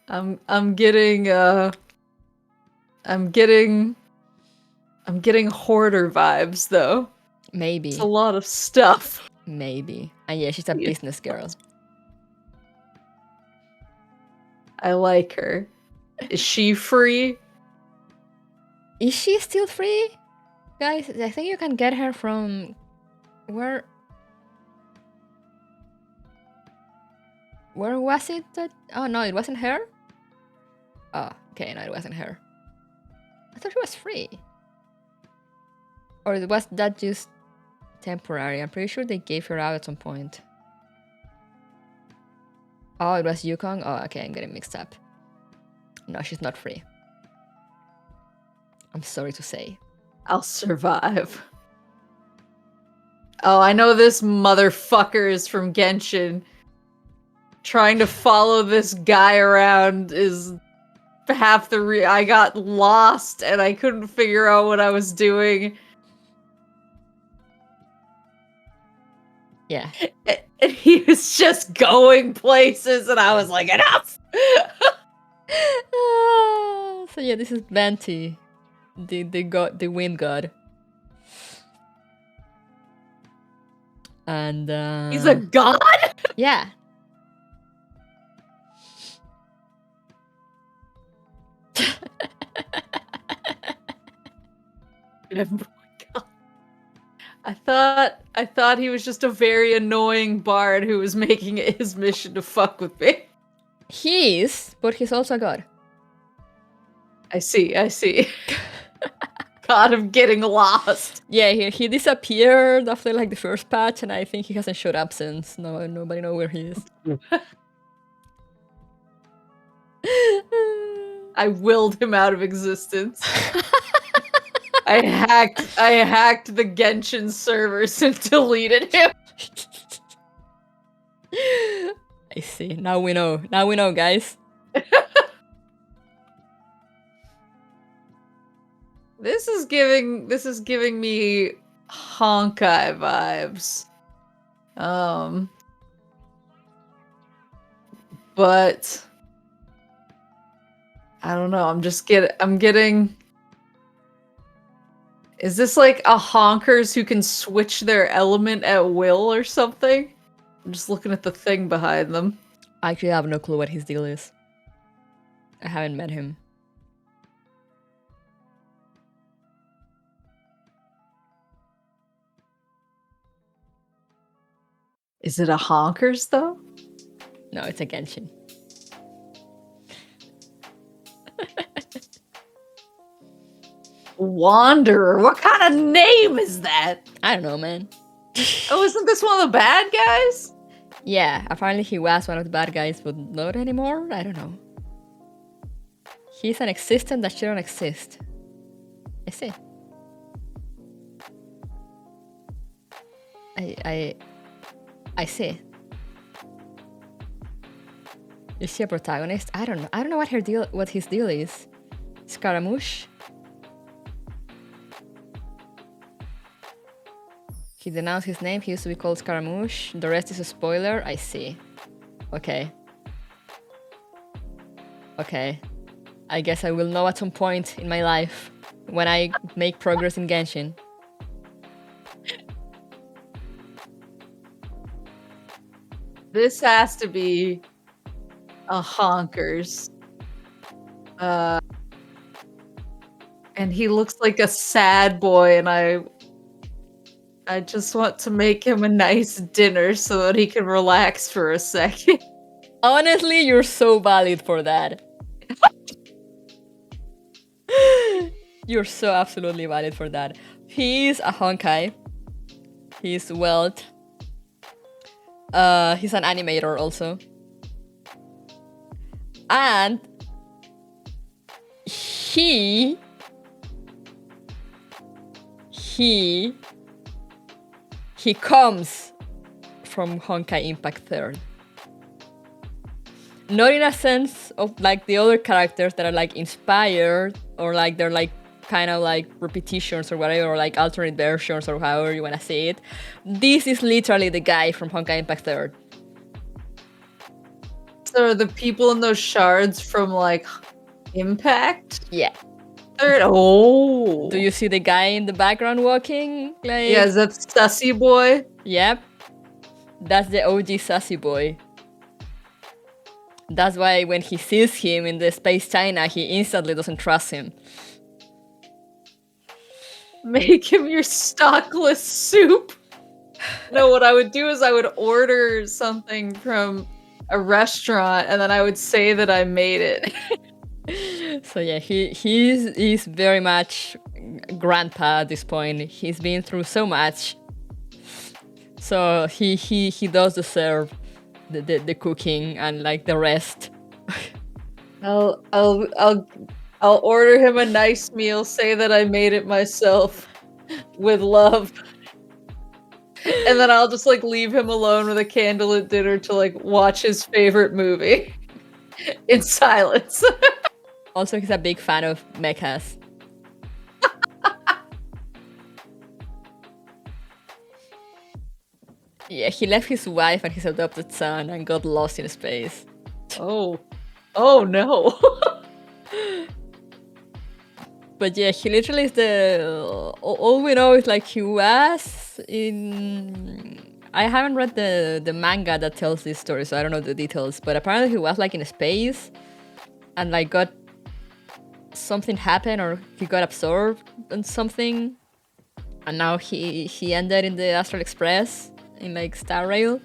I'm getting hoarder vibes though. Maybe. It's a lot of stuff. Maybe. And yeah, she's a business girl. I like her. Is she free? Is she still free? Guys, I think you can get her from... Where was it? Oh no, it wasn't her? Oh, okay, no, it wasn't her. I thought she was free. Or was that just temporary? I'm pretty sure they gave her out at some point. Oh, it was Yukong? Oh, okay, I'm getting mixed up. No, she's not free. I'm sorry to say. I'll survive. Oh, I know this motherfucker is from Genshin. Trying to follow this guy around is half the I got lost and I couldn't figure out what I was doing. Yeah. And he was just going places, and I was like, enough! So yeah, this is Venti, the wind god. And he's a god? Yeah. Oh my God. I thought he was just a very annoying bard who was making it his mission to fuck with me. He is, but he's also a god. I see. God, I'm getting lost. Yeah, he disappeared after like the first patch, and I think he hasn't showed up since. No, nobody knows where he is. I willed him out of existence. I hacked the Genshin servers and deleted him. I see. Now we know. Now we know, guys. This is giving me Honkai vibes. But I don't know. I'm getting. Is this like a honkers who can switch their element at will or something? I'm just looking at the thing behind them. I actually have no clue what his deal is. I haven't met him. Is it a honkers though? No, it's a Genshin. Wanderer? What kind of name is that? I don't know, man. Oh, isn't this one of the bad guys? Yeah, apparently he was one of the bad guys, but not anymore? I don't know. He's an existence that shouldn't exist. I see. I see. Is she a protagonist? I don't know. I don't know what his deal is. Scaramouche? He denounced his name. He used to be called Scaramouche. The rest is a spoiler. I see. Okay. Okay. I guess I will know at some point in my life when I make progress in Genshin. This has to be a honkers. And he looks like a sad boy, and I just want to make him a nice dinner so that he can relax for a second. Honestly, you're so valid for that. You're so absolutely valid for that. He's a Honkai. He's Welt. He's an animator also. And he comes from Honkai Impact 3rd. Not in a sense of like the other characters that are like inspired or like they're like kind of like repetitions or whatever, or like alternate versions or however you want to say it. This is literally the guy from Honkai Impact 3rd. So are the people in those shards from like Impact? Yeah. 3rd? Oh. Do you see the guy in the background walking? Like, yeah, is that Sussy Boy? Yep. That's the OG Sassy Boy. That's why when he sees him in the Space China, he instantly doesn't trust him. Make him your stockless soup. No, what I would do is I would order something from a restaurant and then I would say that I made it. So yeah, he's very much grandpa at this point. He's been through so much. So he does deserve the cooking and like the rest. I'll order him a nice meal, say that I made it myself with love. And then I'll just like leave him alone with a candle at dinner to like watch his favorite movie in silence. Also, he's a big fan of mechas. Yeah, he left his wife and his adopted son and got lost in space. Oh. Oh no. But yeah, he literally is all we know is like he was in... I haven't read the manga that tells this story, so I don't know the details, but apparently he was like in space and like got something happened or he got absorbed in something, and now he ended in the Astral Express in like Star Rail,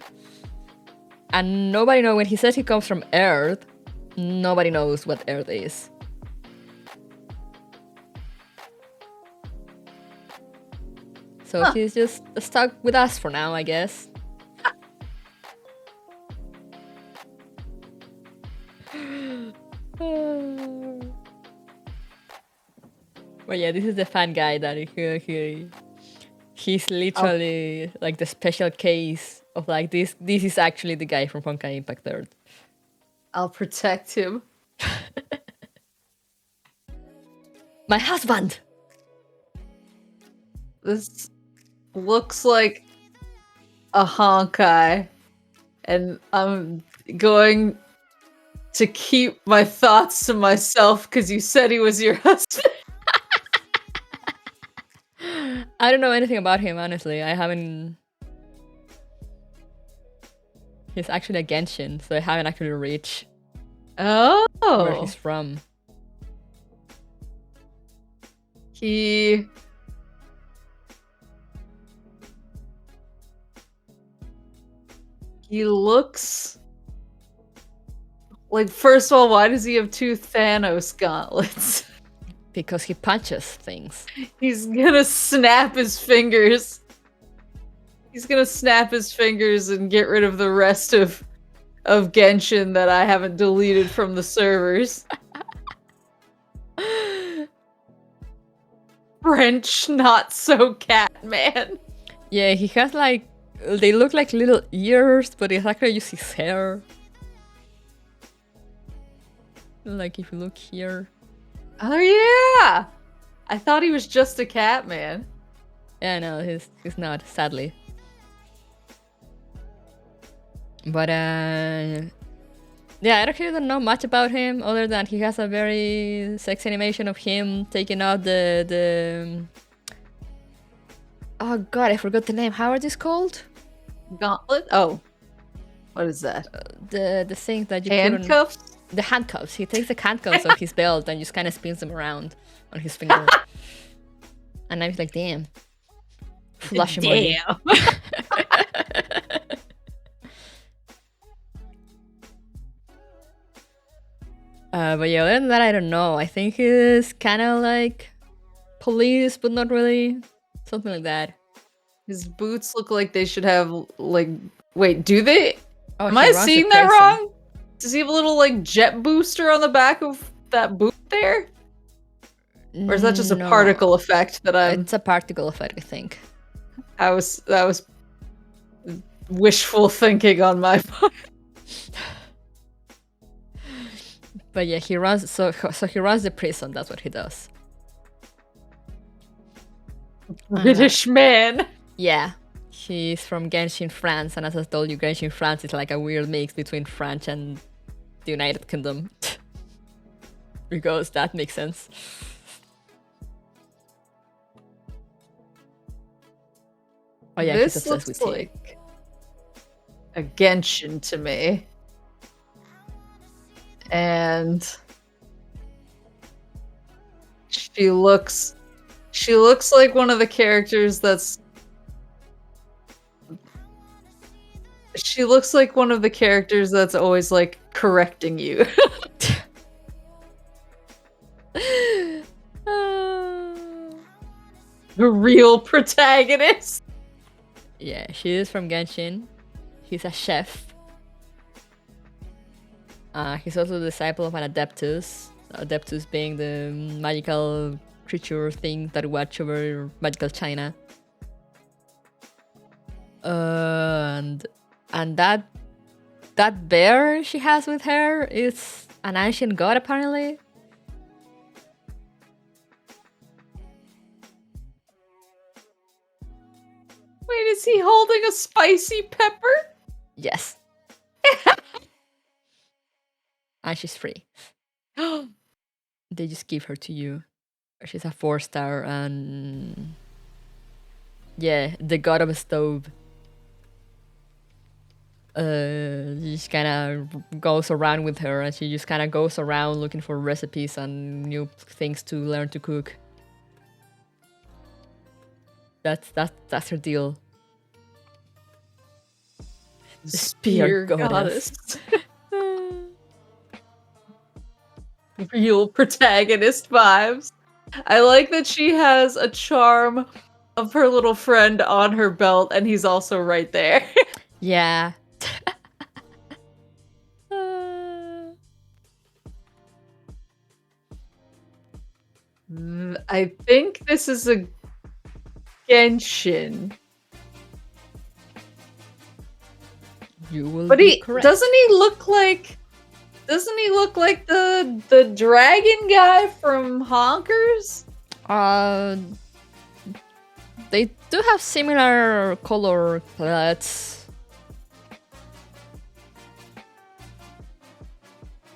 and nobody knows. When he says he comes from Earth, nobody knows what Earth is. So he's just stuck with us for now, I guess. But yeah, this is the fan guy that he's literally like the special case of like this is actually the guy from Honkai Impact 3rd. I'll protect him. My husband! This looks like a Honkai, and I'm going to keep my thoughts to myself because you said he was your husband. I don't know anything about him, honestly. I haven't... He's actually a Genshin, so I haven't actually reached where he's from. He looks like, first of all, why does he have 2 Thanos gauntlets? Because he punches things. He's gonna snap his fingers. He's gonna snap his fingers and get rid of the rest of Genshin that I haven't deleted from the servers. French not so cat man. Yeah, he has like... They look like little ears, but it's actually just his hair. Like if you look here. Oh yeah! I thought he was just a cat man. Yeah, no, he's not, sadly. But yeah, I actually don't know much about him other than he has a very sexy animation of him taking out the oh god, I forgot the name. How are these called? Gauntlet? Oh. What is that? The thing that you handcuffs? put on... The handcuffs. He takes the handcuffs off his belt and just kind of spins them around on his finger. And I'm like, damn. Flush him. Damn. But yeah, other than that, I don't know. I think he's kind of like police, but not really. Something like that. His boots look like they should have, like... Wait, do they? Oh, am I seeing that wrong? Does he have a little, like, jet booster on the back of that boot there? Or is that just a particle effect that I'm... It's a particle effect, I think. That was wishful thinking on my part. But yeah, he runs... So he runs the prison, that's what he does. British man. Yeah. He's from Genshin, France, and as I told you, Genshin, France is like a weird mix between France and the United Kingdom. Because that makes sense. Oh yeah, this he's obsessed with tea. Like a Genshin to me. And she looks like one of the characters that's... She looks like one of the characters that's always, like, correcting you. The real protagonist. Yeah, she is from Genshin. He's a chef. He's also the disciple of an Adeptus. Adeptus being the magical creature thing that watch over magical China. And that bear she has with her is an ancient god, apparently. Wait, is he holding a spicy pepper? Yes. And she's free. They just give her to you. She's a 4-star and yeah, the god of a stove. Just kind of goes around with her, and she just kind of goes around looking for recipes and new things to learn to cook. That's her deal. The spear goddess. Real protagonist vibes. I like that she has a charm of her little friend on her belt, and he's also right there. Yeah. I think this is a Genshin. You will but be correct. Doesn't he look like the dragon guy from Honkers? They do have similar color palettes.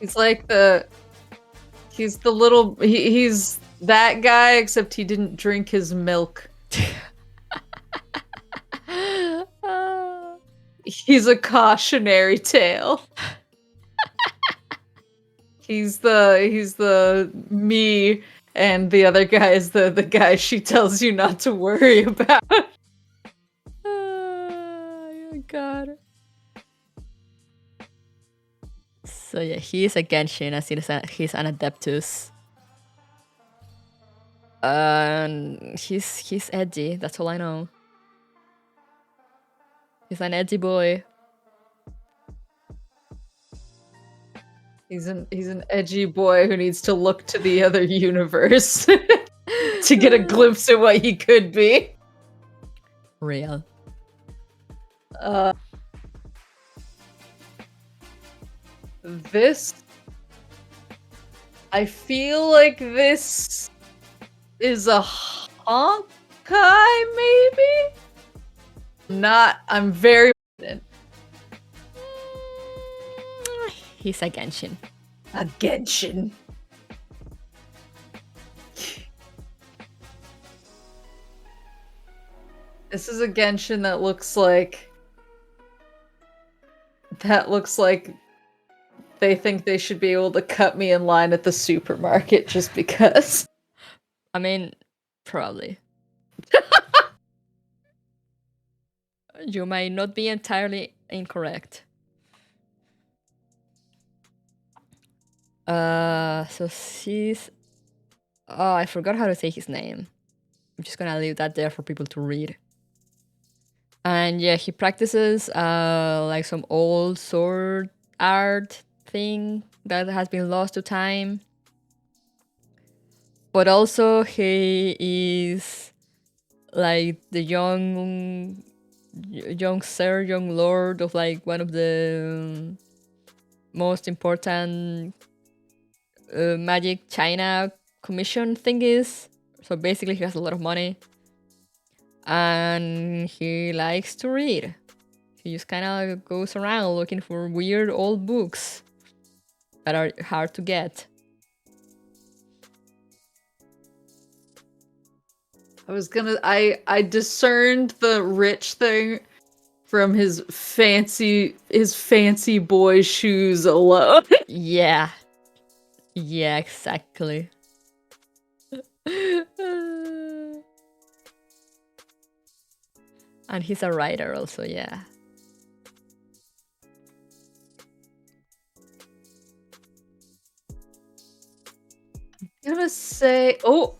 He's that guy, except he didn't drink his milk. He's a cautionary tale. He's the me, and the other guy is the guy she tells you not to worry about. Oh god. So yeah, he is a Genshin, as he's an Adeptus. And he's edgy, that's all I know. He's an edgy boy. He's an edgy boy who needs to look to the other universe to get a glimpse at what he could be. Real. I feel like this is a Honkai, maybe? I'm very confident. He's a Genshin. A Genshin. This is a Genshin that looks like they think they should be able to cut me in line at the supermarket just because. I mean, probably. You might not be entirely incorrect. So she's... Oh, I forgot how to say his name. I'm just gonna leave that there for people to read. And yeah, he practices like some old sword art thing that has been lost to time. But also he is like the young lord of like one of the most important magic China commission thingies. So basically he has a lot of money. And he likes to read. He just kind of goes around looking for weird old books that are hard to get. I discerned the rich thing from his fancy boy shoes alone. Yeah. Yeah, exactly. And he's a writer also, yeah. I'm gonna say, well,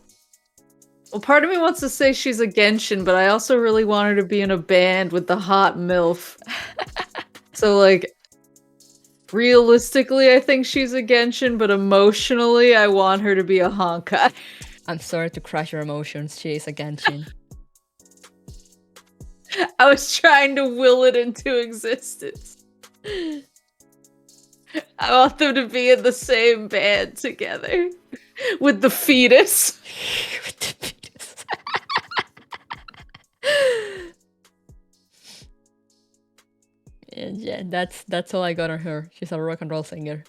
part of me wants to say she's a Genshin, but I also really want her to be in a band with the hot MILF. So, like, realistically, I think she's a Genshin, but emotionally, I want her to be a Honkai. I'm sorry to crush your emotions. She is a Genshin. I was trying to will it into existence. I want them to be in the same band together. With the fetus. With the fetus. Yeah, that's all I got on her. She's a rock and roll singer,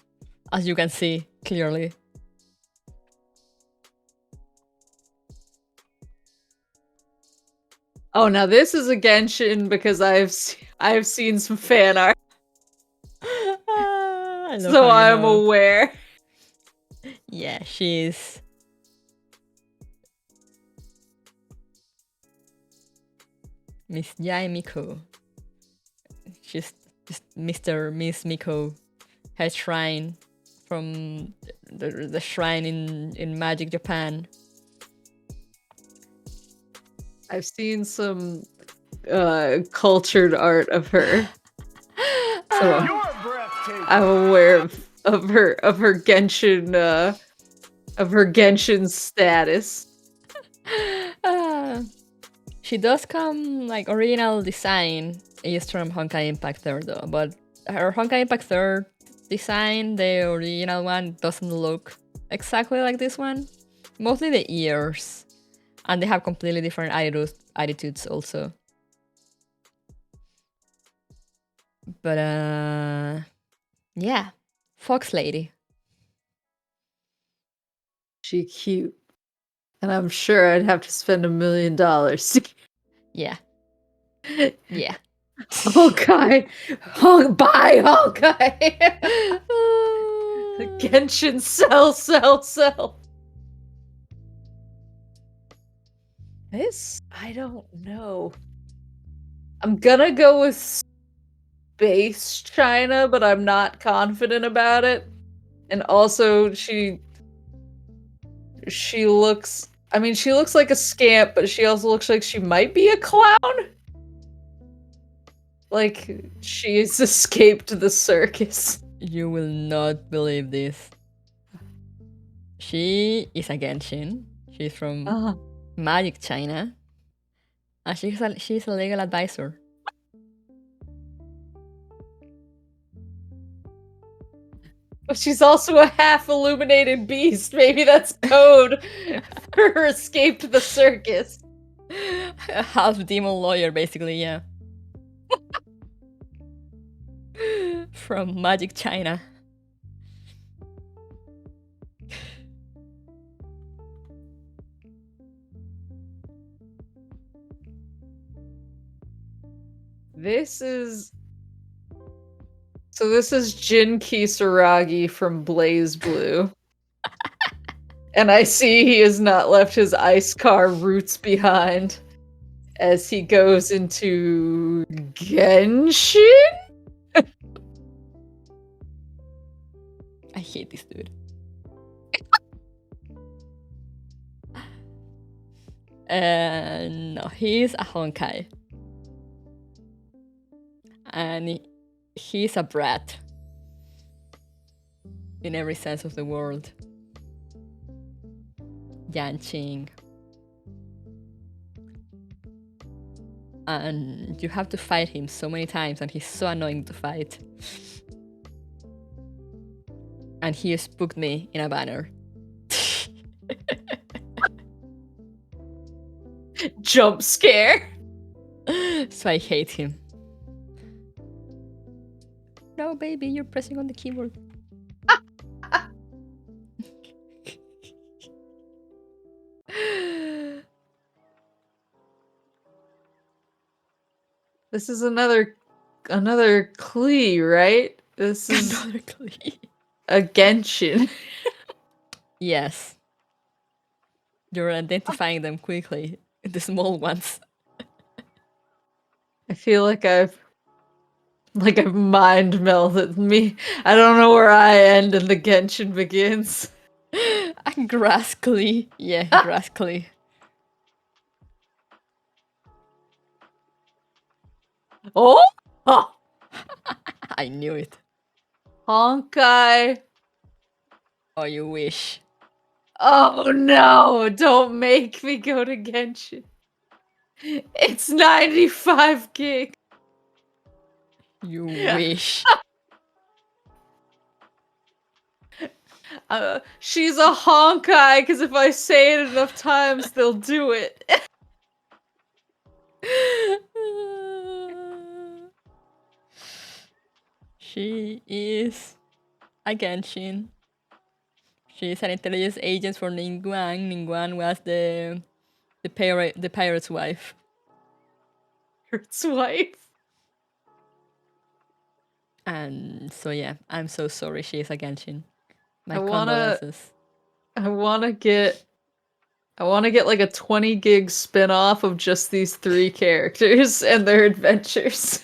as you can see clearly. Oh, now this is a Genshin because I've seen some fan art, so I'm aware. Yeah, she's Miss Yai Miko. She's just Miss Miko, her shrine from the shrine in Magic Japan. I've seen some cultured art of her. So I'm aware of her Genshin status. She does come like original design is from Honkai Impact 3 though, but her Honkai Impact 3 design, the original one, doesn't look exactly like this one. Mostly the ears, and they have completely different attitudes also. But yeah, Fox Lady. She cute. And I'm sure I'd have to spend $1 million. Yeah. Yeah. Honkai! Buy Honkai! Genshin, sell! This, I don't know. I'm gonna go with Space China, but I'm not confident about it. And also, she looks... I mean, she looks like a scamp, but she also looks like she might be a clown. Like, she's escaped the circus. You will not believe this. She is a Genshin. She's from Magic China. And she's a legal advisor. But she's also a half-illuminated beast. Maybe that's code for her escape to the circus. A half-demon lawyer, basically, yeah. From Magic China. This is Jin Kisaragi from Blaze Blue. And I see he has not left his ice car roots behind as he goes into Genshin? I hate this dude. No, he's a Honkai. And he's a brat. In every sense of the word. Yanqing. And you have to fight him so many times, and he's so annoying to fight. And he spooked me in a banner. Jump scare. So I hate him. No, baby, you're pressing on the keyboard. This is another Klee, right? This is another Klee. A Genshin. Yes. You're identifying them quickly. The small ones. I feel like I've mind melded me. I don't know where I end and the Genshin begins. Grass Klee. Yeah, Grass Klee. Oh! I knew it. Honkai. Oh, you wish. Oh no! Don't make me go to Genshin. It's 95 gig. You wish. She's a Honkai, because if I say it enough times, they'll do it. She is a Genshin. She is an intelligence agent for Ningguang. Ningguang was the pirate's wife. Pirate's wife. And so yeah, I'm so sorry. She is a Genshin. My condolences. condolences. I wanna get like a 20 gig spin-off of just these 3 characters and their adventures.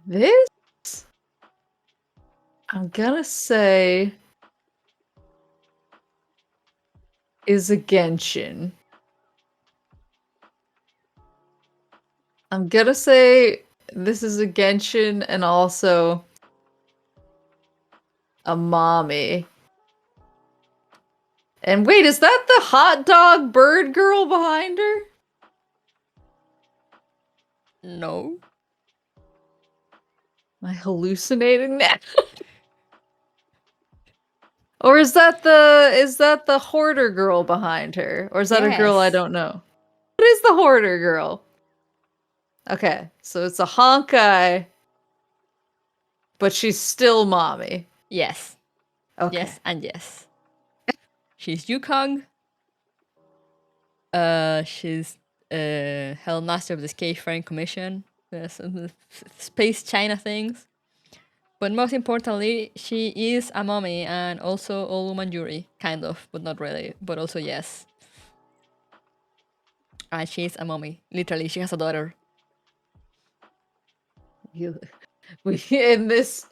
This, I'm gonna say, is a Genshin. I'm gonna say this is a Genshin and also a mommy. And wait, is that the hot dog bird girl behind her? No. Am I hallucinating that? Or is that the hoarder girl behind her? Or is that a girl I don't know? What is the hoarder girl? Okay, so it's a Honkai, but she's still mommy. Yes. Okay. Yes and yes. She's Yukong. She's Hellmaster of the Scapefaring Commission. Some space China things. But most importantly, she is a mommy and also all woman jury, kind of, but not really. But also yes. And she's a mommy. Literally, she has a daughter. In this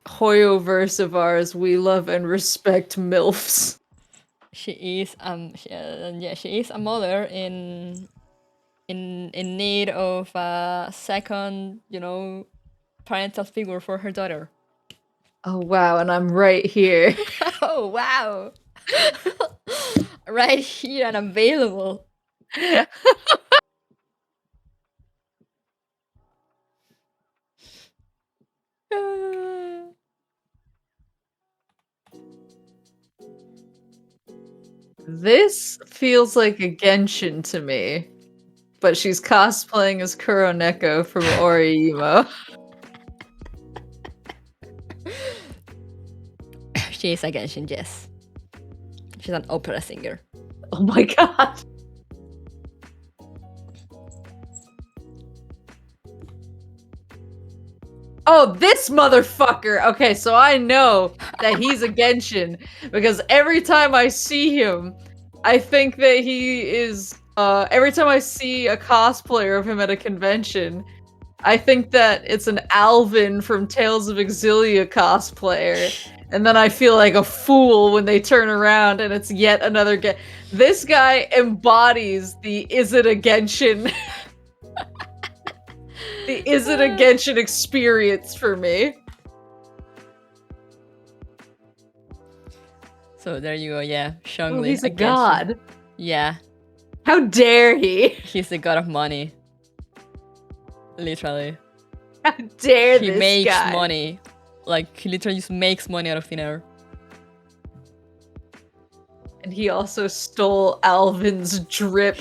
Hoyoverse of ours, we love and respect MILFs. She is she is a mother in need of a second, parental figure for her daughter. Oh wow, and I'm right here. Oh wow. Right here and available. This feels like a Genshin to me, but she's cosplaying as Kuroneko from Oriimo. She is a Genshin, yes. She's an opera singer. Oh my god. Oh, this motherfucker! Okay, so I know that he's a Genshin, because every time I see him, I think that he is, every time I see a cosplayer of him at a convention, I think that it's an Alvin from Tales of Exilia cosplayer, and then I feel like a fool when they turn around and it's yet another This guy embodies the is it a Genshin the is it a Genshin experience for me. So there you go, yeah. Shangli. Oh, he's a god. Yeah. How dare he? He's the god of money. Literally. How dare this guy? He makes money. Like, he literally just makes money out of thin air. And he also stole Alvin's drip,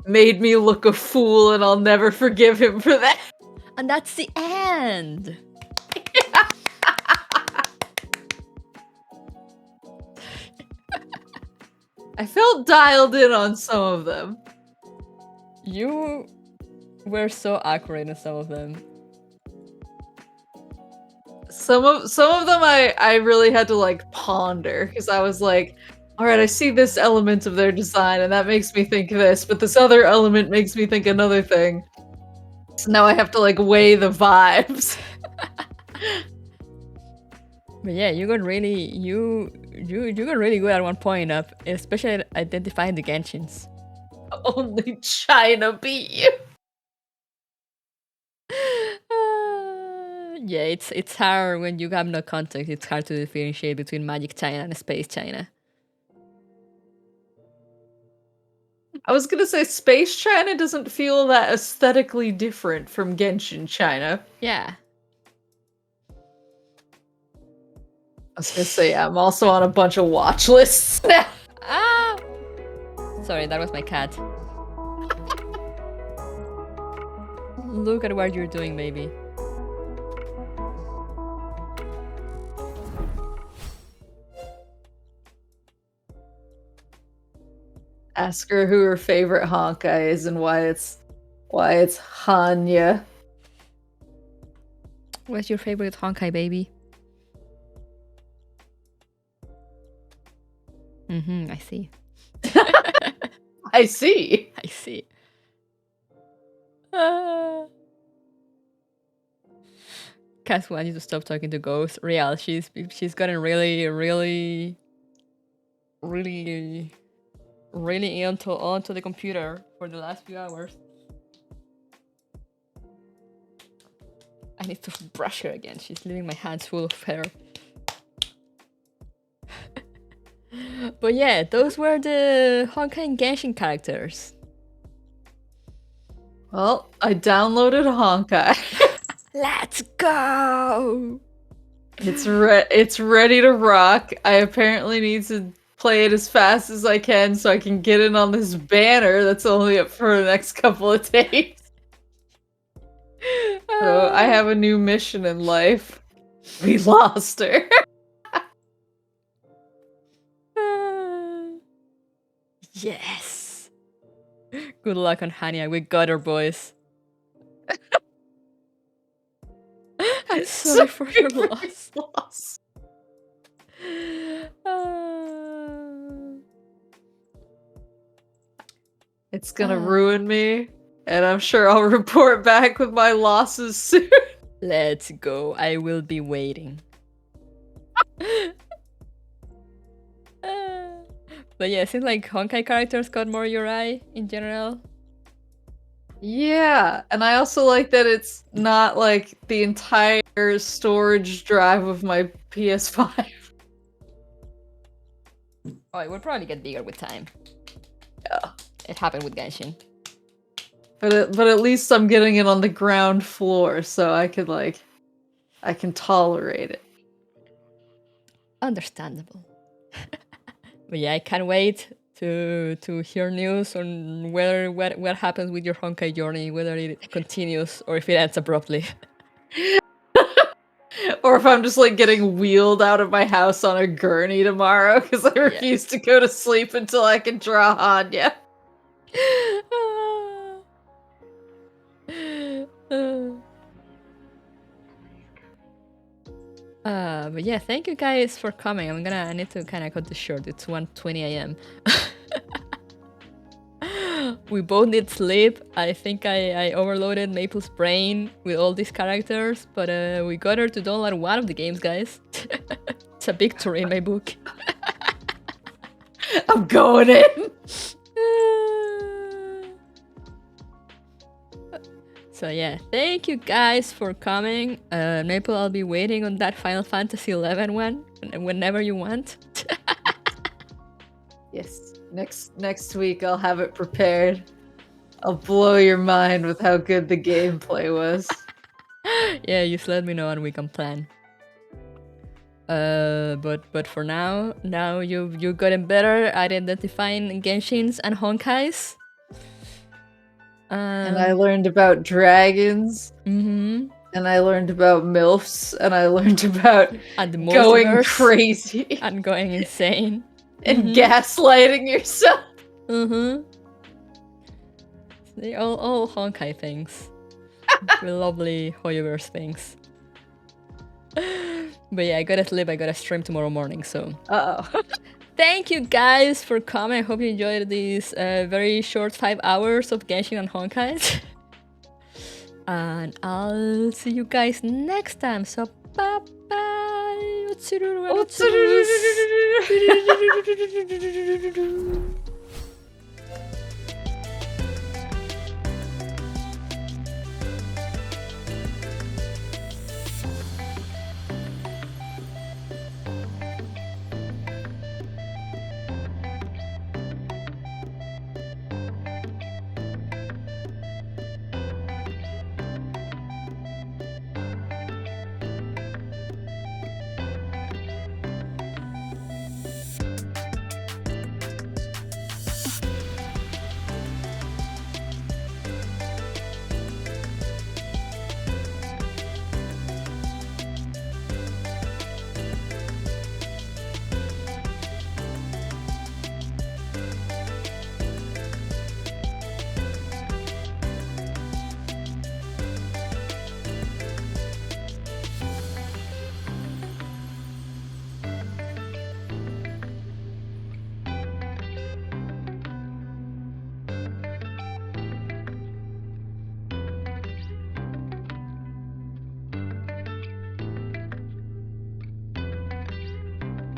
made me look a fool, and I'll never forgive him for that. And that's the end! I felt dialed in on some of them. You were so accurate in some of them. Some of them I really had to like ponder, because I was like, alright, I see this element of their design and that makes me think this, but this other element makes me think another thing. So now I have to like weigh the vibes. But yeah, you got really got really good at one point up, especially identifying the Genshins. Only China beat you. Yeah, it's hard when you have no context. It's hard to differentiate between Magic China and Space China. I was gonna say Space China doesn't feel that aesthetically different from Genshin China. Yeah. I was gonna say, I'm also on a bunch of watch lists now. Sorry, that was my cat. Look at what you're doing, baby. Ask her who her favorite Honkai is and why it's Hanya. What's your favorite Honkai, baby? I see. I see. I see. Cass wants you to stop talking to ghosts. Real, she's gotten really onto the computer for the last few hours. I need to brush her again. She's leaving my hands full of hair. But yeah, those were the Honkai and Genshin characters. Well, I downloaded Honkai. Let's go! It's ready to rock. I apparently need to play it as fast as I can so I can get in on this banner that's only up for the next couple of days. So I have a new mission in life. We lost her. Yes! Good luck on Hania. We got her, boys. I'm sorry for your loss. It's gonna ruin me, and I'm sure I'll report back with my losses soon. Let's go. I will be waiting. But yeah, it seems like Honkai characters got more UI in general. Yeah, and I also like that it's not like the entire storage drive of my PS5. Oh, it will probably get bigger with time. Yeah. It happened with Genshin. But at least I'm getting it on the ground floor, so I can tolerate it. Understandable. But yeah, I can't wait to hear news on what happens with your Honkai journey, whether it continues or if it ends abruptly. Or if I'm just like getting wheeled out of my house on a gurney tomorrow because I refuse to go to sleep until I can draw Hanya. But yeah, thank you guys for coming. I need to kind of cut this short. It's 1:20 a.m. We both need sleep. I think I overloaded Maple's brain with all these characters, but we got her to download one of the games, guys. It's a victory in my book. I'm going in. So yeah, thank you guys for coming. Maple, I'll be waiting on that Final Fantasy XI one whenever you want. Yes, next week I'll have it prepared. I'll blow your mind with how good the gameplay was. Yeah, just let me know and we can plan. But for now you've gotten better at identifying Genshins and Honkais. And I learned about dragons. Mm-hmm. And I learned about MILFs. And I learned about going crazy. And going insane. And gaslighting yourself. Mm-hmm. They're all Honkai things. The lovely Hoyoverse things. But yeah, I gotta sleep. I gotta stream tomorrow morning, so... Uh-oh. Thank you guys for coming. I hope you enjoyed these very short 5 hours of Genshin and Honkai. And I'll see you guys next time. So bye-bye.